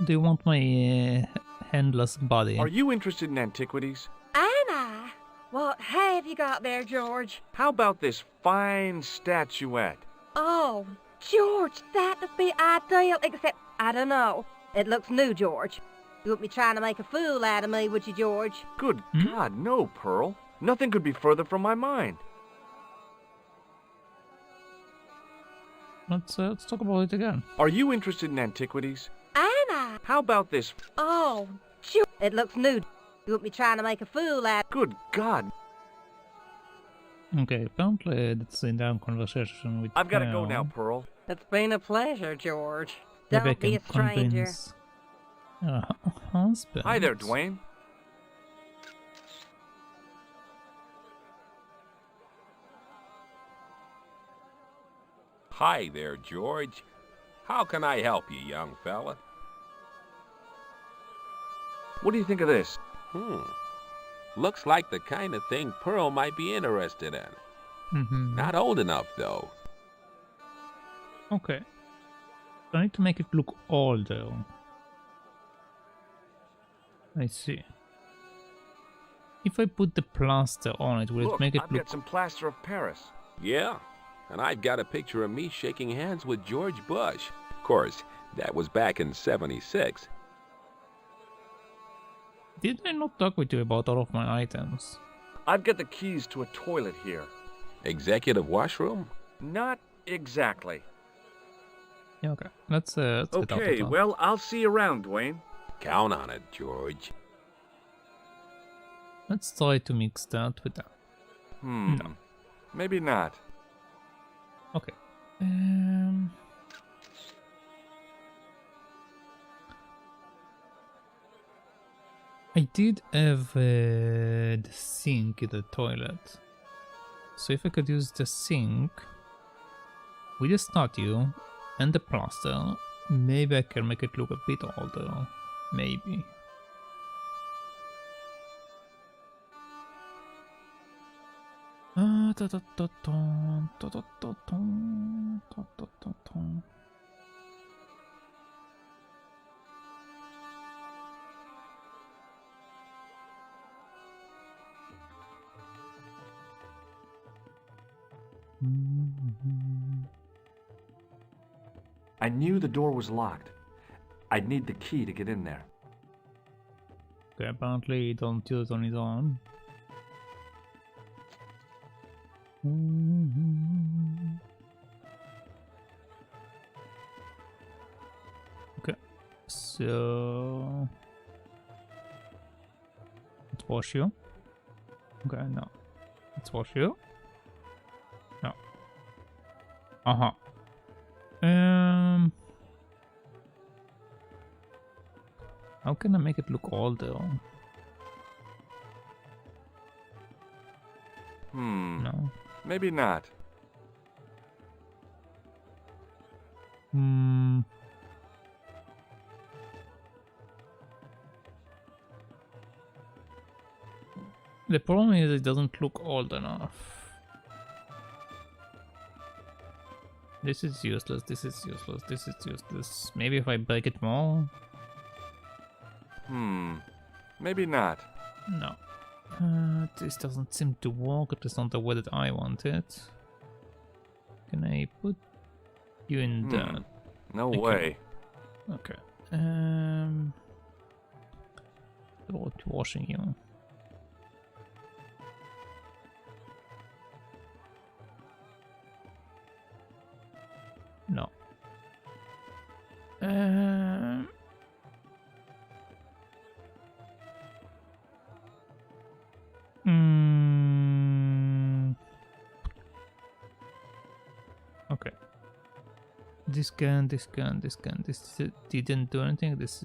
Do you want my handless body? Are you interested in antiquities? Am I? What have you got there, George? How about this fine statuette? Oh, George, that would be ideal, except, I don't know. It looks new, George. You wouldn't be trying to make a fool out of me, would you, George? Good God, no, Pearl. Nothing could be further from my mind. Let's talk about it again. Are you interested in antiquities? Am I? How about this? Oh, George, it looks new. You wouldn't be trying to make a fool out. Good God. Okay, apparently that's in down conversation with I've got to go now, Pearl. It's been a pleasure, George. Maybe Don't be a stranger. Husband. Hi there, Dwayne. Hi there, George. How can I help you, young fella? What do you think of this? Looks like the kind of thing Pearl might be interested in. Not old enough, though. Okay. I need to make it look older. I see. If I put the plaster on it, will Look, it make it I've look... got some plaster of Paris. Yeah, and I've got a picture of me shaking hands with George Bush. Of course, that was back in '76. Did I not talk with you about all of my items? I've got the keys to a toilet here. Executive washroom? Not exactly. Yeah, okay. Let's get out of Okay, town. well, I'll see you around, Dwayne. Count on it, George. Let's try to mix that with that. No. Maybe not. Okay. I did have the sink in the toilet. So if I could use the sink with the statue and the plaster, maybe I can make it look a bit older. Maybe. I knew the door was locked. I'd need the key to get in there. Okay, apparently he don't use it on his own. Okay, so let's wash you. Okay, no. Let's wash you. No. Uh-huh. How can I make it look older? No. Maybe not. The problem is it doesn't look old enough. This is useless, this is useless, this is useless. Maybe if I break it more? Maybe not. No. This doesn't seem to work, at least not the way that I want it. Can I put you in that? No way. Okay. About washing you. No. Okay. This didn't do anything, this didn't do anything, this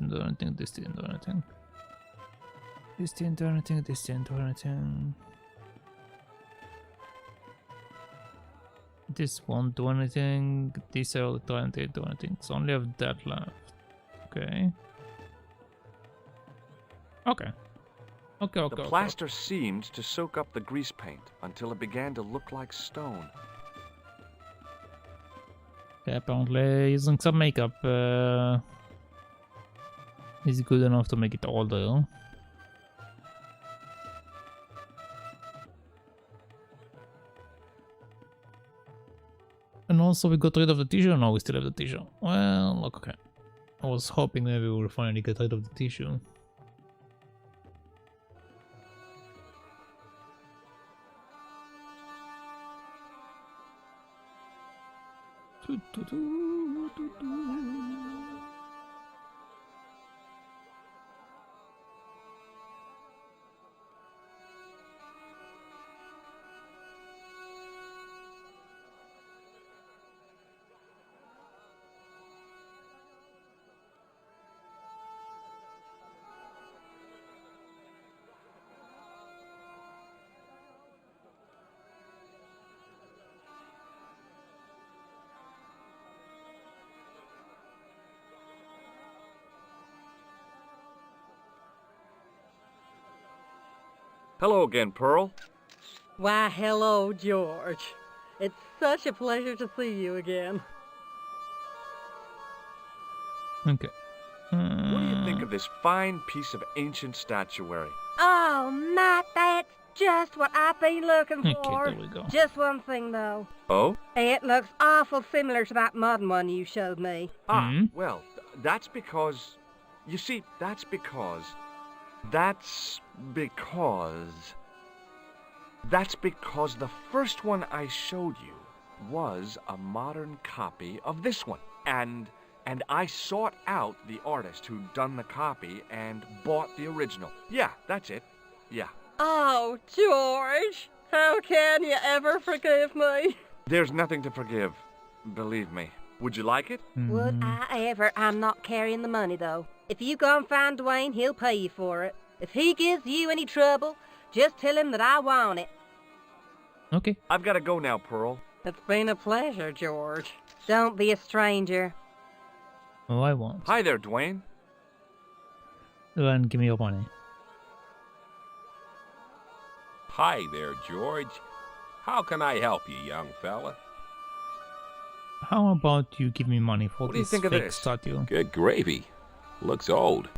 didn't do anything. This didn't do anything, this didn't do anything. This won't do anything, these are trying to do anything, so only have that left. Okay. Okay. Okay. The plaster seemed to soak up the grease paint until it began to look like stone. Okay, apparently using some makeup is good enough to make it older. And also we got rid of the tissue, no, we still have the tissue. Well, look, okay. I was hoping maybe we will finally get rid of the tissue. Hello again, Pearl. Why, hello, George. It's such a pleasure to see you again. Okay. What do you think of this fine piece of ancient statuary? Oh, Matt, that's just what I've been looking for. Okay, there we go. Just one thing, though. Oh? It looks awful similar to that modern one you showed me. Well, that's because... You see, that's because the first one I showed you was a modern copy of this one. And I sought out the artist who'd done the copy and bought the original. Yeah, that's it. Yeah. Oh, George, how can you ever forgive me? There's nothing to forgive, believe me. Would you like it? Would I ever? I'm not carrying the money, though. If you go and find Dwayne, he'll pay you for it. If he gives you any trouble, just tell him that I want it. Okay. I've got to go now, Pearl. It's been a pleasure, George. Don't be a stranger. Oh, I won't. Hi there, Dwayne. Then give me your money. Hi there, George. How can I help you, young fella? How about you give me money for What do you this think of fake this? statue? Good gravy. Looks old.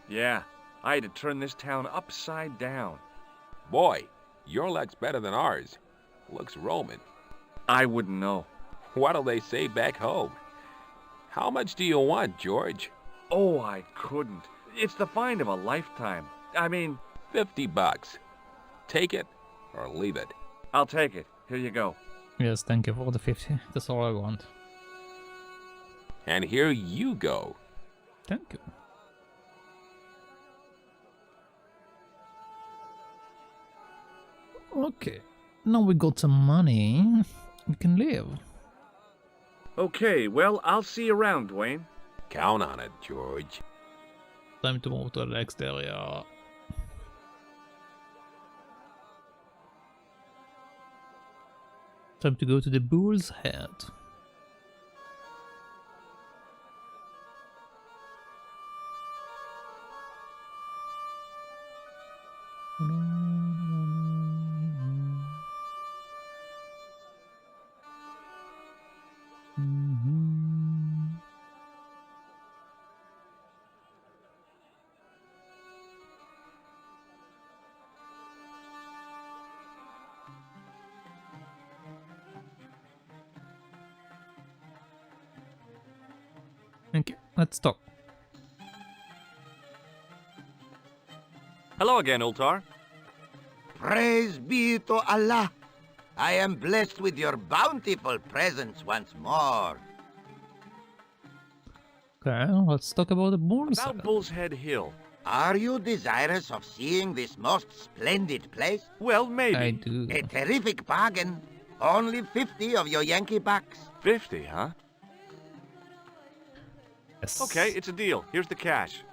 Yeah, I had to turn this town upside down. Boy, your luck's better than ours. Looks Roman. I wouldn't know. What'll they say back home? How much do you want, George? Oh, I couldn't. It's the find of a lifetime. I mean... $50. Take it or leave it. I'll take it. Here you go. Yes, thank you for the 50. That's all I want. And here you go. Thank you. Okay. Now we got some money. We can live. Okay, well, I'll see you around, Dwayne. Count on it, George. Time to move to the next area. Time to go to the Bull's Head. Thank you. Let's talk. Hello again, Ultar. Praise be to Allah. I am blessed with your bountiful presence once more. Okay, let's talk about the Bull's Head. About Bull's Head Hill. Are you desirous of seeing this most splendid place? Well, maybe. I do. A terrific bargain. Only 50 of your Yankee bucks. 50, huh? Yes. Okay, it's a deal. Here's the cash.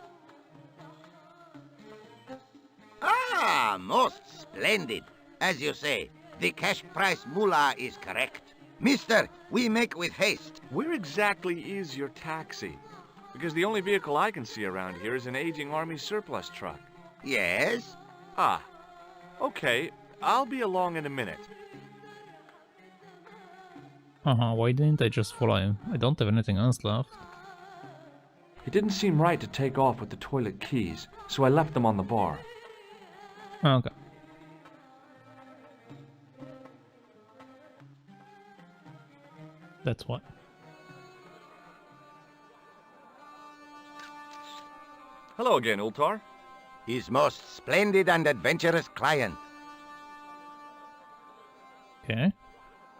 Ah, most splendid. As you say, the cash price mullah is correct. Mister, we make with haste. Where exactly is your taxi? Because the only vehicle I can see around here is an aging Army surplus truck. Yes? Ah, okay. I'll be along in a minute. Why didn't I just follow him? I don't have anything else left. It didn't seem right to take off with the toilet keys, so I left them on the bar. Okay. That's what. Hello again, Ultar. His most splendid and adventurous client. Okay.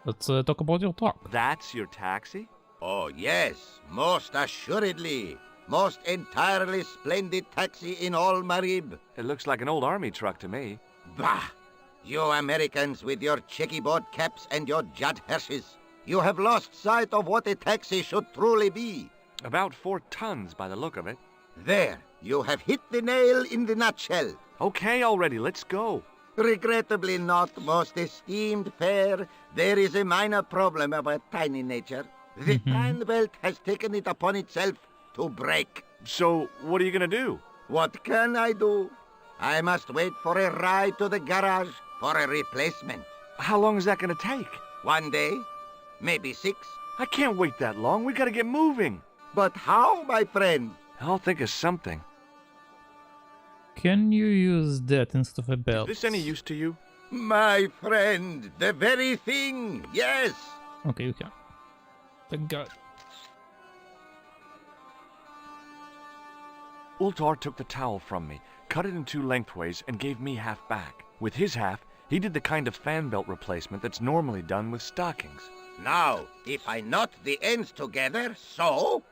Let's talk about your talk. That's your taxi? Oh, yes, most assuredly. Most entirely splendid taxi in all Marib. It looks like an old army truck to me. Bah! You Americans with your checkerboard caps and your Judd Hirsches. You have lost sight of what a taxi should truly be. About 4 tons by the look of it. There, you have hit the nail in the nutshell. Okay, already, let's go. Regrettably not, most esteemed fair. There is a minor problem of a tiny nature. The time belt has taken it upon itself to break. So, what are you gonna do? What can I do? I must wait for a ride to the garage for a replacement. How long is that gonna take? 1 day, maybe 6. I can't wait that long. We gotta get moving. But how, my friend? I'll think of something. Can you use that instead of a belt? Is this any use to you? My friend, the very thing, yes. Okay, you can. Thank God. Ultar took the towel from me, cut it in 2 lengthways, and gave me half back. With his half, he did the kind of fan belt replacement that's normally done with stockings. Now, if I knot the ends together, so...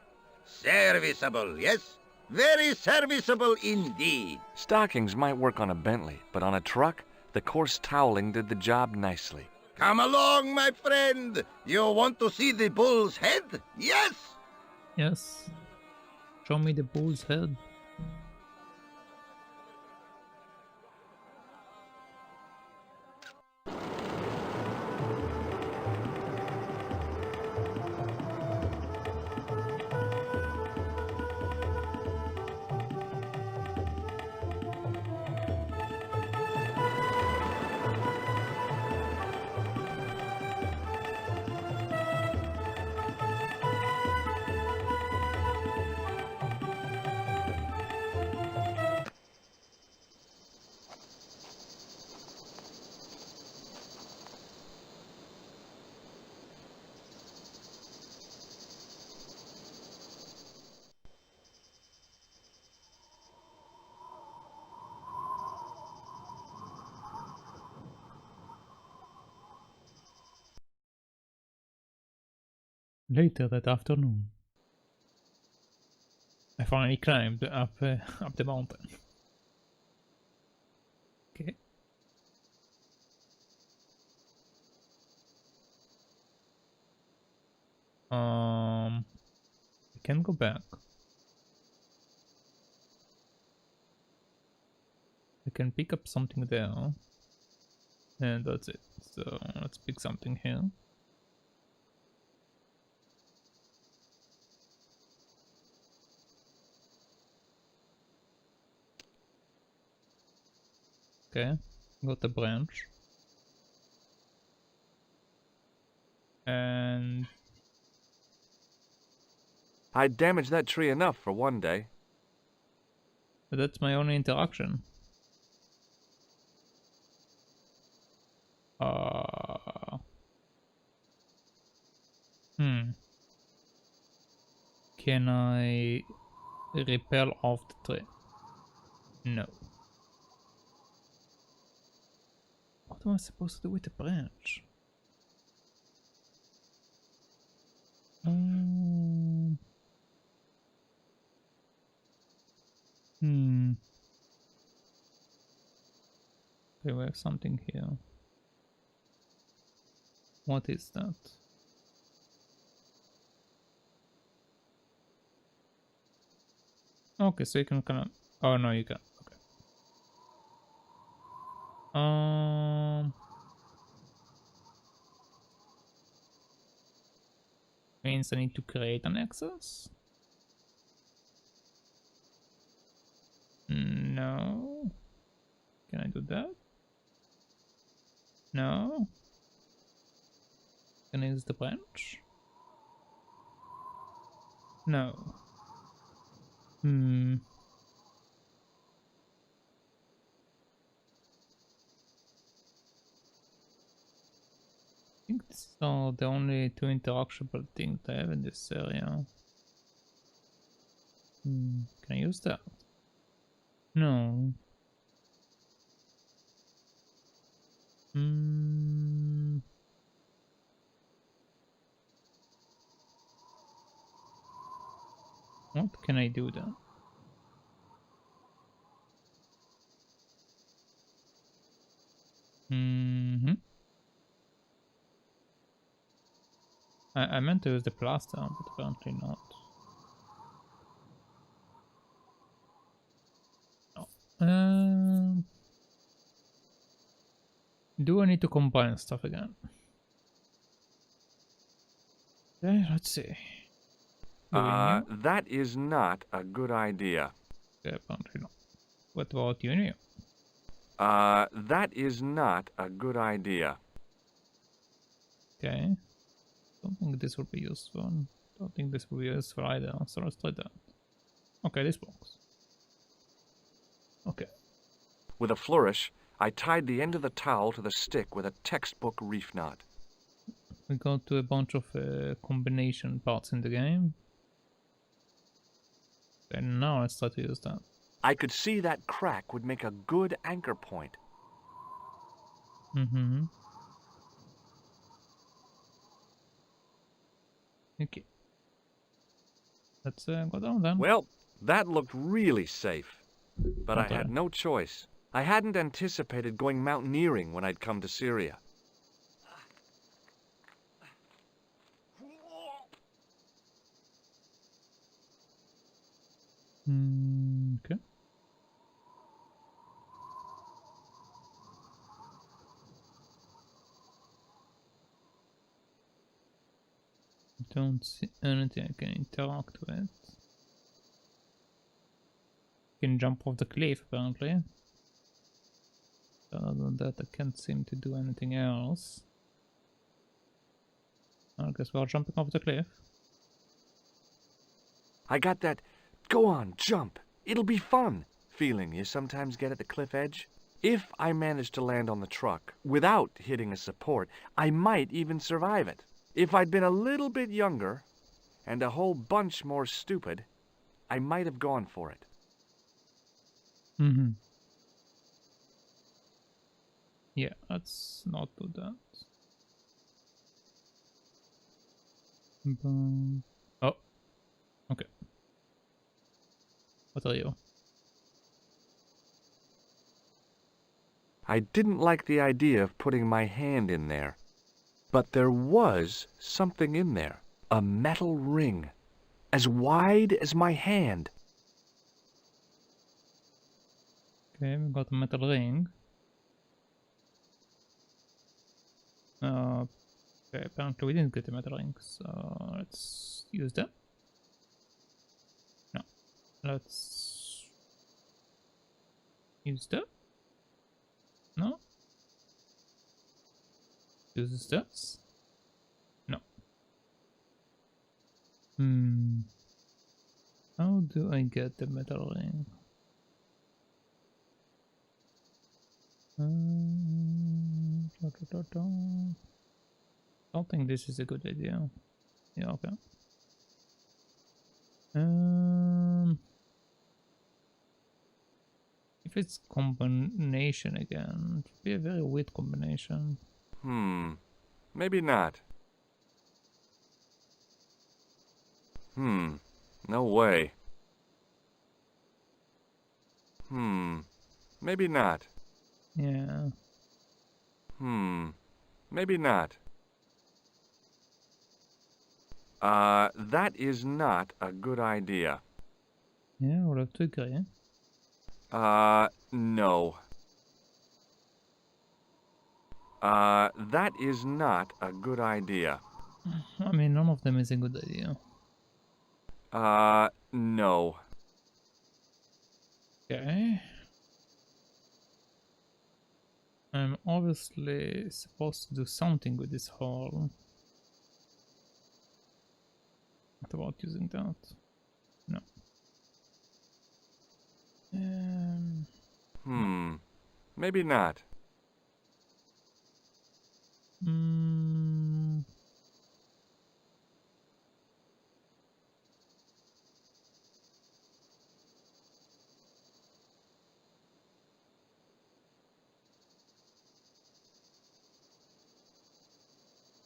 Serviceable, yes? Very serviceable indeed. Stockings might work on a Bentley, but on a truck, the coarse toweling did the job nicely. Come along, my friend. You want to see the bull's head? Yes? Yes. Show me the bull's head. Later that afternoon, I finally climbed up the mountain. Okay. I can go back. I can pick up something there, and that's it. So let's pick something here. Okay, got a branch. And I damaged that tree enough for one day. But that's my only interaction. Can I repel off the tree? No. What am I supposed to do with the branch? Okay, we have something here. What is that? Okay, so you can kind of... Oh, no, you can. Okay. Means I need to create an access? No. Can I do that? No. Can I use the branch? No. I think these are the only two interactionable things I have in this area. Can I use that? No. What can I do then? I meant to use the plaster, but apparently not. No. Do I need to combine stuff again? Okay, let's see. That is not a good idea. Okay, apparently not. What about you? That is not a good idea. Okay. Don't think this will be useful. Don't think this will be useful either, so let's try that. Okay, this works. Okay. With a flourish, I tied the end of the towel to the stick with a textbook reef knot. We got to a bunch of combination parts in the game. And now let's try to use that. I could see that crack would make a good anchor point. Okay. Let's go down then. Well, that looked really safe. But I had no choice. I hadn't anticipated going mountaineering when I'd come to Syria. Okay. Don't see anything I can interact with. Can jump off the cliff apparently. Other than that, I can't seem to do anything else. I guess we're jumping off the cliff. I got that "go on, jump, it'll be fun" feeling you sometimes get at the cliff edge. If I managed to land on the truck without hitting a support, I might even survive it. If I'd been a little bit younger and a whole bunch more stupid, I might have gone for it. Yeah, let's not do that. Oh, okay. What are you? I didn't like the idea of putting my hand in there. But there was something in there. A metal ring. As wide as my hand. Okay, we got a metal ring. Okay, apparently we didn't get a metal ring, so let's use that. No, let's use that. No. Use the steps. No. How do I get the metal ring? Don't think this is a good idea. Yeah, okay. If it's combination again, it would be a very weird combination. Maybe not. No way. Maybe not. Yeah. Maybe not. That is not a good idea. Yeah, we'll have to agree. No. That is not a good idea. I mean, none of them is a good idea. No. Okay. I'm obviously supposed to do something with this hole. What about using that? No. Maybe not.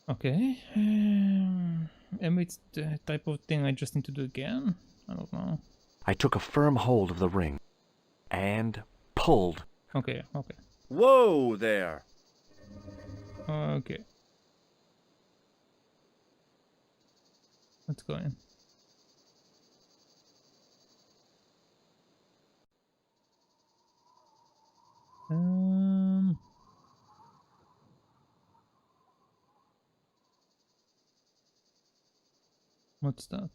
Okay. Maybe it's the type of thing I just need to do again. I don't know. I took a firm hold of the ring and pulled. Okay, okay. Whoa there! Okay. Let's go in. What's that?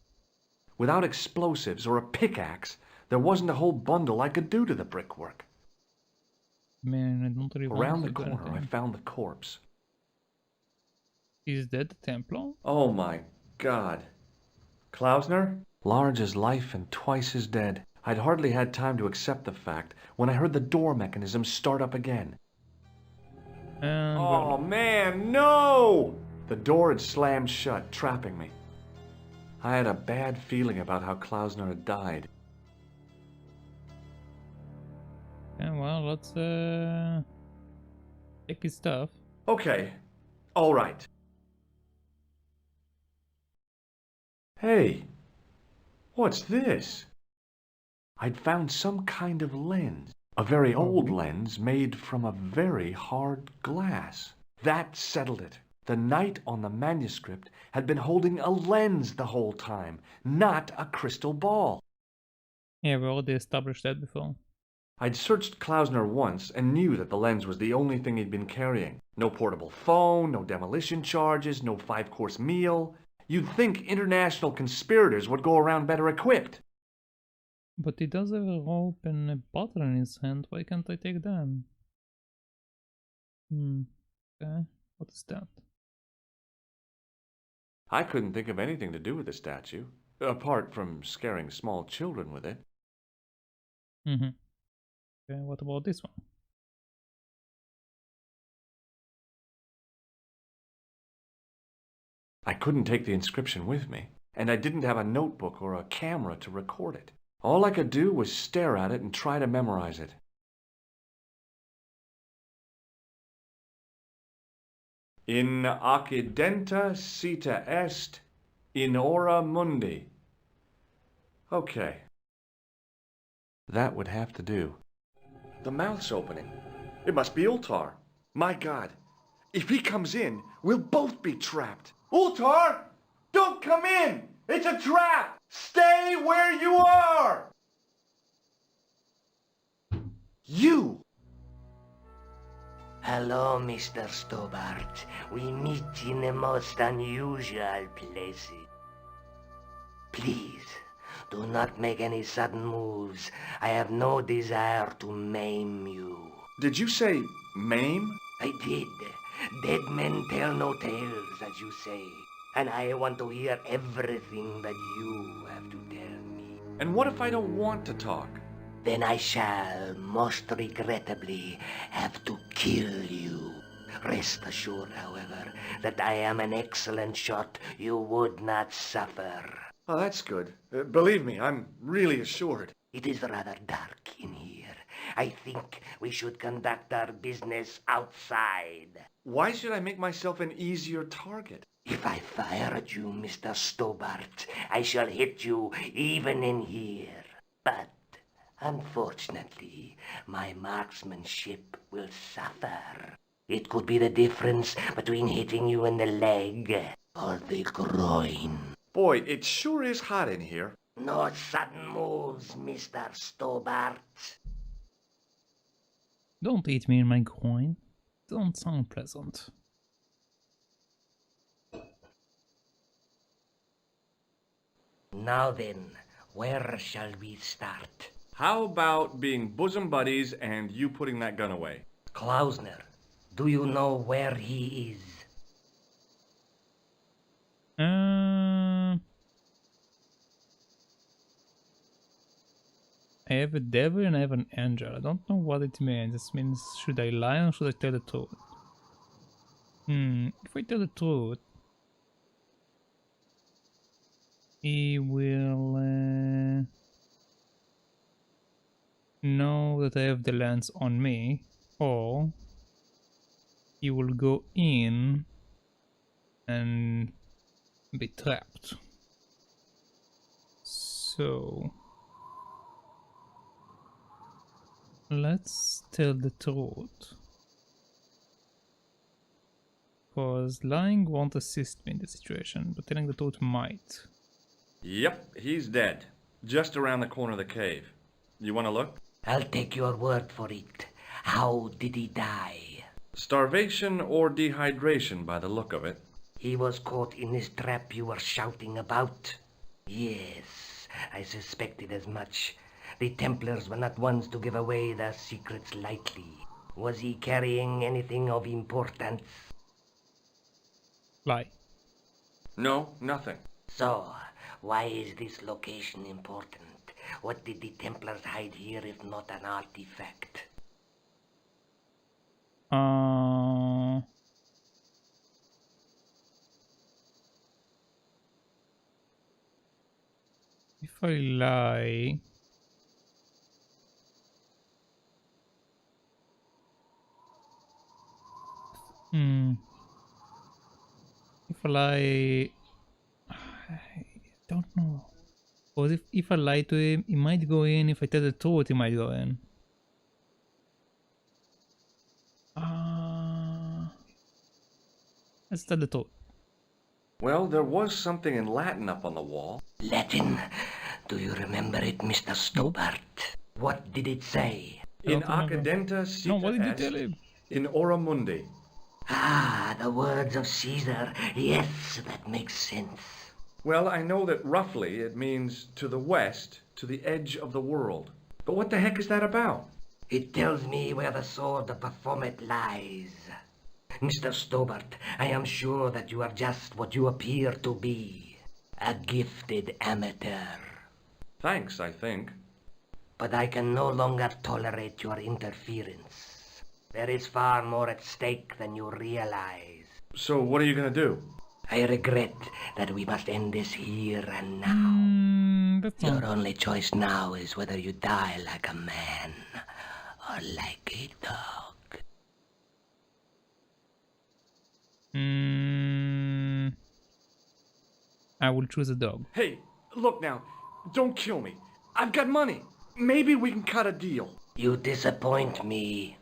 Without explosives or a pickaxe, there wasn't a whole bundle I could do to the brickwork. Man, I don't really Around the want to do corner, I anything. found the corpse. Is that the Templar? Oh my God. Klausner? Large as life and twice as dead. I'd hardly had time to accept the fact when I heard the door mechanism start up again. Oh man, no! The door had slammed shut, trapping me. I had a bad feeling about how Klausner had died. Yeah, well, let's take his stuff. Okay, all right. Hey, what's this? I'd found some kind of lens. A very old lens made from a very hard glass. That settled it. The knight on the manuscript had been holding a lens the whole time, not a crystal ball. Yeah, we already established that before. I'd searched Klausner once and knew that the lens was the only thing he'd been carrying. No portable phone, no demolition charges, no 5-course meal. You'd think international conspirators would go around better equipped. But he does have a rope and a bottle in his hand. Why can't I take them? Okay, what is that? I couldn't think of anything to do with the statue, apart from scaring small children with it. Okay, what about this one? I couldn't take the inscription with me, and I didn't have a notebook or a camera to record it. All I could do was stare at it and try to memorize it. In occidenta sita est, In ora mundi. Okay. That would have to do. The mouth's opening. It must be Ultar. My God. If he comes in, we'll both be trapped. Ultar! Don't come in! It's a trap! Stay where you are! You! Hello, Mr. Stobbart. We meet in the most unusual places. Please, do not make any sudden moves. I have no desire to maim you. Did you say maim? I did. Dead men tell no tales, as you say. And I want to hear everything that you have to tell me. And what if I don't want to talk? Then I shall, most regrettably, have to kill you. Rest assured, however, that I am an excellent shot you would not suffer. Oh, that's good. Believe me, I'm really assured. It is rather dark in here. I think we should conduct our business outside. Why should I make myself an easier target? If I fire at you, Mr. Stobbart, I shall hit you even in here. But unfortunately, my marksmanship will suffer. It could be the difference between hitting you in the leg or the groin. Boy, it sure is hot in here. No sudden moves, Mr. Stobbart. Don't eat me in my groin. Don't sound pleasant. Now then, where shall we start? How about being bosom buddies and you putting that gun away? Klausner, do you know where he is? I have a devil and I have an angel. I don't know what it means. This means, should I lie or should I tell the truth? If I tell the truth, he will know that I have the lance on me, or he will go in and be trapped. So let's tell the truth, because lying won't assist me in the situation, but telling the truth might. Yep, he's dead. Just around the corner of the cave. You want to look? I'll take your word for it. How did he die? Starvation or dehydration by the look of it. He was caught in this trap you were shouting about? Yes, I suspected as much. The Templars were not ones to give away their secrets lightly. Was he carrying anything of importance? Lie. No, nothing. So, why is this location important? What did the Templars hide here if not an artifact? If I lie, if I lie, I don't know. Because if I lie to him, he might go in. If I tell the truth, he might go in. Let's tell the truth. Well, there was something in Latin up on the wall. Latin? Do you remember it, Mr. Stobbart? What did it say? In accidenta cita No, what did you tell him? In ora mundi. Ah, the words of Caesar. Yes, that makes sense. Well, I know that roughly it means to the west, to the edge of the world. But what the heck is that about? It tells me where the sword of Baphomet lies. Mr. Stobbart, I am sure that you are just what you appear to be. A gifted amateur. Thanks, I think. But I can no longer tolerate your interference. There is far more at stake than you realize. So what are you going to do? I regret that we must end this here and now. Your only choice now is whether you die like a man or like a dog. I will choose a dog. Hey, look now. Don't kill me. I've got money. Maybe we can cut a deal. You disappoint me.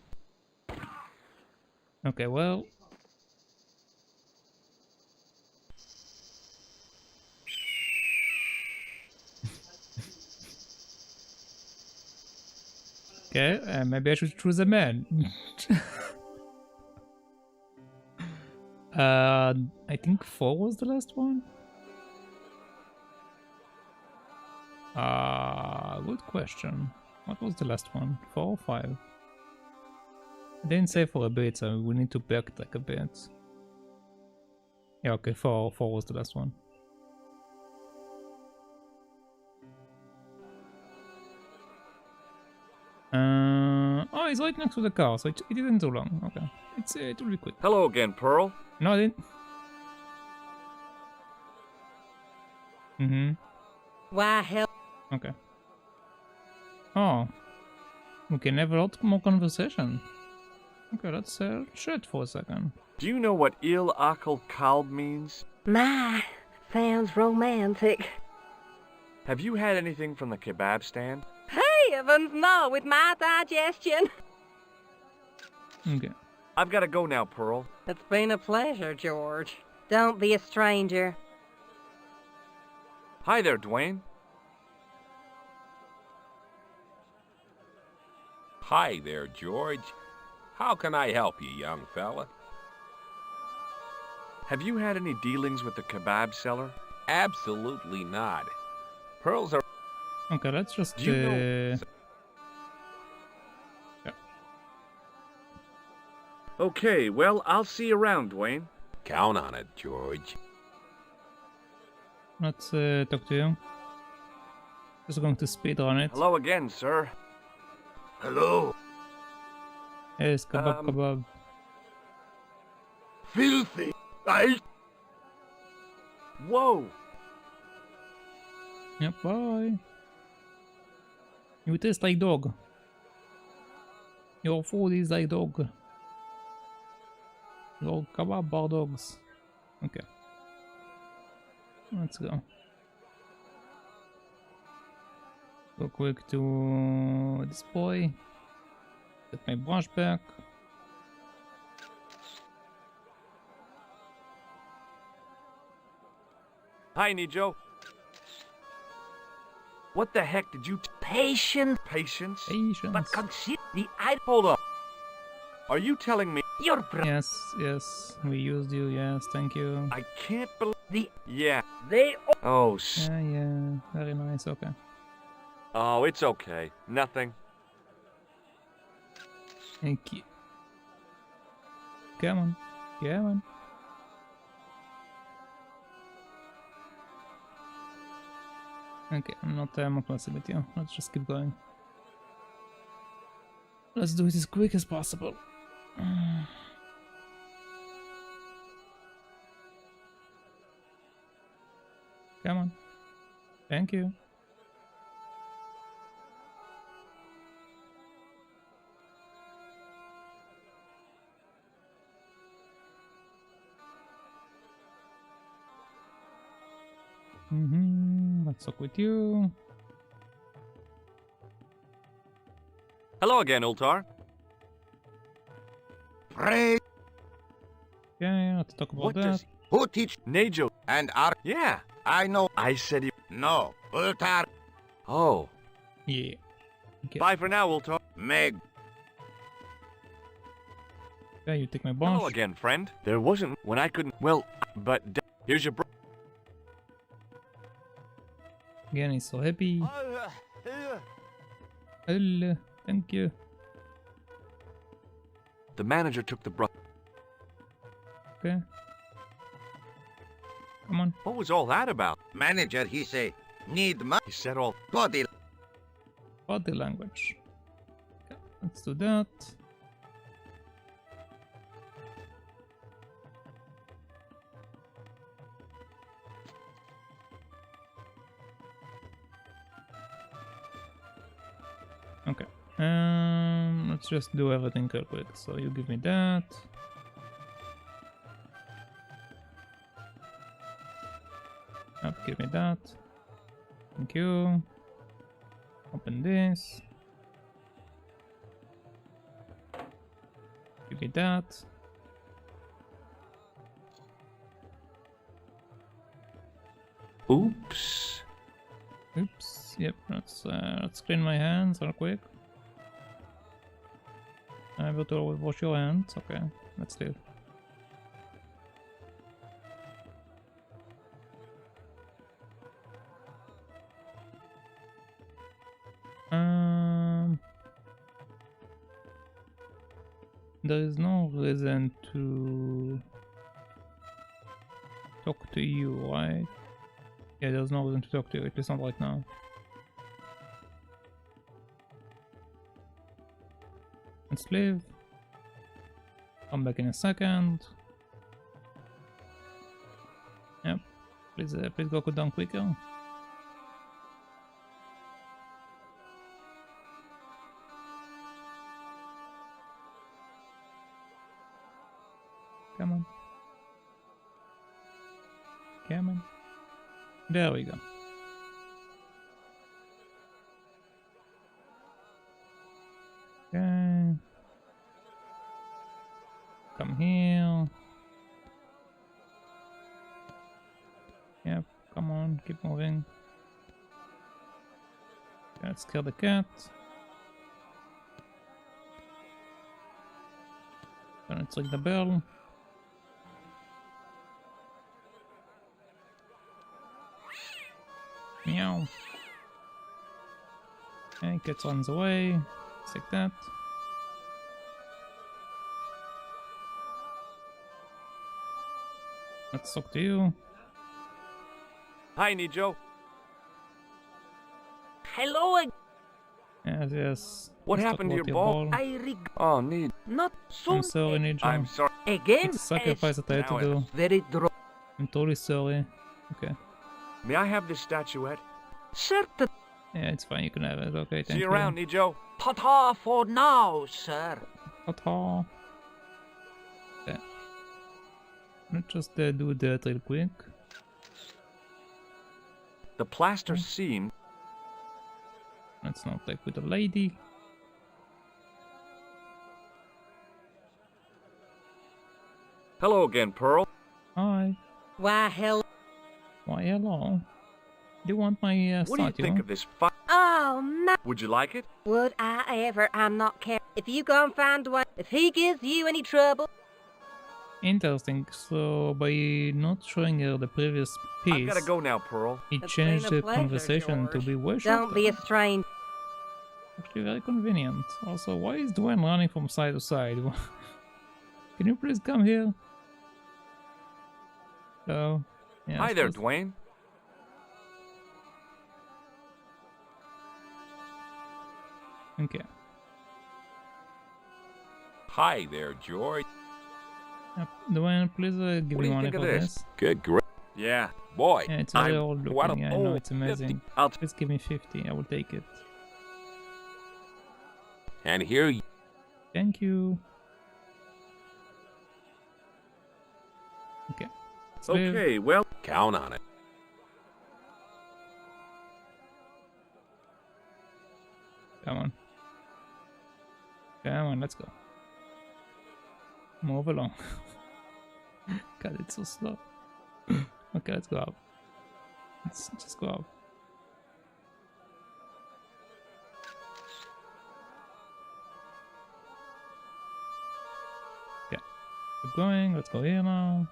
Okay, well. Okay, maybe I should choose a man. I think 4 was the last one. Good question. What was the last one? 4 or 5? I didn't say for a bit, so we need to backtrack a bit. Yeah, okay, 4 was the last one. Oh, it's right next to the car, so it isn't too long. Okay, it will be quick. Hello again, Pearl. No, I didn't. Mm-hmm. Why, hell... Okay. Oh. We can have a lot more conversation. Okay, let's chat for a second. Do you know what Il Akal Kalb means? My, sounds romantic. Have you had anything from the kebab stand? Hey, Evans, no, with my digestion. Okay. I've got to go now, Pearl. It's been a pleasure, George. Don't be a stranger. Hi there, Dwayne. Hi there, George. How can I help you, young fella? Have you had any dealings with the kebab seller? Absolutely not. Pearls are... Okay, let's just... Do you know... Yeah. Okay, well, I'll see you around, Dwayne. Count on it, George. Let's talk to you. Just going to speed on it. Hello again, sir. Hello. Yes, kebab. Filthy. Whoa. Yep, bye. You taste like dog. Your food is like dog. Your kebab are dogs. Okay. Let's go. Go quick to this boy. Get my brush back. Hi, Nijo. What the heck did you... Patience. Patience? Patience. But consider the... Hold up. Are you telling me... Your brother... Yes, we used you, yes, thank you. I can't believe... The... Yeah. They... Oh, Yeah, very nice, okay. Oh, it's okay. Nothing. Thank you. Come on, come on. Okay, I'm not messing with you. Let's just keep going. Let's do it as quick as possible. Come on. Thank you. Let's talk with you. Hello again, Ultar. Pray. Okay, let's talk about What that. does... Who teach... Nejo. And Ar... Yeah. I know... I said he... No. Ultar. Oh. Yeah. Okay. Bye for now, Ultar. Meg. Okay, you take my bunch. Hello again, friend. There wasn't when I couldn't... Well, but... Here's your... Again, he's so happy. Hello, thank you. The manager took the Okay. Come on. What was all that about? Manager, he say, need money. He said all... Body. Body language. Okay, let's do that. Okay. Let's just do everything real quick. So you give me that. Yep, give me that. Thank you. Open this. Give me that. Oops. Oops. Yep. Let's clean my hands real quick. I'm able to wash your hands. Okay. Let's leave. There is no reason to talk to you, right? Yeah, there's no reason to talk to you, at least not right now. Let's leave. Come back in a second. Yep. Please go down quicker. Come on. Come on. There we go. Okay. Come here. Yep, come on, keep moving. Let's kill the cat. Then let's ring the bell. Meow. Okay, cat runs away. Just like that. Let's talk to you. Hi, Nico. Hello again. Yes. What Let's happened to talk your about ball? I regret Oh, Nico. not so I'm sorry, Nico. I'm sorry. again. It's a sacrifice that I had to do. Very droll. I'm totally sorry. Okay. May I have this statuette? Certain. Yeah, it's fine. You can have it. Okay, thank you. See you around, Nico. Ta-ta for now, sir. Ta-ta. Okay. Let's just do that real quick. The plaster seam. Let's not take with the lady. Hello again, Pearl. Hi. Why, hell. Why, hello. Do you want my What do you statue? think of this? Oh, no. Would you like it? Would I ever? I'm not care. If you go and find one, if he gives you any trouble. Interesting. So by not showing her the previous piece, I gotta go now, Pearl. he It's changed been a the pleasure, conversation to George. be way Don't shorter. be a stranger. Actually, very convenient. Also, why is Dwayne running from side to side? Can you please come here? So, yeah. Hi there, Dwayne. Okay. Hi there, George. Yep. Dwayne, please give What do me you money think of for this? Good, great. Yeah. Boy, Yeah, it's very I'm old what looking. a Yeah, I know, old it's amazing. 50. Please give me 50. I will take it. And here you... Thank you. Okay. Let's leave. Okay, well. Count on it. Come on. Come on, let's go. Move along. God, it's so slow. Okay, let's go up. Let's just go up. Okay. Keep going. Let's go here now.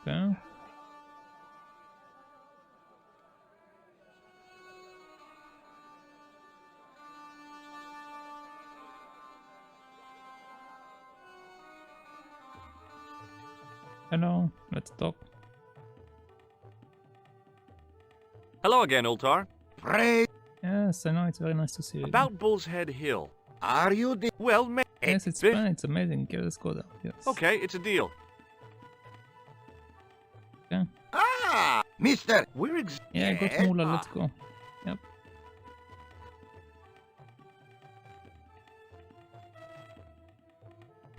Okay. Hello, let's talk. Hello again, Ultar. Pray. Yes, I know, it's very nice to see you. About Bull's Head Hill. Are you the... Well, Yes, it's fun, it's amazing. Okay, let's go down. Yes. Okay, it's a deal. Okay. Ah, mister. We're Yeah, I got Mula, let's go. Yep.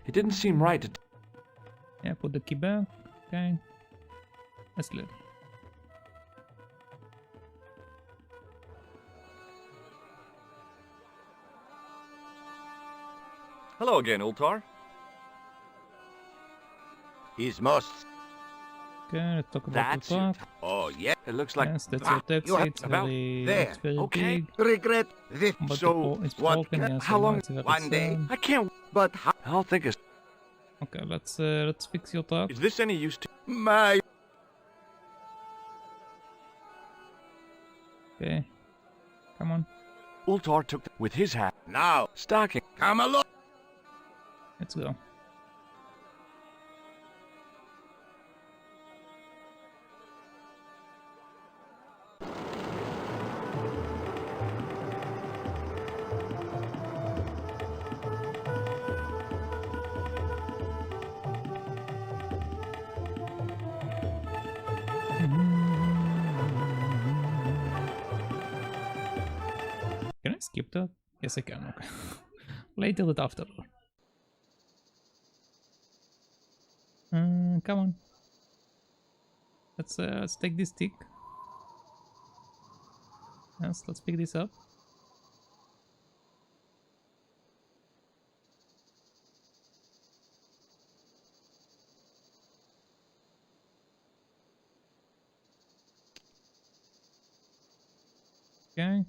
It didn't seem right to... Yeah, put the key back. Okay. That's good. Hello again, Ultar. His most... Okay, let's talk about That's the park. Oh, yeah. It looks like... Yes, that's your text. It's very Okay. big. Regret this. But So, it's what? broken, yes, How I know long? it's very One day. sad. I can't. But how? I'll think it's... Okay, let's fix your truck. Is this any use to... My... Okay. Come on. Ultar took with his hat. Now. Stocking. Come along. Let's go. Can I skip that? Yes, I can. Okay. Later that after. Come on. Let's take this stick. Yes, let's pick this up. Okay.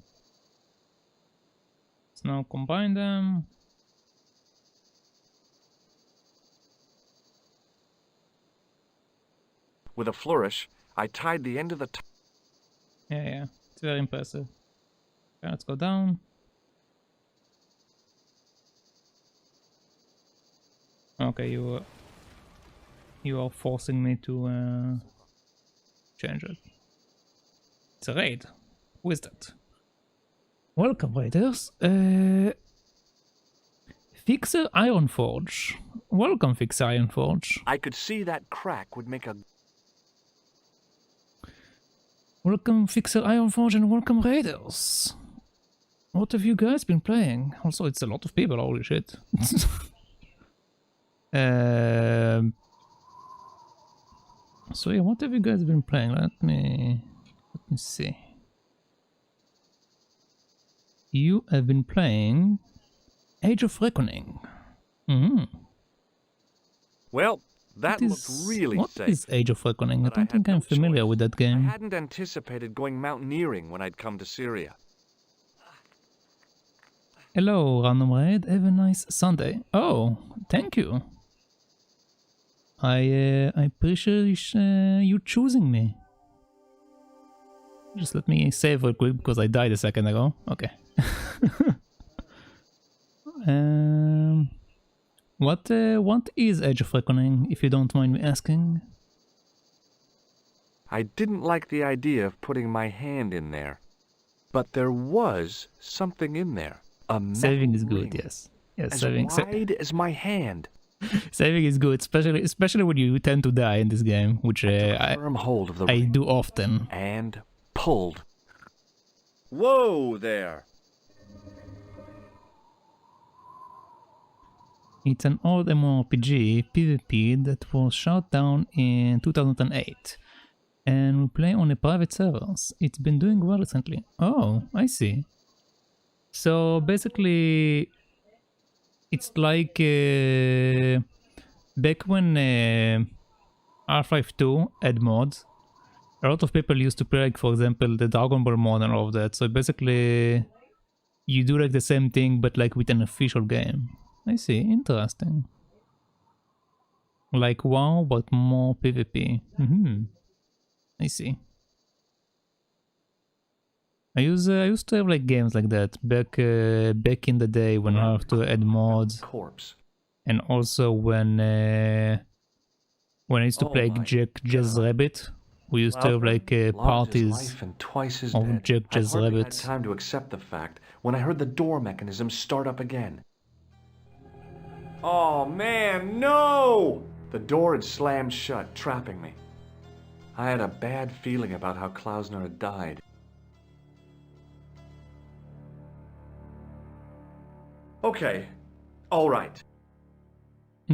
Let's now combine them. With a flourish, I tied the end of the... Yeah, it's very impressive. Okay, let's go down. Okay, you are forcing me to change it. It's a raid. Who is that? Welcome, raiders. Fixer Ironforge. Welcome, Fixer Ironforge. I could see that crack would make a... Welcome, Fixer Ironforge, and welcome, raiders. What have you guys been playing? Also, it's a lot of people, holy shit. So yeah, what have you guys been playing? Let me see. You have been playing Age of Reckoning. Well, that looked really what safe. What is Age of Reckoning? I don't think I'm familiar with that I game. hadn't anticipated going mountaineering when I'd come to Syria. Hello, Random Raid. Have a nice Sunday. Oh, thank you. I appreciate you choosing me. Just let me save real quick because I died a second ago. Okay. What is Age of Reckoning, if you don't mind me asking? I didn't like the idea of putting my hand in there, but there was something in there. A metal Saving is good, ring, yes. Yes, as saving. wide as my hand. Saving is good, especially when you tend to die in this game, which Firm hold of the I ring do often. and pulled. Whoa there! It's an old MMORPG PvP that was shut down in 2008, and we play on a private servers. It's been doing well recently. Oh, I see. So basically, it's like back when Half-Life 2 had mods. A lot of people used to play, like, for example, the Dragon Ball mod and all of that. So basically, you do like the same thing, but like with an official game. I see, interesting. Like WoW, but more PvP. I see. I used to have like games like that back in the day when I have to add mods. Corpse. And also when I used to play Jack Jazz Rabbit, we used to have like parties And twice as of dead. Jack Jazz I hardly had Rabbit. time to accept the fact when I heard the door mechanism start up again. Oh man, no! The door had slammed shut, trapping me. I had a bad feeling about how Klausner had died. Okay, all right.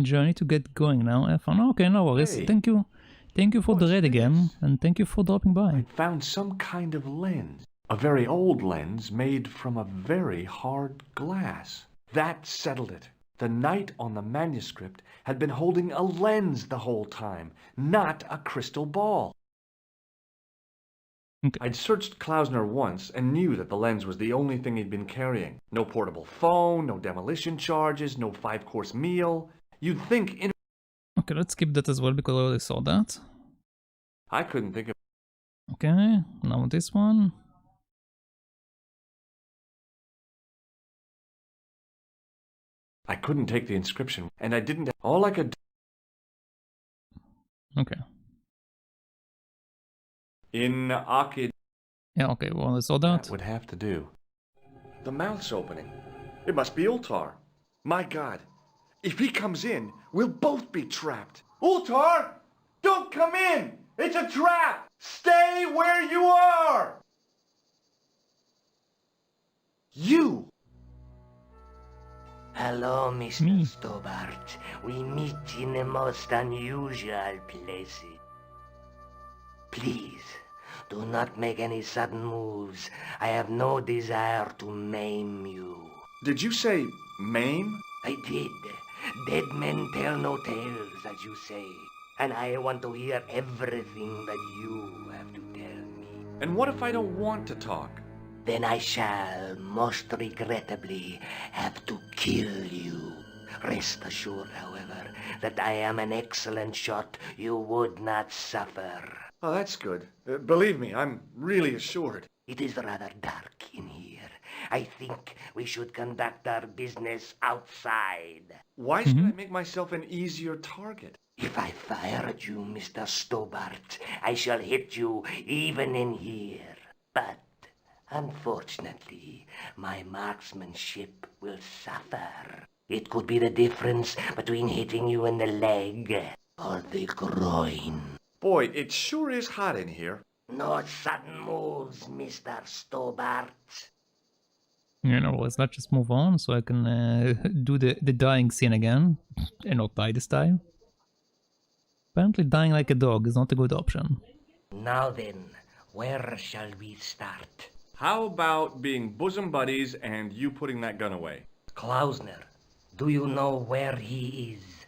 Journey to get going now. Have fun. Okay, no worries. Hey. Thank you. Thank you for the raid again, and thank you for dropping by. I'd found some kind of lens. A very old lens made from a very hard glass. That settled it. The knight on the manuscript had been holding a lens the whole time, not a crystal ball. Okay. I'd searched Klausner once and knew that the lens was the only thing he'd been carrying. No portable phone, no demolition charges, no 5-course meal. You'd think Okay, let's skip that as well because I already saw that. I couldn't think of... Okay, now this one. I couldn't take the inscription, and I didn't... All I could... Okay. In Akid... Yeah, okay, well, I saw that. That would have to do. The mouth's opening. It must be Ultar. My God. If he comes in, we'll both be trapped. Ultar! Don't come in! It's a trap! Stay where you are! You! Hello, Mr. Stobbart. We meet in the most unusual places. Please, do not make any sudden moves. I have no desire to maim you. Did you say maim? I did. Dead men tell no tales, as you say. And I want to hear everything that you have to tell me. And what if I don't want to talk? Then I shall, most regrettably, have to kill you. Rest assured, however, that I am an excellent shot you would not suffer. Oh, that's good. Believe me, I'm really assured. It is rather dark in here. I think we should conduct our business outside. Why should I make myself an easier target? If I fire at you, Mr. Stobbart, I shall hit you even in here. But, unfortunately, my marksmanship will suffer. It could be the difference between hitting you in the leg or the groin. Boy, it sure is hot in here. No sudden moves, Mr. Stobbart. You know, let's not just move on so I can do the dying scene again and not die this time. Apparently dying like a dog is not a good option. Now then, where shall we start? How about being bosom buddies and you putting that gun away? Klausner, do you know where he is?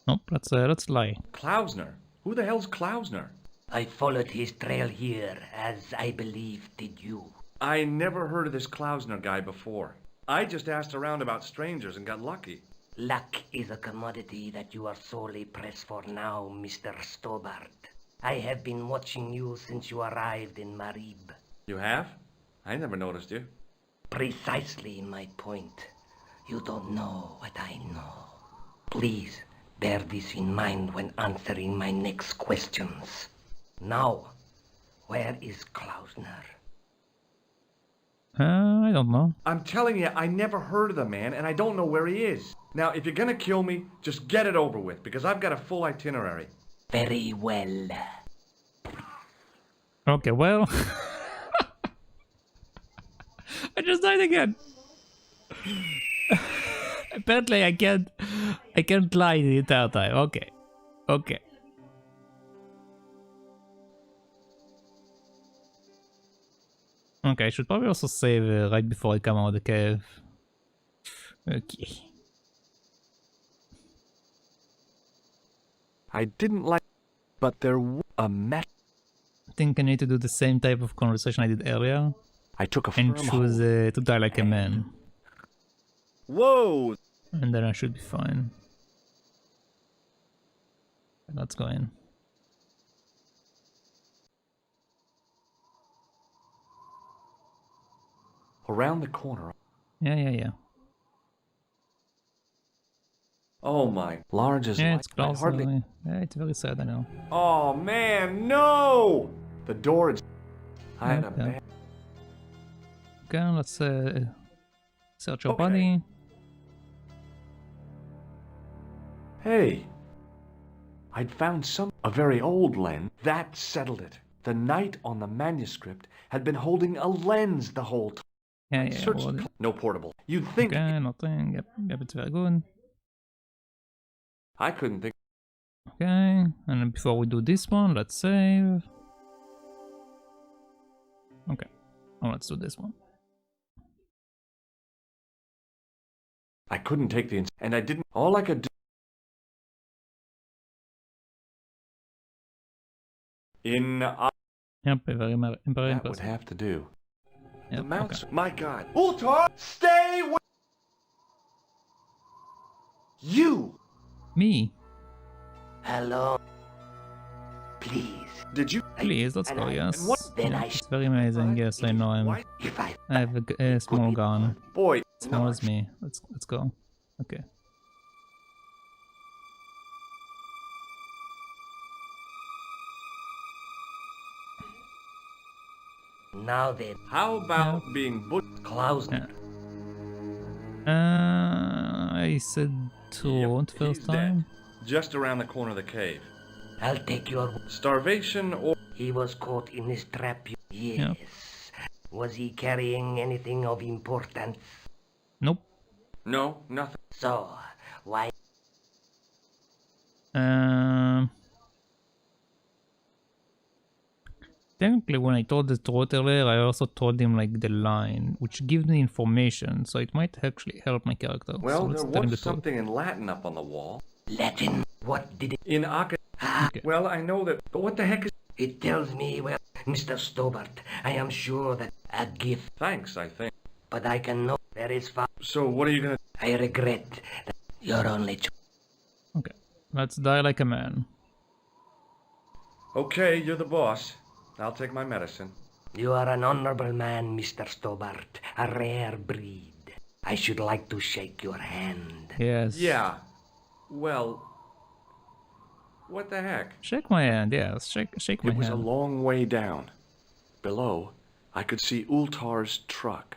Nope, let's lie. Klausner? Who the hell's Klausner? I followed his trail here, as I believe did you. I never heard of this Klausner guy before. I just asked around about strangers and got lucky. Luck is a commodity that you are sorely pressed for now, Mr. Stobbart. I have been watching you since you arrived in Marib. You have? I never noticed you. Precisely my point. You don't know what I know. Please, bear this in mind when answering my next questions. Now, where is Klausner? I don't know. I'm telling you, I never heard of the man, and I don't know where he is. Now, if you're gonna kill me, just get it over with, because I've got a full itinerary. Very well. Okay, well... I just died again. Apparently I can't lie the entire time. Okay. Okay. Okay, I should probably also save right before I come out of the cave. Okay. I didn't like, but there was a mess. I think I need to do the same type of conversation I did earlier. I took a and firm choose to die like a man. Whoa! And then I should be fine. Let's go in. Around the corner. Yeah. Oh my. Large as yeah, life. it's close. Hardly... Yeah, it's very sad, I know. Oh man, no! The door is... I had a yeah. bad... Okay, let's search your body. Hey! I'd found a very old lens. That settled it. The knight on the manuscript had been holding a lens the whole time. Yeah, well, no portable. You'd think... Okay, nothing. Yep, it's very good. I couldn't think. Okay, and then before we do this one, let's save. Okay, well, let's do this one. I couldn't take the and I didn't. All I could do. Yep, very That impressive. would have to do. Yep, The mounts. okay. My God. Ultar, stay with you. Me? Hello. Please. Did you? Please, let's go, yes. Then Yeah, I it's very amazing, yes, I know I have a small gun. Boy. Small as me. Let's go. Okay. Now then. How about being Klausner? I said taunt first time. Just around the corner of the cave. I'll take your... Starvation or... He was caught in this trap. Yes. Yep. Was he carrying anything of importance? Nope. No, nothing. So, why... Technically, when I told the throat earlier, I also told him like the line, which gives me information, so it might actually help my character. Well, so let's there tell him was the truth. something in Latin up on the wall. Latin? What did it... In Aka... Okay. Well, I know that... But what the heck is... It tells me, well, Mr. Stobbart, I am sure that a gift... Thanks, I think. But I can know there is far... So, what are you gonna... I regret that you're only... Okay, let's die like a man. Okay, you're the boss. I'll take my medicine. You are an honorable man, Mr. Stobbart. A rare breed. I should like to shake your hand. Yes. Yeah. Well... What the heck? Shake my hand, yes. Shake my It was a hand. long way down. Below, I could see Ultar's truck.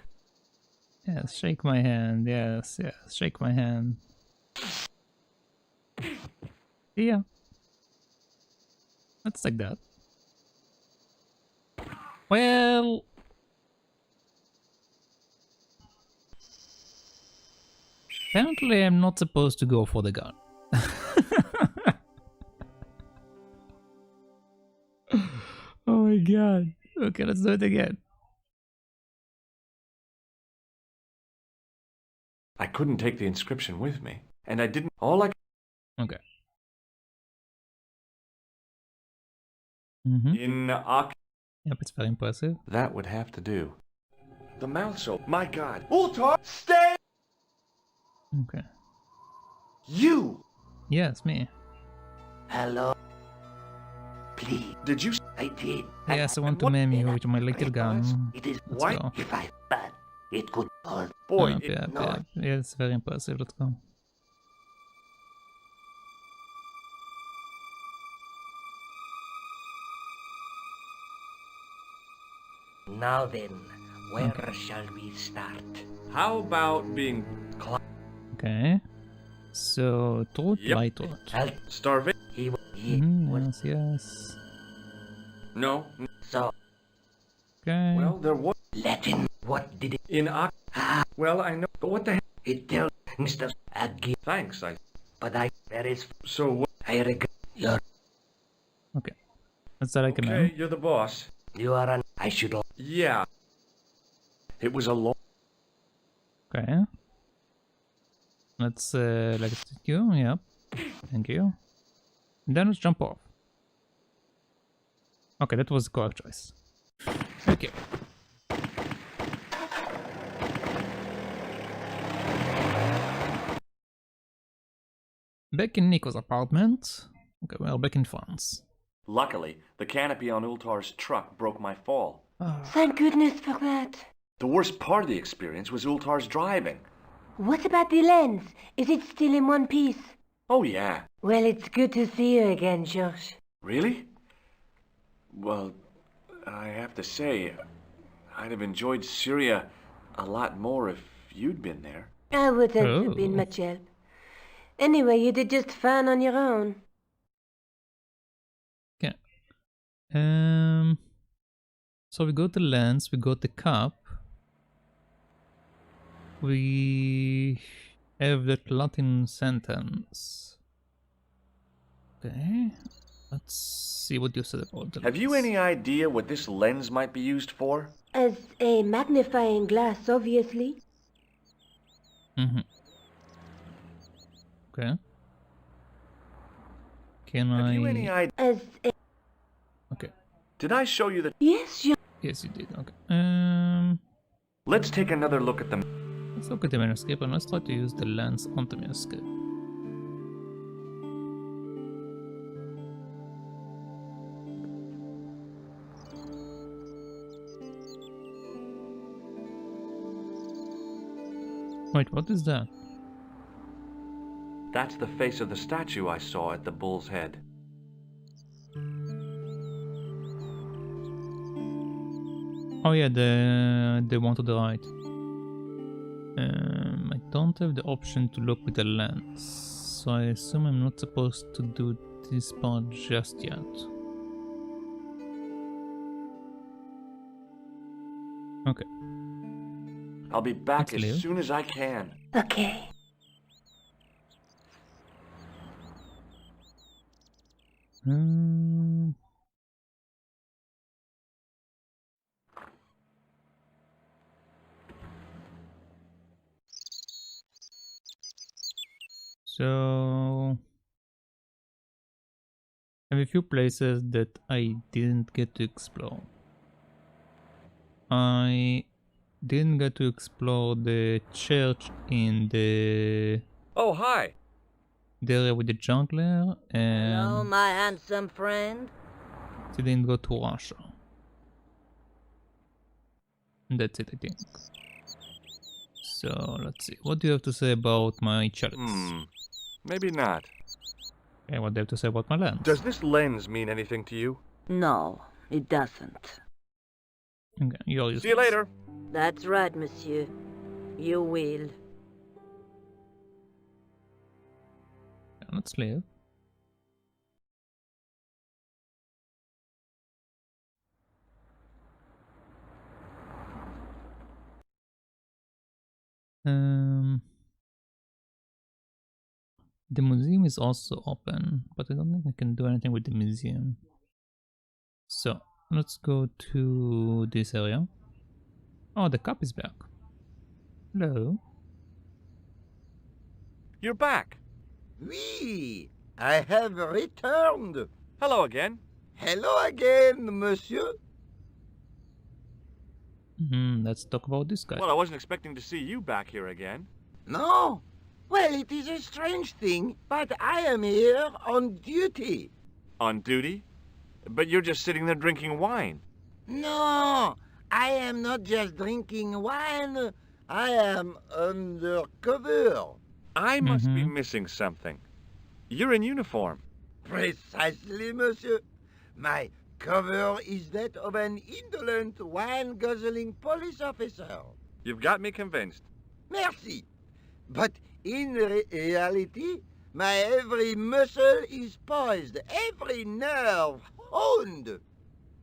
Yes, shake my hand. Yes, shake my hand. Yeah. Let's take that. Well... Apparently I'm not supposed to go for the gun. Oh my god. Okay, let's do it again. I couldn't take the inscription with me. And I didn't... All I... Okay. In Aka... Yep, it's very impressive. That would have to do. The mouth's open. My God. Ultar, stay. Okay. You. Yes, me. Hello. Please. Did you... I did. Yes, I want to maim you with my little gun. It is Let's white go. if I bad. It could hold. Boy, Yep, yep, no. yep. Yeah, it's very impressive. Let's go. Now then, where shall we start? How about being... Okay. So, throat, light throat. Starvation? Yes, yes. No. So... Okay. Well, there was... Latin. What did it... In Aka... Well, I know... But what the heck? It tells Mr. Aggie. Thanks, I... But I... There is... So what... I regret your... Okay. Let's like a man. Okay, you're the boss. You are an... I should... Yeah. It was a long... Okay. Let's electrocute you. Yep. Thank you. And then let's jump off. Okay, that was the correct choice. Okay. Back in Nico's apartment. Okay, well, back in France. Luckily, the canopy on Ultar's truck broke my fall. Thank goodness for that. The worst part of the experience was Ultar's driving. What about the lens? Is it still in one piece? Oh, yeah. Well, it's good to see you again, Josh. Really? Well, I have to say, I'd have enjoyed Syria a lot more if you'd been there. I wouldn't have been much help. Anyway, you did just fine on your own. Okay. So we got the lens, we got the cup. We have that Latin sentence. Okay. Let's see what you said about the Have you any idea what this lens might be used for? As a magnifying glass, obviously. Okay. Can Have you any idea? As a... Okay. Did I show you the... Yes, you... Yes, you did. Okay. Let's take another look at them. Let's look at the manuscript and let's try to use the lens on the manuscript. Wait, what is that? That's the face of the statue I saw at the bull's head. Oh yeah, the one to the right. I don't have the option to look with the lens, so I assume I'm not supposed to do this part just yet. Okay. I'll be back Let's leave. as soon as I can. Okay. So I have a few places that I didn't get to explore. I didn't get to explore the church in the Oh, hi. area with the jungler, and Hello, my handsome friend. I didn't go to Russia. And that's it, I think. So let's see. What do you have to say about my chalice? Maybe not. Okay, what do you have to say about my lens? Does this lens mean anything to you? No, it doesn't. Okay, you're useless. See you later. That's right, monsieur. You will. Okay, let's leave. The museum is also open, but I don't think I can do anything with the museum. So let's go to this area. Oh, the cup is back. Hello. You're back. Oui, I have returned. Hello again. Hello again, monsieur. Let's talk about this guy. Well, I wasn't expecting to see you back here again. No? Well, it is a strange thing, but I am here on duty. On duty? But you're just sitting there drinking wine. No, I am not just drinking wine. I am undercover. I must be missing something. You're in uniform. Precisely, monsieur. My cover is that of an indolent, wine-guzzling police officer. You've got me convinced. Merci. But in reality, my every muscle is poised, every nerve honed.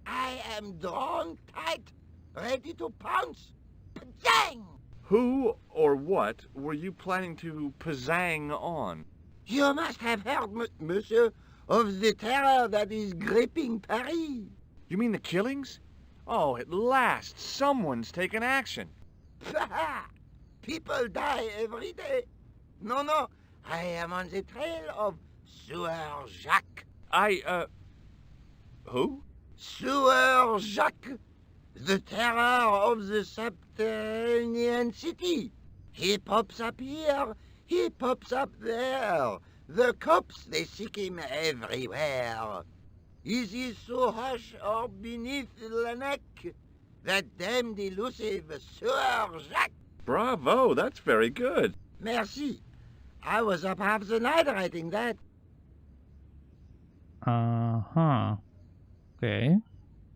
I am drawn tight, ready to pounce. Pazang! Who or what were you planning to pizzang on? You must have heard, monsieur, of the terror that is gripping Paris. You mean the killings? Oh, at last, someone's taken action. People die every day. No, I am on the trail of Sieur Jacques. Who? Sieur Jacques, the terror of the subterranean city. He pops up here, he pops up there. The cops, they seek him everywhere. Is he so hush or beneath the neck? That damned elusive Sieur Jacques. Bravo, that's very good. Merci. I was up half the night writing that. Okay.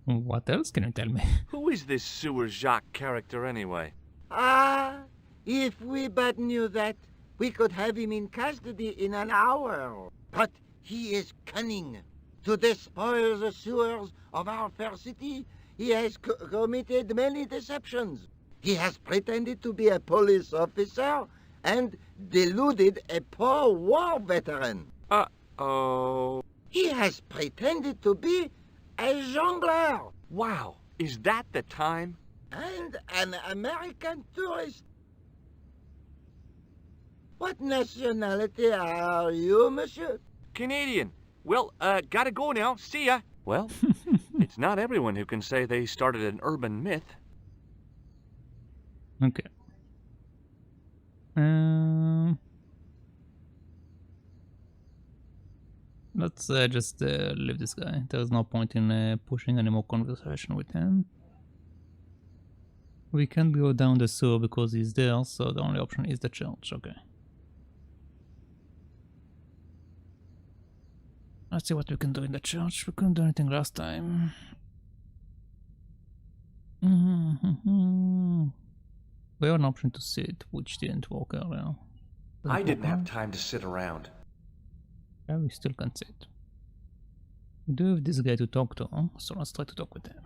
What else can you tell me? Who is this Sieur Jacques character anyway? Ah, if we but knew that, we could have him in custody in an hour. But he is cunning. To despoil the sewers of our fair city, he has committed many deceptions. He has pretended to be a police officer and deluded a poor war veteran. Uh-oh. He has pretended to be a jongleur. Wow, is that the time? And an American tourist. What nationality are you, monsieur? Canadian. Well, gotta go now. See ya. Well, it's not everyone who can say they started an urban myth. Okay. Let's just leave this guy. There's no point in pushing any more conversation with him. We can't go down the sewer because he's there, so the only option is the church. Okay. Let's see what we can do in the church. We couldn't do anything last time. We have an option to sit, which didn't work earlier. I didn't have time to sit around. Yeah, we still can't sit. We do have this guy to talk to, so let's try to talk with him.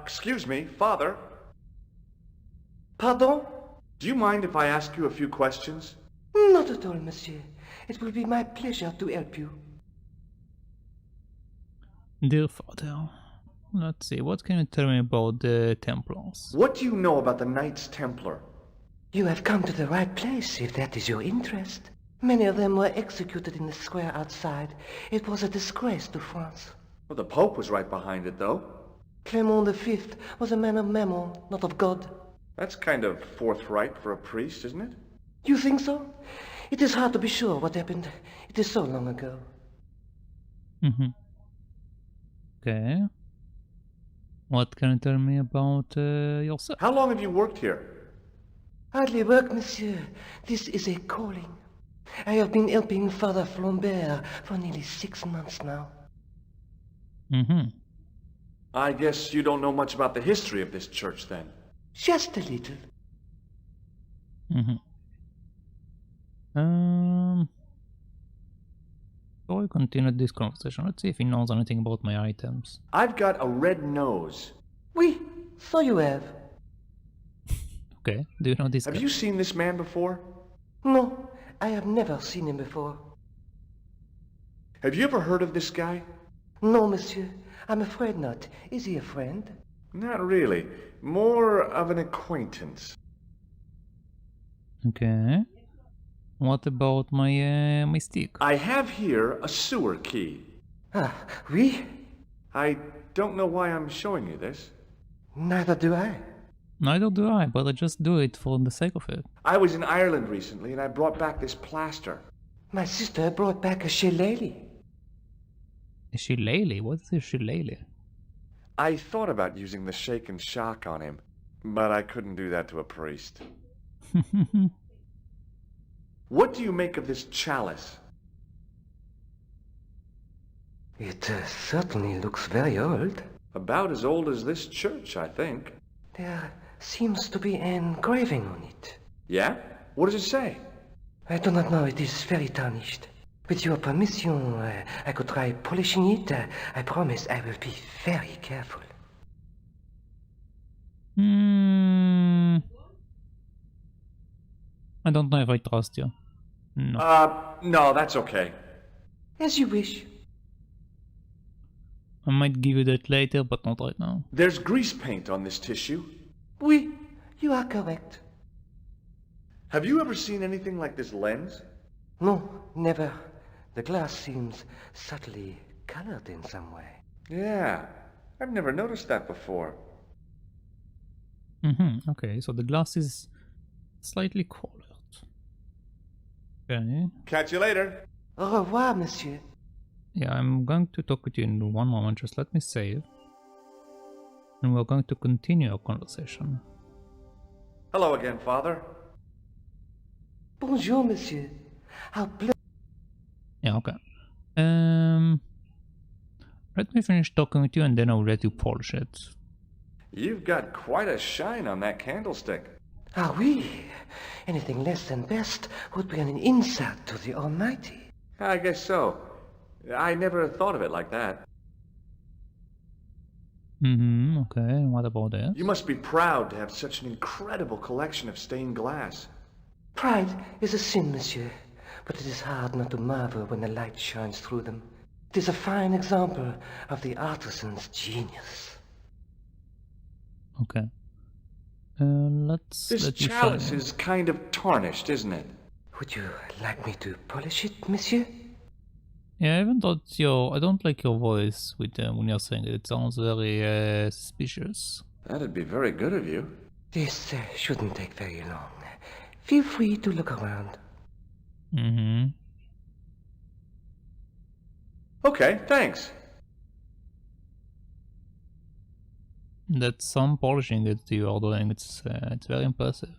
Excuse me, Father. Pardon? Do you mind if I ask you a few questions? Not at all, monsieur. It will be my pleasure to help you. Dear Father, let's see, what can you tell me about the Templars? What do you know about the Knights Templar? You have come to the right place, if that is your interest. Many of them were executed in the square outside. It was a disgrace to France. Well, the Pope was right behind it, though. Clement V was a man of mammon, not of God. That's kind of forthright for a priest, isn't it? You think so? It is hard to be sure what happened. It is so long ago. Okay. What can you tell me about yourself? How long have you worked here? Hardly work, monsieur. This is a calling. I have been helping Father Flambert for nearly 6 months now. I guess you don't know much about the history of this church, then. Just a little. So we continue this conversation. Let's see if he knows anything about my items. I've got a red nose. Oui, so you have. Okay, do you know this guy? Have you seen this man before? No, I have never seen him before. Have you ever heard of this guy? No, monsieur. I'm afraid not. Is he a friend? Not really. More of an acquaintance. Okay. What about my my stick? I have here a sewer key. Ah, oui? I don't know why I'm showing you this. Neither do I. Neither do I, but I just do it for the sake of it. I was in Ireland recently and I brought back this plaster. My sister brought back a shillelagh. A shillelagh? What is a shillelagh? I thought about using the shake and shock on him, but I couldn't do that to a priest. What do you make of this chalice? It certainly looks very old. About as old as this church, I think. There seems to be an engraving on it. Yeah? What does it say? I do not know. It is very tarnished. With your permission, I could try polishing it. I promise I will be very careful. I don't know if I trust you. No. No, that's okay. As you wish. I might give you that later, but not right now. There's grease paint on this tissue. Oui, you are correct. Have you ever seen anything like this lens? No, never. The glass seems subtly colored in some way. Yeah, I've never noticed that before. Okay, so the glass is slightly colored. Okay. Catch you later. Au revoir, monsieur. Yeah, I'm going to talk with you in one moment. Just let me save. And we're going to continue our conversation. Hello again, Father. Bonjour, monsieur. How pleasant. Yeah, okay. Let me finish talking with you and then I'll let you polish it. You've got quite a shine on that candlestick. Ah, oui. Anything less than best would be an insult to the Almighty. I guess so. I never thought of it like that. Okay, and what about that? You must be proud to have such an incredible collection of stained glass. Pride is a sin, monsieur, but it is hard not to marvel when the light shines through them. It is a fine example of the artisan's genius. Okay. Let's This let you chalice shine. is kind of tarnished, isn't it? Would you like me to polish it, monsieur? Yeah, I don't like your voice with when you're saying it. It sounds very suspicious. That'd be very good of you. This shouldn't take very long. Feel free to look around. Mm-hmm. Okay, thanks. That's some polishing that you are doing. It's very impressive.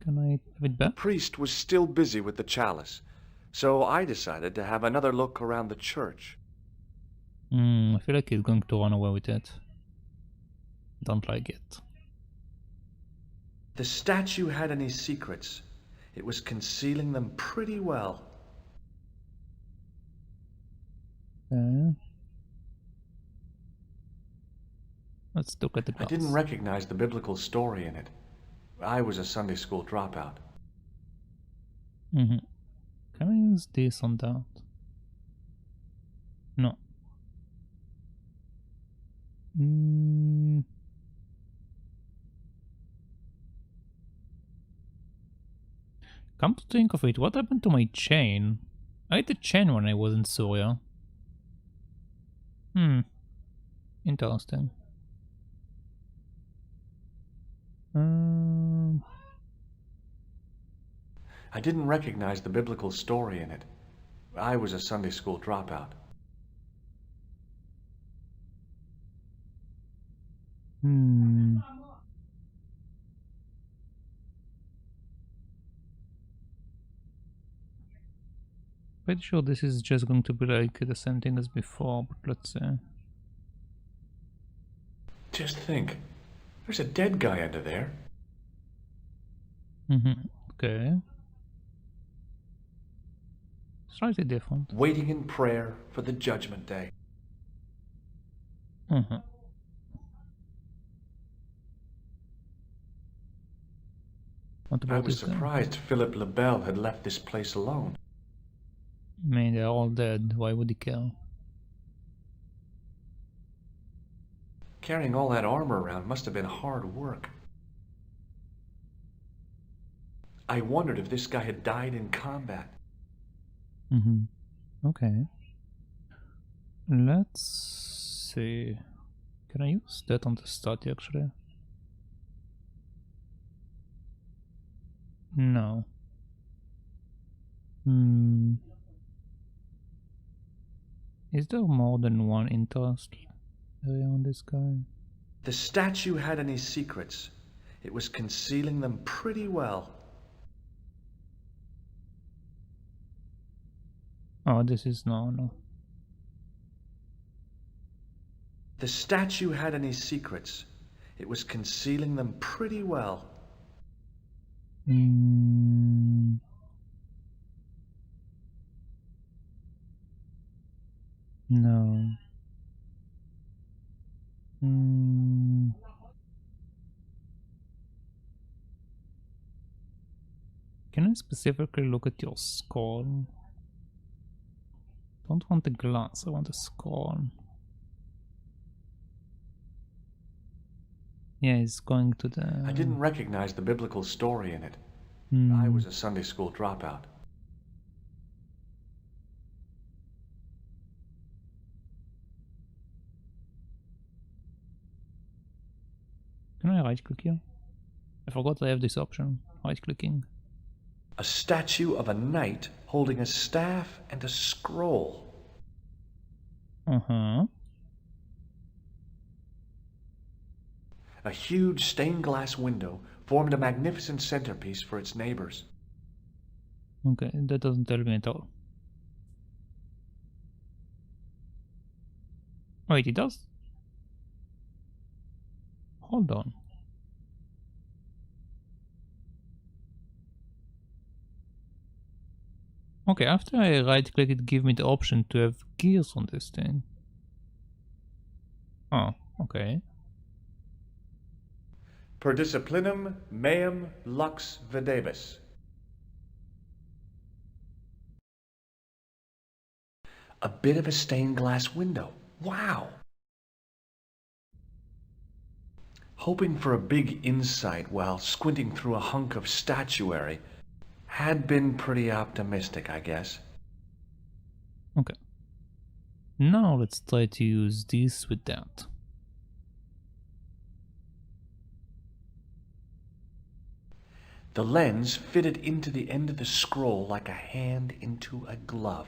Can I have it back? The priest was still busy with the chalice, so I decided to have another look around the church. I feel like he's going to run away with it. Don't like it. The statue had any secrets. It was concealing them pretty well. Okay. Let's look at the glass. I didn't recognize the biblical story in it. I was a Sunday school dropout. Mm-hmm. Can I use this on that? No. Come to think of it, what happened to my chain? I had a chain when I was in Syria. Interesting. I didn't recognize the biblical story in it. I was a Sunday school dropout. Pretty sure this is just going to be like the same thing as before, but let's see. Just think, there's a dead guy under there. Okay. Slightly different. Waiting in prayer for the judgment day. What about I was this guy? surprised Philip Lebel had left this place alone. I mean, they're all dead. Why would he care? Carrying all that armor around must have been hard work. I wondered if this guy had died in combat. Okay. Let's see. Can I use that on the statue actually? No. Is there more than one interest area on this guy? The statue had any secrets. It was concealing them pretty well. Oh, this is no. The statue had any secrets. It was concealing them pretty well. No. Can I specifically look at your skull? Don't want the glass, I want the skull. Yeah, it's going to the... I didn't recognize the biblical story in it. I was a Sunday school dropout. Can I right click here? I forgot I have this option, right clicking. A statue of a knight holding a staff and a scroll. A huge stained glass window formed a magnificent centerpiece for its neighbors. Okay, that doesn't tell me at all. Wait, it does? Hold on. Okay, after I right click it gives me the option to have gears on this thing. Oh, okay. Per disciplinum meum lux videbis. A bit of a stained glass window. Wow! Hoping for a big insight while squinting through a hunk of statuary had been pretty optimistic, I guess. Okay. Now let's try to use this with that. The lens fitted into the end of the scroll like a hand into a glove.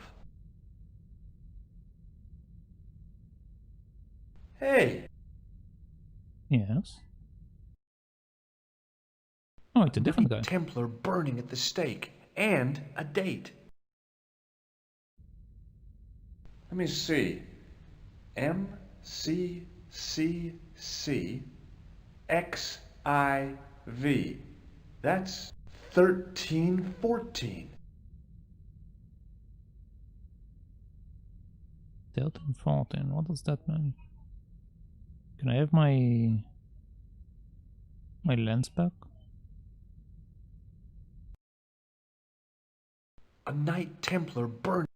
Hey! Yes. Oh, it's a different guy. Templar burning at the stake, and a date. Let me see. MCCCXIV. That's 1314. 1314. What does that mean? Can I have my lens back? A Knight Templar burned.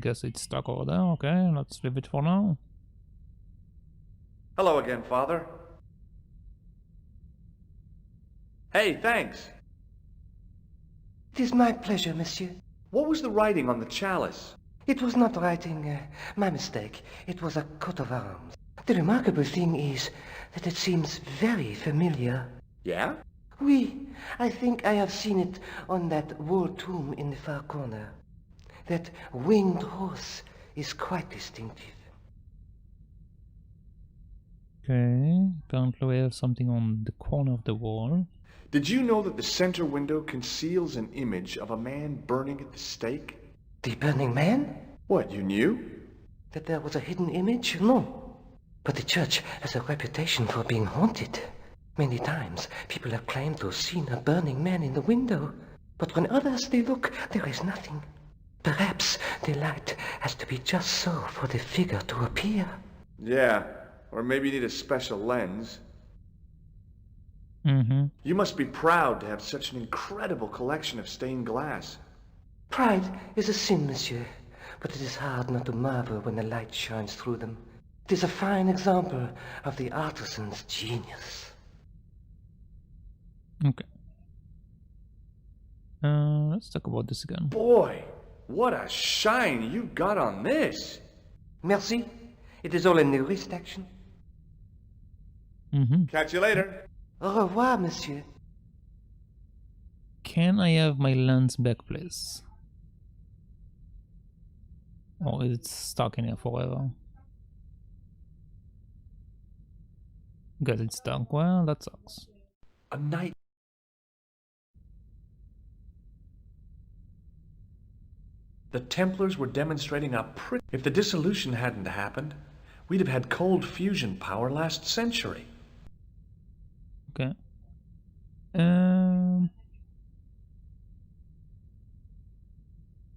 Guess it's stuck over there. Okay, let's leave it for now. Hello again, Father. Hey, thanks. It is my pleasure, monsieur. What was the writing on the chalice? It was not writing, my mistake. It was a coat of arms. The remarkable thing is that it seems very familiar. Yeah? Oui, I think I have seen it on that wall tomb in the far corner. That winged horse is quite distinctive. Okay, apparently we have something on the corner of the wall. Did you know that the center window conceals an image of a man burning at the stake? The burning man? What, you knew? That there was a hidden image? No. But the church has a reputation for being haunted. Many times people have claimed to have seen a burning man in the window. But when others they look, there is nothing. Perhaps the light has to be just so for the figure to appear. Yeah, or maybe you need a special lens. You must be proud to have such an incredible collection of stained glass. Pride is a sin, monsieur, but it is hard not to marvel when the light shines through them. It is a fine example of the artisan's genius. Okay. Let's talk about this again. Boy, what a shine you got on this. Merci. It is all in the wrist action. Catch you later. Au revoir, monsieur. Can I have my lens back, please? Or is it stuck in here forever? Guess it's stuck. Well, that sucks. A night. The Templars were demonstrating a pretty... If the dissolution hadn't happened, we'd have had cold fusion power last century. Okay.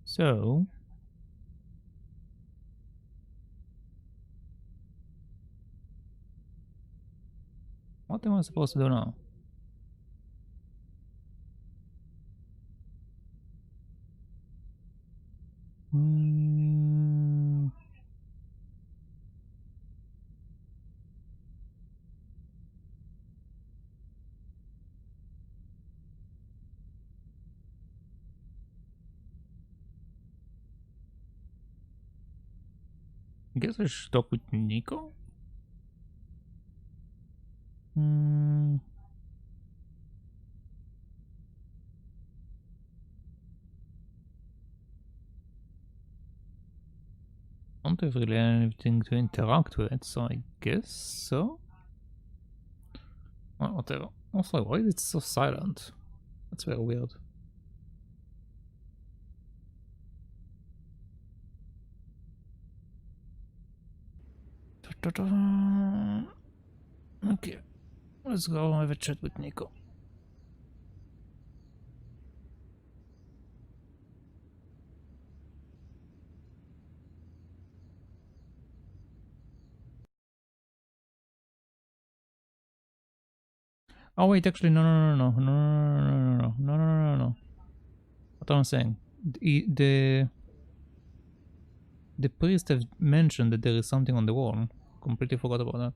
So what am I supposed to do now? I guess I should talk with Nico. Don't have really anything to interact with, so I guess so. Well, whatever. Also, why is it so silent? That's very weird. Okay, let's go have a chat with Nico. Oh wait, actually, no. What am I saying? The priest have mentioned that there is something on the wall. Completely forgot about that.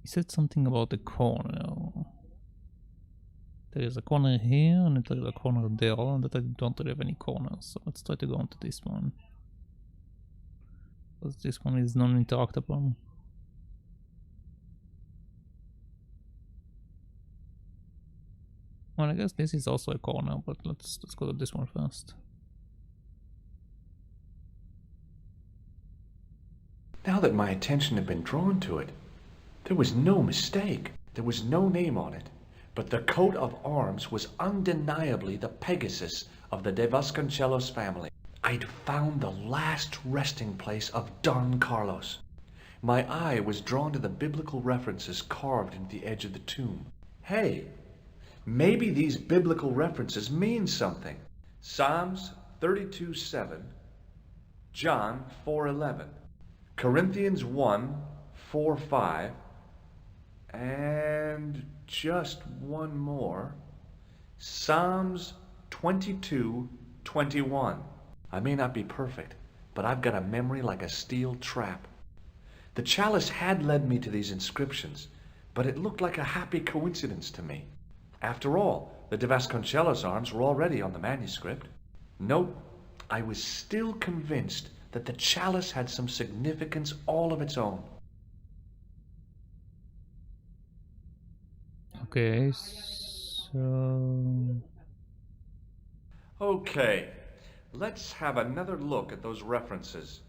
He said something about the corner. There is a corner here and there is a corner there, and that I don't really have any corners. So let's try to go into this one. Because this one is non-interactable. Well, I guess this is also a corner, but let's go to this one first. Now that my attention had been drawn to it, there was no mistake. There was no name on it, but the coat of arms was undeniably the Pegasus of the de Vasconcelos family. I'd found the last resting place of Don Carlos. My eye was drawn to the biblical references carved into the edge of the tomb. Hey, maybe these biblical references mean something. Psalms 32:7, John 4:11, Corinthians 1:4-5, and just one more, Psalms 22:21. I may not be perfect, but I've got a memory like a steel trap. The chalice had led me to these inscriptions, but it looked like a happy coincidence to me. After all, the de Vasconcelos arms were already on the manuscript. Nope, I was still convinced that the chalice had some significance all of its own. Okay, so... Okay, let's have another look at those references.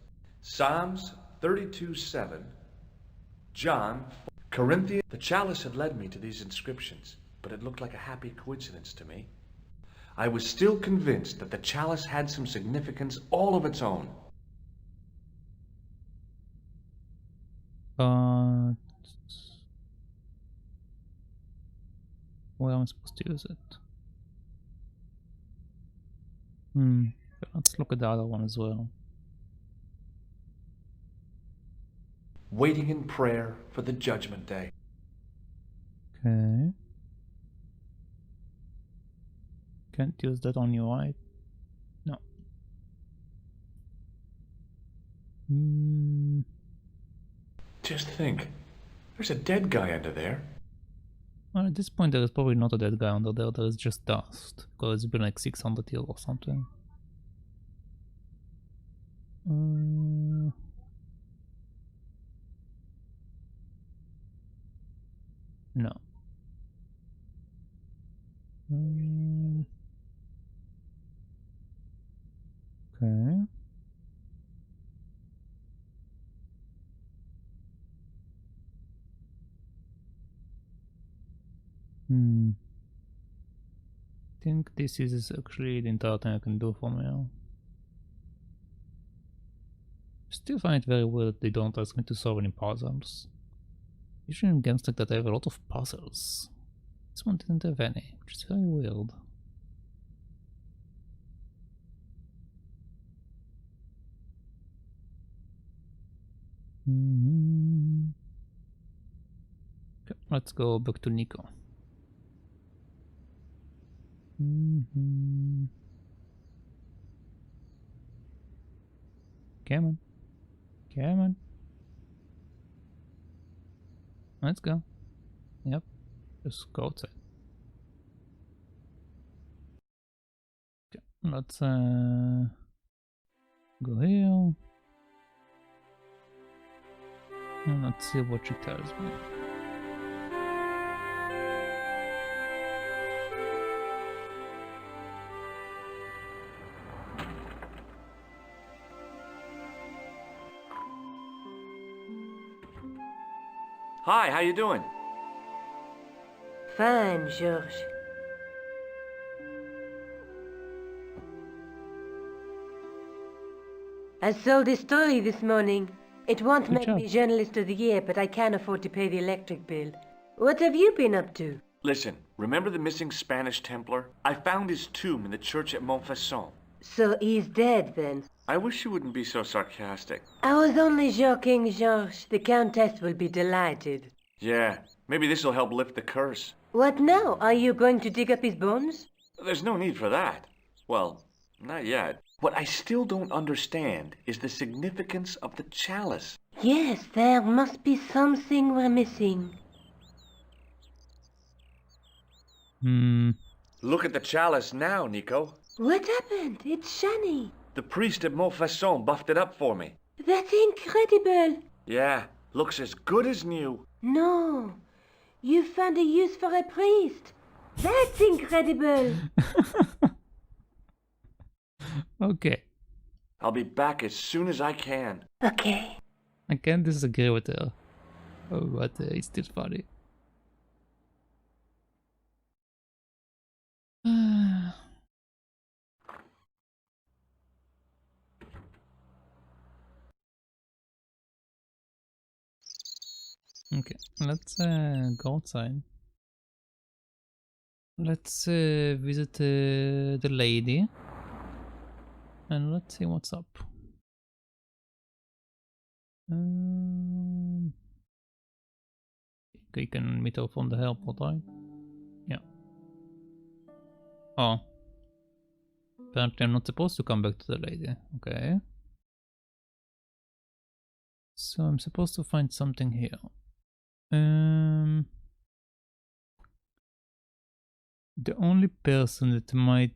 Psalms 32:7, John, Corinthians. The chalice had led me to these inscriptions, but it looked like a happy coincidence to me. I was still convinced that the chalice had some significance all of its own. Where am I supposed to use it? Let's look at the other one as well. Waiting in prayer for the judgment day. Okay. Can't use that on you, right? No. Just think, there's a dead guy under there. Well, at this point there is probably not a dead guy under there, there is just dust. Because it's been like 600 years or something. No. Okay. I think this is actually the entire thing I can do for now. Still find it very weird that they don't ask me to solve any puzzles. Usually in games like that I have a lot of puzzles. This one didn't have any, which is very weird. Okay, let's go back to Nico. Come on. Come on. Let's go. Yep. Just go outside. Okay, let's go here. And let's see what she tells me. Hi, how you doing? Fine, George. I sold this story this morning. It won't make me Journalist of the Year, but I can't afford to pay the electric bill. What have you been up to? Listen, Remember the missing Spanish Templar? I found his tomb in the church at Montfaucon. So he's dead, then? I wish you wouldn't be so sarcastic. I was only joking, Georges. The Countess will be delighted. Yeah, maybe this'll help lift the curse. What now? Are you going to dig up his bones? There's no need for that. Well, not yet. What I still don't understand is the significance of the chalice. Yes, there must be something we're missing. Look at the chalice now, Nico. What happened? It's shiny. The priest at Montfaucon buffed it up for me. That's incredible. Yeah, looks as good as new. No, you found a use for a priest. That's incredible. Okay. I'll be back as soon as I can. Okay. I can't disagree with her. Oh, but it's still funny. Okay, let's go outside. Let's visit the lady. And let's see what's up. You can meet her from the airport, right? Yeah. Oh. Apparently I'm not supposed to come back to the lady. Okay. So I'm supposed to find something here. The only person that might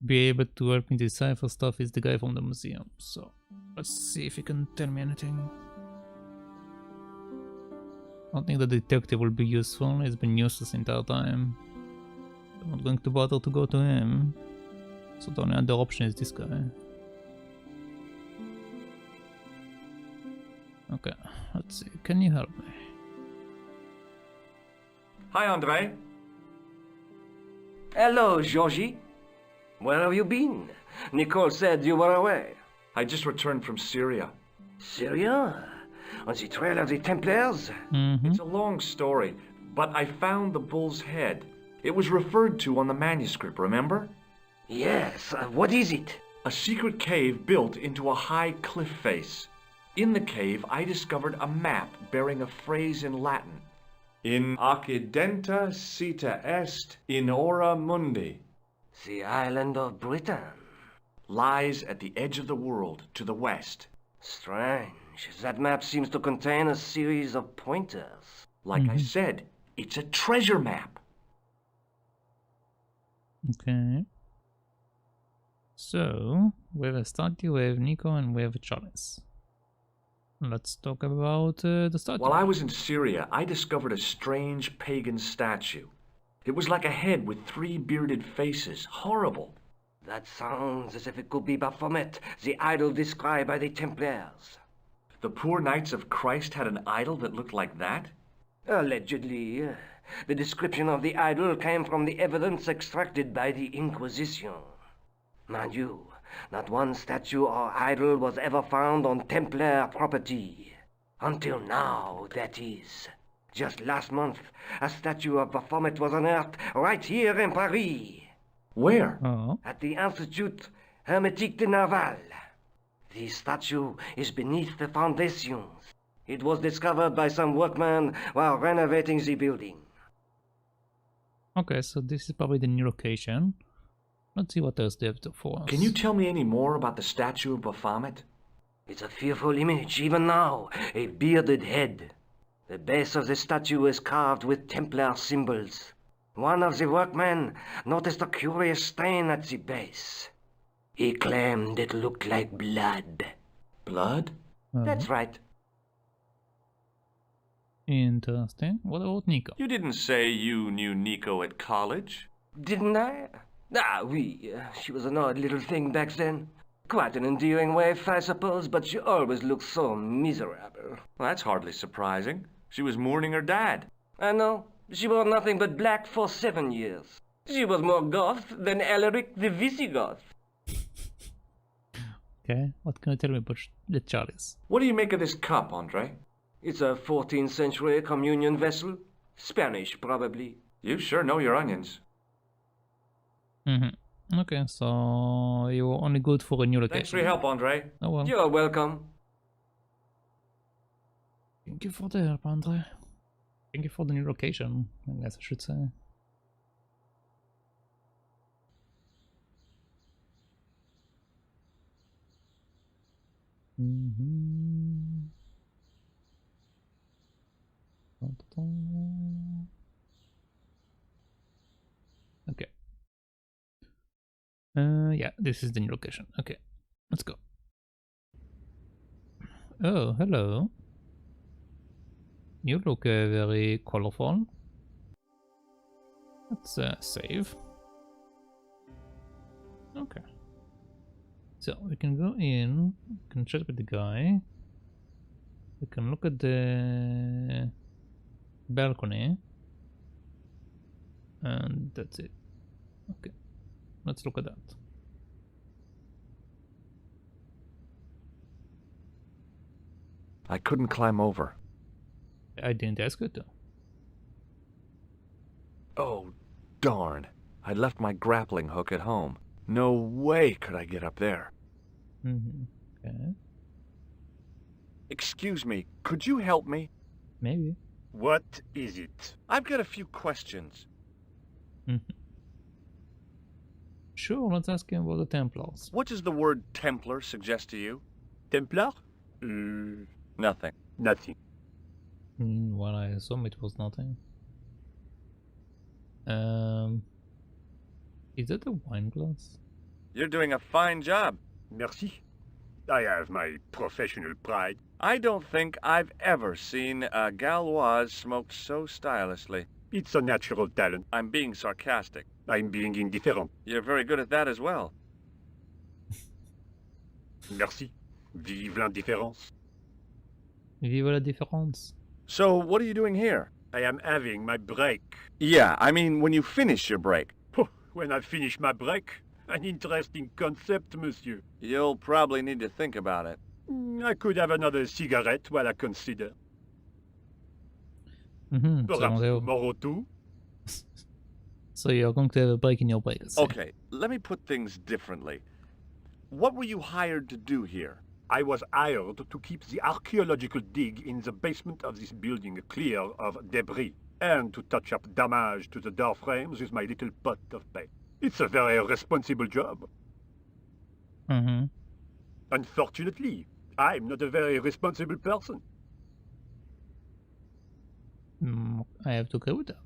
be able to help me decipher stuff is the guy from the museum. So let's see if he can tell me anything. I don't think the detective will be useful. He's been useless the entire time. I'm not going to bother to go to him. So the only other option is this guy. Okay, let's see. Can you help me? Hi, Andre. Hello, Georgie. Where have you been? Nicole said you were away. I just returned from Syria. Syria? On the trail of the Templars? It's a long story, but I found the bull's head. It was referred to on the manuscript, remember? Yes, what is it? A secret cave built into a high cliff face. In the cave, I discovered a map bearing a phrase in Latin. In accidenta sita est in ora mundi. The island of Britain. Lies at the edge of the world, to the west. Strange. That map seems to contain a series of pointers. Like I said, it's a treasure map. Okay. So, we have a statue, we have Nico, and we have a chalice. Let's talk about the statue. While I was in Syria, I discovered a strange pagan statue. It was like a head with 3 bearded faces. Horrible. That sounds as if it could be Baphomet, the idol described by the Templars. The poor Knights of Christ had an idol that looked like that? Allegedly. The description of the idol came from the evidence extracted by the Inquisition. Mind you, not one statue or idol was ever found on Templar property. Until now, that is. Just last month, a statue of Baphomet was unearthed right here in Paris. Where? At the Institut Hermétique de Nerval. The statue is beneath the foundations. It was discovered by some workmen while renovating the building. Okay, so this is probably the new location. Let's see what else they have for us. Can you tell me any more about the statue of Baphomet? It's a fearful image, even now. A bearded head. The base of the statue is carved with Templar symbols. One of the workmen noticed a curious stain at the base. He claimed it looked like blood. Blood? That's right. Interesting. What about Nico? You didn't say you knew Nico at college? Didn't I? Ah, oui. She was an odd little thing back then. Quite an endearing waif, I suppose, but she always looked so miserable. Well, that's hardly surprising. She was mourning her dad. I know. She wore nothing but black for 7 years. She was more Goth than Alaric the Visigoth. Okay, what can you tell me about the chalice? What do you make of this cup, Andre? It's a 14th century communion vessel. Spanish, probably. You sure know your onions. Okay, so you're only good for a new location. Thanks for your help, Andre. Oh well. You're welcome. Thank you for the help, Andre. Thank you for the new location, I guess I should say. Okay. Yeah, this is the new location. Okay, let's go. Oh, hello. You look very colorful. Let's save. Okay. So we can go in, we can chat with the guy. We can look at the balcony. And that's it. Okay. Let's look at that. I couldn't climb over. I didn't ask you to. Oh, darn. I left my grappling hook at home. No way could I get up there. Okay. Excuse me, could you help me? Maybe. What is it? I've got a few questions. Sure, let's ask him about the Templars. What does the word Templar suggest to you? Templar? Nothing. Nothing. Well, I assume it was nothing. Is that a wine glass? You're doing a fine job. Merci. I have my professional pride. I don't think I've ever seen a Gauloise smoked so stylishly. It's a natural talent. I'm being sarcastic. I'm being indifferent. You're very good at that as well. Merci. Vive l'indifférence. Vive la différence. So, what are you doing here? I am having my break. Yeah, I mean when you finish your break. When I finish my break? An interesting concept, monsieur. You'll probably need to think about it. I could have another cigarette while I consider. Perhaps tomorrow too? So you're going to have a break in your break. Okay, let me put things differently. What were you hired to do here? I was hired to keep the archaeological dig in the basement of this building clear of debris, and to touch up damage to the door frames with my little pot of paint. It's a very responsible job. Unfortunately, I'm not a very responsible person. I have to agree with that.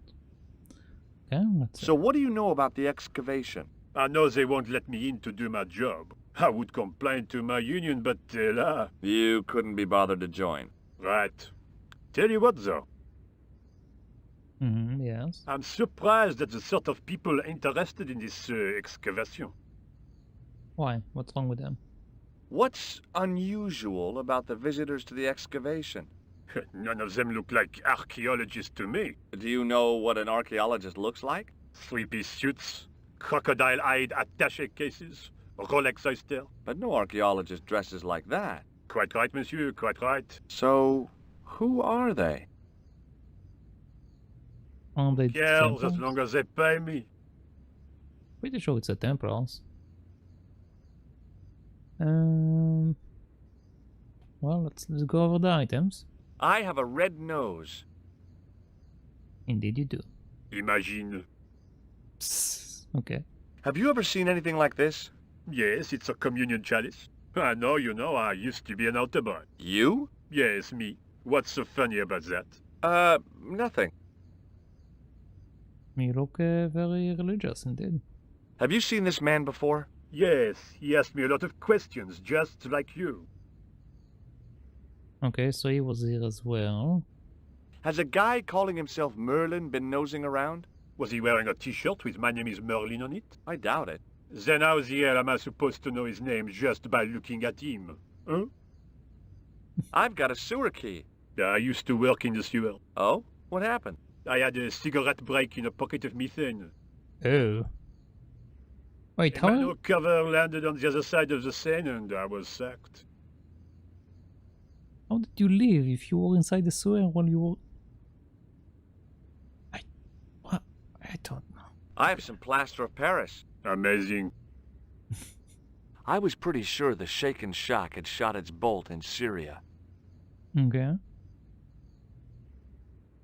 Okay, so what do you know about the excavation? I know they won't let me in to do my job. I would complain to my union, but là... You couldn't be bothered to join. Right. Tell you what, though. Yes. I'm surprised at the sort of people interested in this excavation. Why? What's wrong with them? What's unusual about the visitors to the excavation? None of them look like archaeologists to me. Do you know what an archaeologist looks like? Three-piece suits, crocodile-eyed attaché cases, Rolex oyster. But no archaeologist dresses like that. Quite right, monsieur, quite right. So, who are they? Aren't they Girls, as long as they pay me. Pretty sure it's a Templars. Well, let's go over the items. I have a red nose. Indeed you do. Imagine. Okay. Have you ever seen anything like this? Yes, it's a communion chalice. I know, you know, I used to be an altar boy. You? Yes, me. What's so funny about that? Nothing. You look very religious indeed. Have you seen this man before? Yes, he asked me a lot of questions, just like you. Okay, so he was here as well. Has a guy calling himself Merlin been nosing around? Was he wearing a t-shirt with "My name is Merlin" on it? I doubt it. Then how the hell am I supposed to know his name just by looking at him? Huh? I've got a sewer key. I used to work in the sewer. Oh? What happened? I had a cigarette break in a pocket of methane. Oh. Wait, how? My cover landed on the other side of the Seine and I was sacked. How did you leave if you were inside the sewer while you were... I have some plaster of Paris. Amazing. I was pretty sure the shaken shock had shot its bolt in Syria. Okay.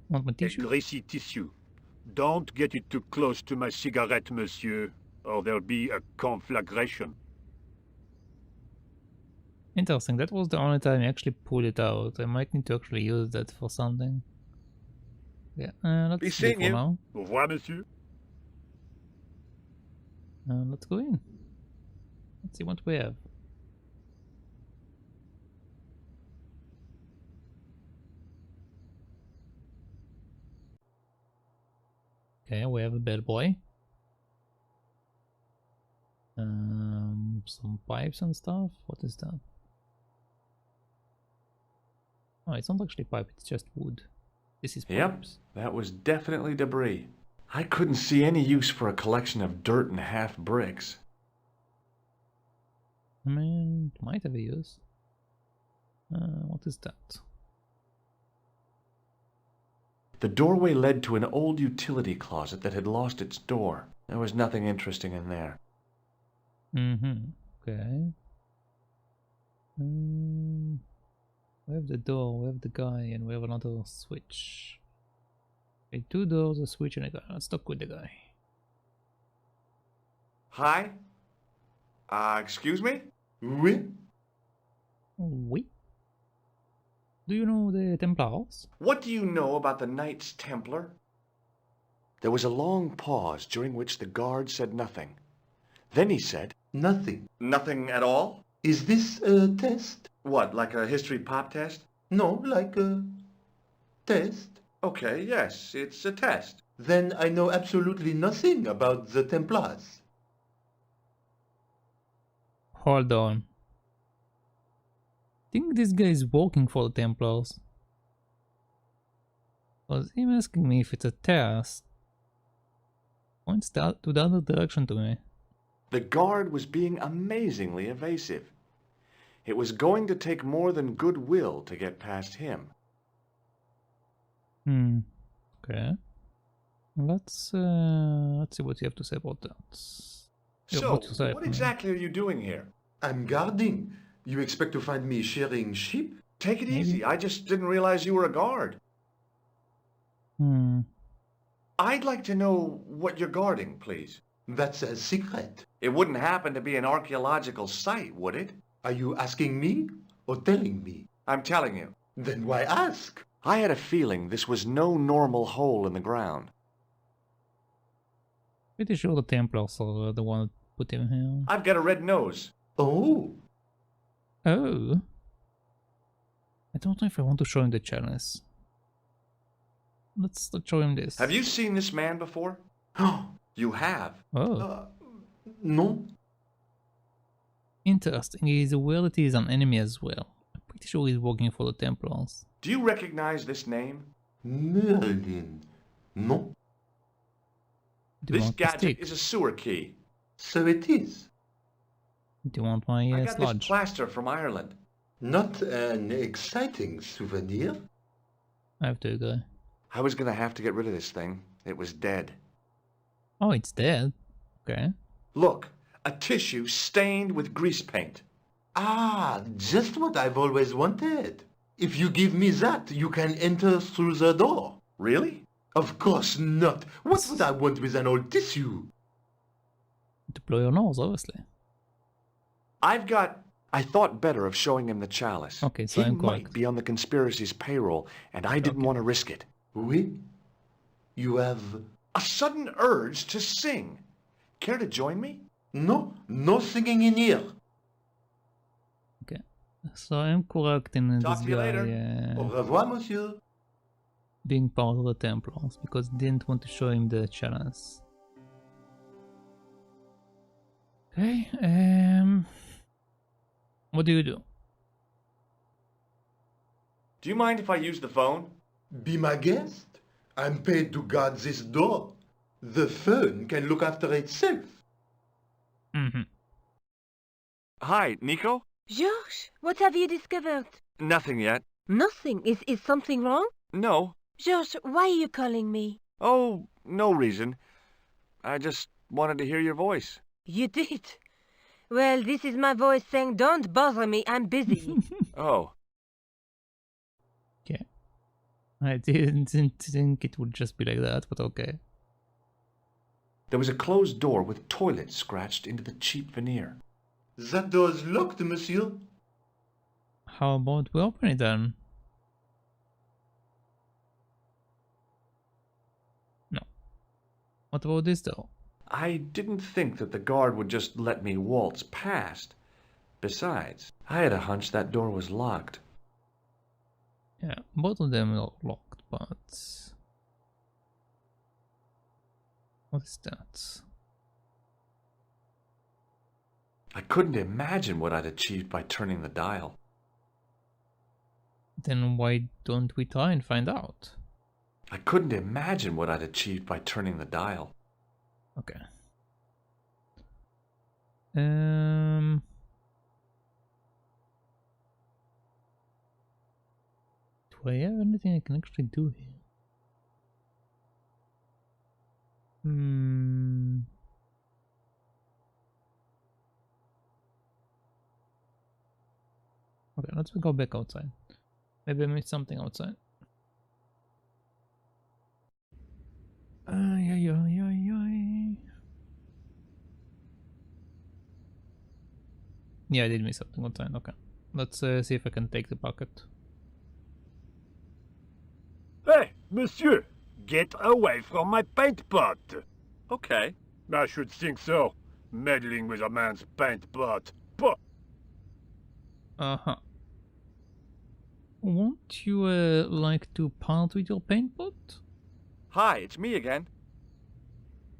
Want my A tissue? greasy tissue. Don't get it too close to my cigarette, monsieur, or there'll be a conflagration. Interesting, that was the only time I actually pulled it out. I might need to actually use that for something. Yeah, let's Be go seeing for you. now. Au revoir, monsieur. Let's go in. Let's see what we have. Okay, we have a bellboy. Some pipes and stuff. What is that? Oh, it's not actually pipe, it's just wood. This is pipes. Yep, that was definitely debris. I couldn't see any use for a collection of dirt and half bricks. I mean, it might have a use. What is that? The doorway led to an old utility closet that had lost its door. There was nothing interesting in there. Okay. We have the door, we have the guy, and we have another switch. Okay, 2 doors, a switch, and a guy. Let's talk with the guy. Hi? Excuse me? Oui? Oui? Do you know the Templars? What do you know about the Knights Templar? There was a long pause during which the guard said nothing. Then he said, Nothing. Nothing at all? Is this a test? What, like a history pop test? No, like a test. Okay, yes, it's a test. Then I know absolutely nothing about the Templars. Hold on. I think this guy is working for the Templars. Was him asking me if it's a test? Points to the other direction to me. The guard was being amazingly evasive. It was going to take more than goodwill to get past him. Okay. Let's see what you have to say about that. So, what exactly are you doing here? I'm guarding. You expect to find me shearing sheep? Take it easy. I just didn't realize you were a guard. I'd like to know what you're guarding, please. That's a secret. It wouldn't happen to be an archaeological site, would it? Are you asking me or telling me? I'm telling you. Then why ask? I had a feeling this was no normal hole in the ground. Pretty sure the Templars are the one that put him here. I've got a red nose. Oh. Oh. I don't know if I want to show him the chalice. Let's show him this. Have you seen this man before? You have? Oh. No. Interesting. He's aware that he is an enemy as well. I'm pretty sure he's working for the Templars. Do you recognize this name? Merlin. No. This gadget is a sewer key. So it is. Do you want my I got sludge? this plaster from Ireland. Not an exciting souvenir. I have to go. I was gonna have to get rid of this thing. It was dead. Oh, it's dead. Okay. Look, a tissue stained with grease paint. Ah, just what I've always wanted. If you give me that, you can enter through the door. Really? Of course not. What would I want with an old tissue? To blow your nose, obviously. I thought better of showing him the chalice. Okay, so he I'm might correct. be on the conspiracy's payroll, and I didn't want to risk it. Oui? You have... A sudden urge to sing. Care to join me? No, no singing in here. Okay. So I'm correct in Talk this to you guy later. Au revoir, monsieur. being part of the Templars because I didn't want to show him the chalice. Okay, what do you do? Do you mind if I use the phone? Be my guest. I'm paid to guard this door. The phone can look after itself. Mm-hmm. Hi, Nico? George, what have you discovered? Nothing yet. Nothing. Is something wrong? No. George, why are you calling me? Oh, no reason. I just wanted to hear your voice. You did? Well, this is my voice saying, don't bother me, I'm busy. Oh. Okay. I didn't think it would just be like that, but okay. There was a closed door with toilet scratched into the cheap veneer. That door's locked, monsieur. How about we open it then? No. What about this though? I didn't think that the guard would just let me waltz past. Besides, I had a hunch that door was locked. Yeah, both of them are locked, but... What is that? I couldn't imagine what I'd achieved by turning the dial. Then why don't we try and find out? I couldn't imagine what I'd achieved by turning the dial. Okay. Do I have anything I can actually do here? Okay, let's go back outside. Maybe I missed something outside. Yeah, I did miss something outside. Okay, let's see if I can take the bucket. Hey, monsieur! Get away from my paint pot! Okay. I should think so. Meddling with a man's paint pot. Puh! Uh-huh. Won't you like to part with your paint pot? Hi, it's me again.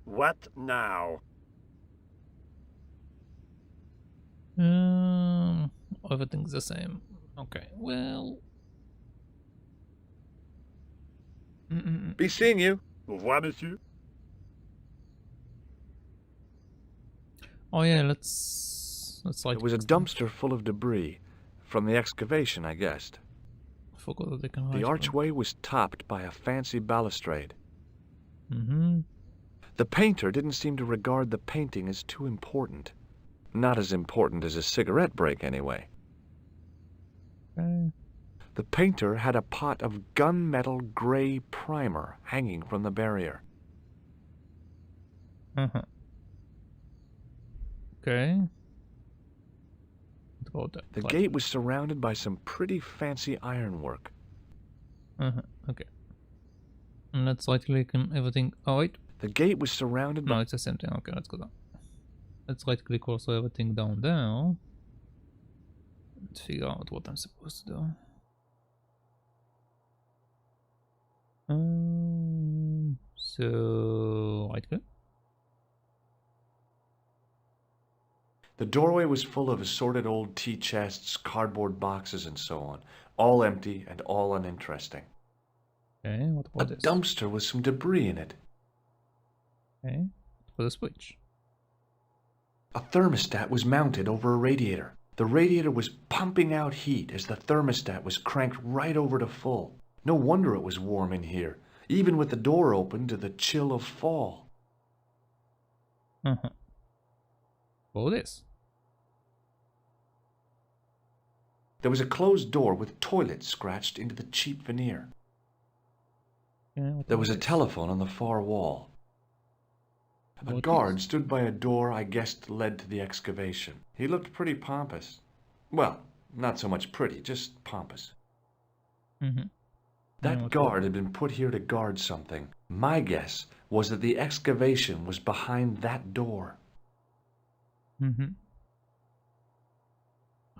What now? Everything's the same. Okay, well... Be seeing you. Au revoir, monsieur. Oh yeah, let's like... It was a dumpster full of debris. From the excavation, I guessed. I forgot that they can The archway was topped by a fancy balustrade. The painter didn't seem to regard the painting as too important. Not as important as a cigarette break, anyway. The painter had a pot of gunmetal gray primer hanging from the barrier. Okay. The gate was surrounded by some pretty fancy ironwork. Okay. And let's right click on everything. Oh wait. The gate was surrounded by... No, it's the same thing. Okay, let's go down. Let's right click also everything down there. Let's figure out what I'm supposed to do. So right click. The doorway was full of assorted old tea chests, cardboard boxes, and so on. All empty and all uninteresting. Okay, what about this? A dumpster with some debris in it. Okay, for the switch. A thermostat was mounted over a radiator. The radiator was pumping out heat as the thermostat was cranked right over to full. No wonder it was warm in here, even with the door open to the chill of fall. What this? There was a closed door with toilet scratched into the cheap veneer. There was a telephone on the far wall. A guard stood by a door I guessed led to the excavation. He looked pretty pompous. Well, not so much pretty, just pompous. That guard had been put here to guard something. My guess was that the excavation was behind that door.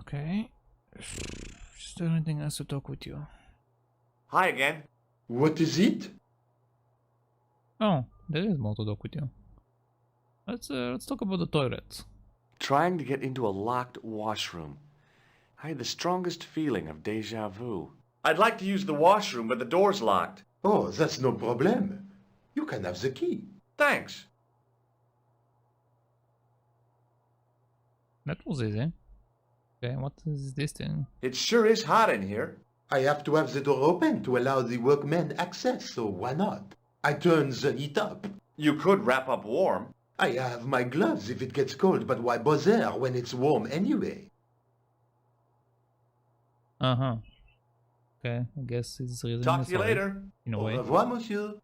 Okay. Is there anything else to talk with you? Hi again. What is it? Oh, there is more to talk with you. Let's talk about the toilet. Trying to get into a locked washroom. I had the strongest feeling of déjà vu. I'd like to use the washroom, but the door's locked. Oh, that's no problem. You can have the key. Thanks. That was easy. Okay, what is this thing? It sure is hot in here. I have to have the door open to allow the workmen access, so why not? I turn the heat up. You could wrap up warm. I have my gloves if it gets cold, but why bother when it's warm anyway? Uh-huh. Okay, I guess it's reasonable. Talk to you later. In a Au way. revoir, monsieur.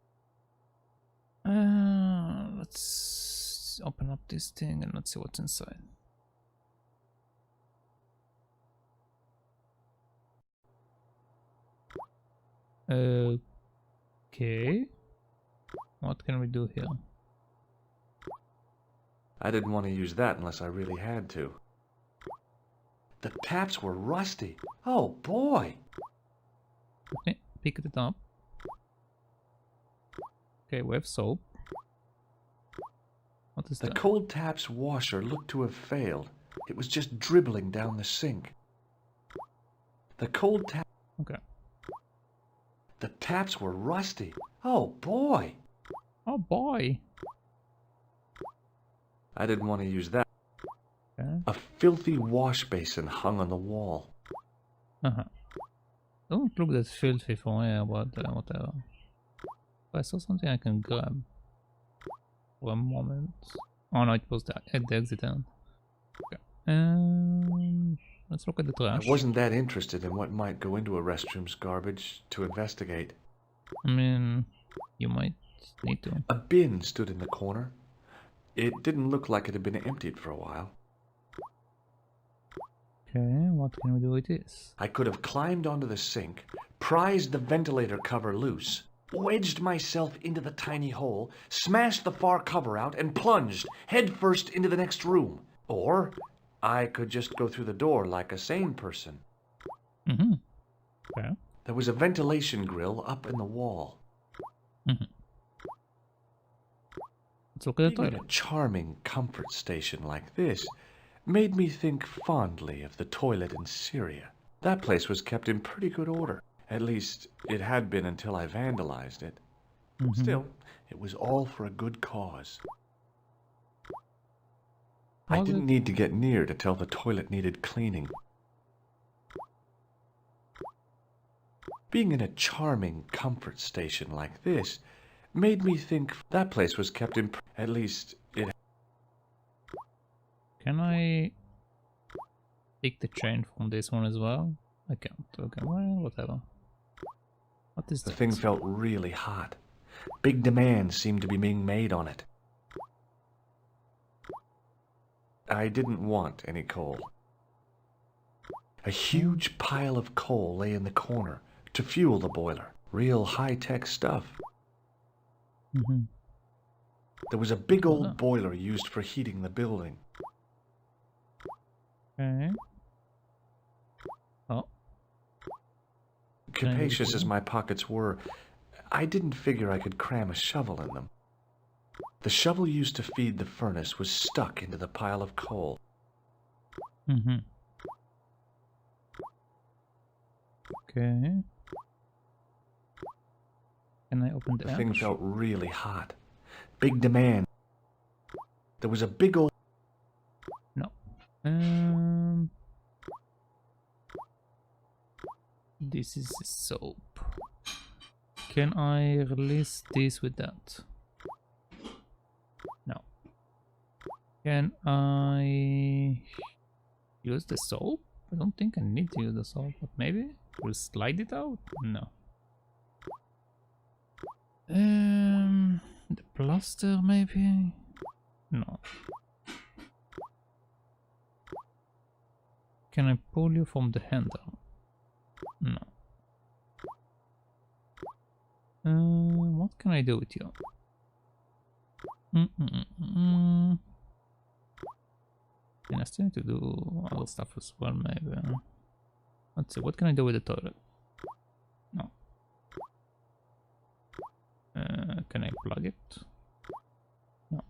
Let's open up this thing and let's see what's inside. Okay. What can we do here? I didn't want to use that unless I really had to. The taps were rusty. Oh boy! Okay, pick it up. Okay, we have soap. What is The that? cold taps washer looked to have failed. It was just dribbling down the sink. The cold tap... Okay. The taps were rusty. Oh boy! Oh boy! I didn't want to use that. Okay. A filthy wash basin hung on the wall. Uh-huh. Don't look that filthy for me, but whatever. I saw something I can grab. For a moment. Oh no, it was that at the exit end. Okay. Let's look at the trash. I wasn't that interested in what might go into a restroom's garbage to investigate. I mean, you might need to. A bin stood in the corner. It didn't look like it had been emptied for a while. Okay, what can we do with this? I could have climbed onto the sink, prized the ventilator cover loose, wedged myself into the tiny hole, smashed the far cover out, and plunged headfirst into the next room. Or I could just go through the door like a sane person. Mm-hmm. Okay. There was a ventilation grill up in the wall. Mm-hmm. Let's look at the Being in toilet. a charming comfort station like this made me think fondly of the toilet in Syria. That place was kept in pretty good order. At least, it had been until I vandalized it. Mm-hmm. Still, it was all for a good cause. I didn't need to get near to tell the toilet needed cleaning. Being in a charming comfort station like this made me think that place was kept in... At least, it... Can I take the chain from this one as well? I can't. Okay, well, whatever. What is The that? thing felt really hot. Big demands seemed to be being made on it. I didn't want any coal. A huge pile of coal lay in the corner to fuel the boiler. Real high-tech stuff. Mm-hmm. There was a big old boiler used for heating the building. Okay. Oh. Capacious as my pockets were, I didn't figure I could cram a shovel in them. The shovel used to feed the furnace was stuck into the pile of coal. Mm-hmm. Okay. Can I open The thing felt really hot. Big demand. There was a big old... No. This is soap. Can I release this with that? No. Can I use the soap? I don't think I need to use the soap, but maybe we'll slide it out? No. The plaster maybe? No. Can I pull you from the handle? No. What can I do with you? And I still need to do other stuff as well, maybe. Let's see, what can I do with the toilet? No. Can I plug it? No.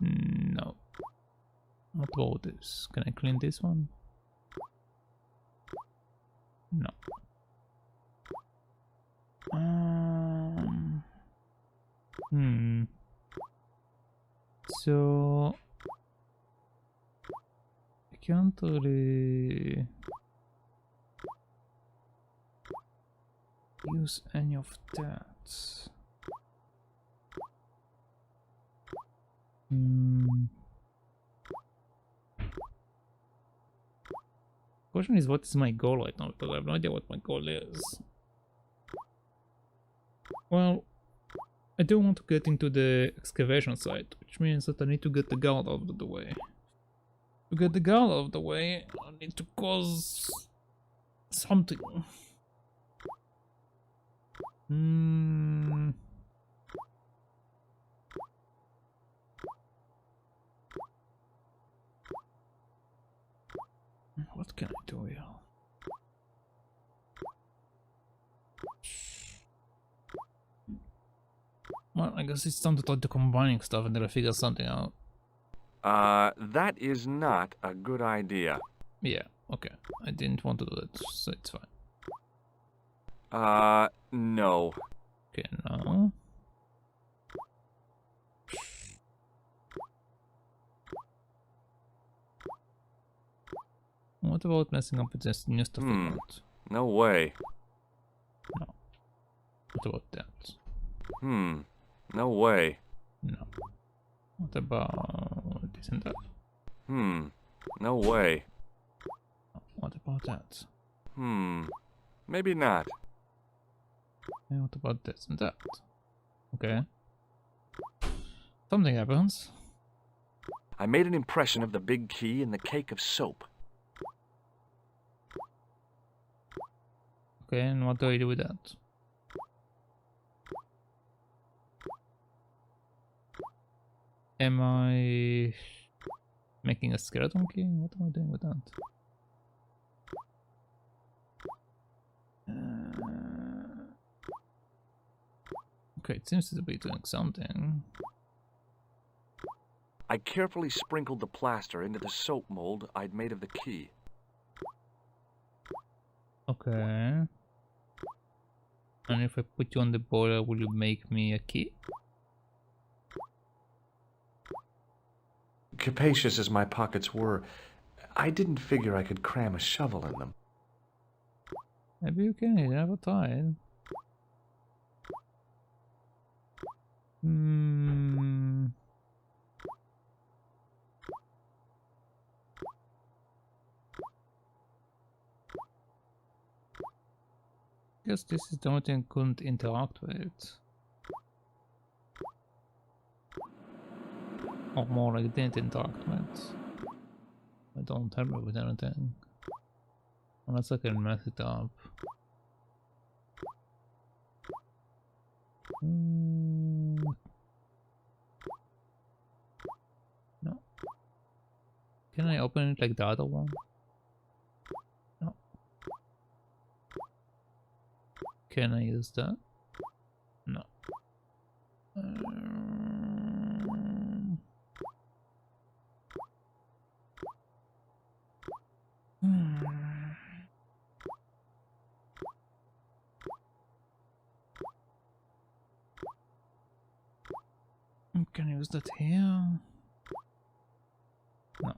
No. What about this? Can I clean this one? No. So I can't really use any of that. Question is, what is my goal right now? Because I have no idea what my goal is. Well, I do want to get into the excavation site, which means that I need to get the guard out of the way. To get the guard out of the way, I need to cause something. What can I do here? Well, I guess it's time to start combining stuff until I figure something out. That is not a good idea. Yeah, okay. I didn't want to do that, so it's fine. No. Okay, no. What about messing up with this new stuff? No way. No. What about that? No way. No. What about this and that? No way. What about that? Maybe not. And what about this and that? Okay. Something happens. I made an impression of the big key in the cake of soap. Okay, and what do I do with that? Am I making a skeleton key? What am I doing with that? Okay, it seems to be doing something. I carefully sprinkled the plaster into the soap mold I'd made of the key. Okay. And if I put you on the boiler, will you make me a key? Capacious as my pockets were, I didn't figure I could cram a shovel in them. Maybe you can, you never tried. Guess this is the only thing I couldn't interact with. Or more like didn't interact with. I don't help me with anything. Unless I can mess it up. No. Can I open it like the other one? No. Can I use that? No. Can I use that here? No.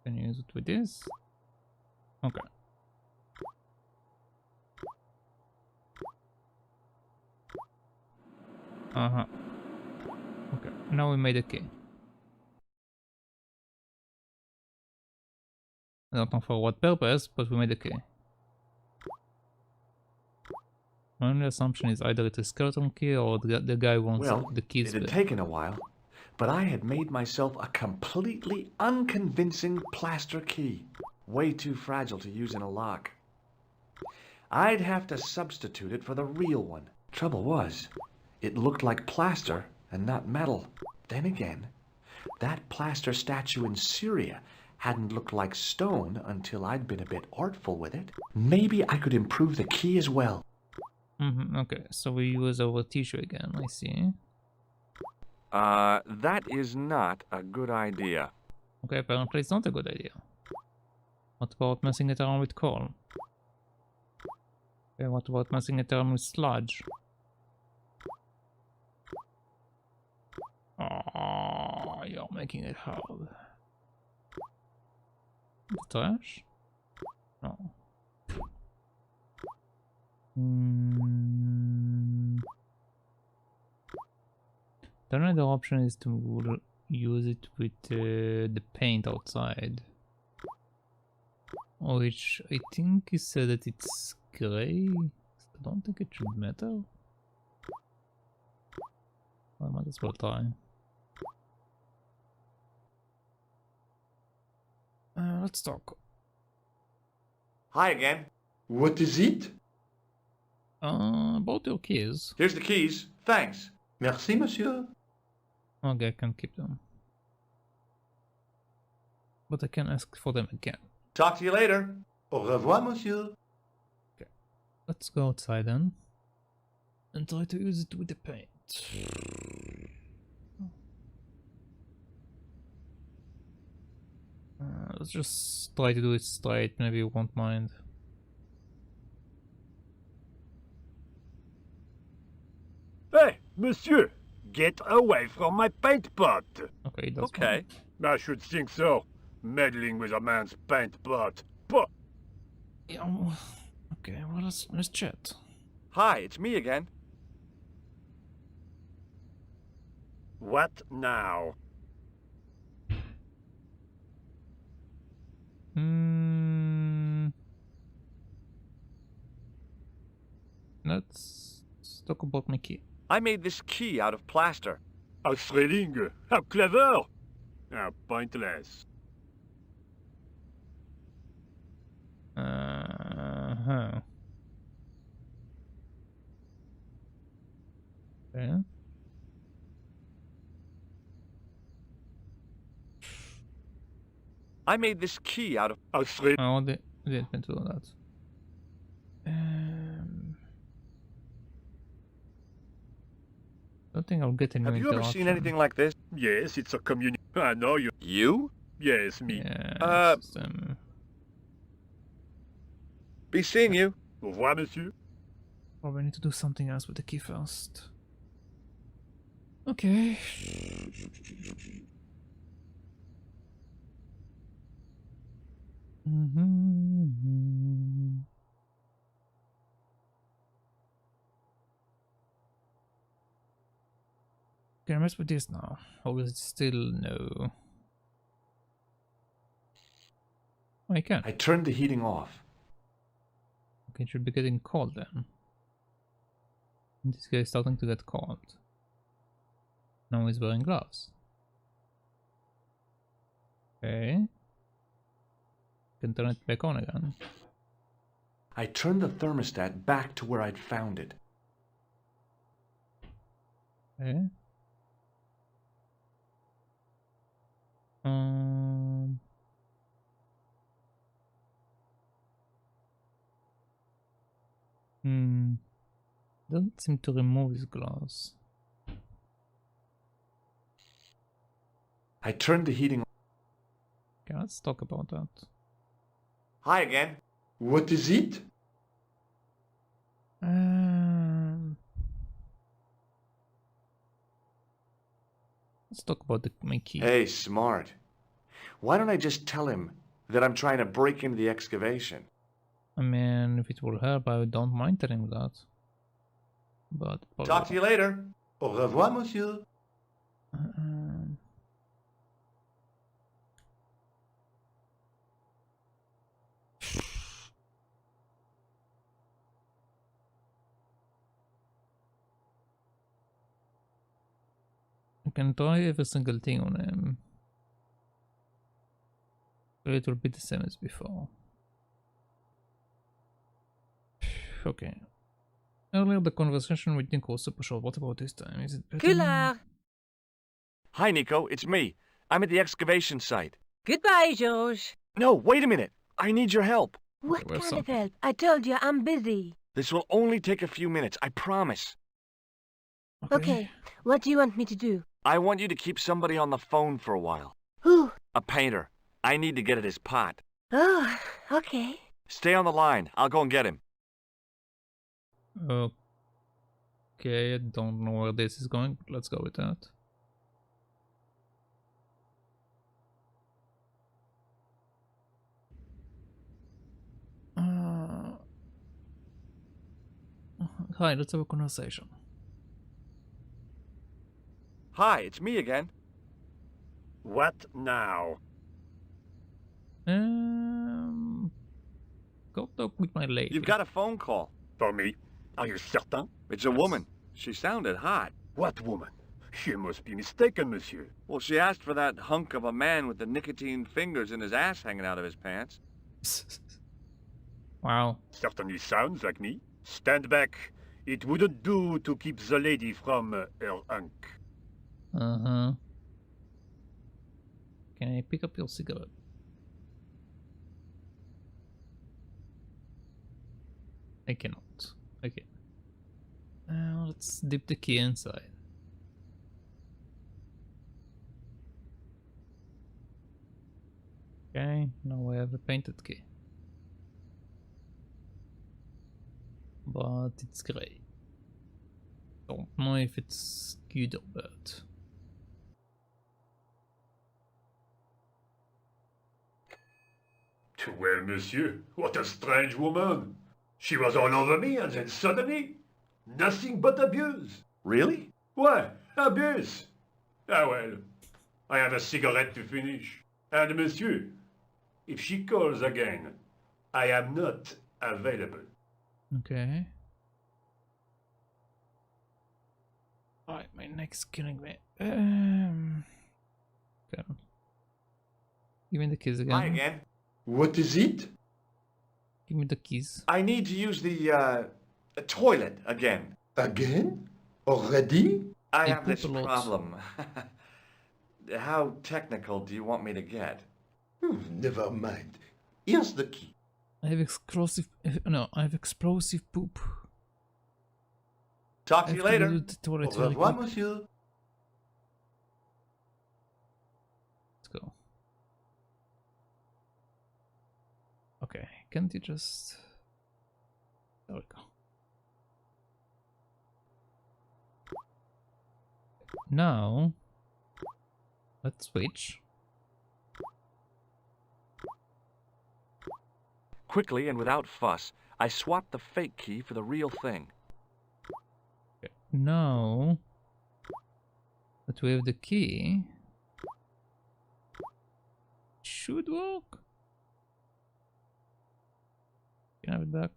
Can you use it with this? Okay. Okay, now we made a key. I don't know for what purpose, but we made a key. My only assumption is either it's a skeleton key or the guy wants the keys. It had taken a while, but I had made myself a completely unconvincing plaster key. Way too fragile to use in a lock. I'd have to substitute it for the real one. Trouble was, it looked like plaster and not metal. Then again, that plaster statue in Syria hadn't looked like stone until I'd been a bit artful with it. Maybe I could improve the key as well. Okay, so we use our tissue again, I see. That is not a good idea. Okay, apparently it's not a good idea. What about messing it around with coal? Okay, what about messing it around with sludge? Oh, you're making it hard. The trash? No. The another option is to use it with the paint outside, which I think he said that it's gray. I don't think it should matter. I might as well try. Let's talk. Hi again. What is it? About your keys. Here's the keys. Thanks. Merci, monsieur. Okay, I can keep them. But I can ask for them again. Talk to you later. Au revoir, monsieur. Okay. Let's go outside then. And try to use it with the paint. Let's just try to do it straight, maybe you won't mind. Hey, monsieur! Get away from my paint pot! Okay, that's okay. I should think so. Meddling with a man's paint pot. Puh! Yeah, okay, well, let's chat. Hi, it's me again. What now? Let's talk about my key. I made this key out of plaster. A thrilling! How clever! How pointless. Okay. I made this key out of a thrilling. Oh, they didn't mean to do that. I don't think I'll get any. Have you ever seen anything like this? Yes, it's a community. I know you. You? Yes, me. Yeah, be seeing you. Au revoir, monsieur. Probably need to do something else with the key first. Okay. Can I mess with this now? Or is it still no? Oh, I can. I turned the heating off. Okay, it should be getting cold then. And this guy is starting to get cold. Now he's wearing gloves. Okay. Can turn it back on again. I turned the thermostat back to where I'd found it. Okay. Doesn't seem to remove his gloves. I turned the heating on. Okay, let's talk about that. Hi again. What is it? Let's talk about my key. Hey, smart. Why don't I just tell him that I'm trying to break into the excavation? I mean, if it will help, I don't mind telling that. But talk to you later. Au revoir, monsieur. I can try every single thing on him. So it will be the same as before. Okay. Earlier the conversation with Nico was super short. What about this time? Is it better? Collard! Hi, Nico. It's me. I'm at the excavation site. Goodbye, George. No, wait a minute. I need your help. What kind of help? I told you, I'm busy. This will only take a few minutes, I promise. Okay, what do you want me to do? I want you to keep somebody on the phone for a while. Who? A painter. I need to get at his pot. Oh, okay. Stay on the line. I'll go and get him. Okay, I don't know where this is going, but let's go with that. Hi, let's have a conversation. Hi, it's me again. What now? Go talk with my lady. You've got a phone call. For me? Are you certain? It's a woman. She sounded hot. What woman? She must be mistaken, monsieur. Well, she asked for that hunk of a man with the nicotine fingers and his ass hanging out of his pants. Wow. Certainly sounds like me. Stand back. It wouldn't do to keep the lady from her hunk. Uh-huh. Can I pick up your cigarette? I cannot. Okay. Let's dip the key inside. Okay, now I have a painted key. But it's grey. Don't know if it's good or bad. Well, monsieur, what a strange woman. She was all over me and then suddenly, nothing but abuse. Really? What? Abuse? Ah well, I have a cigarette to finish. And monsieur, if she calls again, I am not available. Okay. Alright, my neck's killing me. Okay. Give me the keys again. Hi again. What is it? Give me the keys. I need to use the toilet again. Again? Already? I have this problem. How technical do you want me to get? Never mind. Here's the key. I have explosive. No, I have explosive poop. Talk to you later. Au revoir, monsieur. Let's go. Okay, can't you just... There we go. Now, let's switch. Quickly and without fuss, I swapped the fake key for the real thing. Okay. Now that we have the key, it should work. Can I have it back?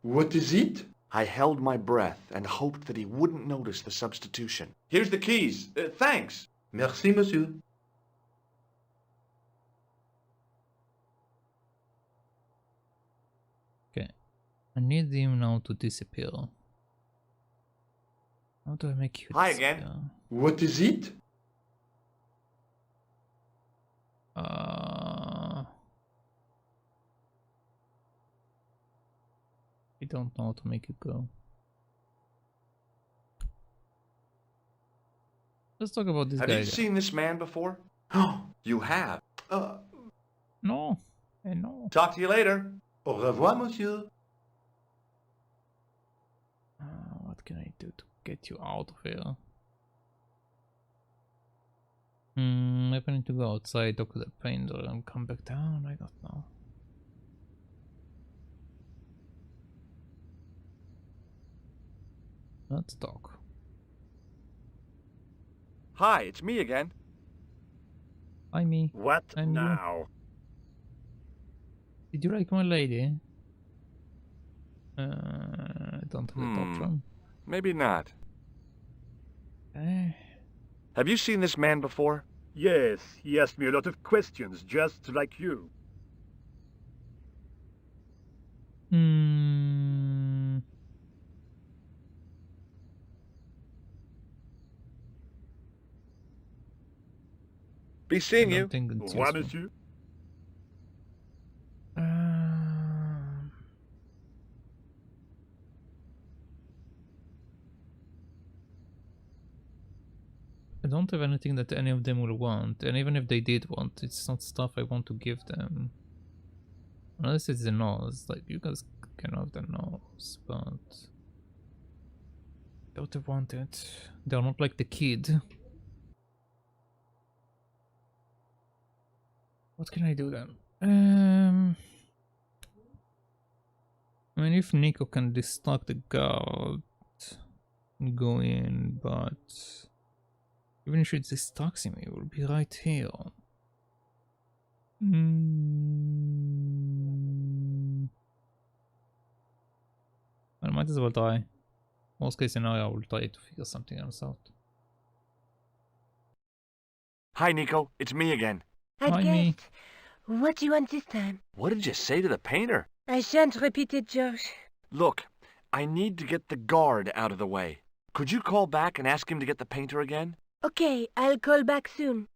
What is it? I held my breath and hoped that he wouldn't notice the substitution. Here's the keys. Thanks. Merci, monsieur. Okay. I need him now to disappear. How do I make you Hi disappear? again. What is it? I don't know how to make it go. Let's talk about this guy. Have you seen this man before? Oh, you have. No, I know. Talk to you later. Au revoir, monsieur. What can I do to get you out of here? Maybe I need to go outside, talk to the painter, and come back down. I don't know. Let's talk. Hi, it's me again. Hi, me. What and now? You? Did you like my lady? I don't have that option. Maybe not. Eh. Have you seen this man before? Yes, he asked me a lot of questions, just like you. Be seeing you. Au revoir, monsieur. I don't have anything that any of them will want, and even if they did want, it's not stuff I want to give them. Unless it's the nose, like you guys can have the nose, but they would have wanted. They're not like the kid. What can I do then? I mean, if Nico can distract the guard, go in, but even if it's distracting me, it will be right here. I might as well try. Worst case scenario, I will try to figure something else out. Hi, Nico. It's me again. I'd guessed. What do you want this time? What did you say to the painter? I shan't repeat it, George. Look, I need to get the guard out of the way. Could you call back and ask him to get the painter again? Okay, I'll call back soon.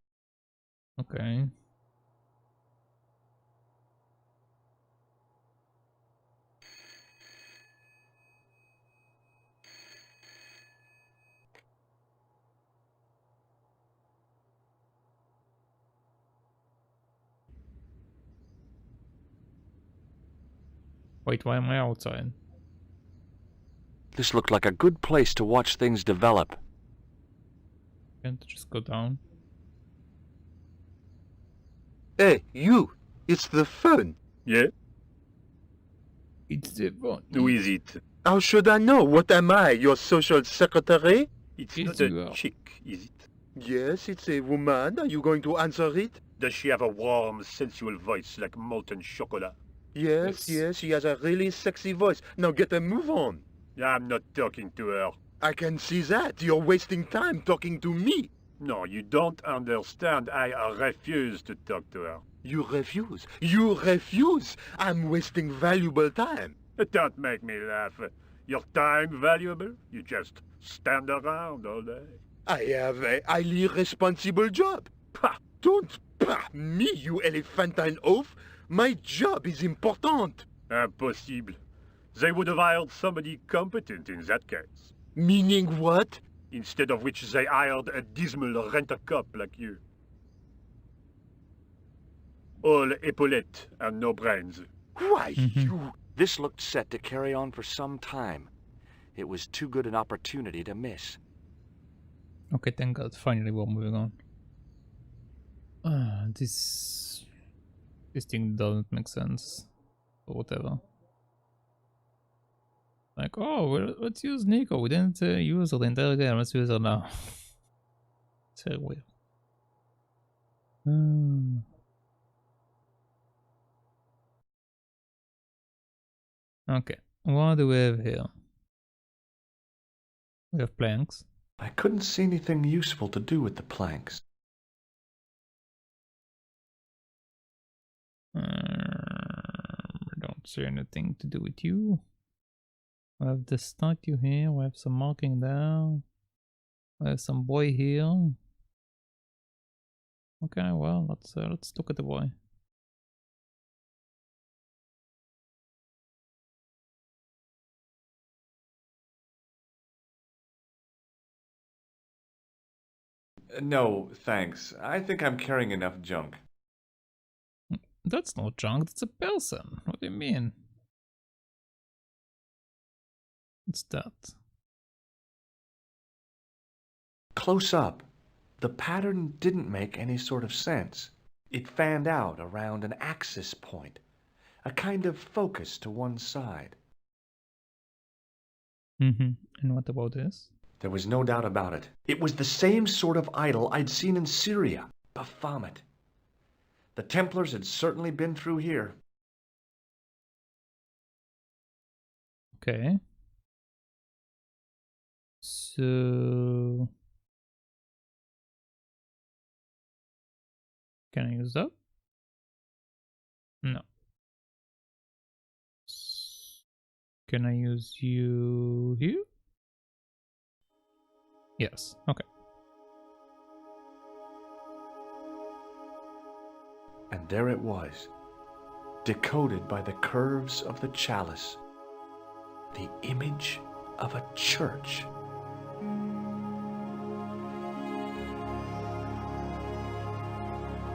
Okay. Wait, why am I outside? This looked like a good place to watch things develop. Can't just go down. Hey, you! It's the phone. Yeah? It's the phone. Who is it? How should I know? What am I, your social secretary? It's not a chick, is it? Yes, it's a woman. Are you going to answer it? Does she have a warm, sensual voice like molten chocolate? Yes, she has a really sexy voice. Now get a move on. I'm not talking to her. I can see that. You're wasting time talking to me. No, you don't understand. I refuse to talk to her. You refuse? You refuse? I'm wasting valuable time. Don't make me laugh. Your time valuable? You just stand around all day. I have a highly responsible job. Pah, don't pah me, you elephantine oaf. My job is important. Impossible. They would have hired somebody competent in that case. Meaning what? Instead of which they hired a dismal rent-a-cop like you. All epaulettes and no brains. Why, you... This looked set to carry on for some time. It was too good an opportunity to miss. Okay, thank God. Finally, we're moving on. This thing doesn't make sense. Or whatever. Like, oh, well, let's use Nico. We didn't use her the entire game. Let's use her now. It's very weird. Okay, what do we have here? We have planks. I couldn't see anything useful to do with the planks. I don't see anything to do with you. We have the statue here. We have some marking there. We have some boy here. Okay, well, let's look at the boy. No, thanks. I think I'm carrying enough junk. That's not junk, that's a person. What do you mean? What's that? Close up, the pattern didn't make any sort of sense. It fanned out around an axis point, a kind of focus to one side. And what about this? There was no doubt about it. It was the same sort of idol I'd seen in Syria, Baphomet. The Templars had certainly been through here. Okay. So... Can I use that? No. Can I use you here? Yes, okay. And there it was, decoded by the curves of the chalice, the image of a church.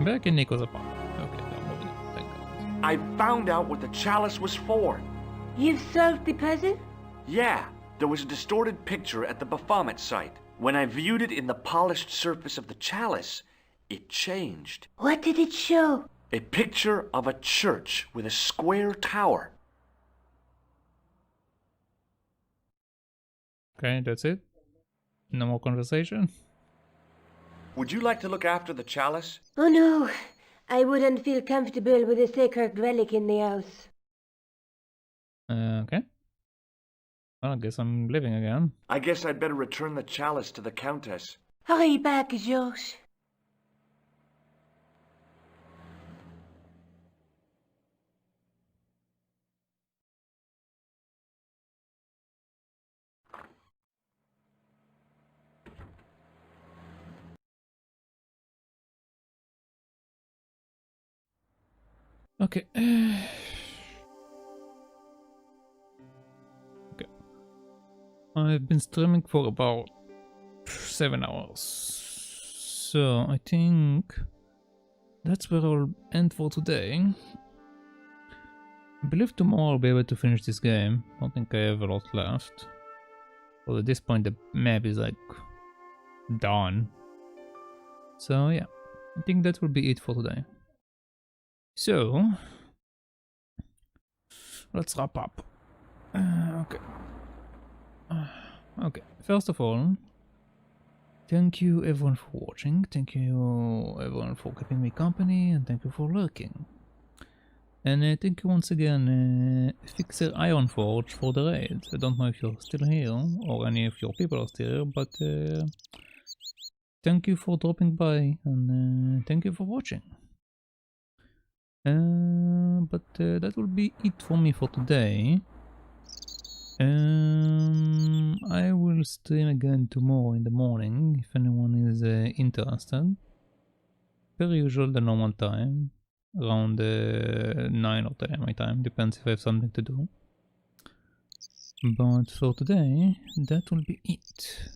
Back in Nico's apartment. Okay, thank God. I found out what the chalice was for. You've solved the puzzle? Yeah, there was a distorted picture at the Baphomet site. When I viewed it in the polished surface of the chalice, it changed. What did it show? A picture of a church with a square tower. Okay, that's it? No more conversation? Would you like to look after the chalice? Oh no, I wouldn't feel comfortable with a sacred relic in the house. Okay. Well, I guess I'm leaving again. I guess I'd better return the chalice to the Countess. Hurry back, George. Okay. Okay. I've been streaming for about 7 hours. So I think that's where I'll end for today. I believe tomorrow I'll be able to finish this game. I don't think I have a lot left. Well, at this point the map is like done. So yeah, I think that will be it for today. So let's wrap up. Okay. Okay. First of all, thank you everyone for watching. Thank you everyone for keeping me company, and thank you for lurking. And thank you once again, Fixer Ironforge, for the raid. I don't know if you're still here or any of your people are still here, but thank you for dropping by, and thank you for watching. But that will be it for me for today. I will stream again tomorrow in the morning if anyone is interested. Per usual, the normal time, around 9 or 10 my time, depends if I have something to do. But for today, that will be it.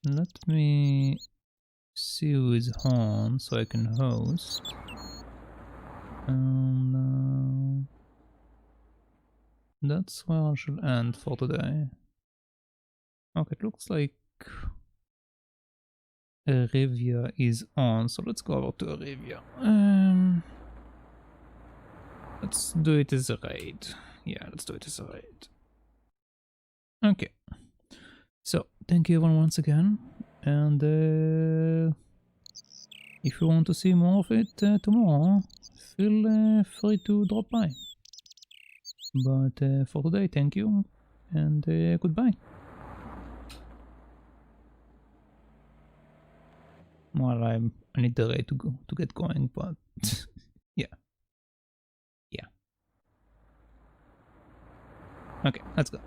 Let me see who is on so I can host. And that's where I shall end for today. Okay, it looks like Arivia is on, so let's go over to Arivia. Let's do it as a raid. Yeah, let's do it as a raid. Okay. So, thank you everyone once again, and if you want to see more of it tomorrow, feel free to drop by. But for today, thank you, and goodbye. Well, I need the raid to get going, but yeah. Yeah. Okay, let's go.